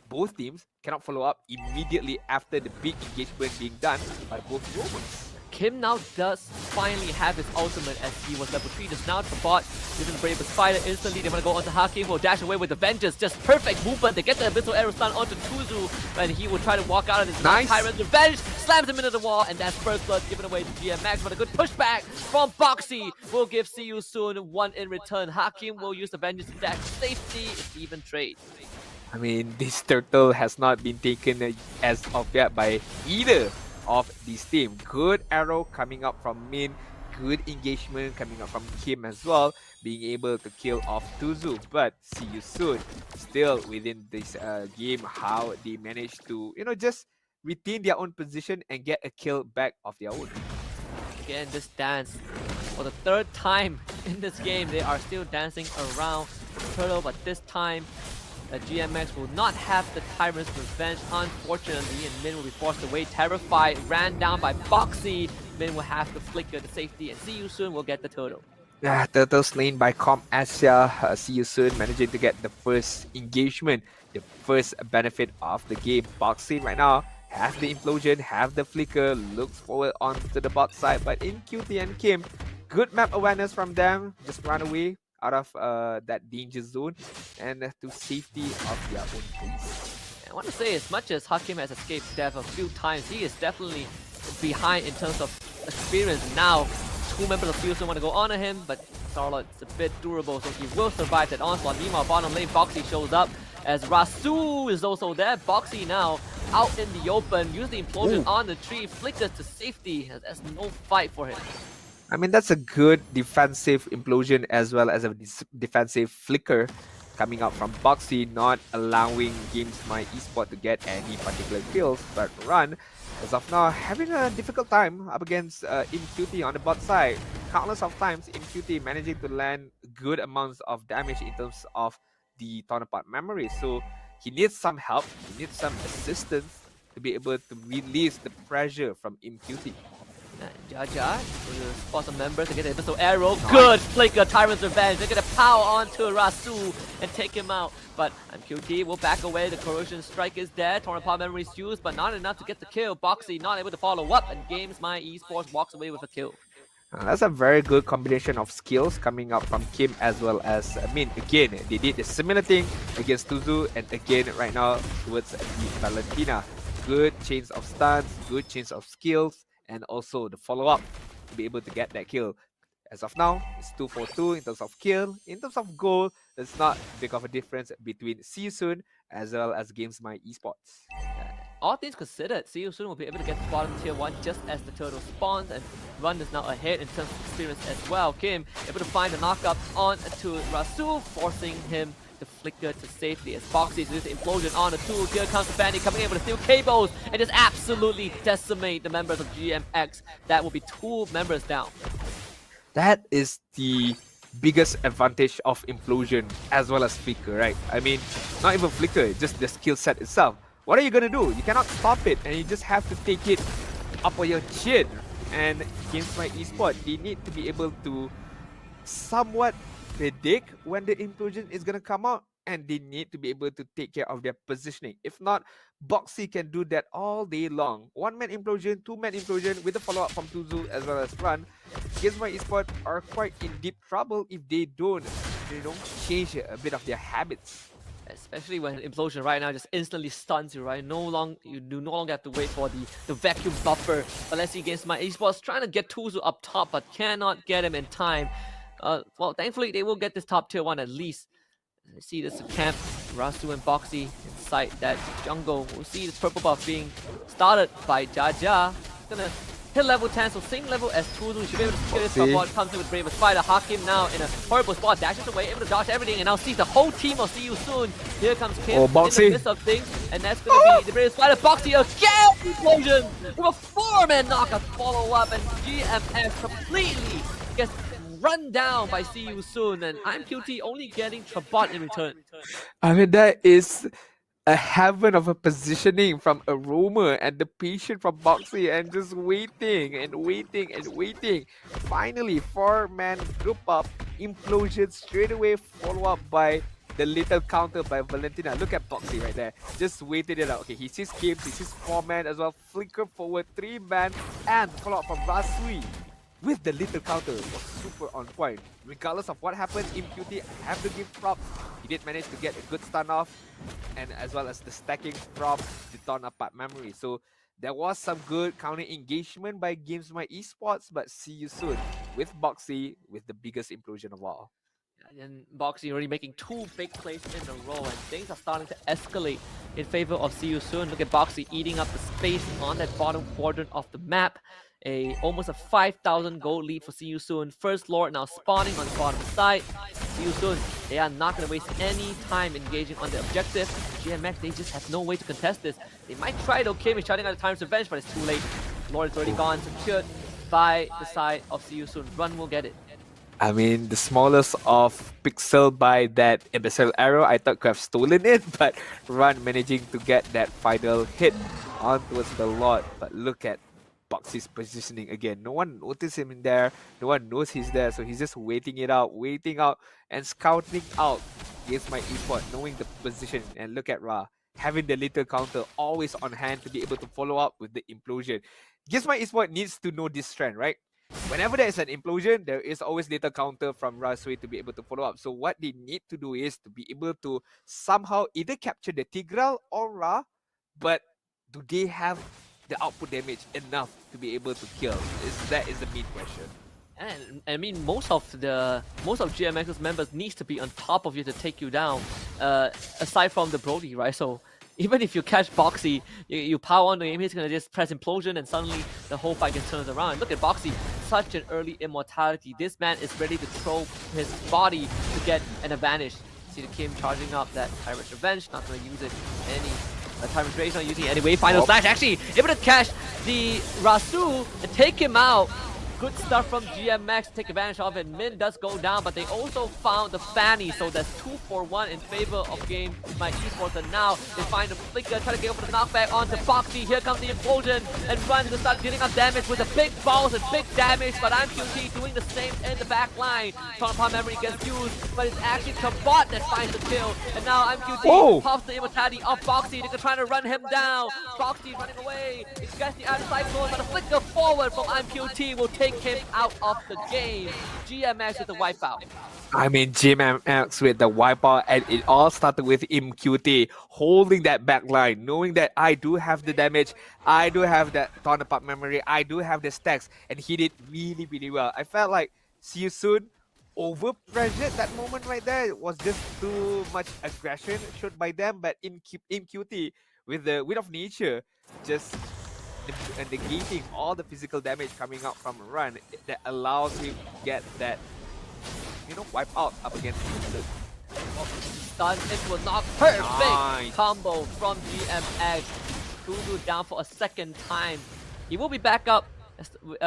S16: both teams cannot follow up immediately after the big engagement being done by both roamers.
S15: Kim now does finally have his ultimate as he was level 3 just now. The bot using the Brave Spider instantly. They want to go onto Hakim, will dash away with the Vengeance. Just perfect movement. They get the Abyssal Arrow stun onto Tuzu, and he will try to walk out of his
S16: Nice.
S15: Tyrant Revenge. Slams him into the wall, and that's first blood given away to GMX. But a good pushback from Boxy will give See You Soon one in return. Hakim will use the Vengeance to dash to safety. It's even trade.
S16: I mean, this turtle has not been taken as of yet by either of this team. Good arrow coming up from Min, good engagement coming up from Kim as well, being able to kill off Tuzu. But See You Soon still within this game, how they managed to, just retain their own position and get a kill back of their own.
S15: Again, this dance for the third time in this game, they are still dancing around Turtle, but this time GMX will not have the Tyrant's Revenge, unfortunately, and Min will be forced away. Terrified, ran down by Boxy. Min will have to flicker to safety, and See You Soon will get the turtle.
S16: Turtle slain by Com Asia. See You Soon managing to get the first engagement, the first benefit of the game. Boxy right now have the implosion, have the flicker, looks forward onto the bot side, but in QT and Kim, good map awareness from them, just run away out of that danger zone and to safety of their own base.
S15: I want to say, as much as Hakim has escaped death a few times, he is definitely behind in terms of experience. Now, two members of Fusion want to go on to him, but Charlotte's a bit durable, so he will survive that onslaught. Meanwhile, bottom lane, Boxy shows up as Rasu is also there. Boxy now out in the open, use the implosion on the tree, flickers to safety. There's no fight for him.
S16: I mean, that's a good defensive implosion as well as a defensive flicker coming out from Boxy, not allowing GamesMY Esports to get any particular kills, but Run, as of now, having a difficult time up against ImQT on the bot side. Countless of times, ImQT managing to land good amounts of damage in terms of the Tonopart memory. So he needs some help, he needs some assistance to be able to release the pressure from ImQT.
S15: Jaja will spot some members to get the Abyssal Arrow. Good flicker, Tyrant's Revenge. They're gonna power onto Rasu and take him out. But MQT will back away. The Corrosion Strike is dead. Tonopart memory is used, but not enough to get the kill. Boxy not able to follow up, and GamesMY Esports walks away with a kill.
S16: That's a very good combination of skills coming up from Kim as well as Min. Again, they did a similar thing against Tuzu, and again right now towards the Valentina. Good chains of stuns, good chains of skills, and also the follow-up to be able to get that kill. As of now, it's 2-4-2 in terms of kill. In terms of goal, there's not big of a difference between See You Soon as well as GamesMY Esports.
S15: All things considered, See You Soon will be able to get to bottom tier 1 just as the turtle spawns, and Run is now ahead in terms of experience as well. Kim able to find the knockup on to Rasu, forcing him to flicker to safety as Boxy uses the implosion on the tool. Here comes the bandit coming able to steal cables and just absolutely decimate the members of GMX. That will be 2 members down.
S16: That is the biggest advantage of implosion as well as flicker, right? I mean, not even flicker, just the skill set itself. What are you gonna do? You cannot stop it, and you just have to take it up on your chin. And GamesMY Esports, they need to be able to somewhat predict when the implosion is gonna come out, and they need to be able to take care of their positioning. If not, Boxy can do that all day long. 1-man implosion, 2-man implosion with a follow-up from Tuzu as well as Run. GamesMY Esports are quite in deep trouble if they don't change a bit of their habits.
S15: Especially when implosion right now just instantly stuns you, right? You do no longer have to wait for the vacuum buffer. But let's see GamesMY Esports trying to get Tuzu up top, but cannot get him in time. Well, thankfully they will get this top tier 1 at least. You see this camp, Rasu and Boxy inside that jungle. We'll see this purple buff being started by Jaja. Gonna hit level 10, so same level as Tuzu. Should be able to kill this support. Comes in with Brave Spider. Hakim now in a horrible spot, dashes away, able to dodge everything, and now sees the whole team of See You Soon. Here comes Kim in the midst of things, and that's gonna be the Brave Spider. Boxy again! Explosion! With a 4-man knockout follow-up, and GMX completely gets run down by See You Soon, and ImQT only getting Trabot in return.
S16: I mean, that is a heaven of a positioning from a roamer and the patience from Boxy, and just waiting and waiting and waiting. Finally, 4-man group up implosion straight away, follow up by the little counter by Valentina. Look at Boxy right there. Just waited it out. Okay, he sees Gibbs, he sees 4-man as well. Flicker forward, 3-man, and follow up from Rasui. With the little counter, was super on point. Regardless of what happened, MQT have to give props. He did manage to get a good stun off, and as well as the stacking from the torn apart memory. So there was some good counter engagement by GamesMY Esports, but see you soon with Boxy with the biggest implosion of all.
S15: And Boxy already making 2 big plays in a row, and things are starting to escalate in favor of See You Soon. Look at Boxy eating up the space on that bottom quadrant of the map. Almost a 5,000 gold lead for See You Soon. First Lord now spawning on the bottom side. See You Soon, they are not going to waste any time engaging on the objective. GMX, they just have no way to contest this. They might try though. Kim is shouting out the Time's Revenge, but it's too late. Lord is already gone, secured by the side of See You Soon. Run will get it.
S16: I mean, the smallest of pixel by that imbecile arrow, I thought could have stolen it, but Run managing to get that final hit on towards the Lord. But look at Boxy's positioning again. No one noticed him in there. No one knows he's there, so he's just waiting out, and scouting out GamesMY Esports, knowing the position. And look at Ra, having the little counter always on hand to be able to follow up with the implosion. GamesMY Esports needs to know this trend, right? Whenever there is an implosion, there is always little counter from Rasui to be able to follow up. So what they need to do is to be able to somehow either capture the Tigral or Ra, but do they have the output damage enough to be able to kill? That is the main question.
S15: And I mean, most of GMX's members needs to be on top of you to take you down. Aside from the Brody, right? So even if you catch Boxy, you power on the game, he's gonna just press implosion, and suddenly the whole fight gets turned around. Look at Boxy, such an early immortality. This man is ready to throw his body to get an advantage. See the Kim charging up that Tyrant's Revenge, not gonna use it any. Tyrant's Rage not using it anyway. Final slash, actually able to catch the Rasu and take him out. Good stuff from GMX, take advantage of it. Min does go down, but they also found the Fanny, so that's 2 for 1 in favor of GamesMY Esports. And now they find the Flicker, try to get over the knockback onto Boxy. Here comes the implosion, and Run to start dealing up damage with the big balls and big damage. But MQT doing the same in the back line. Torn memory gets used, but it's actually Kabot that finds the kill. And now MQT pops the immortality of Boxy. They're trying to run him down. Boxy running away. It gets the outer cyclone, but a flicker forward from MQT will take him out of the game. GMX with the wipeout.
S16: I mean, GMX with the wipeout, and it all started with MQT holding that back line, knowing that I do have the damage, I do have that torn apart memory, I do have the stacks, and he did really, really well. I felt like See You Soon over pressured that moment right there. It was just too much aggression showed by them, but MQT with the Wind of Nature just negating all the physical damage coming out from a Run that allows him to get that, wipe out up against him.
S15: Stun into a knock. Perfect combo from GMX. Tudu down for a second time. He will be back up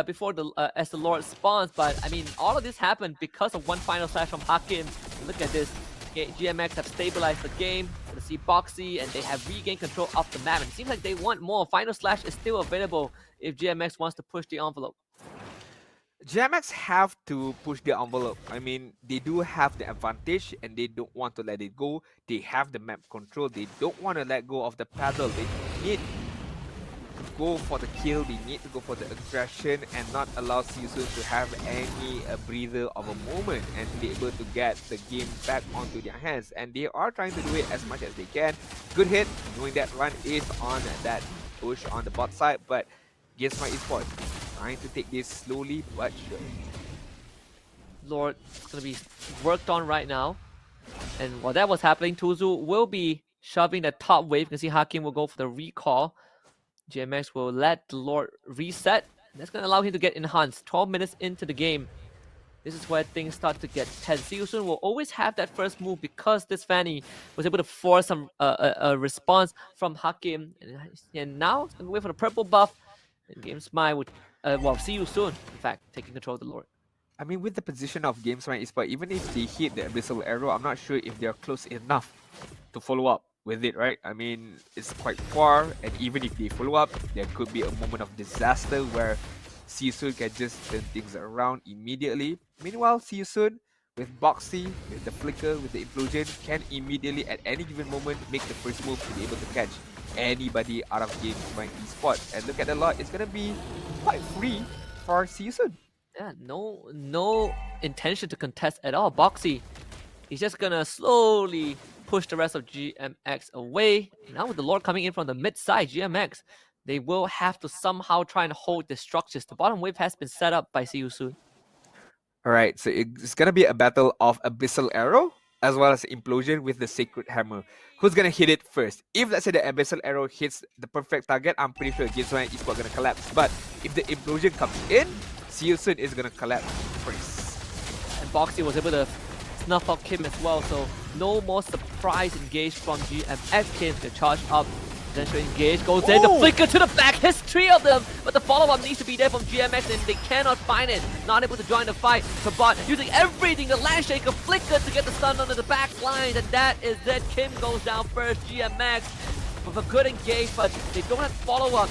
S15: before as the Lord spawns, but I mean, all of this happened because of one final slash from Hakim. Look at this. GMX have stabilized the game. To see Boxy, and they have regained control of the map. And it seems like they want more. Final slash is still available if GMX wants to push the envelope.
S16: GMX have to push the envelope. I mean, they do have the advantage, and they don't want to let it go. They have the map control. They don't want to let go of the paddle. They need to go for the kill. They need to go for the aggression and not allow Siusun to have any breather of a moment and to be able to get the game back onto their hands. And they are trying to do it as much as they can. Good hit, knowing that Run is on that push on the bot side, but GamesMY Esports trying to take this slowly but surely.
S15: Lord is going to be worked on right now. And while that was happening, Tuzu will be shoving the top wave. You can see Hakim will go for the recall. GMX will let the Lord reset. That's going to allow him to get enhanced. 12 minutes into the game. This is where things start to get tense. Siusun will always have that first move because this Fanny was able to force some a response from Hakim. And now it's going to wait for the purple buff. And GamesMY would, see you soon, in fact, taking control of the Lord.
S16: I mean, with the position of GamesMY Esports, even if they hit the Abyssal Arrow, I'm not sure if they're close enough to follow up with it, right? I mean, it's quite far, and even if they follow up, there could be a moment of disaster where Siusun can just turn things around immediately. Meanwhile, Siusun with Boxy, with the flicker, with the implosion, can immediately at any given moment make the first move to be able to catch anybody out of GamesMY Esports. And look at the lot, it's gonna be quite free for season.
S15: Yeah, no intention to contest at all. Boxy, he's just gonna slowly push the rest of GMX away. Now with the Lord coming in from the mid side, GMX, they will have to somehow try and hold the structures. The bottom wave has been set up by See You Soon.
S16: Alright, so it's gonna be a battle of Abyssal Arrow as well as Implosion with the Sacred Hammer. Who's gonna hit it first? If let's say the Abyssal Arrow hits the perfect target, I'm pretty sure GamesMY Esports gonna collapse. But if the Implosion comes in, See You Soon is gonna collapse first.
S15: And Boxy was able to snuff out Kim as well, so no more surprise engage from GMX. Kim to charge up. Potential engage goes in, the flicker to the back, hits 3 of them, but the follow-up needs to be there from GMX and they cannot find it. Not able to join the fight. Kabot using everything, the Land Shaker flicker to get the stun under the back line, and that is it. Kim goes down first, GMX with a good engage, but they don't have follow-up.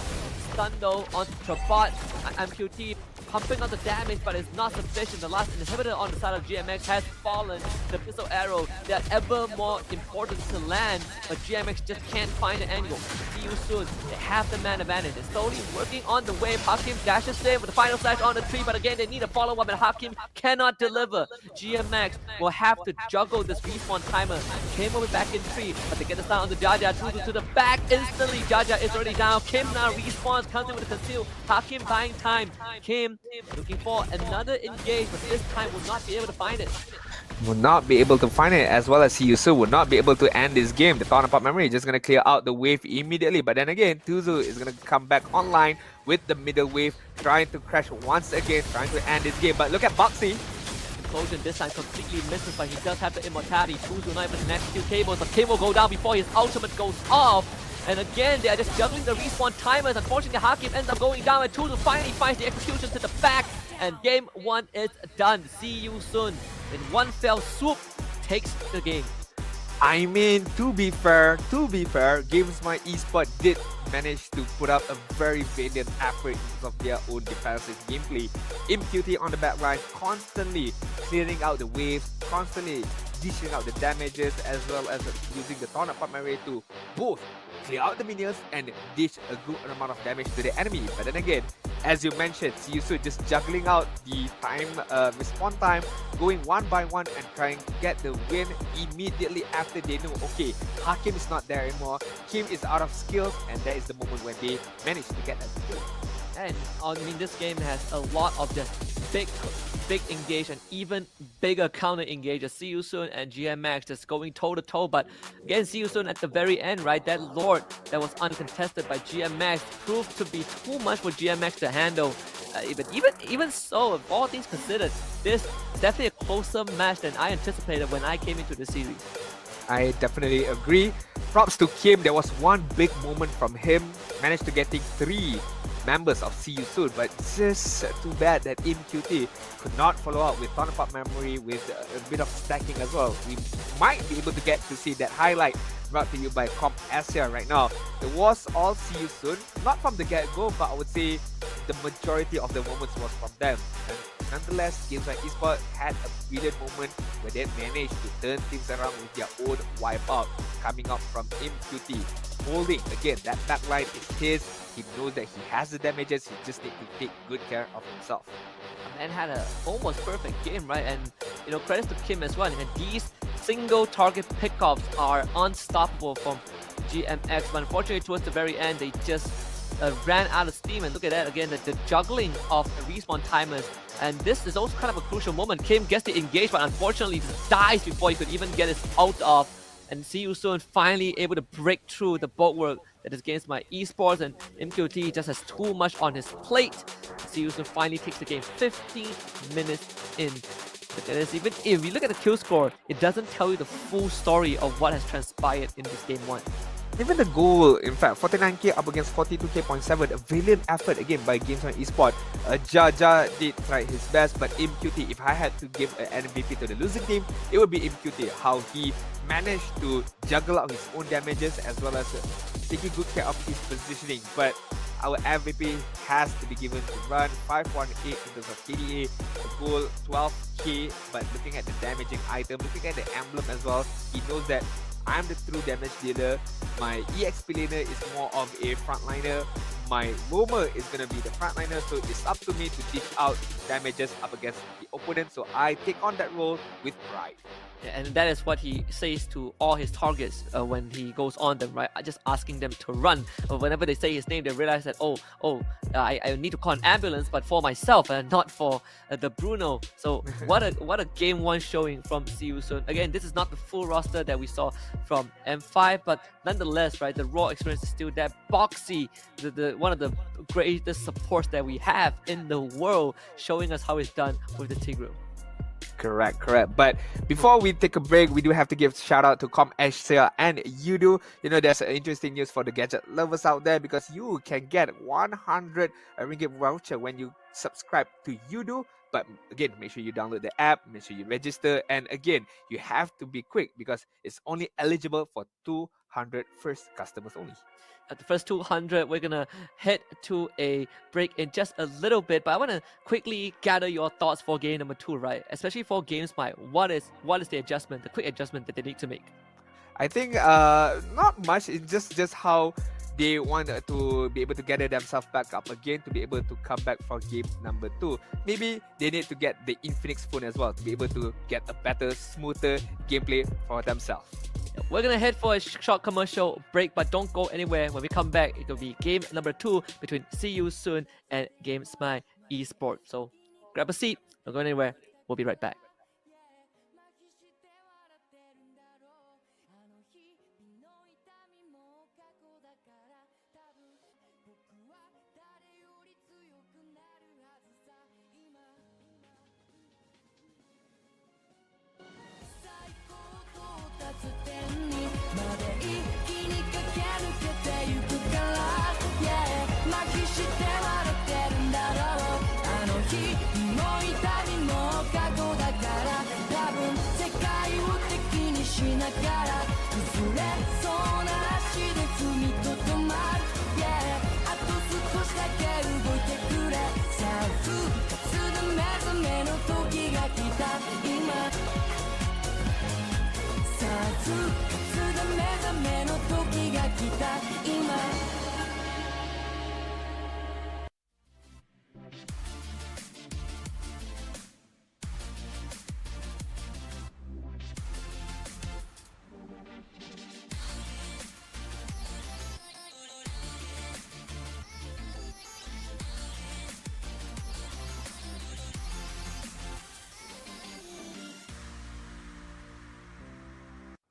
S15: Stun though on Kabot. MQT pumping out the damage, but it's not sufficient. The last inhibitor on the side of GMX has fallen. The pistol arrow, they are ever more important to land, but GMX just can't find the angle. See You Soon, they have the man advantage. They're slowly working on the wave. Hakim dashes in with the final slash on the tree, but again, they need a follow-up, and Hakim cannot deliver. GMX will have to juggle this respawn timer. Kim will be back in 3, but they get the stun on the Jaja. Tutu to the back instantly. Jaja is already down. Kim now respawns, comes in with a conceal. Hakim buying time. Kim looking for another engage, but this time will not be able to find it.
S16: Will not be able to find it, as well as See You Soon will not be able to end this game. The Todak memory is just going to clear out the wave immediately, but then again, Tuzu is going to come back online with the middle wave, trying to crash once again, trying to end this game. But look at Boxy.
S15: Implosion this time completely misses, but he does have the immortality. Tuzu not able to connect 2 cables, but Kim will go down before his ultimate goes off. And again, they are just juggling the respawn timers. Unfortunately, Hakim ends up going down, and Tuzu finally finds the execution to the back. And game 1 is done. See You Soon, in one fell swoop, takes the game.
S16: I mean, to be fair, GamesMY Esports did manage to put up a very valiant effort in terms of their own defensive gameplay. MQT on the back line, constantly clearing out the waves, constantly dishing out the damages, as well as using the Todak memory to both clear out the minions and dish a good amount of damage to the enemy. But then again, as you mentioned, See You Soon just juggling out the time, respawn time, going one by one and trying to get the win immediately after they know, okay, Hakim is not there anymore, Kim is out of skills, and that is the moment when they manage to get that kill.
S15: And I mean, this game has a lot of just big engage and even bigger counter engages. See You Soon and GMX just going toe to toe, but again, See You Soon at the very end, right? That Lord that was uncontested by GMX proved to be too much for GMX to handle. But even so, if all things considered, this is definitely a closer match than I anticipated when I came into the series.
S16: I definitely agree. Props to Kim. There was one big moment from him. Managed to getting 3 members of See You Soon, but just too bad that MQT could not follow up with Todak memory with a bit of stacking as well. We might be able to get to see that highlight brought to you by Comp Asia right now. It was all See You Soon, not from the get-go, but I would say the majority of the moments was from them. And nonetheless, GamesMY Esports had a brilliant moment where they managed to turn things around with their own wipeout coming up from MQT. Holding, again, that backline is his. He knows that he has the damages, he just needs to take good care of himself.
S15: Man had a almost perfect game, right? And you know, credits to Kim as well. And these single target pickoffs are unstoppable from GMX, but unfortunately towards the very end they just ran out of steam. And look at that again, the juggling of the respawn timers. And this is also kind of a crucial moment. Kim gets the engage, but unfortunately dies before he could even get his ult off. And See You Soon finally able to break through the bulwark that is GamesMY Esports, and MQT just has too much on his plate. See You Soon finally takes the game 15 minutes in. Look at this, even if you look at the kill score, it doesn't tell you the full story of what has transpired in this game 1.
S16: Even the goal, in fact, 49k up against 42k.7, a valiant effort again by GamesMY Esports. Jaja did try his best, but MQT, if I had to give an MVP to the losing team, it would be MQT. How he managed to juggle out his own damages as well as taking good care of his positioning. But our MVP has to be given to run 518 in terms of KDA, a goal 12k. But looking at the damaging item, looking at the emblem as well, he knows that I'm the true damage dealer. My EXP laner is more of a frontliner. My roamer is going to be the frontliner, so it's up to me to dish out damages up against the opponent. So I take on that role with pride.
S15: Yeah, and that is what he says to all his targets when he goes on them, right? Just asking them to run. Whenever they say his name, they realize that, I need to call an ambulance, but for myself and not for the Bruno. So what a game one showing from See You Soon. Again, this is not the full roster that we saw from M5, but nonetheless, right, the raw experience is still there. Boxy, the one of the greatest supports that we have in the world, showing us how it's done with the Tigreal.
S16: Correct. But before we take a break, we do have to give shout out to Kohai and Yudu. You know, there's interesting news for the gadget lovers out there, because you can get 100 ringgit voucher when you subscribe to Yudu. But again, make sure you download the app, make sure you register, and again, you have to be quick because it's only eligible for 200 first customers only.
S15: At the first 200, we're gonna head to a break in just a little bit, but I want to quickly gather your thoughts for game number 2, right? Especially for GamesMY, what is the adjustment, the quick adjustment that they need to make?
S16: I think not much. It's just how they want to be able to gather themselves back up again, to be able to come back for game number 2. Maybe they need to get the Infinix phone as well to be able to get a better, smoother gameplay for themselves.
S15: We're gonna head for a short commercial break, but don't go anywhere. When we come back, it will be game number 2 between See You Soon and GamesMY Esports. So grab a seat, don't go anywhere. We'll be right back.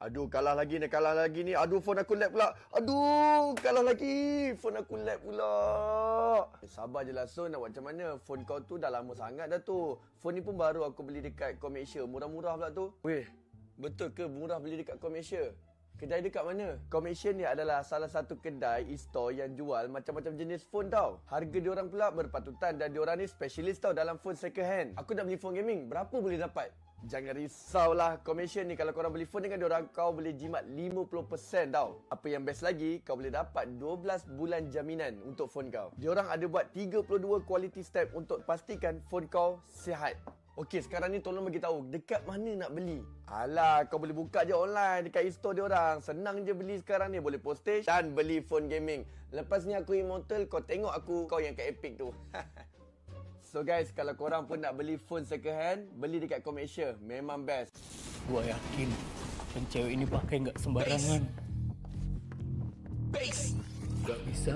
S5: Aduh, kalah lagi ni. Aduh, phone aku lag pula. Aduh, kalah lagi. Phone aku lag pula. Sabar je lah, Son. Nak buat macam mana? Phone kau tu dah lama sangat dah tu. Phone ni pun baru aku beli dekat Komersia. Murah-murah pula tu. Weh, betul ke murah beli dekat Komersia? Kedai dekat mana? Komersia ni adalah salah satu kedai e-store yang jual macam-macam jenis phone tau. Harga diorang pula berpatutan dan diorang ni specialist tau dalam phone second hand. Aku nak beli phone gaming, berapa boleh dapat? Jangan risaulah, Komersia ni kalau korang beli phone dengan diorang, kau boleh jimat 50% tau. Apa yang best lagi, kau boleh dapat 12 bulan jaminan untuk phone kau. Diorang ada buat 32 quality step untuk pastikan phone kau sihat. Okey, sekarang ni tolong bagi tahu dekat mana nak beli. Alah, kau boleh buka je online dekat e-store diorang. Senang je beli sekarang ni, boleh postage dan beli phone gaming. Lepas ni aku immortal, kau tengok aku, kau yang kat Epic tu. So guys, kalau korang pun nak beli phone second hand, beli dekat Komersia. Memang best.
S6: Gua yakin pencewek ini pakai nggak sembarangan. Gak bisa.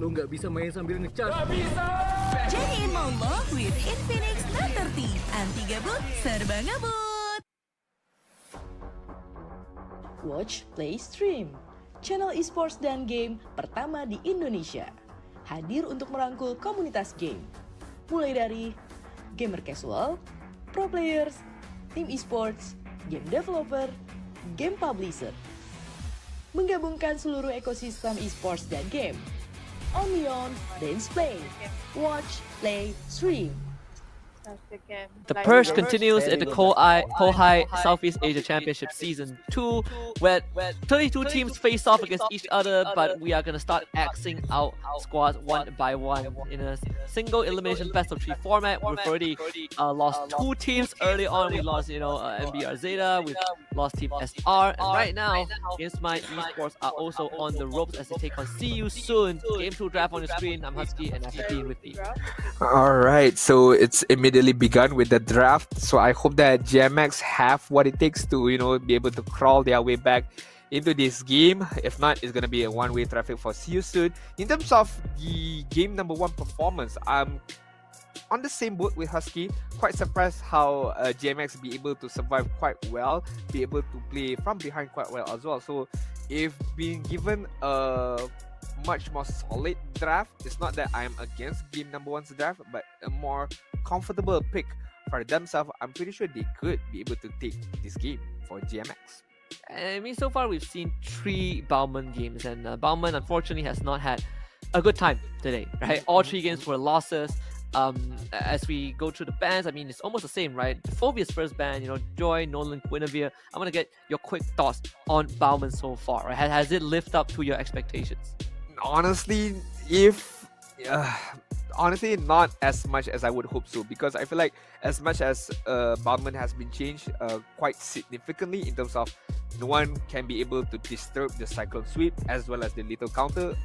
S6: Lo nggak bisa main sambil ngecas. Gak bisa.
S7: Jadiin maumu with Infinix Note 30. Anti gabut, serba ngabut.
S8: Watch, Play, Stream. Channel esports dan game pertama di Indonesia. Hadir untuk merangkul komunitas game. Mulai dari gamer casual, pro players, tim esports, game developer, game publisher. Menggabungkan seluruh ekosistem esports dan game. Only on Games Play. Watch, play, stream.
S10: That's the game.
S15: The
S10: Like,
S15: purge
S10: the-
S15: continues at the Kohai Southeast Asia Championship Season 2, where 32 teams face off against each other, but we are going to start axing out squads one by one in a single elimination best of 3 format. We've already lost 2 teams early on. We lost, MBR Zeta, we've lost Team SR, and right now, GamesMY Esports are also on the ropes as they take on See You Soon. Game 2 draft on the screen. I'm Husky and I have Dean with me.
S16: All right, so it's immediately begun with the draft. So I hope that GMX have what it takes to, be able to crawl their way back into this game. If not, it's gonna be a one-way traffic for See You Soon. In terms of the game number 1 performance, I'm on the same boat with Husky. Quite surprised how GMX be able to survive quite well, be able to play from behind quite well as well. So if being given a much more solid draft, it's not that I'm against game number 1's draft, but a more comfortable pick for themselves, I'm pretty sure they could be able to take this game for GMX.
S15: I mean, so far we've seen 3 Bauman games, and Bauman unfortunately has not had a good time today, right? All 3 games were losses. As we go through the bans, I mean, it's almost the same, right? Phobia's first ban, Joy, Nolan, Guinevere. I'm gonna get your quick thoughts on Bauman so far, right? Has it lived up to your expectations?
S16: Honestly, honestly, not as much as I would hope so, because I feel like as much as Bauman has been changed quite significantly in terms of no one can be able to disturb the Cyclone Sweep as well as the Little Counter,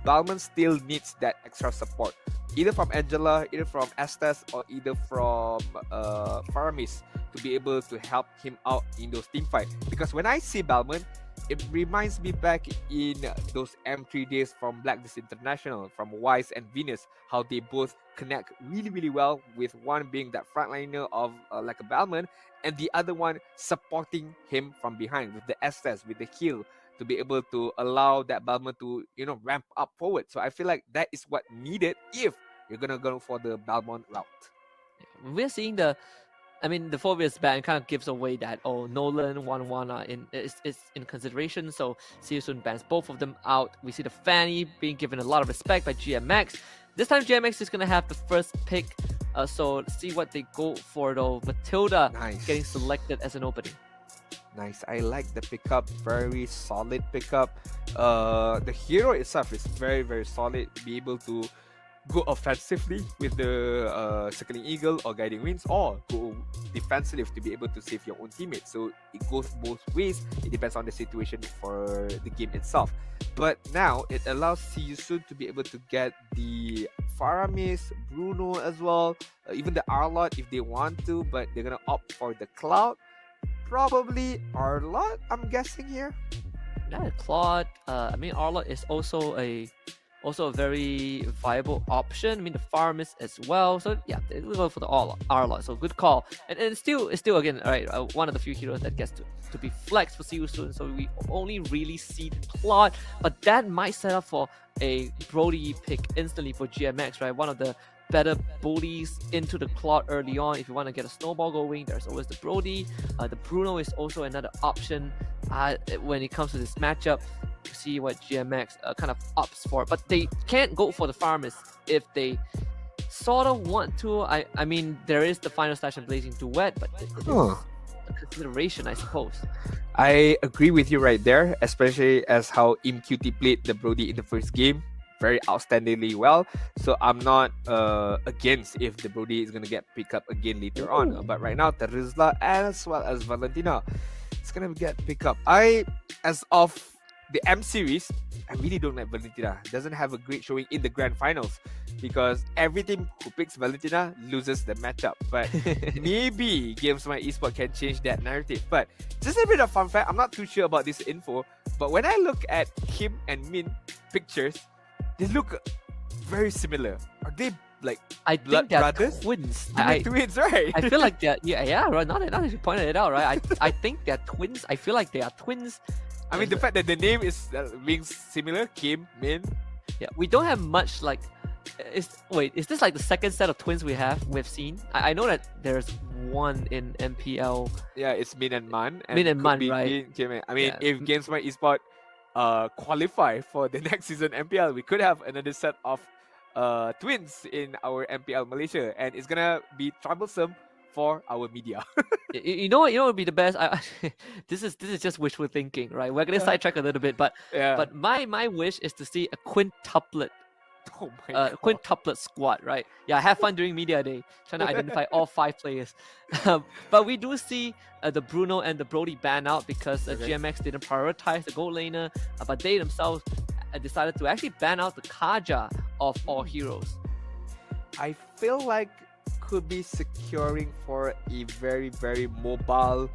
S16: Bauman still needs that extra support, either from Angela, either from Estes, or either from Faramis to be able to help him out in those team fights. Because when I see Bauman, it reminds me back in those M3 days from Blacklist International, from Wise and Venus, how they both connect really, really well, with one being that frontliner of like a Bauman, and the other one supporting him from behind with the Estes, with the heal, to be able to allow that Bauman to, ramp up forward. So I feel like that is what needed if you're going to go for the Bauman route.
S15: We're seeing the Phobia's ban kind of gives away that, Nolan, 1-1 is in consideration, so See You Soon bans both of them out. We see the Fanny being given a lot of respect by GMX. This time GMX is going to have the first pick, so let's see what they go for though. Matilda getting selected as an opening.
S16: Nice. I like the pickup. Very solid pickup. The hero itself is very, very solid. Be able to go offensively with the Circling Eagle or Guiding Winds, or go defensive to be able to save your own teammates. So it goes both ways. It depends on the situation for the game itself. But now it allows See You Soon to be able to get the Faramis, Bruno as well, even the Arlot if they want to, but they're gonna opt for the Cloud. Probably Arlot, I'm guessing here.
S15: Yeah, Claude. Arlot is also a very viable option. I mean, the Faramis as well. So yeah, we'll go for the Arlot. So good call. And it's still again, right, one of the few heroes that gets to be flexed for See You Soon. So we only really see Claude, but that might set up for a Brody pick instantly for GMX, right? One of the better bullies into the Claude early on. If you want to get a snowball going, there's always the Brody. The Bruno is also another option when it comes to this matchup. To see what GMX kind of opts for, but they can't go for the Faramis if they sort of want to. I mean, there is the Final Slash and Blazing Duet, but it is a consideration, I suppose.
S16: I agree with you right there, especially as how ImQT played the Brody in the first game very outstandingly well. So I'm not against if the Brody is going to get picked up again later on. But right now, Terizla as well as Valentina, it's going to get picked up. As of the M series, I really don't like Valentina. Doesn't have a great showing in the grand finals, because every team who picks Valentina loses the matchup. But maybe GamesMY Esports can change that narrative. But just a bit of fun fact, I'm not too sure about this info, but when I look at Kim and Min pictures, they look very similar. Are they like
S15: I
S16: blood
S15: think they're
S16: brothers?
S15: twins.
S16: They're twins, right?
S15: I feel like they're right. Now that you pointed it out, right? I think they're twins. I feel like they are twins.
S16: I mean, the fact that the name is being similar, Kim, Min.
S15: Yeah, we don't have much like. Is this like the second set of twins we've seen? I know that there's one in MPL.
S16: Yeah, it's Min and Man.
S15: Min and Man,
S16: Min,
S15: right?
S16: Kim, I mean, if GamesMY Esports qualify for the next season MPL, we could have another set of twins in our MPL Malaysia, and it's gonna be troublesome for our media.
S15: You know what? You know what would be the best. This is just wishful thinking, right? We're gonna sidetrack a little bit, but
S16: Yeah.
S15: my wish is to see a quintuplet.
S16: Oh my God.
S15: Quintuplet squad, right? Yeah, have fun during media day, trying to identify all 5 players. But we do see the Bruno and the Brody ban out because GMX didn't prioritize the gold laner, but they themselves decided to actually ban out the Kaja of all heroes.
S16: I feel like could be securing for a very, very mobile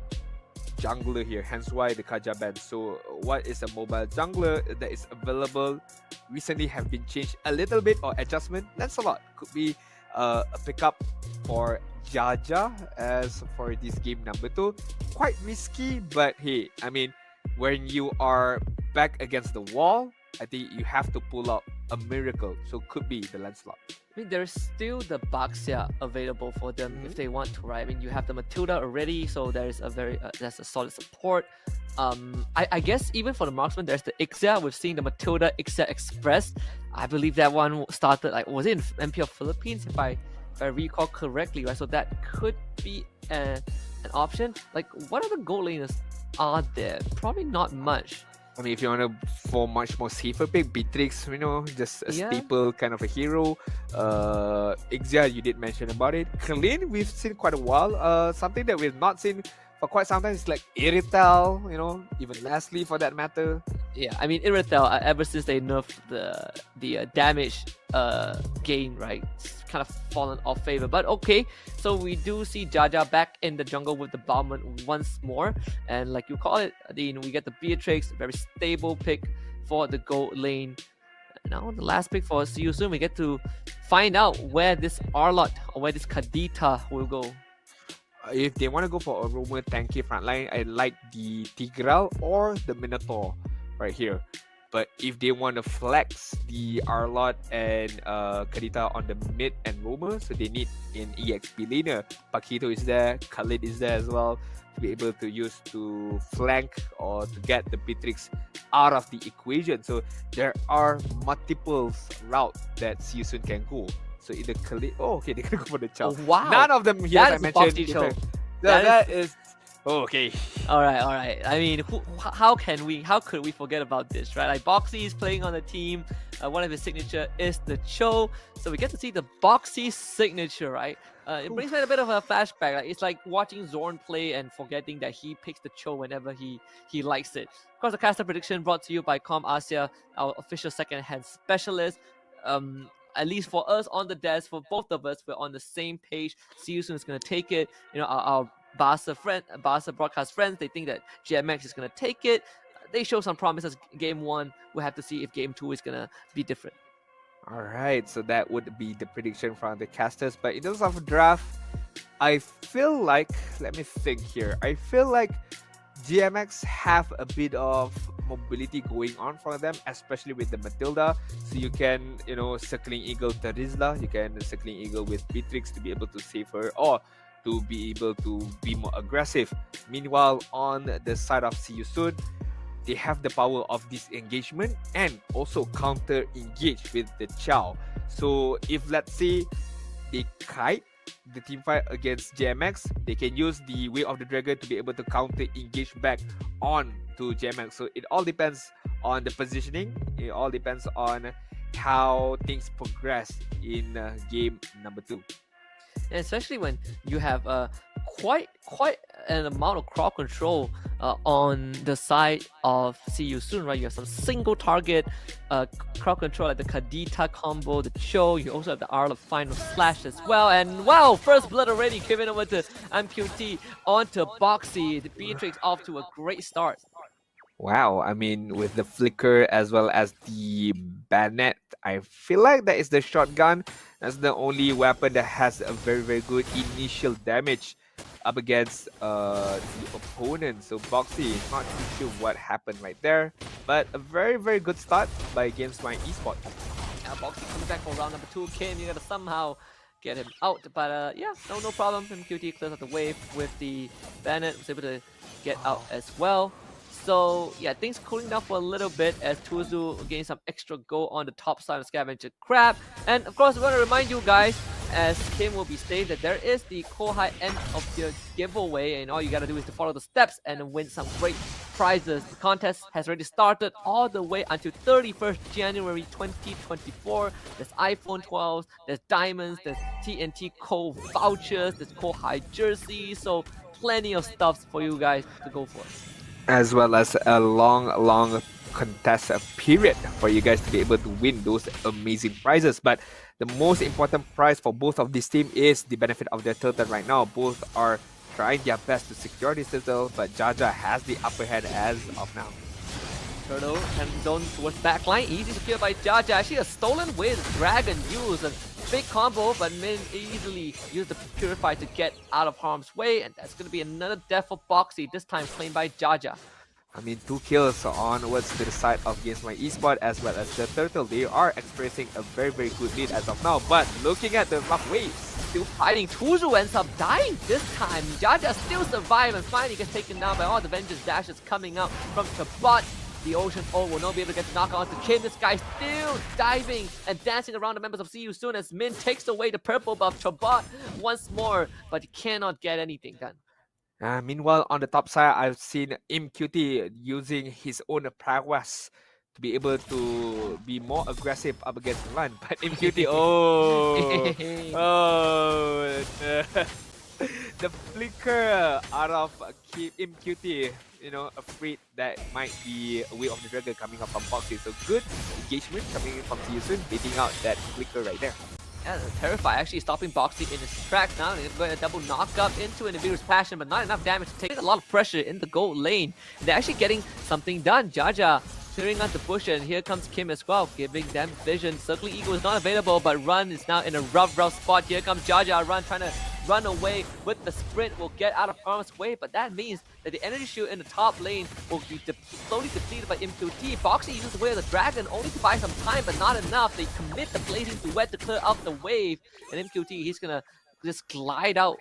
S16: jungler here, hence why the Kaja ban. So what is a mobile jungler that is available recently have been changed a little bit or adjustment? That's a lot. Could be a pickup for Jaja as for this game number 2. Quite risky, but hey, I mean, when you are back against the wall, I think you have to pull out a miracle. So could be the Lancelot.
S15: I mean, there's still the Baxia available for them if they want to, right? I mean, you have the Matilda already, so there's a solid support. I guess even for the marksman, there's the Ixia. We've seen the Matilda Ixia Express. I believe that one started, like, was it in MPL Philippines, if I recall correctly, right? So that could be an option. Like, what other gold laners are there? Probably not much.
S16: I mean, if you want to for much more safer pick, Beatrix, you know, just a staple kind of a hero. Ixia, you did mention about it. Kalin, we've seen quite a while. Something that we've not seen for quite some time is like Irital, you know, even Leslie for that matter.
S15: Yeah, I mean, Irital, ever since they nerfed the damage gain, right, it's kind of fallen off favor. But okay, so we do see Jaja back in the jungle with the Bauman once more, and like you call it, we get the Beatrix, very stable pick for the gold lane. Now the last pick for See You Soon, we get to find out where this Arlot or where this Kadita will go.
S16: If they want to go for a Roma tanky frontline, I like the Tigral or the Minotaur right here. But if they want to flex the Arlot and Kadita on the mid and Roma, so they need an EXP laner. Paquito is there, Khalid is there as well, to be able to use to flank or to get the Beatrix out of the equation. So there are multiple routes that See You Soon can go. So either Khalid, they're gonna go for the Chow.
S15: Oh, wow.
S16: None of them here,
S15: That
S16: I
S15: is a
S16: mentioned.
S15: Chow.
S16: That is okay.
S15: All right. I mean, how could we forget about this, right? Like, Boxy is playing on the team. One of his signature is the Cho, so we get to see the Boxy signature, right? It brings me a bit of a flashback. Like, it's like watching Zorn play and forgetting that he picks the Cho whenever he likes it. Of course, the caster prediction brought to you by Com Asia, our official second-hand specialist. At least for us on the desk, for both of us, we're on the same page. See You Soon is going to take it. You know, our Barca broadcast friends, they think that GMX is going to take it. They show some promises game 1. We'll have to see if game 2 is going to be different.
S16: All right, so that would be the prediction from the casters. But in terms of draft, I feel like, let me think here. I feel like GMX have a bit of mobility going on for them, especially with the Matilda. So you can, you know, Circling Eagle Terizla, you can Circling Eagle with Beatrix to be able to save her or to be able to be more aggressive. Meanwhile, on the side of See You Soon, they have the power of disengagement and also counter engage with the Chow. So if let's say they kite the team fight against GMX, they can use the Way of the Dragon to be able to counter engage back on to GMX. So it all depends on the positioning. It all depends on how things progress in game number 2.
S15: And especially when you have quite an amount of crowd control on the side of See You Soon, right? You have some single target crowd control like the Kadita combo, the Cho. You also have the Arla Final Slash as well. And wow, first blood already given over to MQT onto Boxy. The Beatrix off to a great start.
S16: Wow, I mean, with the flicker as well as the bayonet, I feel like that is the shotgun. That's the only weapon that has a very, very good initial damage up against the opponent. So Boxy, not too sure what happened right there, but a very, very good start by GamesMY Esports.
S15: Now Boxy coming back for round number 2. Kim, you gotta somehow get him out, but yeah, no problem. MQT clears out the wave with the bayonet, was able to get out as well. So yeah, things cooling down for a little bit as Tuzu gains some extra gold on the top side of Scavenger Crab. And of course, we want to remind you guys, as Kim will be stating, that there is the Kohai end of the giveaway, and all you gotta do is to follow the steps and win some great prizes. The contest has already started all the way until 31st January 2024. There's iPhone 12s, there's diamonds, there's TNT Cove vouchers, there's Kohai jerseys, so plenty of stuff for you guys to go for.
S16: As well as a long contest period for you guys to be able to win those amazing prizes. But the most important prize for both of these teams is the benefit of their turtle right now. Both are trying their best to secure this turtle, but Jaja has the upper hand as of now.
S15: Turtle and zone towards backline, easy secure by Jaja. Actually a stolen with Dragon use a big combo, but Min easily used the Purify to get out of harm's way, and that's gonna be another death for Boxy, this time claimed by Jaja.
S16: I mean, 2 kills onwards to the side of GamesMY Esports as well as the Turtle. They are experiencing a very good lead as of now, but looking at the rough waves,
S15: still fighting. Tuzu ends up dying this time. Jaja still survives and finally gets taken down by all the vengeance dashes coming out from Chabot. The Ocean O will not be able to get the knockout onto Kim. This guy still diving and dancing around the members of See You Soon as Min takes away the purple buff. Chabot once more, but he cannot get anything done.
S16: Meanwhile, on the top side, I've seen MQT using his own prowess to be able to be more aggressive up against the line. But MQT, the flicker out of MQT, you know, afraid that might be a Way of the Dragon coming up from Boxy. So good engagement coming in from See You Soon, beating out that flicker right there.
S15: Yeah, Terrify actually stopping Boxy in his tracks now. They're going to double knock up into an Nibiru's Passion, but not enough damage to take a lot of pressure in the gold lane. They're actually getting something done. Jaja clearing out the bush, and here comes Kim as well, giving them vision. Circling Eagle is not available, but Run is now in a rough spot. Here comes Jaja, Run trying to run away with the sprint, will get out of harm's way, but that means that the energy shield in the top lane will be slowly depleted by MQT. Boxy uses the Way of the Dragon only to buy some time, but not enough. They commit the Blazing Duet to clear out the wave, and MQT, he's gonna just glide out.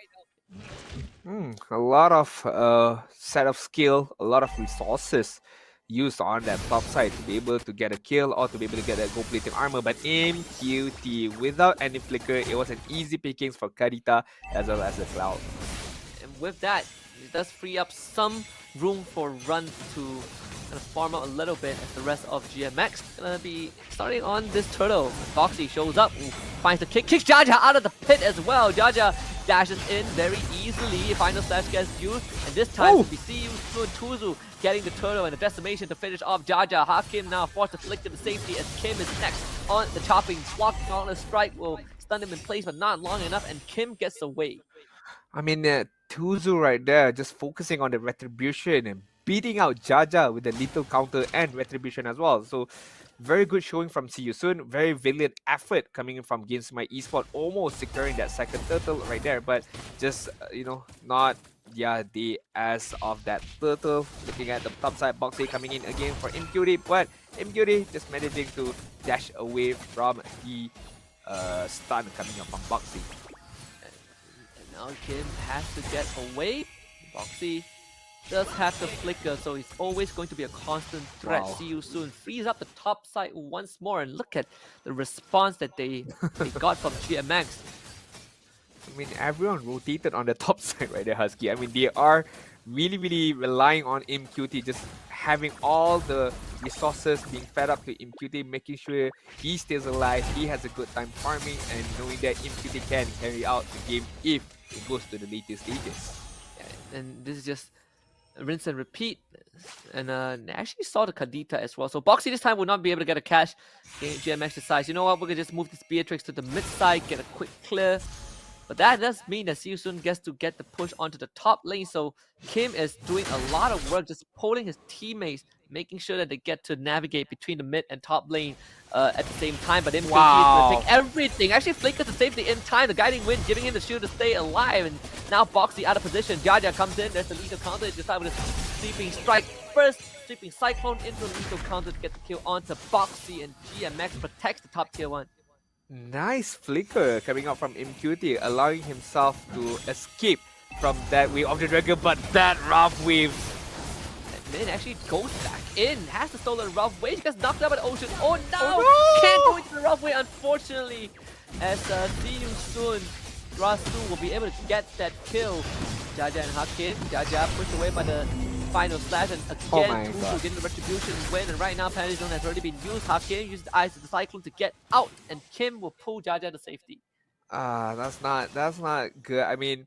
S16: A lot of set of skill, a lot of resources used on that top side to be able to get a kill or to be able to get that gold plated armor. But MQT, without any flicker, it was an easy pickings for Karita as well as the Cloud.
S15: And with that, it does free up some room for Run to kind of farm out a little bit as the rest of GMX gonna be starting on this turtle. Boxy shows up, finds the kicks Jaja out of the pit as well. Jaja dashes in very easily. Final slash gets used, and this time we see you soon Tuzu getting the turtle and the decimation to finish off Jaja. Hakim now forced to flick to the safety as Kim is next on the chopping block. Counter strike will stun him in place, but not long enough, and Kim gets away.
S16: I mean, Tuzu right there just focusing on the retribution and beating out Jaja with a little counter and retribution as well. So very good showing from See You Soon. Very valiant effort coming in from GamesMY Esports, almost securing that second turtle right there, but just not the ass of that turtle. Looking at the top side, Boxy coming in again for MQT, but MQT just managing to dash away from the stun coming up from Boxy.
S15: And now Kim has to get away. Boxy does have the flicker, so it's always going to be a constant threat.
S16: Wow.
S15: See You Soon frees up the top side once more, and look at the response that they got from GMX.
S16: I mean, everyone rotated on the top side right there, Husky. I mean, they are really relying on MQT, just having all the resources being fed up to MQT, making sure he stays alive, he has a good time farming, and knowing that MQT can carry out the game if it goes to the later stages.
S15: Yeah, and this is just rinse and repeat, and I actually saw the Kadita as well. So Boxy this time will not be able to get a catch. GMX decides, you know what, we're gonna just move this Beatrix to the mid side, get a quick clear. But that does mean that See You Soon gets to get the push onto the top lane. So Kim is doing a lot of work, just pulling his teammates, making sure that they get to navigate between the mid and top lane at the same time. But MQT is going to take everything. Actually, Flicker to save the in time. The Guiding Wind giving him the shield to stay alive. And now Boxy out of position. Jaja comes in. There's the lethal counter. Just with a sweeping strike. First sweeping Cyclone into the lethal counter to get the kill onto Boxy. And GMX protects the top tier 1.
S16: Nice flicker coming out from MQT, allowing himself to escape from that Way of the Dragon, but that rough wave.
S15: Min actually goes back in, has the stolen rough way, he gets knocked out by the ocean. Oh no! Can't go into the rough way, unfortunately. As see you soon, Rasu will be able to get that kill. Jaja and Hakim, Jaja pushed away by the final slash, and again Tuzu getting the retribution win, and right now penalty zone has already been used. Hakim uses the eyes of the cyclone to get out, and Kim will pull Jaja to safety.
S16: That's not good. I mean,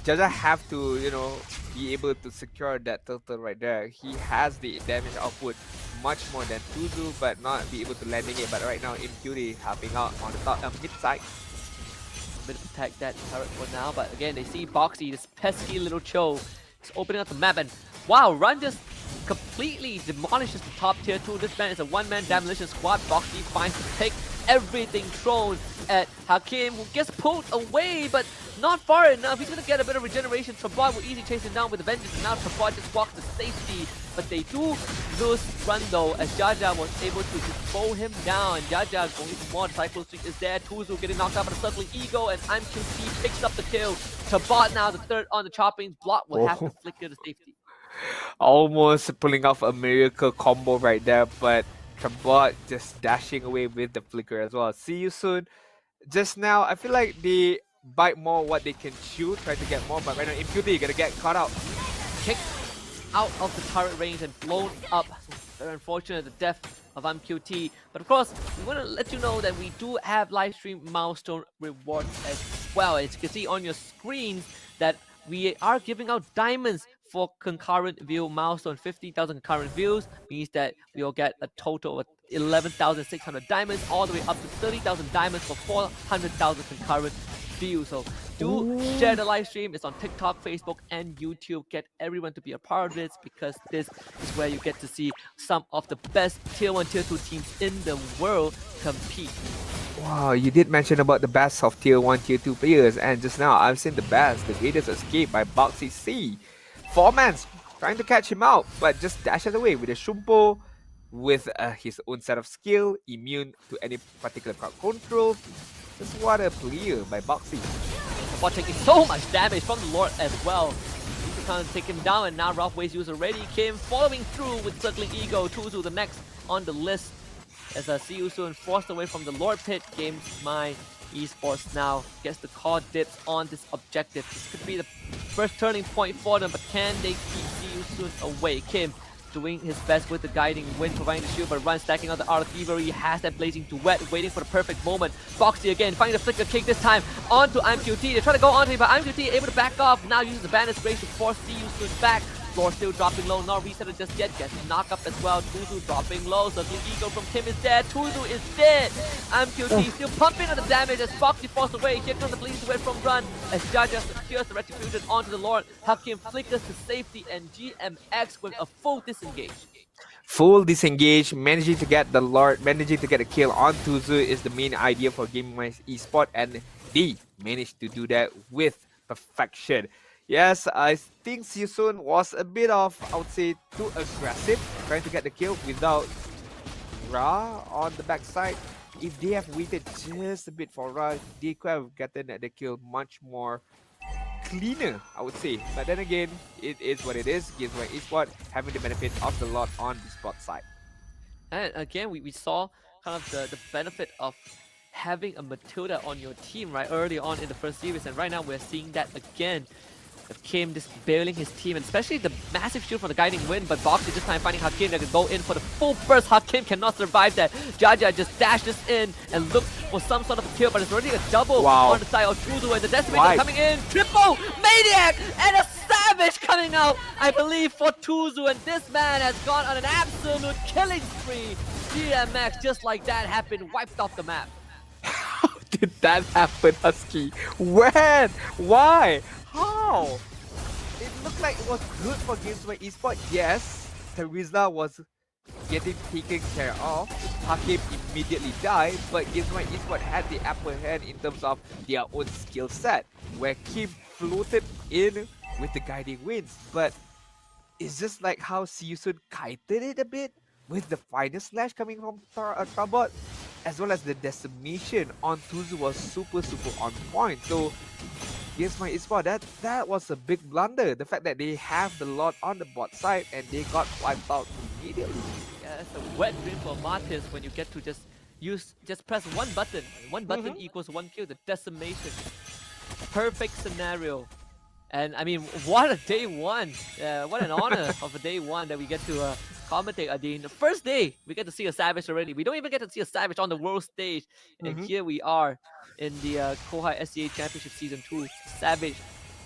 S16: Jaja have to, you know, be able to secure that turtle right there. He has the damage output much more than Tuzu, but not be able to landing it. But right now, Impurity helping out on the top mid side.
S15: Bit to protect that turret for now, but again they see Boxy, this pesky little Cho, is opening up the map, and wow, Run just completely demolishes the top tier 2. This man is a one-man demolition squad. Boxy finds the pick, everything thrown at Hakim, who gets pulled away, but not far enough. He's gonna get a bit of regeneration. Trabot will easy chase him down with the vengeance, and now Trabot just walks to safety. But they do lose Run though, as Jaja was able to just bow him down. Jaja going for more. Cyclone Streak is there. Tuzu getting knocked out by the circling Ego, and IMQT picks up the kill. Trabot now the third on the chopping block will have to flicker to safety.
S16: Almost pulling off a miracle combo right there, but Trabot just dashing away with the flicker as well. See you soon. Just now, I feel like they bite more what they can chew, try to get more, but right now Impurity gonna get caught out.
S15: Kicked out of the turret range and blown up. Very unfortunate, the death of MQT. But of course, we want to let you know that we do have live stream milestone rewards as well. As you can see on your screens, that we are giving out diamonds for concurrent view milestone. 50,000 concurrent views means that we'll get a total of 11,600 diamonds, all the way up to 30,000 diamonds for 400,000 concurrent views. So do share the live stream. It's on TikTok, Facebook, and YouTube. Get everyone to be a part of this, because this is where you get to see some of the best tier 1, tier 2 teams in the world compete.
S16: Wow, you did mention about the best of tier 1, tier 2 players, and just now I've seen the best, the greatest escape by Boxy C. 4-man's trying to catch him out, but just dashes away with a Shumpo, with his own set of skill, immune to any particular crowd control. Just what a player by Boxy.
S15: But taking so much damage from the Lord as well. He's trying to take him down, and now Rough Ways user already came following through with Circling Ego. Tuzu the next on the list, as see you soon forced away from the Lord Pit. GamesMY Esports now gets the call dips on this objective. This could be the first turning point for them, but can they keep See You Soon away? Kim doing his best with the guiding wind, providing the shield, but Run stacking on the Art of Thievery. He has that blazing duet, waiting for the perfect moment. Boxy again, finding the flicker kick this time onto IMQT. They try to go onto him, but IMQT able to back off. Now uses the Bandit's Grace to force See You Soon back. Floor still dropping low, not reset it just yet. Gets knocked up as well. Tuzu dropping low. Circling Ego from Kim is dead. Tuzu is dead. IMQT still pumping on the damage as Boxy falls away. Here comes the blazing duet from Run, as Jaja secures the retribution onto the Lord. Hakim flickers to safety, and GMX with a full disengage.
S16: Full disengage, managing to get the Lord, managing to get a kill on Tuzu is the main idea for GamesMY Esports, and they managed to do that with perfection. Yes, I think Season was a bit of, I would say, too aggressive, trying to get the kill without Ra on the backside. If they have waited just a bit for Ra, they could have gotten the kill much more cleaner, I would say. But then again, it is what it is. GamesMY Esports having the benefit of the lot on the spot side.
S15: And again, we saw kind of the benefit of having a Matilda on your team right early on in the first series, and right now we're seeing that again. Kim just bailing his team, and especially the massive shield from the guiding wind, but Boxy this time finding Hakim that can go in for the full burst. Hakim cannot survive that. Jaja just dashes in and looks for some sort of a kill, but it's already a double on the side of Tuzu, and the Decimator coming in. Triple Maniac and a Savage coming out, I believe, for Tuzu, and this man has gone on an absolute killing spree. GMX, just like that, happened, wiped off the map.
S16: How did that happen, Husky? When? Why? How? It looked like it was good for GamesMY Esports. Yes, Teresa was getting taken care of. Hakim immediately died, but GamesMY Esports had the upper hand in terms of their own skill set, where Kim floated in with the guiding winds. But it's just like how Season kited it a bit with the final slash coming from Trabot, as well as the decimation on Tuzu was super on point. So GamesMY Esports, that was a big blunder. The fact that they have the lot on the bot side and they got wiped out immediately.
S15: Yeah, it's a wet dream for Martis when you get to just press one button. One button equals one kill, the decimation. Perfect scenario. And I mean, what a day one. What an honor of a day one that we get to commentate, Adine. The first day, we get to see a Savage already. We don't even get to see a Savage on the world stage. And here we are in the Kohai SCA Championship Season 2. Savage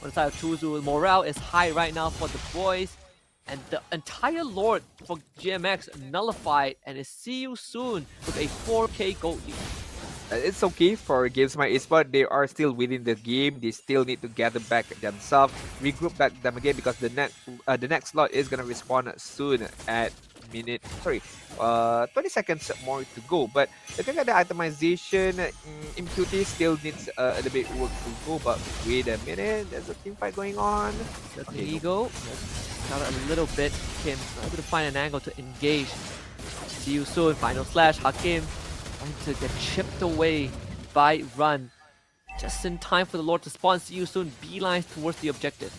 S15: on the side of Tuzu. Morale is high right now for the boys. And the entire Lord for GMX nullified and is see you soon with a 4K gold lead.
S16: It's okay for GamesMY Esports. They are still within the game. They still need to gather back themselves, regroup back them again because the next slot is gonna respawn soon at 20 seconds more to go. But looking at the itemization, MQT still needs a little bit work to go. But wait a minute, there's a team fight going on.
S15: That's the ego. Got a little bit. Kim able to find an angle to engage. See you soon. Final slash. Hakim trying to get chipped away by Run. Just in time for the Lord to spawn. See you soon. Beelines towards the objective.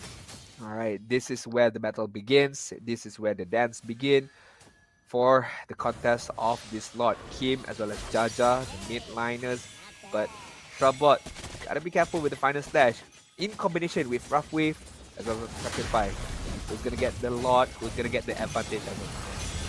S16: Alright, this is where the battle begins. This is where the dance begins for the contest of this Lord. Kim as well as Jaja, the mid-liners. But Shrubot, gotta be careful with the final slash. In combination with Rough Wave as well as Sacrifice. Who's gonna get the Lord? Who's gonna get the advantage as well?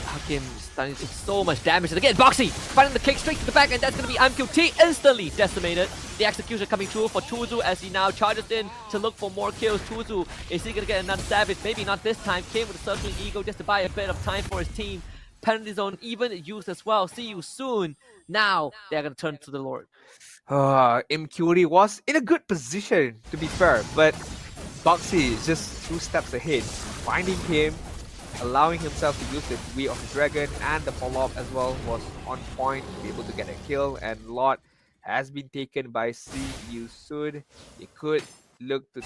S15: Hakim starting to take so much damage. And again, Boxy finding the kick straight to the back, and that's going to be MQT instantly decimated. The execution coming through for Tuzu as he now charges in to look for more kills. Tuzu, is he going to get another Savage? Maybe not this time. Came with a circling ego just to buy a bit of time for his team. Penalty zone even used as well. See you soon. Now they're going to turn to the Lord.
S16: MQT was in a good position, to be fair, but Boxy is just 2 steps ahead. Finding him, allowing himself to use the Way of the Dragon and the follow-up as well was on point to be able to get a kill, and Lot has been taken by See You Soon. They could look to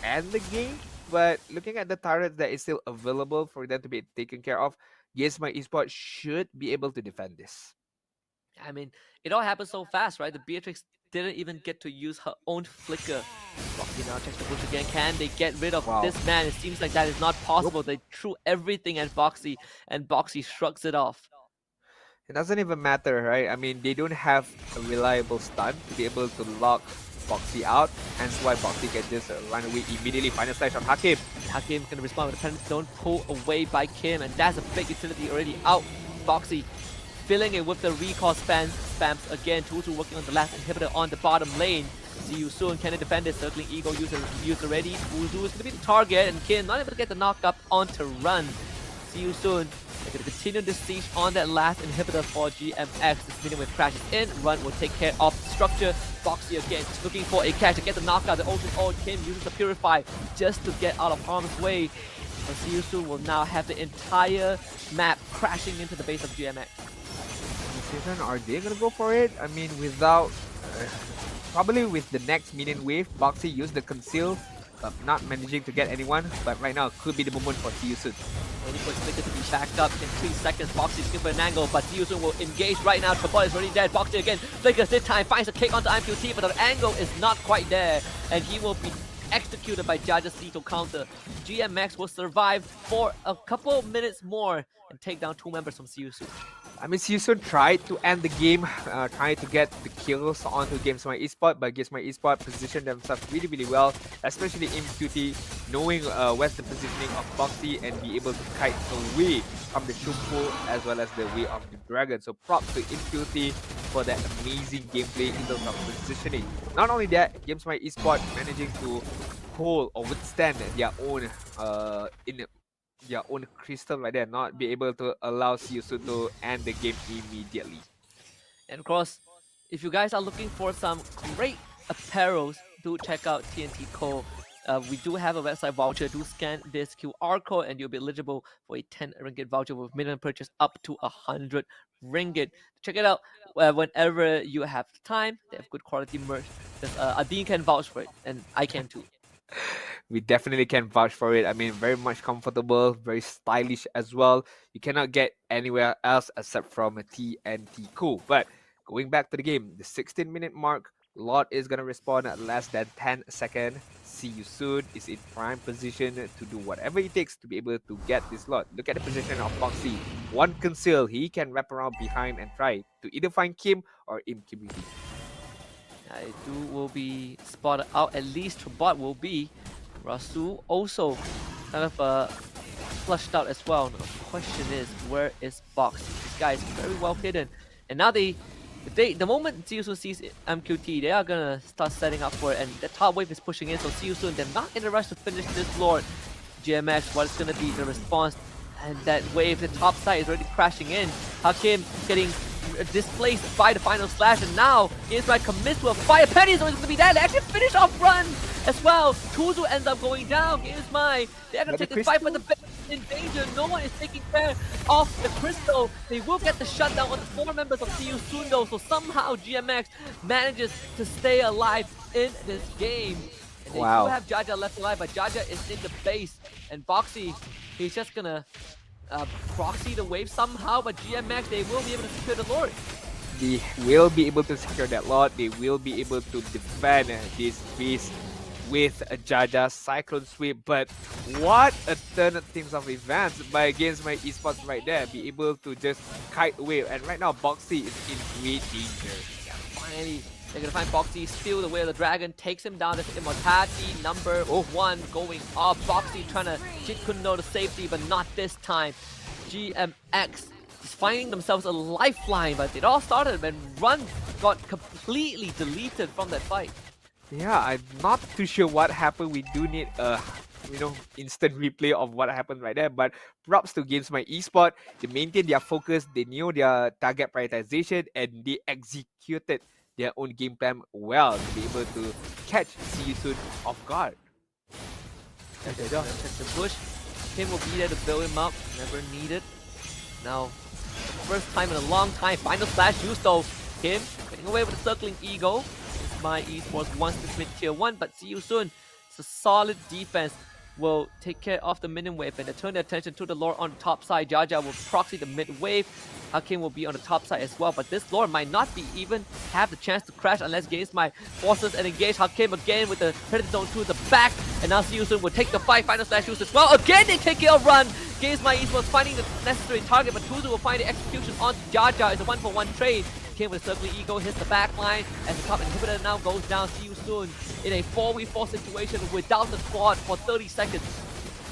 S16: end the game, but looking at the turrets that is still available for them to be taken care of, GamesMY Esports should be able to defend this.
S15: I mean, it all happened so fast, right? The Beatrix didn't even get to use her own flicker. Rocky now checks the bush again. Can they get rid of this man? It seems like that is not possible. They threw everything at Boxy, and Boxy shrugs it off.
S16: It doesn't even matter, right? I mean, they don't have a reliable stun to be able to lock Boxy out, hence why Boxy can just run away immediately. Final slash on Hakim.
S15: Hakim can respond with a penalty zone pull away by Kim, and that's a big utility already out. Boxy filling it with the recall spams again. Tutu working on the last inhibitor on the bottom lane. See you soon. Can they defend it? Circling ego used already. Tutu is going to be the target, and Kim not able to get the knock up onto Run. See you soon. They're going to continue the siege on that last inhibitor for GMX. This minion wave crashes in. Run will take care of the structure. Boxy again looking for a catch to get the knockout. The Ocean Old Kim uses the Purify just to get out of harm's way. But See You Soon will now have the entire map crashing into the base of GMX.
S16: Are they gonna go for it? I mean, without probably with the next minion wave, Boxy used the conceal, not managing to get anyone. But right now could be the moment for See You Soon.
S15: Waiting for Flicker to be backed up in 3 seconds. Boxy is looking for an angle, but See You Soon will engage right now. Trapol is already dead. Boxy again. Flicker this time finds a kick onto IMQT, but the angle is not quite there, and he will be executed by Jaja's lethal counter. GMX will survive for a couple minutes more and take down 2 members from See You Soon.
S16: I mean, See You Soon tried to end the game, trying to get the kills onto GamesMY Esports, but GamesMY Esports positioned themselves really, really well, especially MQT, knowing where's the positioning of Boxy and be able to kite away from the Shumpo as well as the Way of the Dragon. So props to MQT for that amazing gameplay in terms of positioning. Not only that, GamesMY Esports managing to hold or withstand their own crystal right there, not be able to allow See You Soon to end the game immediately.
S15: And of course, if you guys are looking for some great apparels, do check out TNT Co. We do have a website voucher. Do scan this QR code and you'll be eligible for a 10 ringgit voucher with minimum purchase up to 100 ringgit. Check it out whenever you have time. They have good quality merch. Adine can vouch for it, and I can too.
S16: We definitely can vouch for it. I mean, very much comfortable, very stylish as well. You cannot get anywhere else except from a TNT Co. But going back to the game, the 16-minute mark, Lord is gonna respond at less than 10 seconds. See you soon is in prime position to do whatever it takes to be able to get this Lord. Look at the position of Foxy. One conceal, he can wrap around behind and try to either find Kim or Impunity.
S15: I do will be spotted out, at least for bot will be. Rasu also kind of flushed out as well. The question is, where is Box? This guy is very well hidden. And now the moment Seiyusun sees MQT, they are gonna start setting up for it, and the top wave is pushing in, so Seiyusun, they're not in a rush to finish this Lord. GMX, what is gonna be the response? And that wave, the top side is already crashing in. Hakim getting displaced by the final slash, and now GamesMY commits to a fire. Penny is always going to be there. They actually finish off run as well. Tuzu ends up going down. GamesMY, they're going to take this fight, but the base is in danger. No one is taking care of the crystal. They will get the shutdown on the 4 members of CU Sundo, so somehow GMX manages to stay alive in this game. And they do have Jaja left alive, but Jaja is in the base, and Boxy, he's just gonna proxy the wave somehow, but GMX, they will be able to secure the Lord.
S16: They will be able to secure that Lord. They will be able to defend this base with a Jaja Cyclone Sweep. But what a turn of things of events by GamesMY Esports right there. Be able to just kite away. And right now, Boxy is in great danger.
S15: Yeah, finally, they're gonna find Boxy, steal the way of the dragon, takes him down. That's Immortality number 1 going off. Boxy trying to Jit Kundo to safety, but not this time. GMX is finding themselves a lifeline, but it all started when Run got completely deleted from that fight.
S16: Yeah, I'm not too sure what happened. We do need a instant replay of what happened right there. But props to GamesMY Esports. They maintained their focus, they knew their target prioritization, and they executed their own game plan well to be able to catch Seiyusun off guard.
S15: Check the bush. Kim will be there to build him up. Never needed. Now, first time in a long time. Final slash used though. Kim getting away with the circling ego. GamesMY Esports wants this mid tier 1, but Seiyusun, it's a solid defense. Will take care of the minion wave, and they turn their attention to the Lord on the top side. Jaja will proxy the mid wave. Hakim will be on the top side as well, but this Lord might not be even have the chance to crash unless GamesMY forces and engage Hakim again with the Predator Zone to the back, and now Seiyusun will take the fight. Final slash use as well. Again, they take care of Run. GamesMY Esports finding the necessary target, but Tuzu will find the execution on Jaja. It's a 1-for-1 trade. Kim with a circling ego hits the back line as the top inhibitor now goes down. See you soon in a 4v4 situation without the squad for 30 seconds.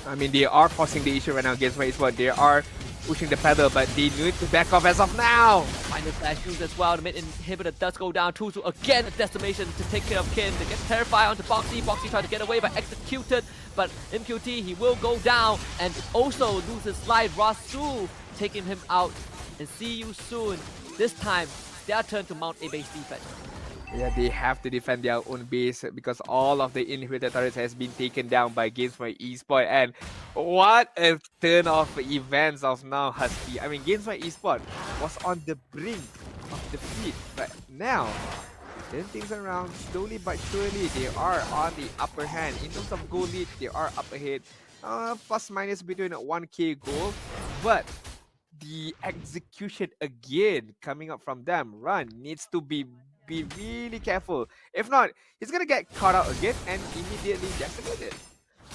S16: I mean, they are forcing the issue right now against GamesMY Esports. They are pushing the pedal, but they need to back off as of now.
S15: Final flash use as well. The mid inhibitor does go down. Tuzu again a decimation to take care of Kim. They get terrified onto Boxy. Boxy tried to get away but executed. But MQT, he will go down and also loses slide. Rasu taking him out. And see you soon. This time, their turn to mount a base defense.
S16: Yeah, they have to defend their own base because all of the inhibitor turrets has been taken down by GamesMY Esports. And what a turn of events of now, Husky. I mean, GamesMY Esports was on the brink of defeat, but now, turn things around slowly but surely. They are on the upper hand. In terms of goal lead, they are up ahead. Plus minus between 1k goal, but the execution again coming up from them. Run needs to be really careful. If not, he's gonna get caught out again and immediately decimated.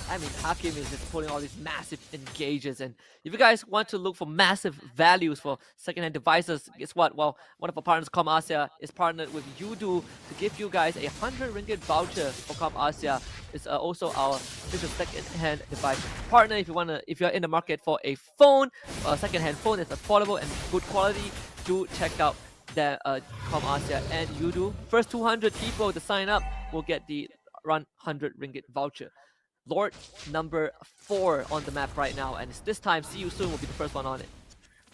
S15: I mean, Hakim is just pulling all these massive engages, and if you guys want to look for massive values for secondhand devices, guess what? Well, one of our partners, Com Asia, is partnered with Yudu to give you guys a 100 ringgit voucher for Com Asia. It's also our official secondhand device partner. If you're in the market for a phone, a secondhand phone that's affordable and good quality, do check out the Com Asia and Yudu. First 200 people to sign up will get the Run 100 ringgit voucher. Lord number 4 on the map right now, and this time See You Soon will be the first one on it.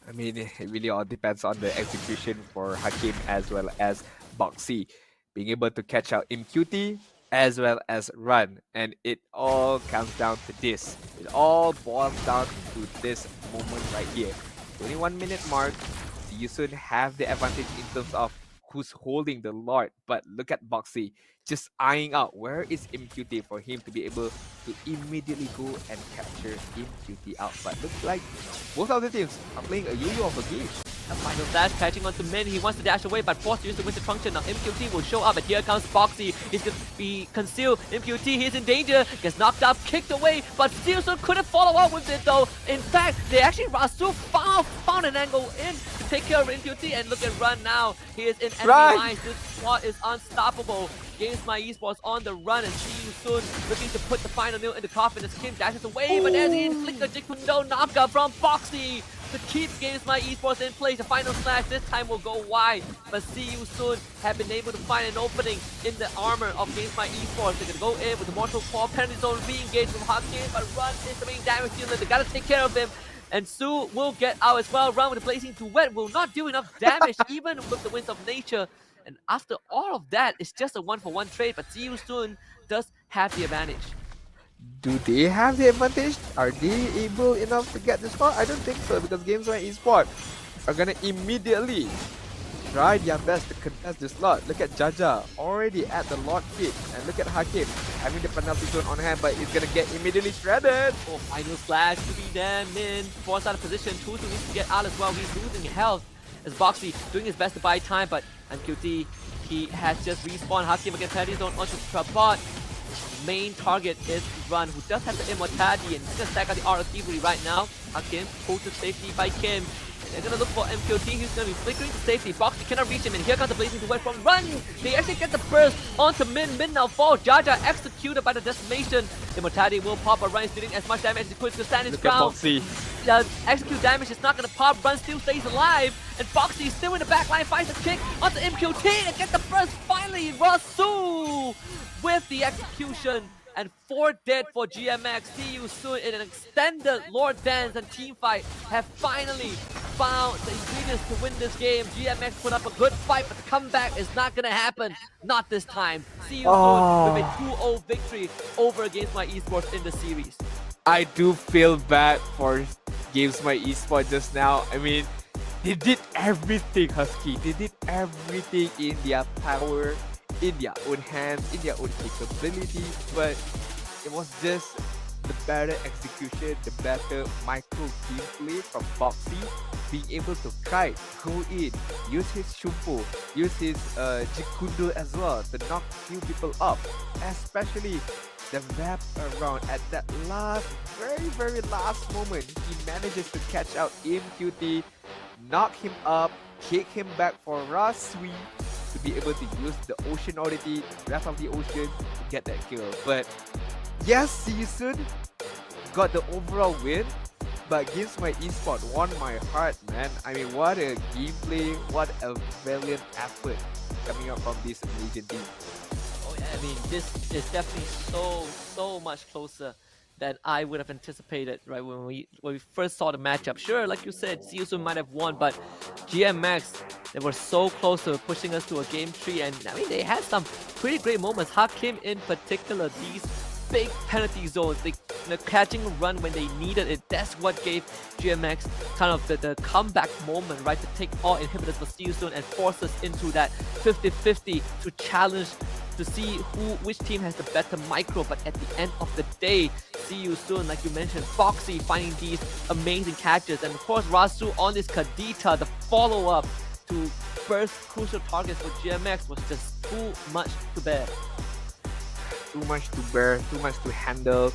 S16: I mean, it really all depends on the execution for Hakim as well as Boxy. Being able to catch out MQT as well as Run, and it all comes down to this. It all boils down to this moment right here. 21-minute mark, See You Soon have the advantage in terms of who's holding the Lord, but look at Boxy just eyeing out where is MQT for him to be able to immediately go and capture MQT out. But looks like both of the teams are playing a yo-yo of a game.
S15: A final dash catching onto Min. He wants to dash away, but forced to use the Winter Function. Now MQT will show up, and here comes Boxy. He's going to be concealed. MQT, he's in danger. Gets knocked up, kicked away, but Steelson couldn't follow up with it though. In fact, Rasu found an angle in to take care of MQT, and look at Run now. He is in enemy lines. This squad is unstoppable. GamesMY Esports on the run, and see you soon looking to put the final nail in the coffin as Kim dashes away, but there's the Inflictor Jikundo knockup from Boxy to keep GamesMY Esports in place. The final slash this time will go wide, but see you soon have been able to find an opening in the armor of GamesMY Esports. They're gonna go in with the Mortal Core penalty zone, re-engage with Hakim, but Run is the main damage dealer. They gotta take care of him. And Su will get out as well. Run with the Blazing Duet will not do enough damage even with the Winds of Nature. And after all of that, it's just a 1-for-1 trade, but See You Soon does have the advantage.
S16: Do they have the advantage? Are they able enough to get this far? I don't think so, because GamesMY Esports are gonna immediately try their best to contest this slot. Look at Jaja already at the Lord Pit, and look at Hakim having the penalty zone on hand, but he's gonna get immediately shredded.
S15: Oh, final slash to be there. Min forced out of position. Tutu needs to get out as well. He's losing health as Boxy doing his best to buy time, but MQT, he has just respawned. Hakim against penalty zone onto Trabot. Main target is Run, who does have the immortality, and he's gonna stack out the Art of Thievery right now. Hakim pulled to safety by Kim. They're gonna look for MQT, who's gonna be flickering to safety. Boxy cannot reach him, and here comes the Blazing Duet from Run. They actually get the burst onto Min. Min now falls. Jaja executed by the decimation. Immortality will pop, but Run is dealing as much damage as he could to stand his ground. The execute damage is not gonna pop. Run still stays alive, and Boxy is still in the back line, finds a kick onto MQT and get the burst. Finally, Rasu with the execution, and 4 dead for GMX. See you soon in an extended Lord Dance and team fight have finally found the ingredients to win this game. GMX put up a good fight, but the comeback is not gonna happen. Not this time. See you soon with a 2-0 victory over GamesMY Esports in the series.
S16: I do feel bad for GamesMY Esports just now. I mean, they did everything, Husky. They did everything in their power, in their own hands, in their own capability, but it was just the better execution, the better micro gameplay from Boxy, being able to kite, go in, use his Shumpo, use his Jikundo as well to knock few people up, especially the wrap around at that last, very last moment. He manages to catch out MQT, knock him up, kick him back for Rasui to be able to use the Ocean Oddity, Wrath of the Ocean to get that kill. But yes, See You Soon got the overall win, but GamesMY Esports won my heart, man. I mean, what a gameplay, what a valiant effort coming up from this Legion team.
S15: Oh yeah, I mean, this is definitely so much closer than I would have anticipated, right, when we first saw the matchup. Sure, like you said, See You Soon might have won, but GMX, they were so close to pushing us to a game 3, and I mean, they had some pretty great moments. Hakim in particular, these big penalty zones, they catching a run when they needed it. That's what gave GMX kind of the comeback moment, right, to take all inhibitors for See You Soon and force us into that 50-50 to challenge to see which team has the better micro. But at the end of the day, See You Soon, like you mentioned, Foxy finding these amazing catches, and of course Rasu on this Kadita, the follow-up to first crucial targets for GMX was just too much to bear.
S16: Too much to bear, too much to handle.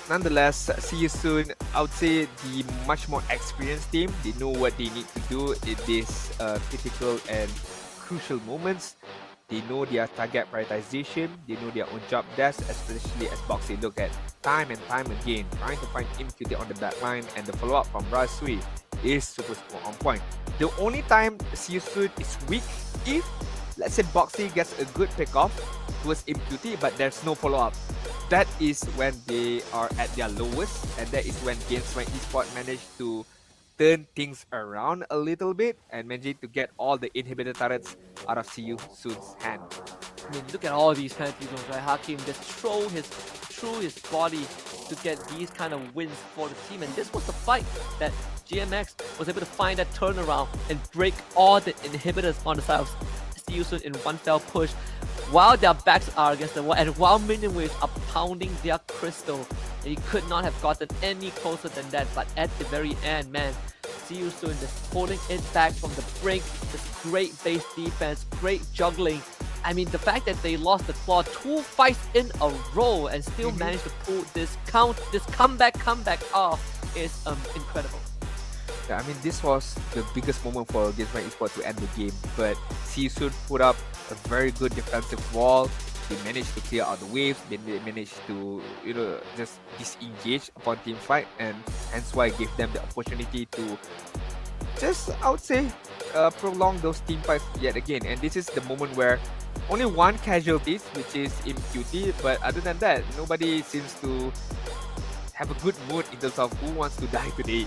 S16: Nonetheless, See You Soon, I would say the much more experienced team. They know what they need to do in these critical and crucial moments. They know their target prioritization, they know their own job desk, especially as Boxy look at time and time again, trying to find MQT on the back line, and the follow-up from Rasui is super on point. The only time See You Soon is weak if, let's say, Boxy gets a good pick-off towards MQT, but there's no follow-up. That is when they are at their lowest, and that is when GamesMY Esports managed to turn things around a little bit and managed to get all the inhibitor turrets out of See You Soon's hand.
S15: I mean, look at all these penalty zones, right? Hakim just threw his body to get these kind of wins for the team, and this was the fight that GMX was able to find that turnaround and break all the inhibitors on the side of See You Soon in one fell push, while their backs are against the wall and while minion waves are pounding their crystal. And he could not have gotten any closer than that, but at the very end, man, See you soon, just holding it back from the brink. Just great base defense, great juggling. I mean, the fact that they lost the claw 2 fights in a row and still managed to pull this comeback off is incredible.
S16: Yeah, I mean, this was the biggest moment for GamesMy Esports to end the game, but Siusun put up a very good defensive wall. They managed to clear out the waves. They managed to, just disengage upon team fight, and hence why I gave them the opportunity to just, I would say, prolong those team fights yet again. And this is the moment where only one casualty, which is in QT, but other than that, nobody seems to have a good mood in terms of who wants to die today.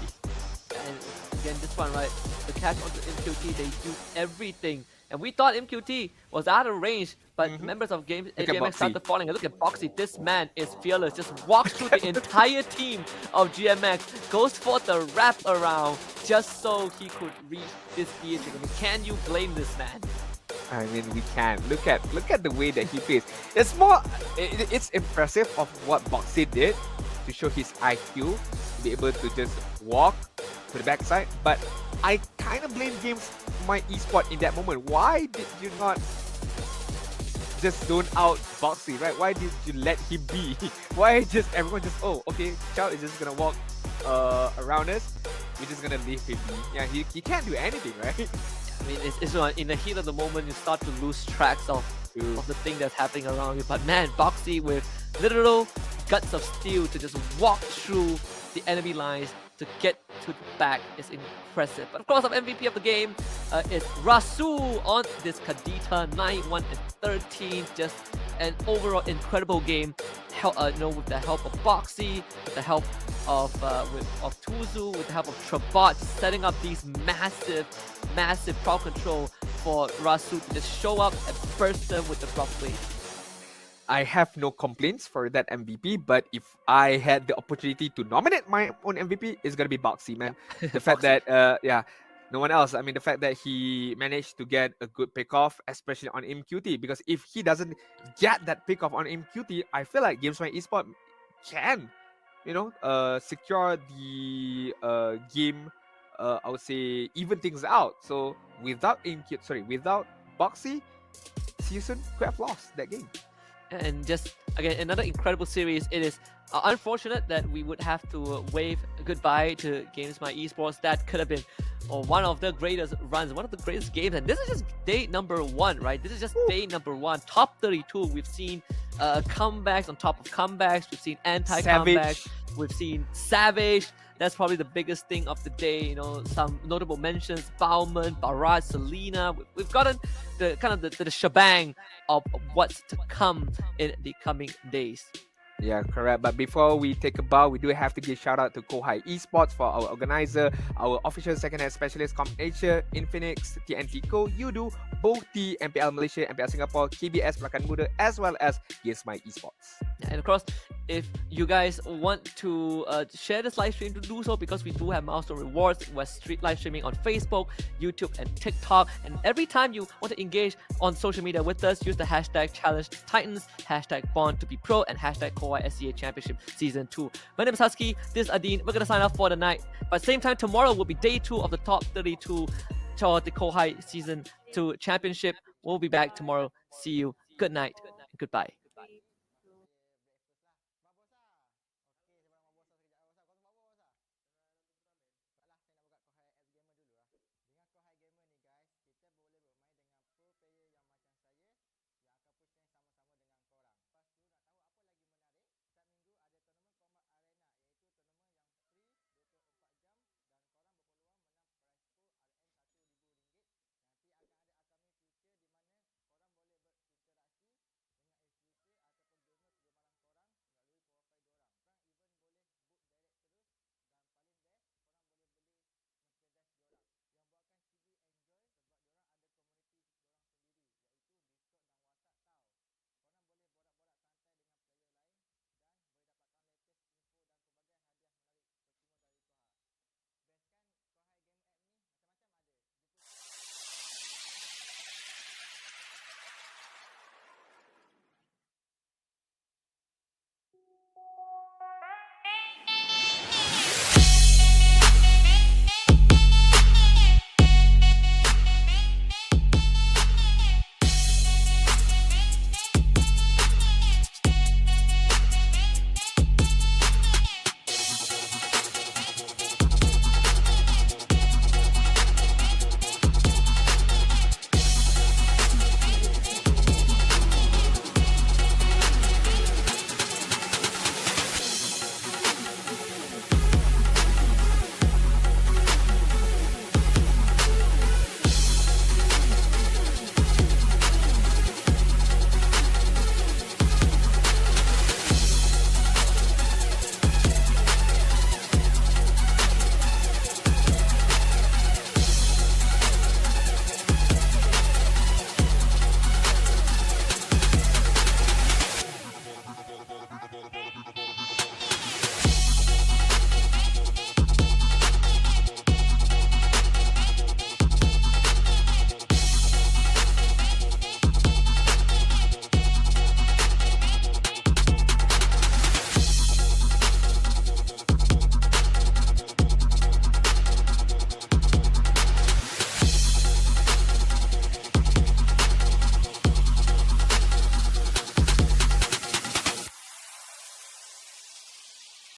S15: And again, this one, right? The catch onto MQT, they do everything. And we thought MQT was out of range, but members of GamesMY started falling. And look at Boxy, this man is fearless. Just walks through the entire team of GMX, goes for the wrap around just so he could reach this DH. I mean, can you blame this man?
S16: I mean, we can. Look at the way that he plays. It's impressive of what Boxy did to show his IQ, to be able to just walk to the backside. But I kind of blame GamesMy Esports in that moment. Why did you not just zone out Boxy, right? Why did you let him be? Why everyone just, oh, okay, Chow is just gonna walk around us. We're just gonna leave him be. Yeah, he can't do anything, right?
S15: I mean, it's in the heat of the moment, you start to lose tracks of the thing that's happening around you. But man, Boxy with literal guts of steel to just walk through the enemy lines to get to the back is impressive. But of course, our MVP of the game is Rasul on this Kadita 9-1 and 13. Just an overall incredible game. With the help of Boxy, with the help of Tuzu, with the help of Trabot, setting up these massive crowd control for Rasul to just show up and burst them with the drop wave.
S16: I have no complaints for that MVP, but if I had the opportunity to nominate my own MVP, it's gonna be Boxy, man. The fact that no one else. I mean, the fact that he managed to get a good pickoff, especially on MQT, because if he doesn't get that pickoff on MQT, I feel like GamesMy Esports can, secure the game. I would say even things out. So without Boxy, Siusun could have lost that game.
S15: And just again, another incredible series. It is unfortunate that we would have to wave goodbye to GamesMy Esports. That could have been one of the greatest runs, one of the greatest games. And this is just day number 1, right? This is just day number 1. Top 32. We've seen comebacks on top of comebacks. We've seen anti-comebacks. We've seen Savage. That's probably the biggest thing of the day. Some notable mentions: Bauman, Barat, Selena. We've gotten the shebang of what's to come in the coming days.
S16: Yeah, correct. But before we take a bow, we do have to give shout out to Kohai Esports for our organizer, our official second-hand specialist, Comp Asia, Infinix, TNT Co, Udo, both the MPL Malaysia, MPL Singapore, KBS Pelakan Muda, as well as GamesMy Esports.
S15: And of course, if you guys want to share this live stream, to do so, because we do have milestone rewards. We're live streaming on Facebook, YouTube, and TikTok. And every time you want to engage on social media with us, use the hashtag #ChallengeTitans, hashtag BornToBePro, and hashtag Kohai SEA Championship Season 2. My name is Husky. This is Adin. We're going to sign off for the night. But same time, tomorrow will be day 2 of the top 32 for the Kohai Season 2 Championship. We'll be back tomorrow. See you. Good night and goodbye.